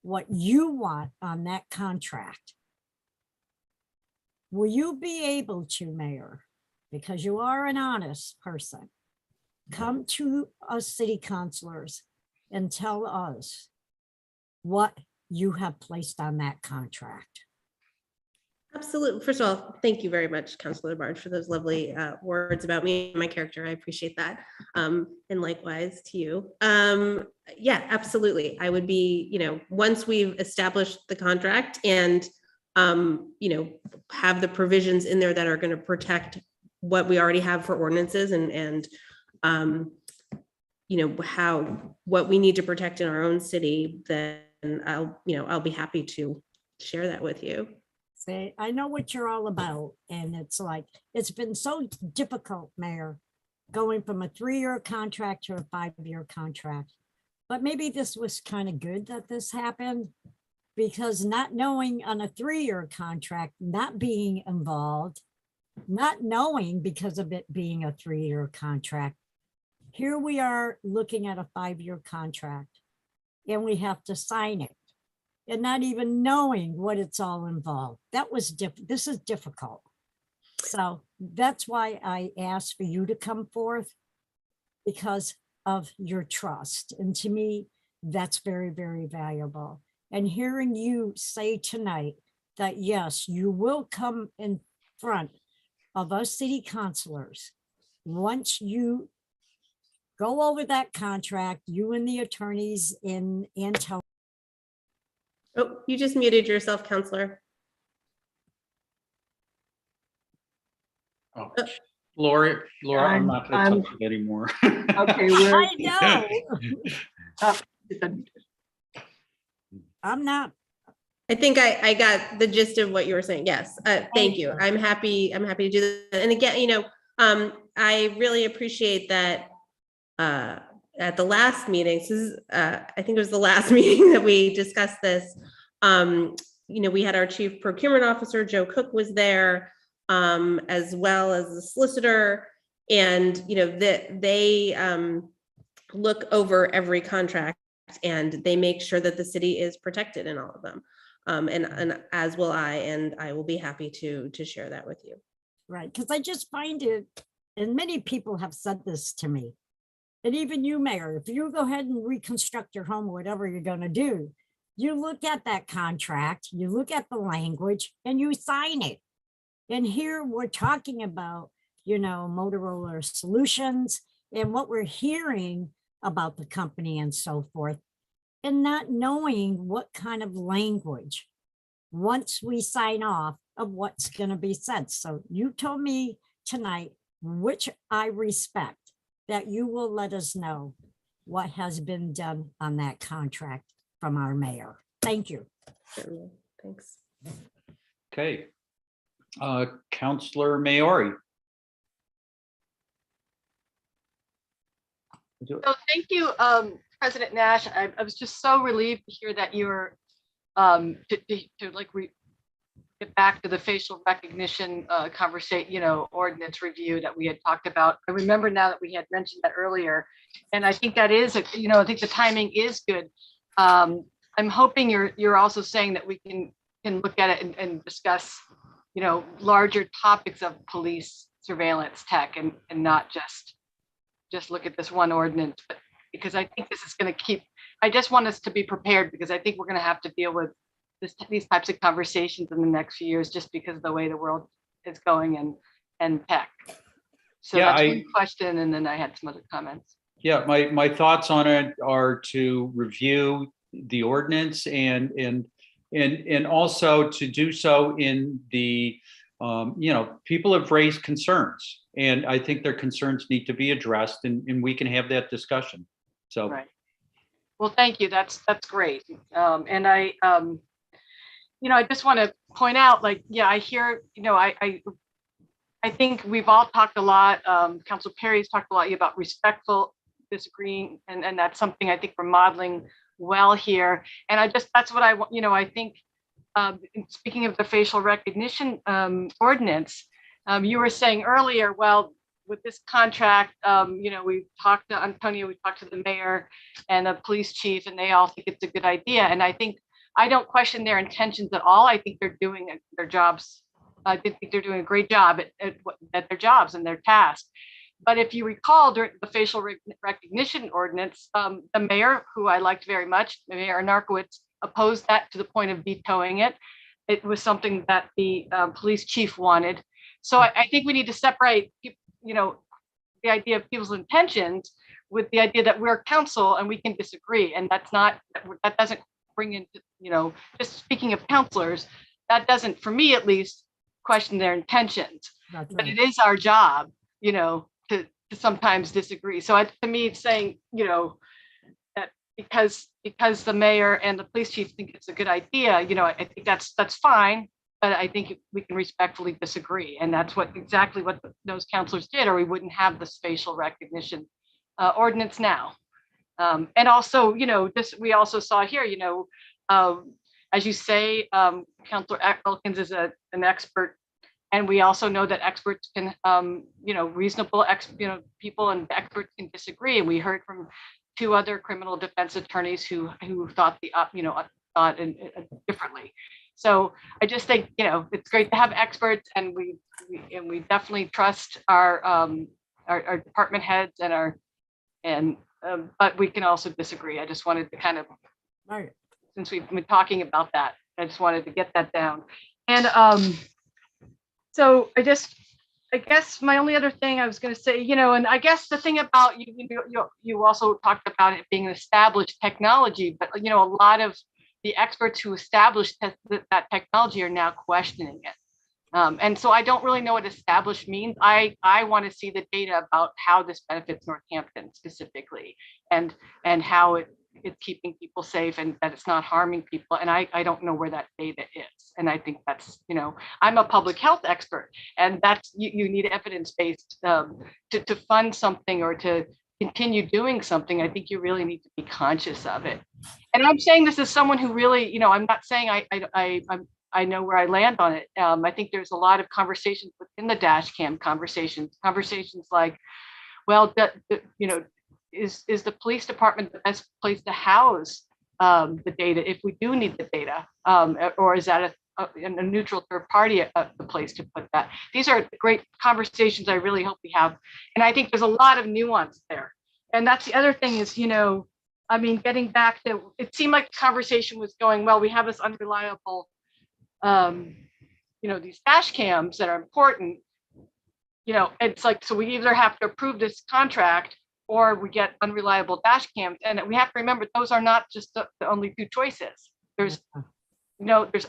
what you want on that contract, will you be able to, Mayor, because you are an honest person, come to us city councilors and tell us what you have placed on that contract? Absolutely. First of all, thank you very much, Councilor Barge, for those lovely words about me and my character. I appreciate that. And likewise to you. Yeah, absolutely. I would be, once we've established the contract and, have the provisions in there that are going to protect what we already have for ordinances and what we need to protect in our own city, then I'll be happy to share that with you. Say, I know what you're all about, and it's been so difficult, Mayor, going from a 3-year contract to a 5-year contract. But maybe this was kind of good that this happened, because not knowing on a 3-year contract, not being involved, not knowing because of it being a 3-year contract, here we are looking at a 5-year contract, and we have to sign it. And not even knowing what it's all involved. That was this is difficult. So that's why I asked for you to come forth, because of your trust. And to me, that's very, very valuable. And hearing you say tonight that, yes, you will come in front of us city councilors once you go over that contract, you and the attorneys in Antel. Oh, you just muted yourself, Counselor. Oh, Laura, I'm not going to touch it anymore. Okay, we're, I know. I'm not. I think I got the gist of what you were saying. Yes, thank you. I'm happy to do that. And again, you know, I really appreciate that at the last meeting, this is, I think it was the last meeting that we discussed this. You know, we had our chief procurement officer, Joe Cook, was there, as well as the solicitor, and you know that they look over every contract and they make sure that the city is protected in all of them. And as will I, and I will be happy to share that with you. Right, because I just find it, and many people have said this to me, and even you, Mayor, if you go ahead and reconstruct your home, whatever you're going to do, you look at that contract, you look at the language, and you sign it. And here we're talking about, you know, Motorola Solutions and what we're hearing about the company and so forth, and not knowing what kind of language once we sign off of what's going to be said. So you told me tonight, which I respect, that you will let us know what has been done on that contract from our mayor. Thank you. Thanks. Okay. Councilor Maori. So thank you, President Nash. I was just so relieved to hear that you were to like get back to the facial recognition conversation, you know, ordinance review that we had talked about. I remember now that we had mentioned that earlier, and I think that is, you know, I think the timing is good. I'm hoping you're also saying that we can look at it and discuss, you know, larger topics of police surveillance tech and not just look at this one ordinance, but because I think this is going to keep, I just want us to be prepared, because I think we're going to have to deal with these types of conversations in the next few years, just because of the way the world is going and tech. So Yeah, that's one question, and then I had some other comments. Yeah, my thoughts on it are to review the ordinance and also to do so in the, you know, people have raised concerns, and I think their concerns need to be addressed, and we can have that discussion. So, right. Well, thank you. That's great. And I, you know, I just want to point out, like, yeah, I hear, you know, I think we've all talked a lot. Councilor Perry's talked a lot about respectful disagreeing, and that's something I think we're modeling well here. And that's what I want, you know, I think, speaking of the facial recognition ordinance, you were saying earlier, well, with this contract, you know, we've talked to Antonio, we talked to the mayor and the police chief, and they all think it's a good idea. And I think, I don't question their intentions at all. I think they're doing their jobs. I think they're doing a great job at their jobs and their tasks. But if you recall, during the facial recognition ordinance, the mayor, who I liked very much, Mayor Narkowitz, opposed that to the point of vetoing it. It was something that the police chief wanted. So I think we need to separate, you know, the idea of people's intentions with the idea that we're council and we can disagree. And that doesn't bring in, you know, just speaking of counselors, that doesn't, for me at least, question their intentions. That's but right. it is our job, you know, to sometimes disagree. So to me, it's saying, you know, that because the mayor and the police chief think it's a good idea, you know, I think that's fine. But I think we can respectfully disagree, and that's exactly what those counselors did, or we wouldn't have this facial recognition ordinance now. And also, you know, we also saw here, you know, as you say, Councilor Elkins is an expert, and we also know that experts can, you know, reasonable people and experts can disagree. And we heard from 2 other criminal defense attorneys who thought thought differently. So I just think, it's great to have experts, and we definitely trust our department heads but we can also disagree. I just wanted to kind of, since we've been talking about that, I just wanted to get that down. And so I guess my only other thing I was going to say, and I guess the thing about you also talked about it being an established technology, but a lot of the experts who established that technology are now questioning it. And so I don't really know what established means. I want to see the data about how this benefits Northampton specifically, and how it's keeping people safe and that it's not harming people. And I don't know where that data is. And I think that's, I'm a public health expert, and that's, you need evidence-based to fund something or to continue doing something. I think you really need to be conscious of it. And I'm saying this as someone who really, I'm not saying I know where I land on it. I think there's a lot of conversations within the dash cam conversations like, well, is the police department the best place to house the data if we do need the data, or is that a neutral third party the place to put that? These are great conversations I really hope we have, and I think there's a lot of nuance there. And that's the other thing is, getting back to, it seemed like the conversation was going, well, we have this unreliable these dash cams that are important, it's like, so we either have to approve this contract or we get unreliable dash cams. And we have to remember, those are not just the only two choices. There's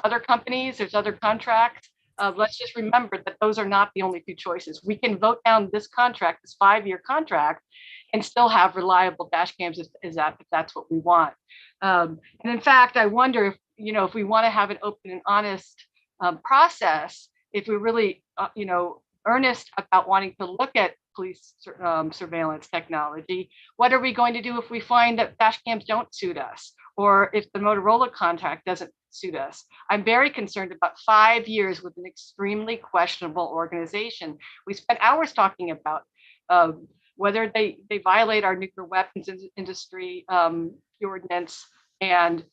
other companies, there's other contracts. Let's just remember that those are not the only two choices. We can vote down this contract, this 5-year contract, and still have reliable dash cams if that's what we want. And in fact, I wonder if we want to have an open and honest process, if we're really, earnest about wanting to look at police surveillance technology, what are we going to do if we find that dash cams don't suit us, or if the Motorola contract doesn't suit us? I'm very concerned about 5 years with an extremely questionable organization. We spent hours talking about whether they violate our nuclear weapons industry ordinance and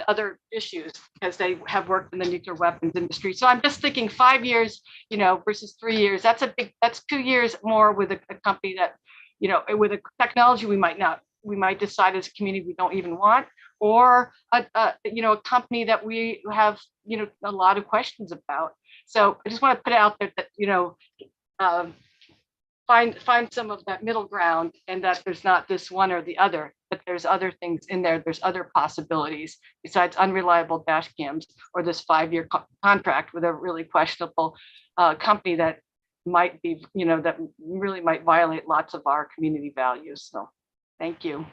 other issues, because they have worked in the nuclear weapons industry. So I'm just thinking 5 years, versus 3 years. That's 2 years more with a company that, with a technology we might decide as a community we don't even want, or a company that we have, a lot of questions about. So I just want to put it out there that, find some of that middle ground, and that there's not this one or the other, but there's other things in there. There's other possibilities besides unreliable dash cams or this 5-year contract with a really questionable company that might be, that really might violate lots of our community values. So thank you.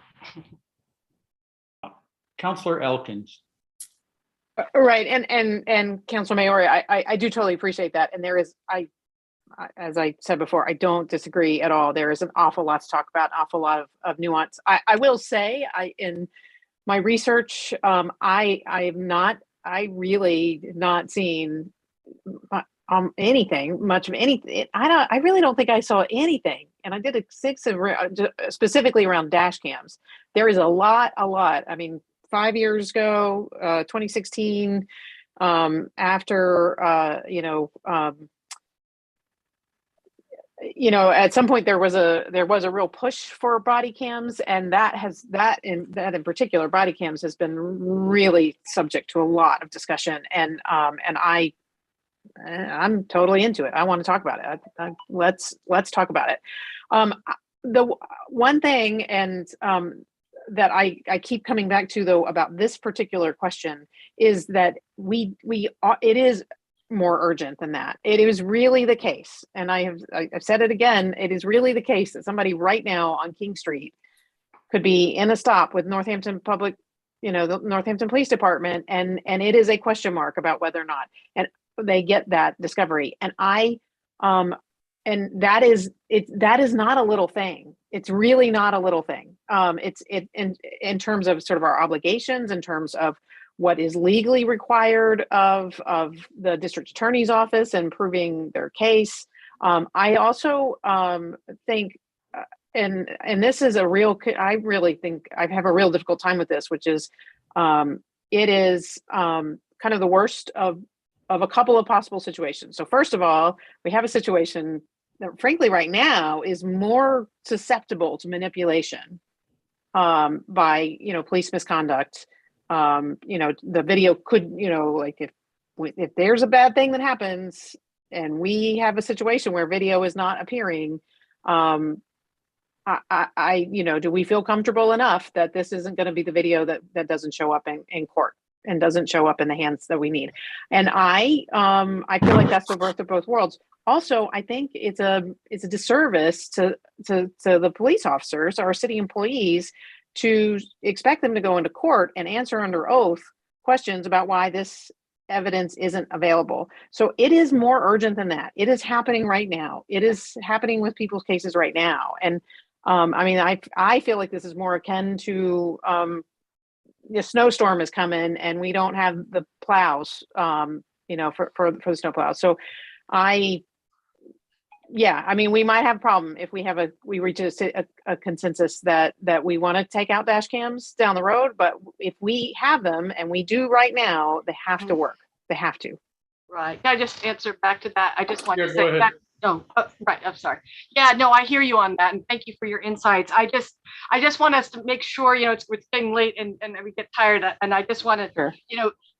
Councillor Elkins. Right, and Councilor Maori, I do totally appreciate that. And there is, as I said before, I don't disagree at all. There is an awful lot to talk about, awful lot of nuance. I will say, in my research, I really not seen anything, much of anything. I really don't think I saw anything. And I did specifically around dash cams. There is a lot. I mean, 5 years ago, 2016, after, at some point there was a real push for body cams, and that in particular, body cams has been really subject to a lot of discussion, and I'm totally into it. I want to talk about it. Let's talk about it. The one thing, and that I keep coming back to, though, about this particular question is that it is more urgent than that. It is really the case, and I've said it again, it is really the case that somebody right now on King Street could be in a stop with Northampton Public, the Northampton Police Department, and it is a question mark about whether or not and they get that discovery. And that is not a little thing. It's really not a little thing. It's in terms of sort of our obligations, in terms of what is legally required of the district attorney's office and proving their case. I also think, and this is I really think I have a real difficult time with this, which is it is kind of the worst of a couple of possible situations. So first of all, we have a situation that frankly right now is more susceptible to manipulation by, police misconduct. The video could, like if there's a bad thing that happens and we have a situation where video is not appearing, do we feel comfortable enough that this isn't going to be the video that doesn't show up in court and doesn't show up in the hands that we need? And I feel like that's the birth of both worlds. Also, I think it's a disservice to the police officers, our city employees, to expect them to go into court and answer under oath questions about why this evidence isn't available. So it is more urgent than that. It is happening right now. It is happening with people's cases right now. And I feel like this is more akin to the snowstorm is coming and we don't have the plows, for the snow plows. So we might have a problem if we reach a consensus that we want to take out dash cams down the road, but if we have them, and we do right now, they have to work. They have to. Right. Can I just answer back to that? I just want Yeah, to go say ahead. that. Oh, right. I'm sorry. Yeah, no, I hear you on that, and thank you for your insights. I just want us to make sure, it's getting late and we get tired, and I just want to,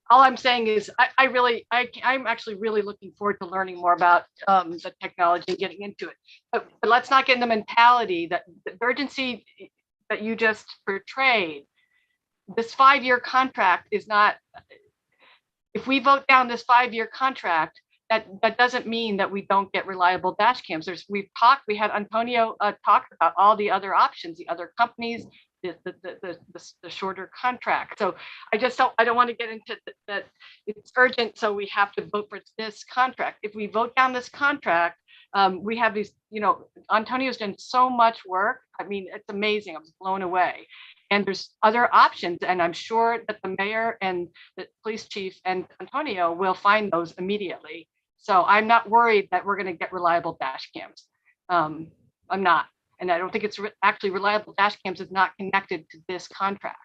all I'm saying is I'm actually really looking forward to learning more about the technology and getting into it. But let's not get in the mentality that the urgency that you just portrayed, this 5-year contract is not, if we vote down this 5-year contract, that doesn't mean that we don't get reliable dash cams. We had Antonio talk about all the other options, the other companies, the shorter contract. So I don't want to get into that it's urgent, so we have to vote for this contract. If we vote down this contract, we have these, Antonio's done so much work. I mean, it's amazing. I was blown away. And there's other options, and I'm sure that the mayor and the police chief and Antonio will find those immediately. So I'm not worried that we're going to get reliable dash cams. I'm not. And I don't think it's actually reliable dash cams is not connected to this contract.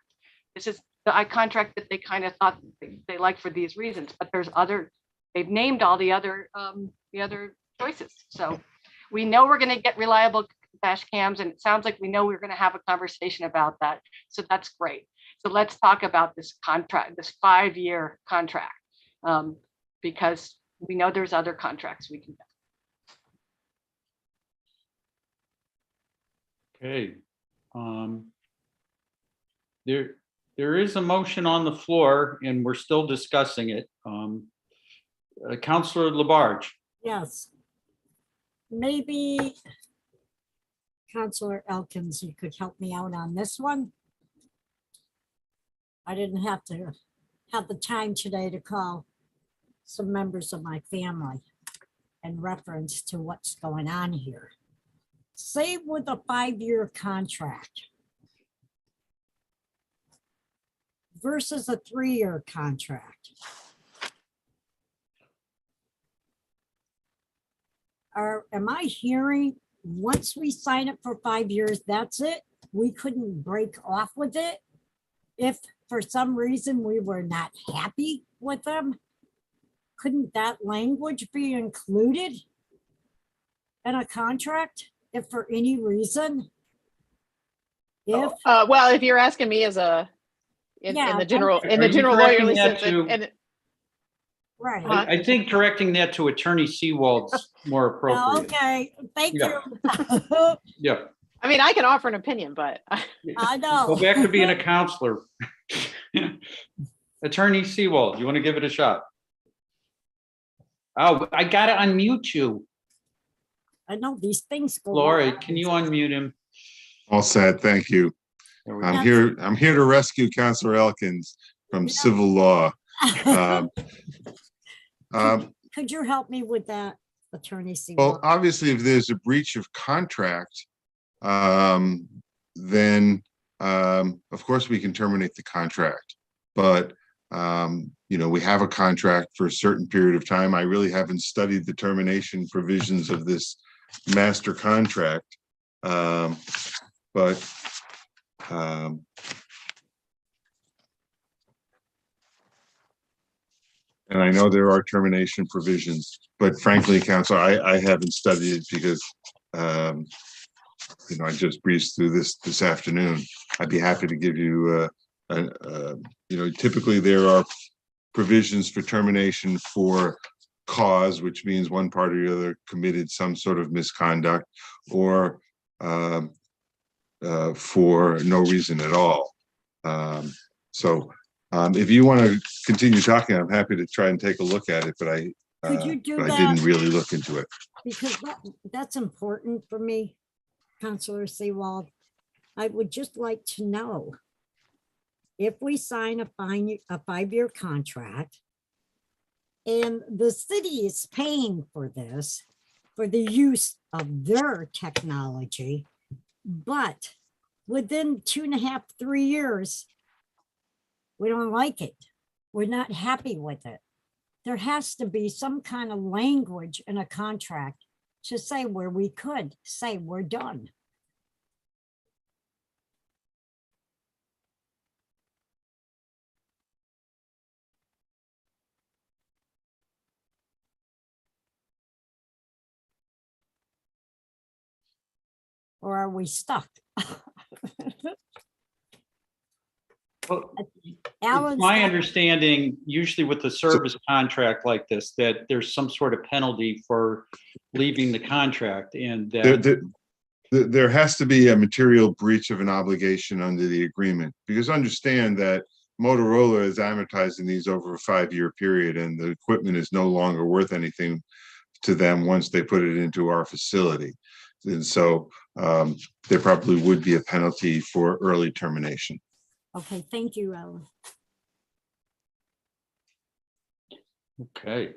This is the contract that they kind of thought they like for these reasons, but they've named all the other choices. So we know we're going to get reliable dash cams, and it sounds like we know we're going to have a conversation about that. So that's great. So let's talk about this contract, this 5-year contract, because we know there's other contracts we can get. Okay. There is a motion on the floor and we're still discussing it. Councillor Labarge. Yes. Maybe Councillor Elkins, you could help me out on this one. I didn't have to have the time today to call some members of my family in reference to what's going on here. Say with a 5-year contract versus a 3-year contract. Am I hearing once we sign up for 5 years, that's it? We couldn't break off with it? If for some reason we were not happy with them, couldn't that language be included in a contract if for any reason? If if you're asking me as in the general lawyerly sense, right. I think directing that to Attorney Seawald's more appropriate. Okay, thank you. Yeah. I mean, I can offer an opinion, but I know. Go back to being a counselor. Attorney Seawald, you want to give it a shot? Oh, I got to unmute you. I know these things go Laura, on. can you unmute him? All set, thank you. I'm here to rescue Councillor Elkins from civil law. Could you help me with that, Attorney Seawald? Well, obviously, if there's a breach of contract, then of course we can terminate the contract. But we have a contract for a certain period of time. I really haven't studied the termination provisions of this master contract, but And I know there are termination provisions, but frankly, Council, I haven't studied it because, you know, I just breezed through this afternoon. I'd be happy to give you, you know, typically there are provisions for termination for cause, which means one party or the other committed some sort of misconduct, or for no reason at all. If you want to continue talking, I'm happy to try and take a look at it, but I didn't really look into it. Because that's important for me, Councillor Seawald. I would just like to know if we sign a 5-year contract and the city is paying for this, for the use of their technology, but within 2.5, 3 years, we don't like it. We're not happy with it. There has to be some kind of language in a contract to say where we could say we're done. Or are we stuck? Well, Alan's it's my got- understanding, usually with a service contract like this, that there's some sort of penalty for leaving the contract, and There has to be a material breach of an obligation under the agreement, because understand that Motorola is amortizing these over a 5-year period, and the equipment is no longer worth anything to them once they put it into our facility. And so there probably would be a penalty for early termination. Okay, thank you, Alan. okay.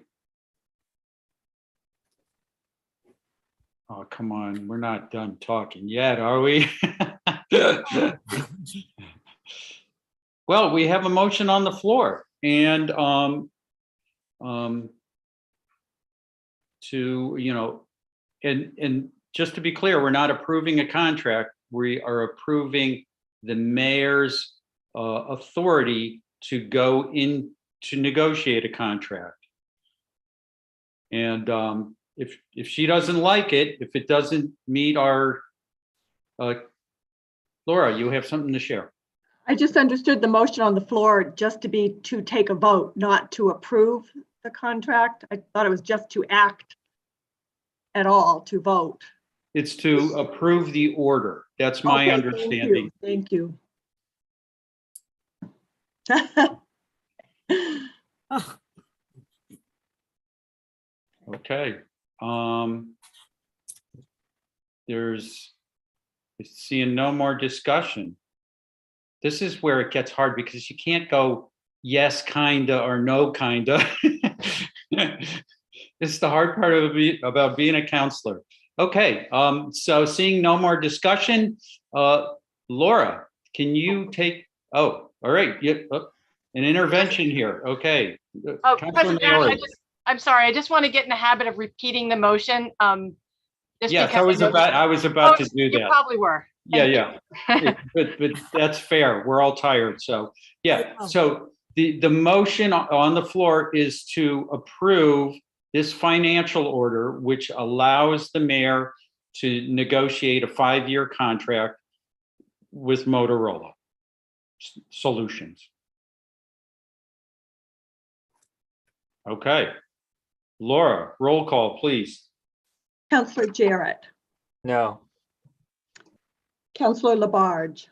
Oh, come on, we're not done talking yet, are we? Well, we have a motion on the floor, and to, you know, and just to be clear, we're not approving a contract. We are approving the mayor's authority to go in to negotiate a contract. And if she doesn't like it, if it doesn't meet our, Laura, you have something to share. I just understood the motion on the floor just to be to take a vote, not to approve the contract. I thought it was just to act at all, to vote. It's to approve the order. That's my Okay, understanding. Thank you. Oh, Okay. There's seeing no more discussion. This is where it gets hard because you can't go yes, kinda, or no, kinda. It's the hard part about being a counselor. Okay, so seeing no more discussion, Laura, can you take, oh, all right, an intervention here, okay. Oh, Councilor President, Maori. I'm sorry, I just want to get in the habit of repeating the motion. Just Yes, because I was about to do You that. probably were. Yeah. But that's fair. We're all tired. So, yeah. So the motion on the floor is to approve this financial order, which allows the mayor to negotiate a 5-year contract with Motorola Solutions. Okay. Laura, roll call, please. Councillor Jarrett, No. Councillor Labarge,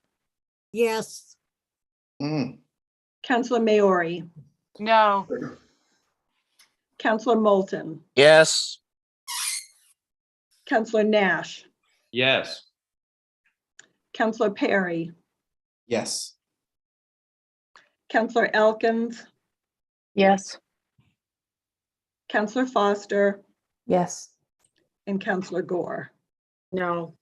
yes. Councillor Maori, No. Councillor Moulton, Yes. Councillor Nash, Yes. Councillor Perry, Yes. Councillor Elkins, Yes. Councillor Foster, Yes. and Councillor Gore. No.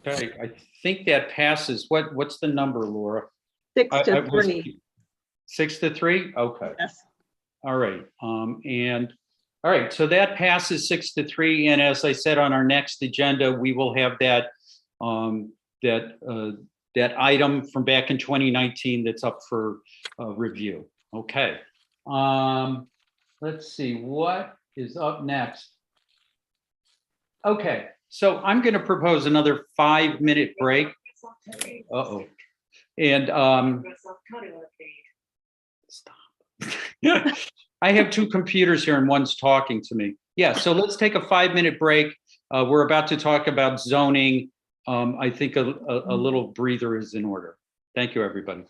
Okay, I think that passes. What's the number, Laura? 6 to 3. 6 to 3? Okay. Yes. All right. And all right, so that passes 6 to 3. And as I said, on our next agenda, we will have that that item from back in 2019 that's up for review. Okay. Let's see, what is up next? Okay, so I'm going to propose another 5-minute break. Uh-oh. And stop. I have two computers here and one's talking to me. Yeah, so let's take a 5-minute break. We're about to talk about zoning. I think a little breather is in order. Thank you, everybody.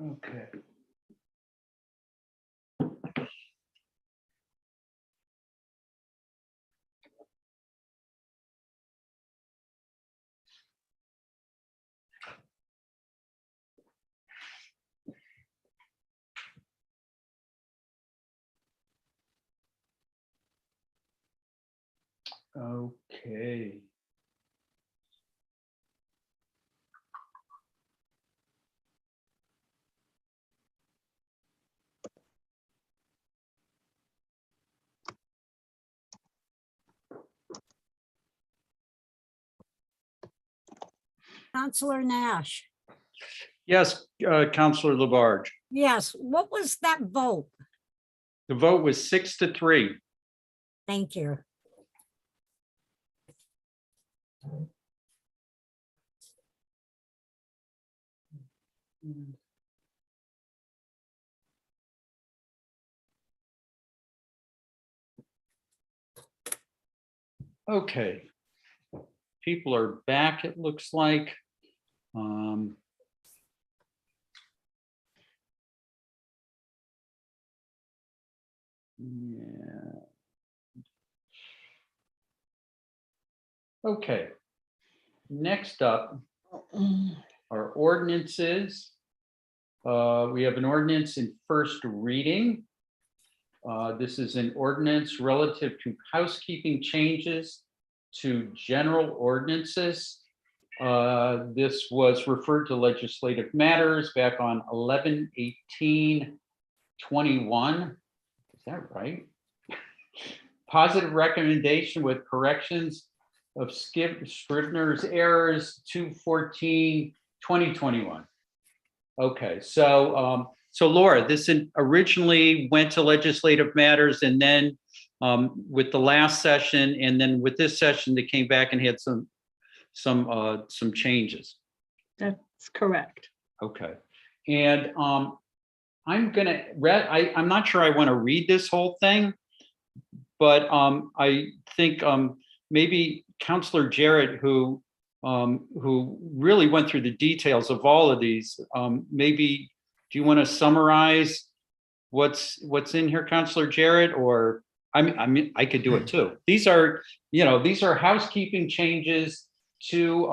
Okay. Okay. Counselor Nash. Yes, Counselor Labarge. Yes, what was that vote? The vote was 6-3. Thank you. Okay. People are back, it looks like. Yeah. Okay. Next up are ordinances. We have an ordinance in first reading. This is an ordinance relative to housekeeping changes to general ordinances. This was referred to legislative matters back on 11/18/21. Is that right? Positive recommendation with corrections of Scrivener's errors 2/14/2021. Okay, so Laura, this originally went to legislative matters, and then with the last session, and then with this session, they came back and had some changes. That's correct. Okay, and I'm gonna read. I'm not sure I want to read this whole thing, but I think maybe Counselor Jarrett, who really went through the details of all of these, maybe do you want to summarize what's in here, Counselor Jarrett? Or I mean, I could do it too. These are housekeeping changes to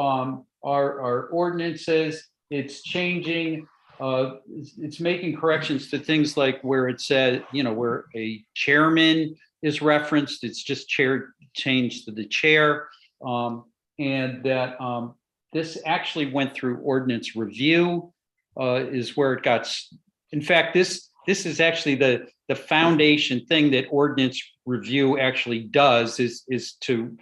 our ordinances. It's changing. It's making corrections to things like where it said, where a chairman is referenced, it's just changed to the chair. And that this actually went through ordinance review, is where it got. In fact, this is actually the foundation thing that ordinance review actually does is to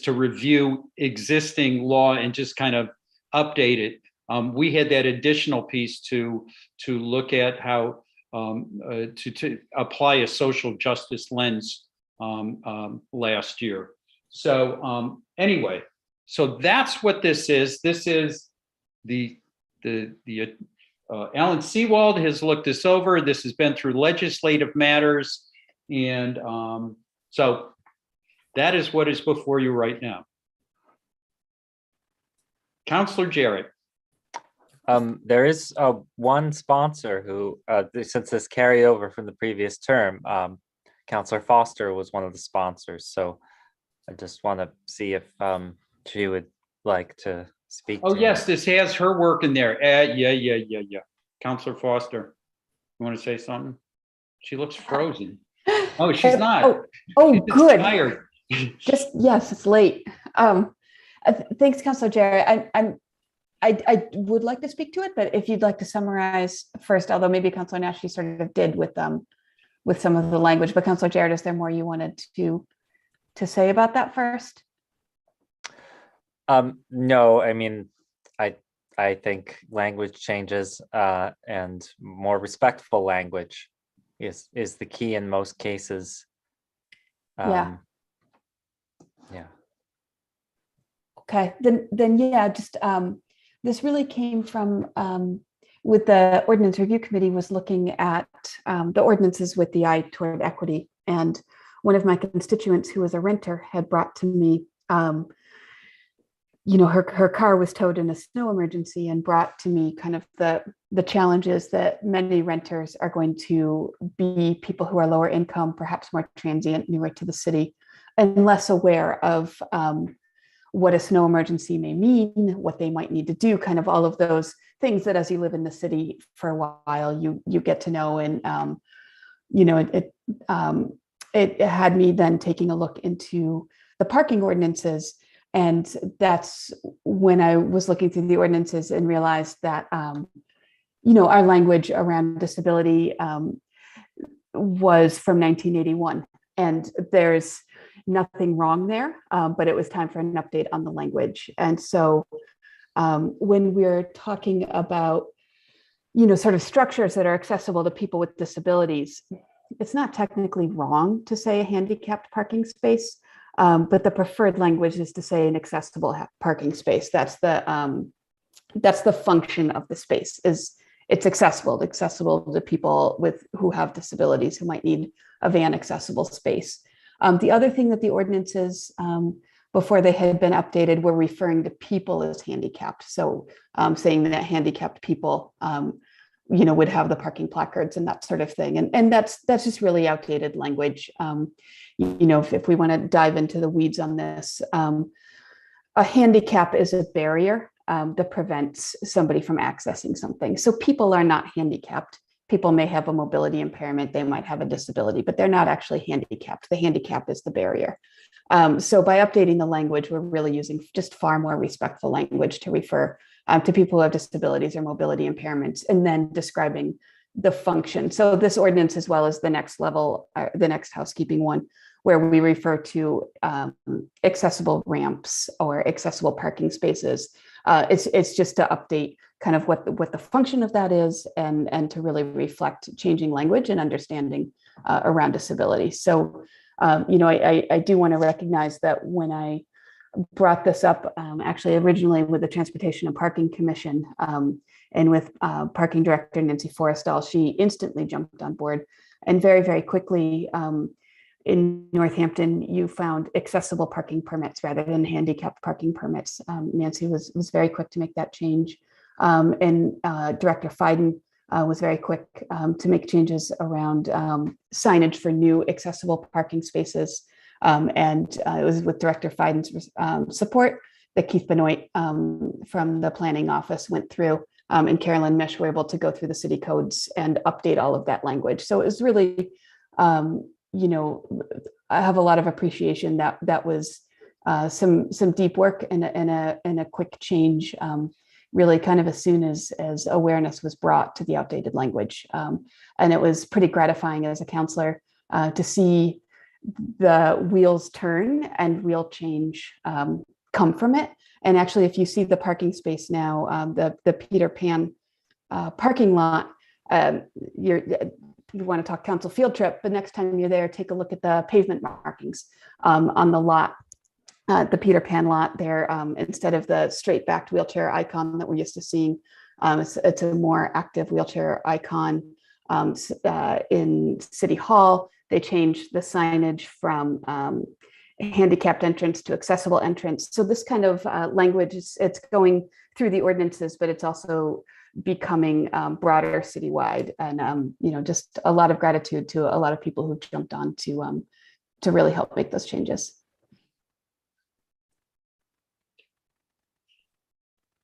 review existing law and just kind of update it. We had that additional piece to look at how to apply a social justice lens last year. So anyway, so that's what this is. This is the Alan Seawald has looked this over. This has been through legislative matters, and so that is what is before you right now. Counselor Jarrett. There is one sponsor who, since this carryover from the previous term, Counselor Foster was one of the sponsors. So I just want to see if she would like to speak. Oh, yes, this has her work in there. Yeah. Counselor Foster, you want to say something? She looks frozen. Oh, she's not. Oh, She's good. tired. Yes, it's late. Thanks, Counselor Jarrett. I would like to speak to it, but if you'd like to summarize first, although maybe Counselor Nash, you sort of did with some of the language, but Counselor Jarrett, is there more you wanted to say about that first? No, I mean, I think language changes and more respectful language is the key in most cases. Yeah. Yeah. Okay, then yeah, just this really came from with the Ordinance Review Committee was looking at the ordinances with the eye toward equity. And one of my constituents who was a renter had brought to me, her car was towed in a snow emergency, and brought to me kind of the challenges that many renters are going to be people who are lower income, perhaps more transient, newer to the city, and less aware of what a snow emergency may mean, what they might need to do, kind of all of those things that as you live in the city for a while, you get to know. And, it had me then taking a look into the parking ordinances. And that's when I was looking through the ordinances and realized that, our language around disability was from 1981. And there's nothing wrong there, but it was time for an update on the language. And so when we're talking about, sort of structures that are accessible to people with disabilities, it's not technically wrong to say a handicapped parking space, but the preferred language is to say an accessible parking space. That's the function of the space, is it's accessible to people who have disabilities, who might need a van accessible space. The other thing that the ordinances, before they had been updated, were referring to people as handicapped. So saying that handicapped people, would have the parking placards and that sort of thing. And that's just really outdated language. If we want to dive into the weeds on this, a handicap is a barrier that prevents somebody from accessing something. So people are not handicapped. People may have a mobility impairment, they might have a disability, but they're not actually handicapped. The handicap is the barrier. So by updating the language, we're really using just far more respectful language to refer to people who have disabilities or mobility impairments, and then describing the function. So this ordinance, as well as the next level, the next housekeeping one, where we refer to accessible ramps or accessible parking spaces. It's just to update kind of what the function of that is, and to really reflect changing language and understanding around disability. So, I do want to recognize that when I brought this up, actually originally with the Transportation and Parking Commission, and with Parking Director Nancy Forrestal, she instantly jumped on board, and very, very quickly, in Northampton, you found accessible parking permits rather than handicapped parking permits. Nancy was very quick to make that change. And Director Fiden was very quick to make changes around signage for new accessible parking spaces. And it was with Director Fiden's support that Keith Benoit from the planning office went through, and Carolyn Mish were able to go through the city codes and update all of that language. So it was really, I have a lot of appreciation that was some deep work and a quick change, really kind of as soon as awareness was brought to the outdated language. And it was pretty gratifying as a counselor to see the wheels turn and real change come from it. And actually, if you see the parking space now, the Peter Pan parking lot, you want to talk council field trip, but next time you're there, take a look at the pavement markings on the lot, the Peter Pan lot there. Instead of the straight backed wheelchair icon that we're used to seeing, it's a more active wheelchair icon. In City Hall, they changed the signage from handicapped entrance to accessible entrance. So this kind of language, it's going through the ordinances, but it's also becoming broader citywide. And just a lot of gratitude to a lot of people who jumped on to really help make those changes.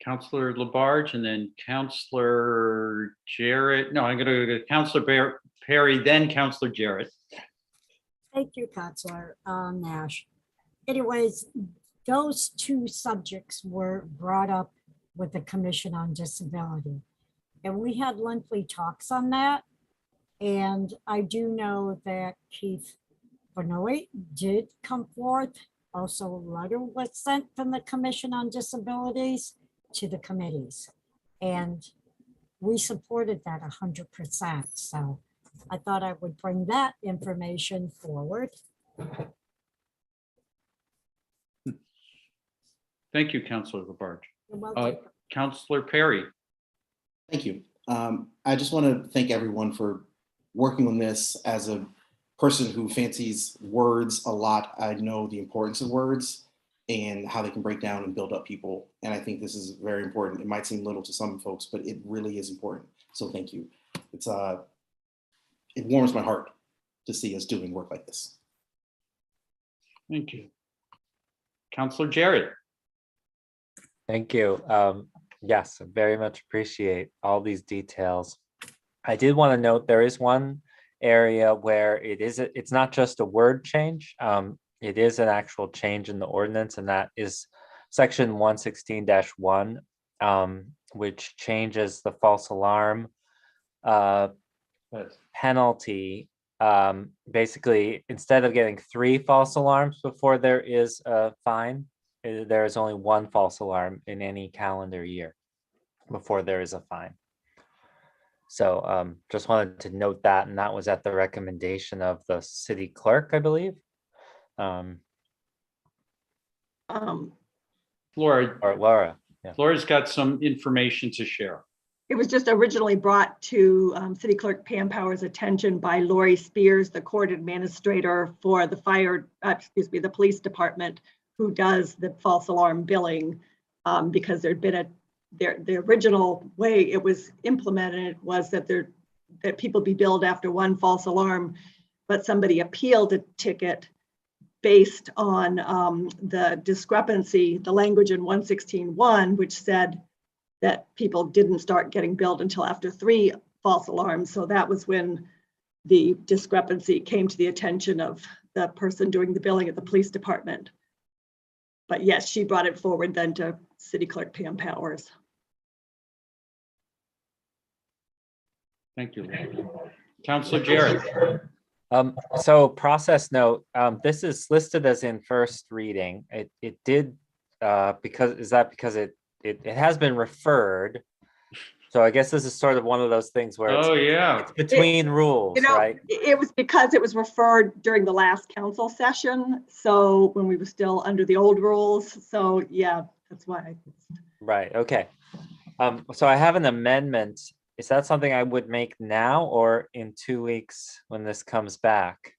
Councillor Labarge, and then Councillor Jarrett. No, I'm going to go to Councillor Perry, then Councillor Jarrett. Thank you, Councillor Nash. Anyways, those two subjects were brought up with the Commission on Disability, and we had lengthy talks on that. And I do know that Keith Benoit did come forth. Also, a letter was sent from the Commission on Disabilities to the committees, and we supported that 100%. So I thought I would bring that information forward. Thank you, Councillor Labarge. You're welcome. Councillor Perry. Thank you. I just want to thank everyone for working on this. As a person who fancies words a lot, I know the importance of words and how they can break down and build up people. And I think this is very important. It might seem little to some folks, but it really is important. So thank you. It warms my heart to see us doing work like this. Thank you. Councillor Jarrett. Thank you. Yes, I very much appreciate all these details. I did want to note there is one area where it's not just a word change. It is an actual change in the ordinance, and that is section 116-1, which changes the false alarm penalty. Basically, instead of getting 3 false alarms before there is a fine, there is only 1 false alarm in any calendar year before there is a fine. So just wanted to note that, and that was at the recommendation of the city clerk, I believe. Laura. Yeah. Laura's got some information to share. It was just originally brought to City Clerk Pam Power's attention by Lori Spears, the court administrator for the the police department, who does the false alarm billing, because there'd been the original way it was implemented was that people be billed after 1 false alarm, but somebody appealed a ticket based on the discrepancy, the language in 116.1, which said that people didn't start getting billed until after 3 false alarms. So that was when the discrepancy came to the attention of the person doing the billing at the police department. But yes, she brought it forward then to City Clerk Pam Powers. Thank you. Councilor Jarrett. So process note, this is listed as in first reading. It did because it has been referred. So I guess this is sort of one of those things where it's between rules, right? It was because it was referred during the last council session. So when we were still under the old rules. So yeah, that's why. Right, okay. So I have an amendment. Is that something I would make now or in 2 weeks when this comes back?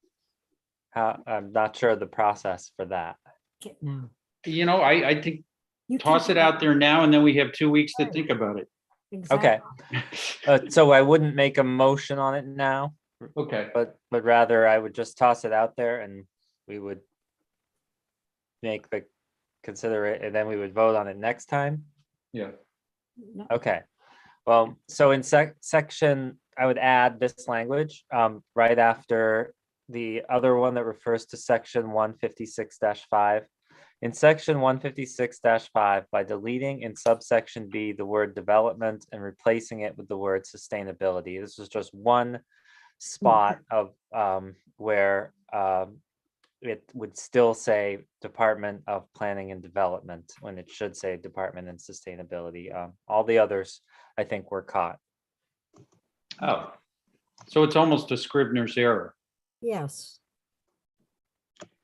I'm not sure the process for that. You know, I think toss it out there now, and then we have 2 weeks to think about it. Exactly. Okay. So I wouldn't make a motion on it now. Okay. But rather I would just toss it out there and we would consider it, and then we would vote on it next time. Yeah. Okay. Well, so in section, I would add this language right after the other one that refers to section 156-5. In section 156-5, by deleting in subsection B the word development and replacing it with the word sustainability. This is just one spot of where it would still say Department of Planning and Development when it should say Department and Sustainability. All the others, I think, were caught. Oh, so it's almost a Scribner's error. Yes.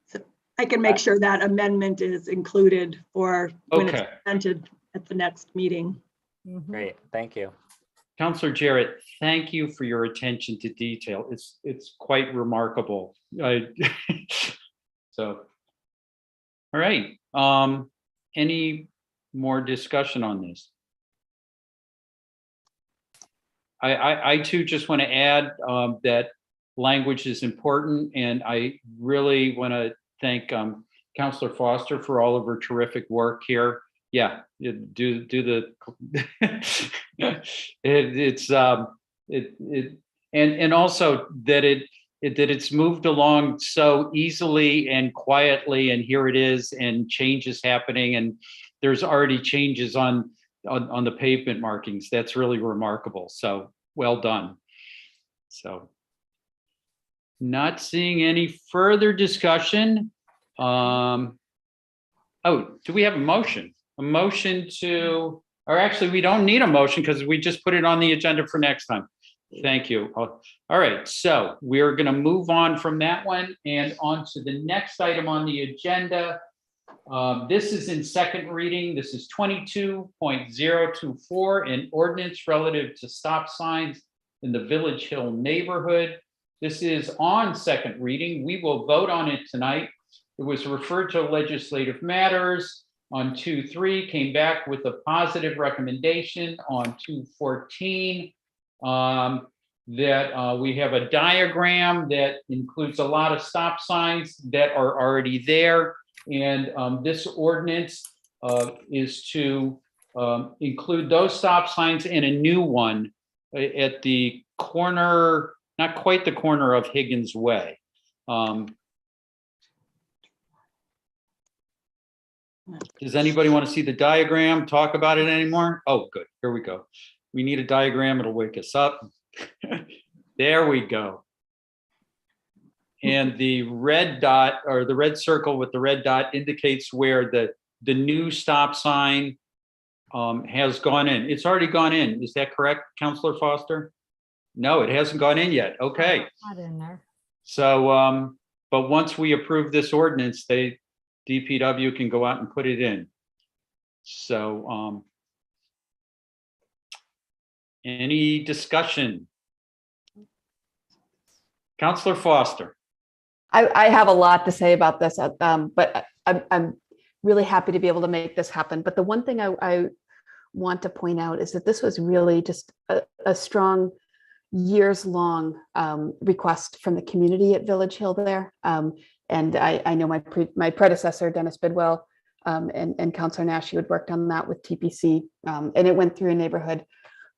So I can make sure that amendment is included for when it's presented at the next meeting. Great, thank you. Councilor Jarrett, thank you for your attention to detail. It's quite remarkable. So, all right. Any more discussion on this? I too just want to add that language is important, and I really want to thank Councilor Foster for all of her terrific work here. Yeah, do the and also that it's moved along so easily and quietly, and here it is, and change is happening, and there's already changes on the pavement markings. That's really remarkable. So well done. So not seeing any further discussion. Oh, do we have a motion? A motion to, or actually we don't need a motion because we just put it on the agenda for next time. Thank you. All right, so we're going to move on from that one and on to the next item on the agenda. This is in second reading. This is 22.024, an ordinance relative to stop signs in the Village Hill neighborhood. This is on second reading. We will vote on it tonight. It was referred to legislative matters on 2.3, came back with a positive recommendation on 2.14. That we have a diagram that includes a lot of stop signs that are already there. And this ordinance is to include those stop signs and a new one at the corner not quite the corner of Higgins Way. Does anybody want to see the diagram, talk about it anymore? Oh, good. Here we go. We need a diagram. It'll wake us up. There we go. And the red dot, or the red circle with the red dot, indicates where the new stop sign has gone in. It's already gone in. Is that correct, Councilor Foster? No, it hasn't gone in yet. Okay. Not in there. So, but once we approve this ordinance, DPW can go out and put it in. So, any discussion? Councilor Foster. I have a lot to say about this, but I'm really happy to be able to make this happen. But the one thing I want to point out is that this was really just a strong years-long request from the community at Village Hill there. And I know my predecessor, Dennis Bidwell, and Councilor Nash, you had worked on that with TPC, and it went through a neighborhood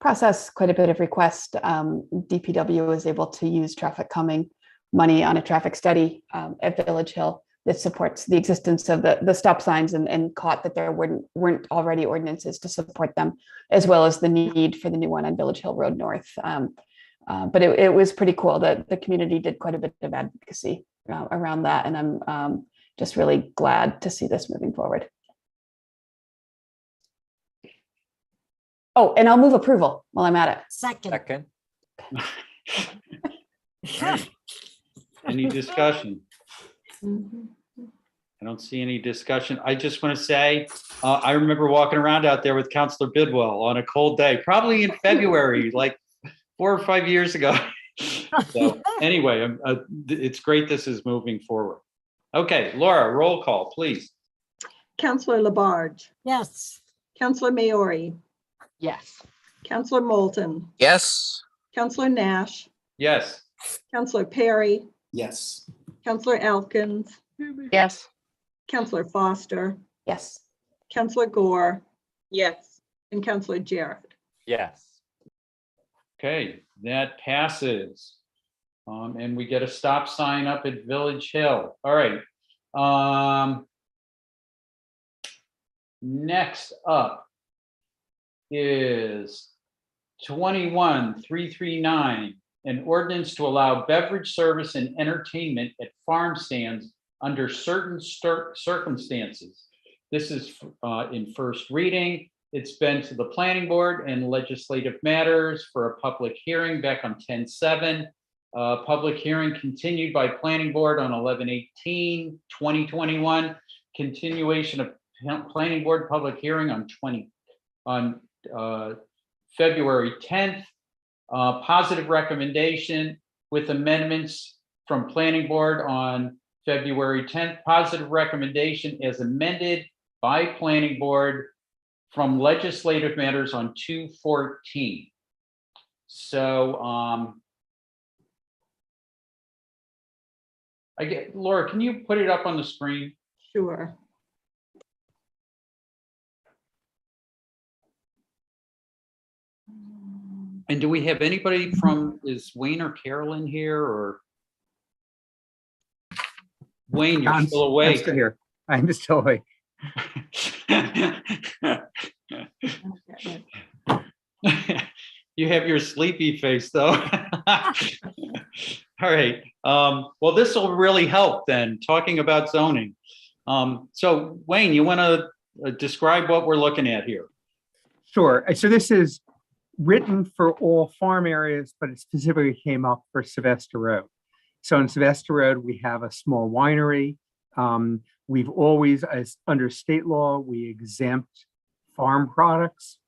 process, quite a bit of request. DPW was able to use traffic calming money on a traffic study at Village Hill that supports the existence of the stop signs, and caught that there weren't already ordinances to support them, as well as the need for the new one on Village Hill Road North. But it was pretty cool that the community did quite a bit of advocacy around that, and I'm just really glad to see this moving forward. Oh, and I'll move approval while I'm at it. Second. Any discussion? I don't see any discussion. I just want to say, I remember walking around out there with Councilor Bidwell on a cold day, probably in February, like 4 or 5 years ago. So anyway, it's great this is moving forward. Okay, Laura, roll call, please. Councilor Labarge. Yes. Councilor Maori. Yes. Councilor Moulton. Yes. Councilor Nash. Yes. Councilor Perry. Yes. Councilor Elkins. Yes. Councilor Foster. Yes. Councilor Gore. Yes. And Councilor Jarrett. Yes. Okay, that passes. And we get a stop sign up at Village Hill. All right. Next up is 21339, an ordinance to allow beverage service and entertainment at farm stands under certain circumstances. This is in first reading. It's been to the planning board and legislative matters for a public hearing back on 10/7. Public hearing continued by planning board on 11/18/2021. Continuation of planning board public hearing on February 10th. Positive recommendation with amendments from planning board on February 10th. Positive recommendation as amended by planning board from legislative matters on 2/14. So Laura, can you put it up on the screen? Sure. And do we have anybody from, is Wayne or Carolyn here, or? Wayne, you're still awake. I'm still here. I'm still awake. You have your sleepy face though. All right. Well, this will really help then, talking about zoning. So Wayne, you want to describe what we're looking at here? Sure. So this is written for all farm areas, but it specifically came up for Sylvester Road. So in Sylvester Road, we have a small winery. We've always, as under state law, we exempt farm products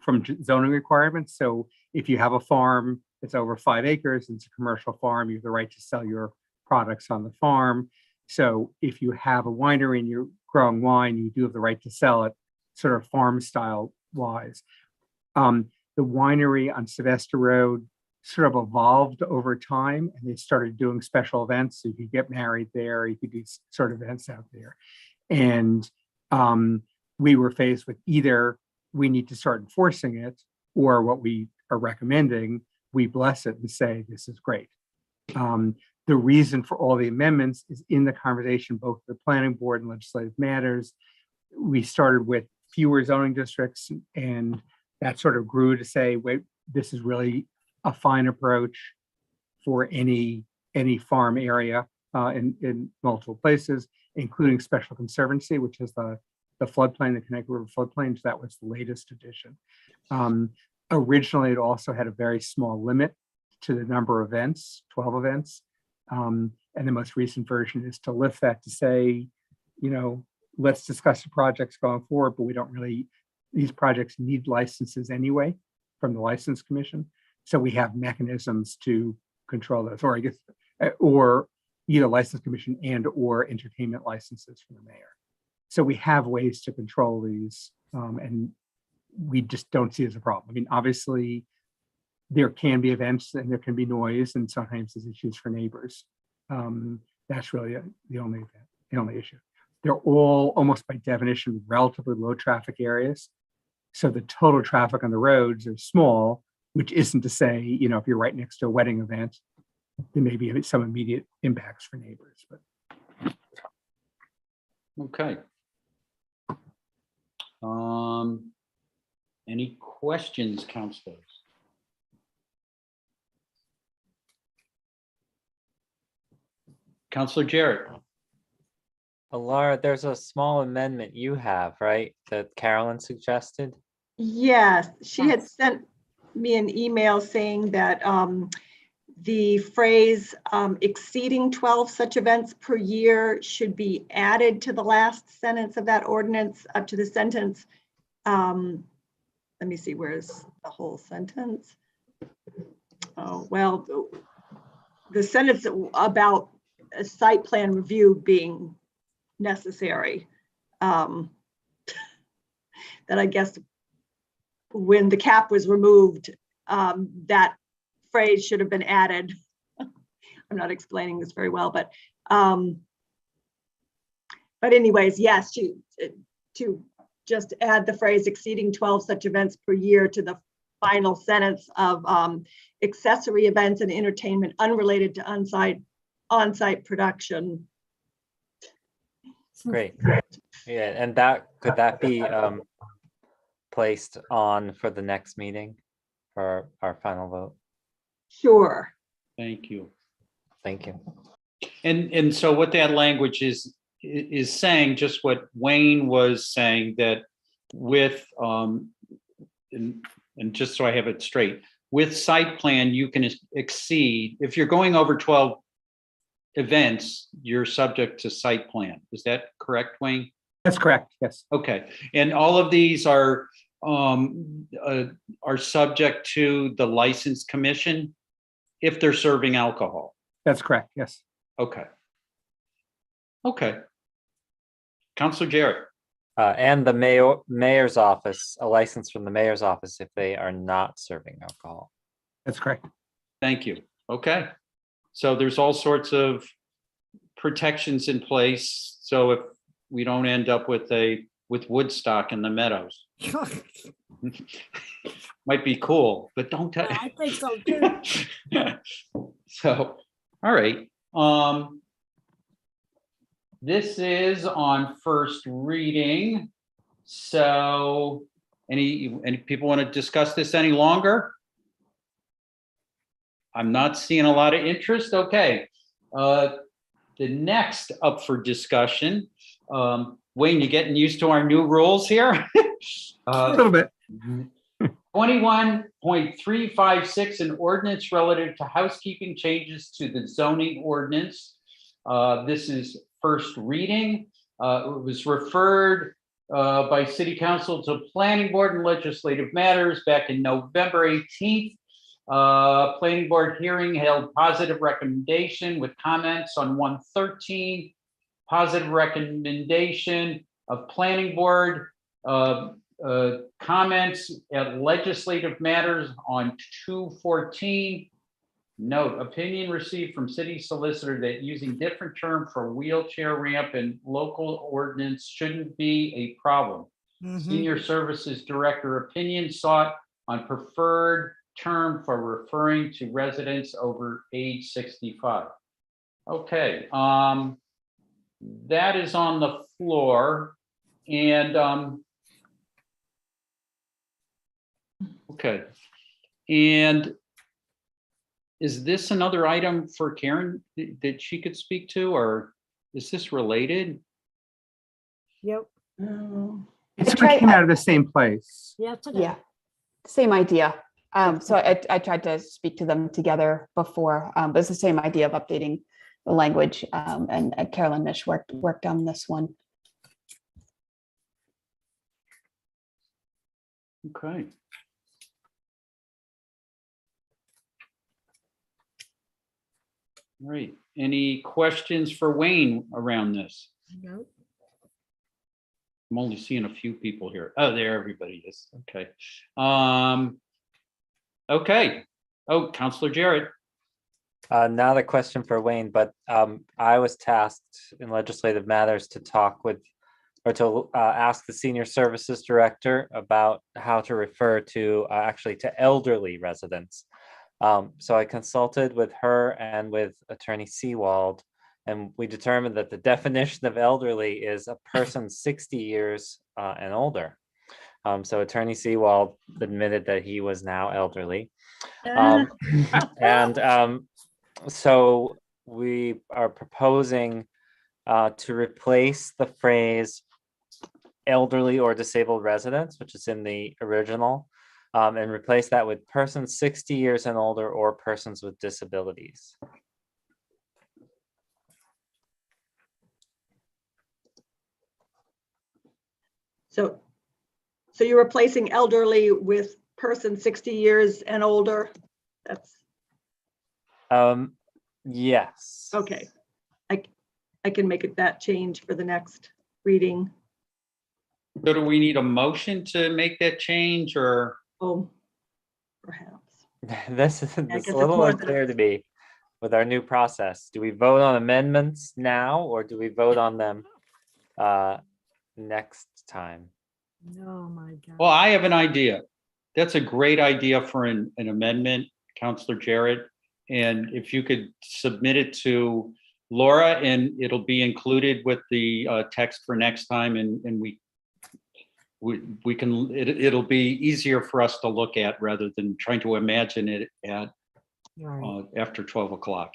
from zoning requirements. So if you have a farm that's over 5 acres, it's a commercial farm, you have the right to sell your products on the farm. So if you have a winery and you're growing wine, you do have the right to sell it sort of farm style wise. The winery on Sylvester Road sort of evolved over time, and they started doing special events. So you could get married there, you could do sort of events out there. And we were faced with either we need to start enforcing it, or what we are recommending we bless it and say, this is great. The reason for all the amendments is in the conversation, both the planning board and legislative matters. We started with fewer zoning districts, and that sort of grew to say, wait, this is really a fine approach for any farm area in multiple places, including special conservancy, which is the floodplain, the Connecticut River floodplain. That was the latest edition. Originally, it also had a very small limit to the number of events, 12 events. And the most recent version is to lift that to say, let's discuss the projects going forward, but we don't really, these projects need licenses anyway from the License Commission. So we have mechanisms to control those, or I guess, or either License Commission and or entertainment licenses from the mayor. So we have ways to control these, and we just don't see it as a problem. I mean, obviously, there can be events and there can be noise, and sometimes there's issues for neighbors. That's really the only issue. They're all almost by definition relatively low traffic areas. So the total traffic on the roads are small, which isn't to say, if you're right next to a wedding event, there may be some immediate impacts for neighbors. But okay. Any questions, councilors? Councilor Jarrett. Laura, there's a small amendment you have, right, that Carolyn suggested? Yes, she had sent me an email saying that the phrase exceeding 12 such events per year should be added to the last sentence of that ordinance, up to the sentence. Let me see, where's the whole sentence? Oh, well, the sentence about a site plan review being necessary. That I guess when the cap was removed, that phrase should have been added. I'm not explaining this very well, but anyways, yes, to just add the phrase exceeding 12 such events per year to the final sentence of accessory events and entertainment unrelated to on-site production. Great. Yeah, and could that be placed on for the next meeting for our final vote? Sure. Thank you. Thank you. And so what that language is saying, just what Wayne was saying, that with and just so I have it straight, with site plan you can exceed, if you're going over 12 events, you're subject to site plan. Is that correct, Wayne? that's correct, yes. Okay, and all of these are subject to the License Commission if they're serving alcohol. That's correct, yes. Okay. Okay. Councilor Jarrett. And the mayor's office, a license from the mayor's office if they are not serving alcohol. That's correct. Thank you. Okay. So there's all sorts of protections in place. So if we don't end up with Woodstock in the meadows, might be cool, but don't tell. I think so too. So, all right. This is on first reading. So any people want to discuss this any longer? I'm not seeing a lot of interest. Okay. The next up for discussion, Wayne, you getting used to our new rules here? A little bit. 21.356, an ordinance relative to housekeeping changes to the zoning ordinance. This is first reading. It was referred by City Council to Planning Board and Legislative Matters back in November 18th. Planning Board hearing held positive recommendation with comments on 113. Positive recommendation of Planning Board. Comments at Legislative Matters on 214. Note, opinion received from city solicitor that using different term for wheelchair ramp and local ordinance shouldn't be a problem. Senior Services Director opinion sought on preferred term for referring to residents over age 65. Okay, that is on the floor, and okay, and is this another item for Karen that she could speak to, or is this related? Yep. It sort of came out of the same place. Yeah, same idea. So I tried to speak to them together before, but it's the same idea of updating the language, and Carolyn Mish worked on this one. Okay. All right. Any questions for Wayne around this? No. I'm only seeing a few people here. Oh, there everybody is. Okay. Okay. Oh, Councillor Jarrett. Not a question for Wayne, but I was tasked in legislative matters to talk with, or to ask the senior services director about how to refer to actually to elderly residents. So I consulted with her and with Attorney Seawald, and we determined that the definition of elderly is a person 60 years and older. So Attorney Seawald admitted that he was now elderly. So we are proposing to replace the phrase elderly or disabled residents, which is in the original, and replace that with persons 60 years and older or persons with disabilities. So you're replacing elderly with person 60 years and older? That's yes. okay. I can make it that change for the next reading. So do we need a motion to make that change, or? Oh, perhaps. This is I a guess it's little more than- unclear to me with our new process. Do we vote on amendments now, or do we vote on them next time? Oh my God. Well, I have an idea. That's a great idea for an amendment, Councillor Jarrett. And if you could submit it to Laura, and it'll be included with the text for next time, and we can, it'll be easier for us to look at rather than trying to imagine it at after 12 o'clock.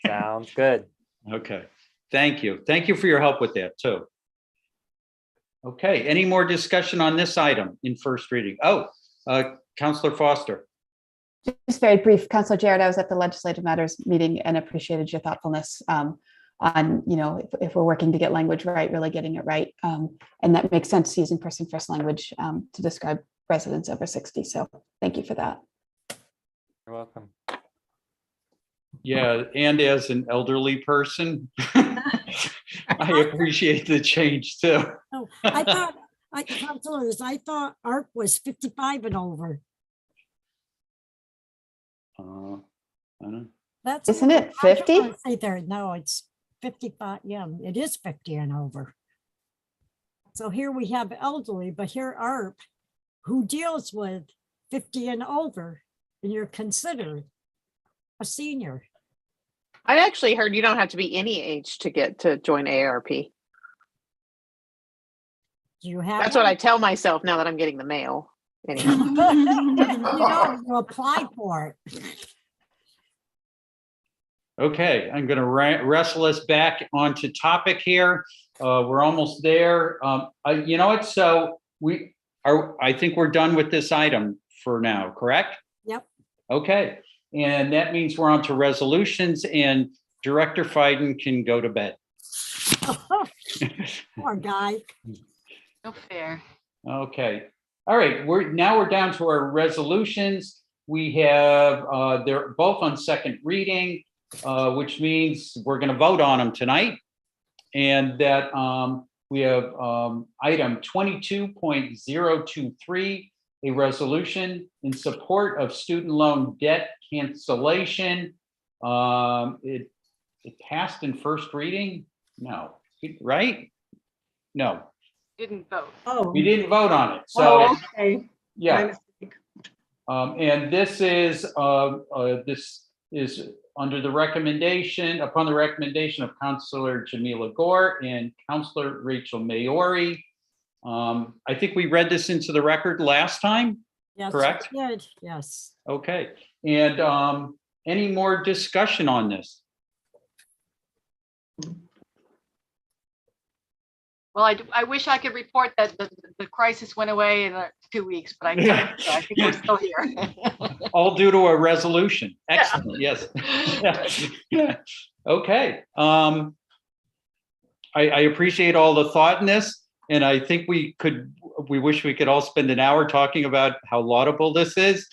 Sounds good. Okay, thank you. Thank you for your help with that too. Okay, any more discussion on this item in first reading? Oh, Councillor Foster. Just very brief, Councillor Jarrett, I was at the Legislative Matters meeting and appreciated your thoughtfulness on, you know, if we're working to get language right, really getting it right. And that makes sense, using person first language to describe residents over 60. So thank you for that. You're welcome. Yeah, and as an elderly person, I appreciate the change too. Oh, I thought, councilors, I thought ARP was 55 and over. I don't know. That's Isn't it 50? Say there, no, it's 55. Yeah, it is 50 and over. So here we have elderly, but here ARP, who deals with 50 and over, and you're considered a senior. I actually heard you don't have to be any age to get to join AARP. Do you have? That's what I tell myself now that I'm getting the mail. Anyway. You know, you apply for it. Okay, I'm going to wrestle us back onto topic here. We're almost there. You know what? So I think we're done with this item for now, correct? Yep. Okay, and that means we're on to resolutions, and Director Fiden can go to bed. Poor guy. No fair. Okay. All right. We're down to our resolutions. We have they're both on second reading, which means we're going to vote on them tonight. And that we have item 22.023, a resolution in support of student loan debt cancellation. It passed in first reading. No, right? No. Didn't vote. Oh, We didn't vote on it. So, okay. yeah. And this is under the recommendation, upon the recommendation of Councilor Jamila Gore and Councilor Rachel Maori. I think we read this into the record last time, Yes, correct? good. Yes. Okay, and any more discussion on this? Well, I wish I could report that the crisis went away in 2 weeks, but I can't. So I think we're still here. All due to a resolution. Excellent, yes. Yeah. Okay. I appreciate all the thought in this, and I think we wish we could all spend an hour talking about how laudable this is,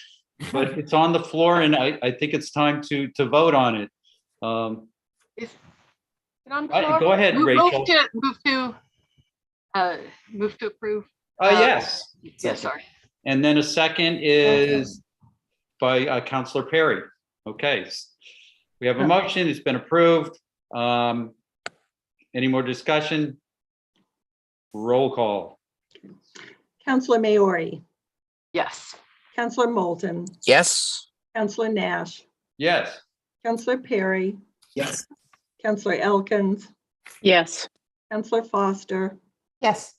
but it's on the floor, and I think it's time to vote on it. Is it on the floor? Go ahead, Rachel. Move to approve. Yes. Yeah, sorry. And then a second is by Councilor Perry. Okay, we have a motion. It's been approved. Any more discussion? Roll call. Councilor Maori, Yes. Councilor Moulton, Yes. Councilor Nash, Yes. Councilor Perry, Yes. Councilor Elkins, Yes. Councilor Foster, Yes.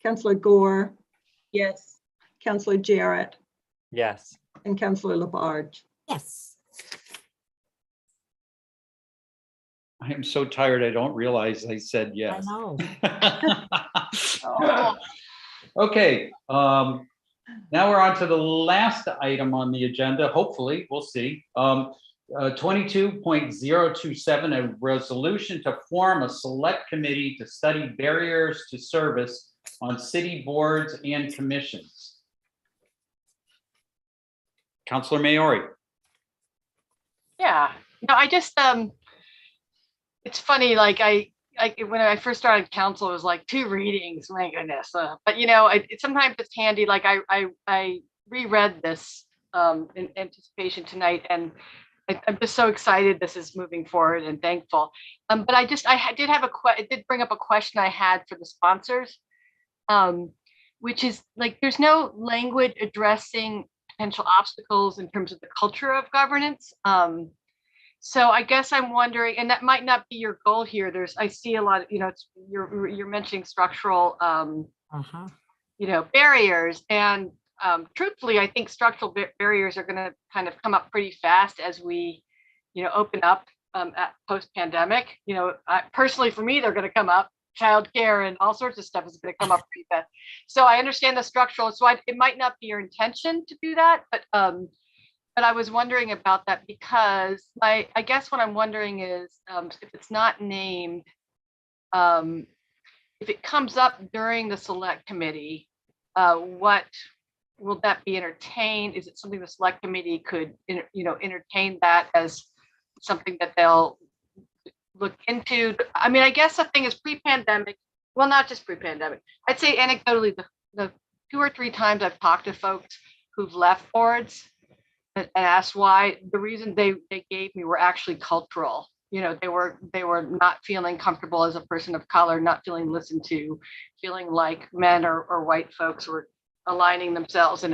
Councilor Gore, Yes. Councilor Jarrett, Yes. and Councilor Labarge. Yes. I am so tired. I don't realize I said yes. I know. Okay. Now we're on to the last item on the agenda. Hopefully, we'll see. 22.027, a resolution to form a select committee to study barriers to service on city boards and commissions. Councilor Maori. Yeah. No, I just it's funny, like when I first started council, it was like 2 readings, my goodness. But you know, sometimes it's handy. Like I reread this in anticipation tonight, and I'm just so excited this is moving forward and thankful. But it did bring up a question I had for the sponsors, which is like there's no language addressing potential obstacles in terms of the culture of governance. So I guess I'm wondering, and that might not be your goal here. I see a lot of, you're mentioning structural, barriers, and truthfully, I think structural barriers are going to kind of come up pretty fast as we, open up at post-pandemic. Personally, for me, they're going to come up. Childcare and all sorts of stuff is going to come up pretty fast. So I understand the structural. So it might not be your intention to do that, but I was wondering about that because I guess what I'm wondering is if it's not named, if it comes up during the select committee, what will that be entertained? Is it something the select committee could, entertain that as something that they'll look into? I mean, I guess the thing is pre-pandemic, well, not just pre-pandemic. I'd say anecdotally, the 2 or 3 times I've talked to folks who've left boards and asked why, the reason they gave me were actually cultural. They were not feeling comfortable as a person of color, not feeling listened to, feeling like men or white folks were aligning themselves and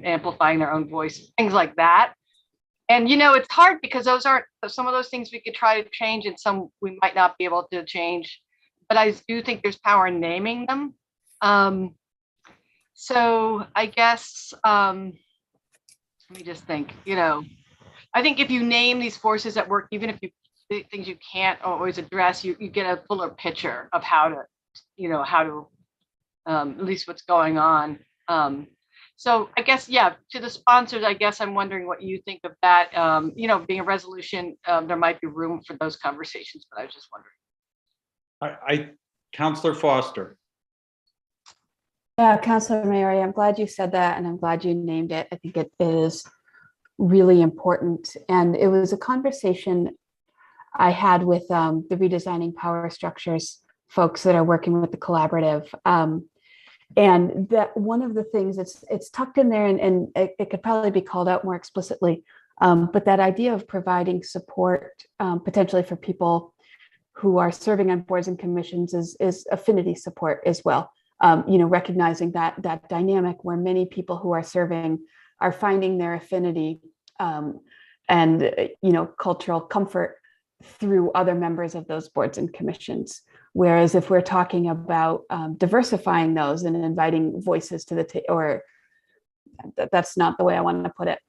amplifying their own voice, things like that. And it's hard because those aren't some of those things we could try to change, and some we might not be able to change. But I do think there's power in naming them. So I guess let me just think. I think if you name these forces at work, even if things you can't always address, you get a fuller picture of how to at least what's going on. So I guess, yeah, to the sponsors, I guess I'm wondering what you think of that. Being a resolution, there might be room for those conversations, but I was just wondering. Councilor Foster. Yeah, Councilor Maori, I'm glad you said that, and I'm glad you named it. I think it is really important. And it was a conversation I had with the Redesigning Power Structures folks that are working with the collaborative. And that one of the things it's tucked in there, and it could probably be called out more explicitly, but that idea of providing support potentially for people who are serving on boards and commissions is affinity support as well. Recognizing that dynamic where many people who are serving are finding their affinity and cultural comfort through other members of those boards and commissions. Whereas if we're talking about diversifying those and inviting voices to the table, or that's not the way I want to put it,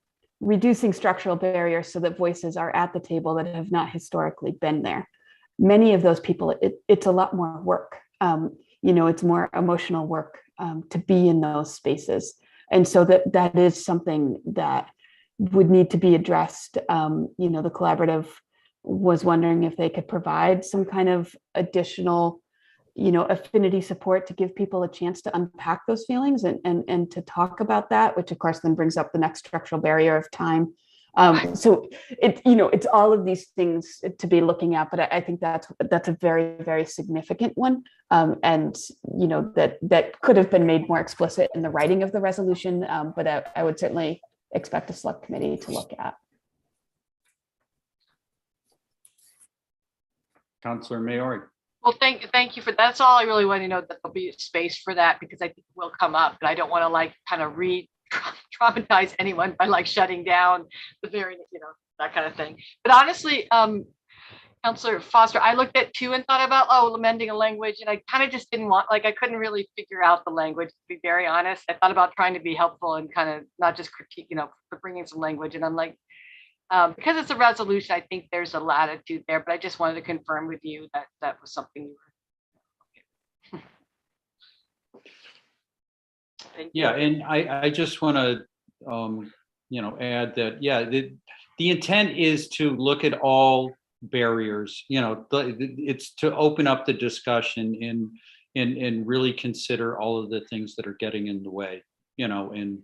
reducing structural barriers so that voices are at the table that have not historically been there. Many of those people, it's a lot more work. It's more emotional work to be in those spaces. And so that is something that would need to be addressed. The collaborative was wondering if they could provide some kind of additional, affinity support to give people a chance to unpack those feelings and to talk about that, which of course then brings up the next structural barrier of time. So it's all of these things to be looking at, but I think that's a very, very significant one. And that could have been made more explicit in the writing of the resolution, but I would certainly expect a select committee to look at. Councillor Maori. Well, thank you for, that's all I really want to know, that there'll be a space for that, because I think it will come up, and I don't want to kind of traumatize anyone by shutting down the very, that kind of thing. But honestly, Councillor Foster, I looked at too and thought about, amending a language, and I kind of just didn't want, I couldn't really figure out the language, to be very honest. I thought about trying to be helpful and kind of not just critique, bringing some language, and I'm like, because it's a resolution, I think there's a latitude there, but I just wanted to confirm with you that that was something you were. Yeah, and I just want to, add that, the intent is to look at all barriers, it's to open up the discussion and really consider all of the things that are getting in the way, and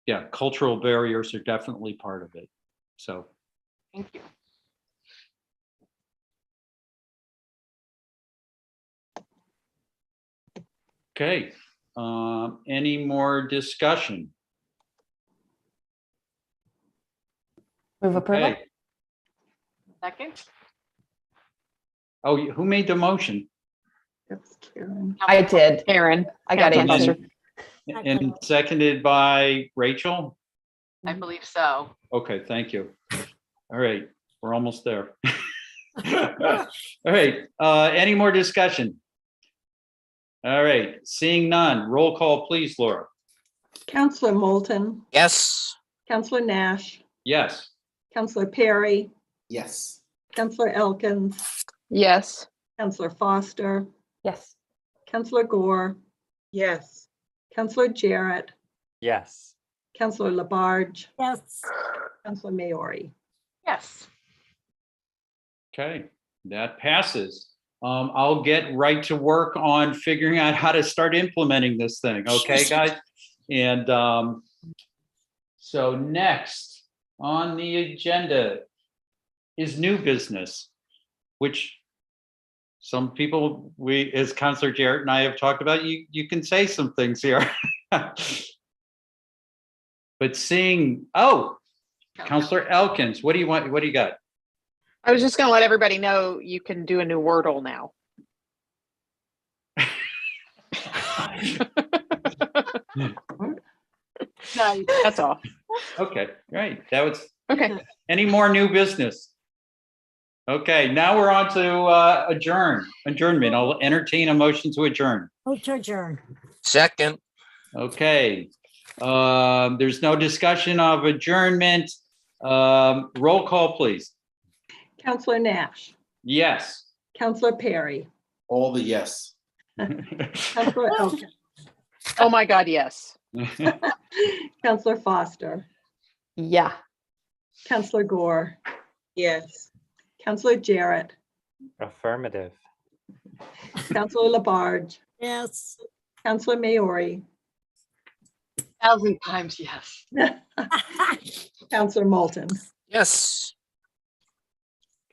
yeah, cultural barriers are definitely part of it. So. Thank you. Okay, any more discussion? Move approval. Okay. Second. Oh, who made the motion? That's Karen. I did. Karen. I got And answer. And seconded by Rachel? I believe so. Okay, thank you. All right, we're almost there. All right, any more discussion? All right, seeing none, roll call please, Laura. Councillor Moulton, Yes. Councillor Nash, Yes. Councillor Perry, Yes. Councillor Elkins, Yes. Councillor Foster, Yes. Councillor Gore, Yes. Councillor Jarrett, Yes. Councillor Labarge, Yes. Councillor Maori. Yes. Okay, that passes. I'll get right to work on figuring out how to start implementing this thing. Okay, guys? And so next on the agenda is new business, which some people, as Councillor Jarrett and I have talked about, you can say some things here. But seeing, Councillor Elkins, what do you want? What do you got? I was just going to let everybody know you can do a new Wordle now. Nice. That's all. Okay, great. That was okay. Any more new business? Okay, now we're on to adjournment. I'll entertain a motion to adjourn. Vote to adjourn. Second. Okay. There's no discussion of adjournment. Roll call, please. Councillor Nash, Yes. Councillor Perry, All the yes. Councillor Elkins, Oh my God, yes. Councillor Foster, Yeah. Councillor Gore, Yes. Councillor Jarrett, Affirmative. Councillor Labarge, Yes. Councillor Maori, 1,000 times yes. Councillor Moulton. Yes.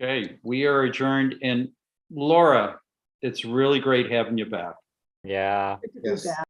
Okay, we are adjourned. And Laura, it's really great having you back. Yeah. Good to be back.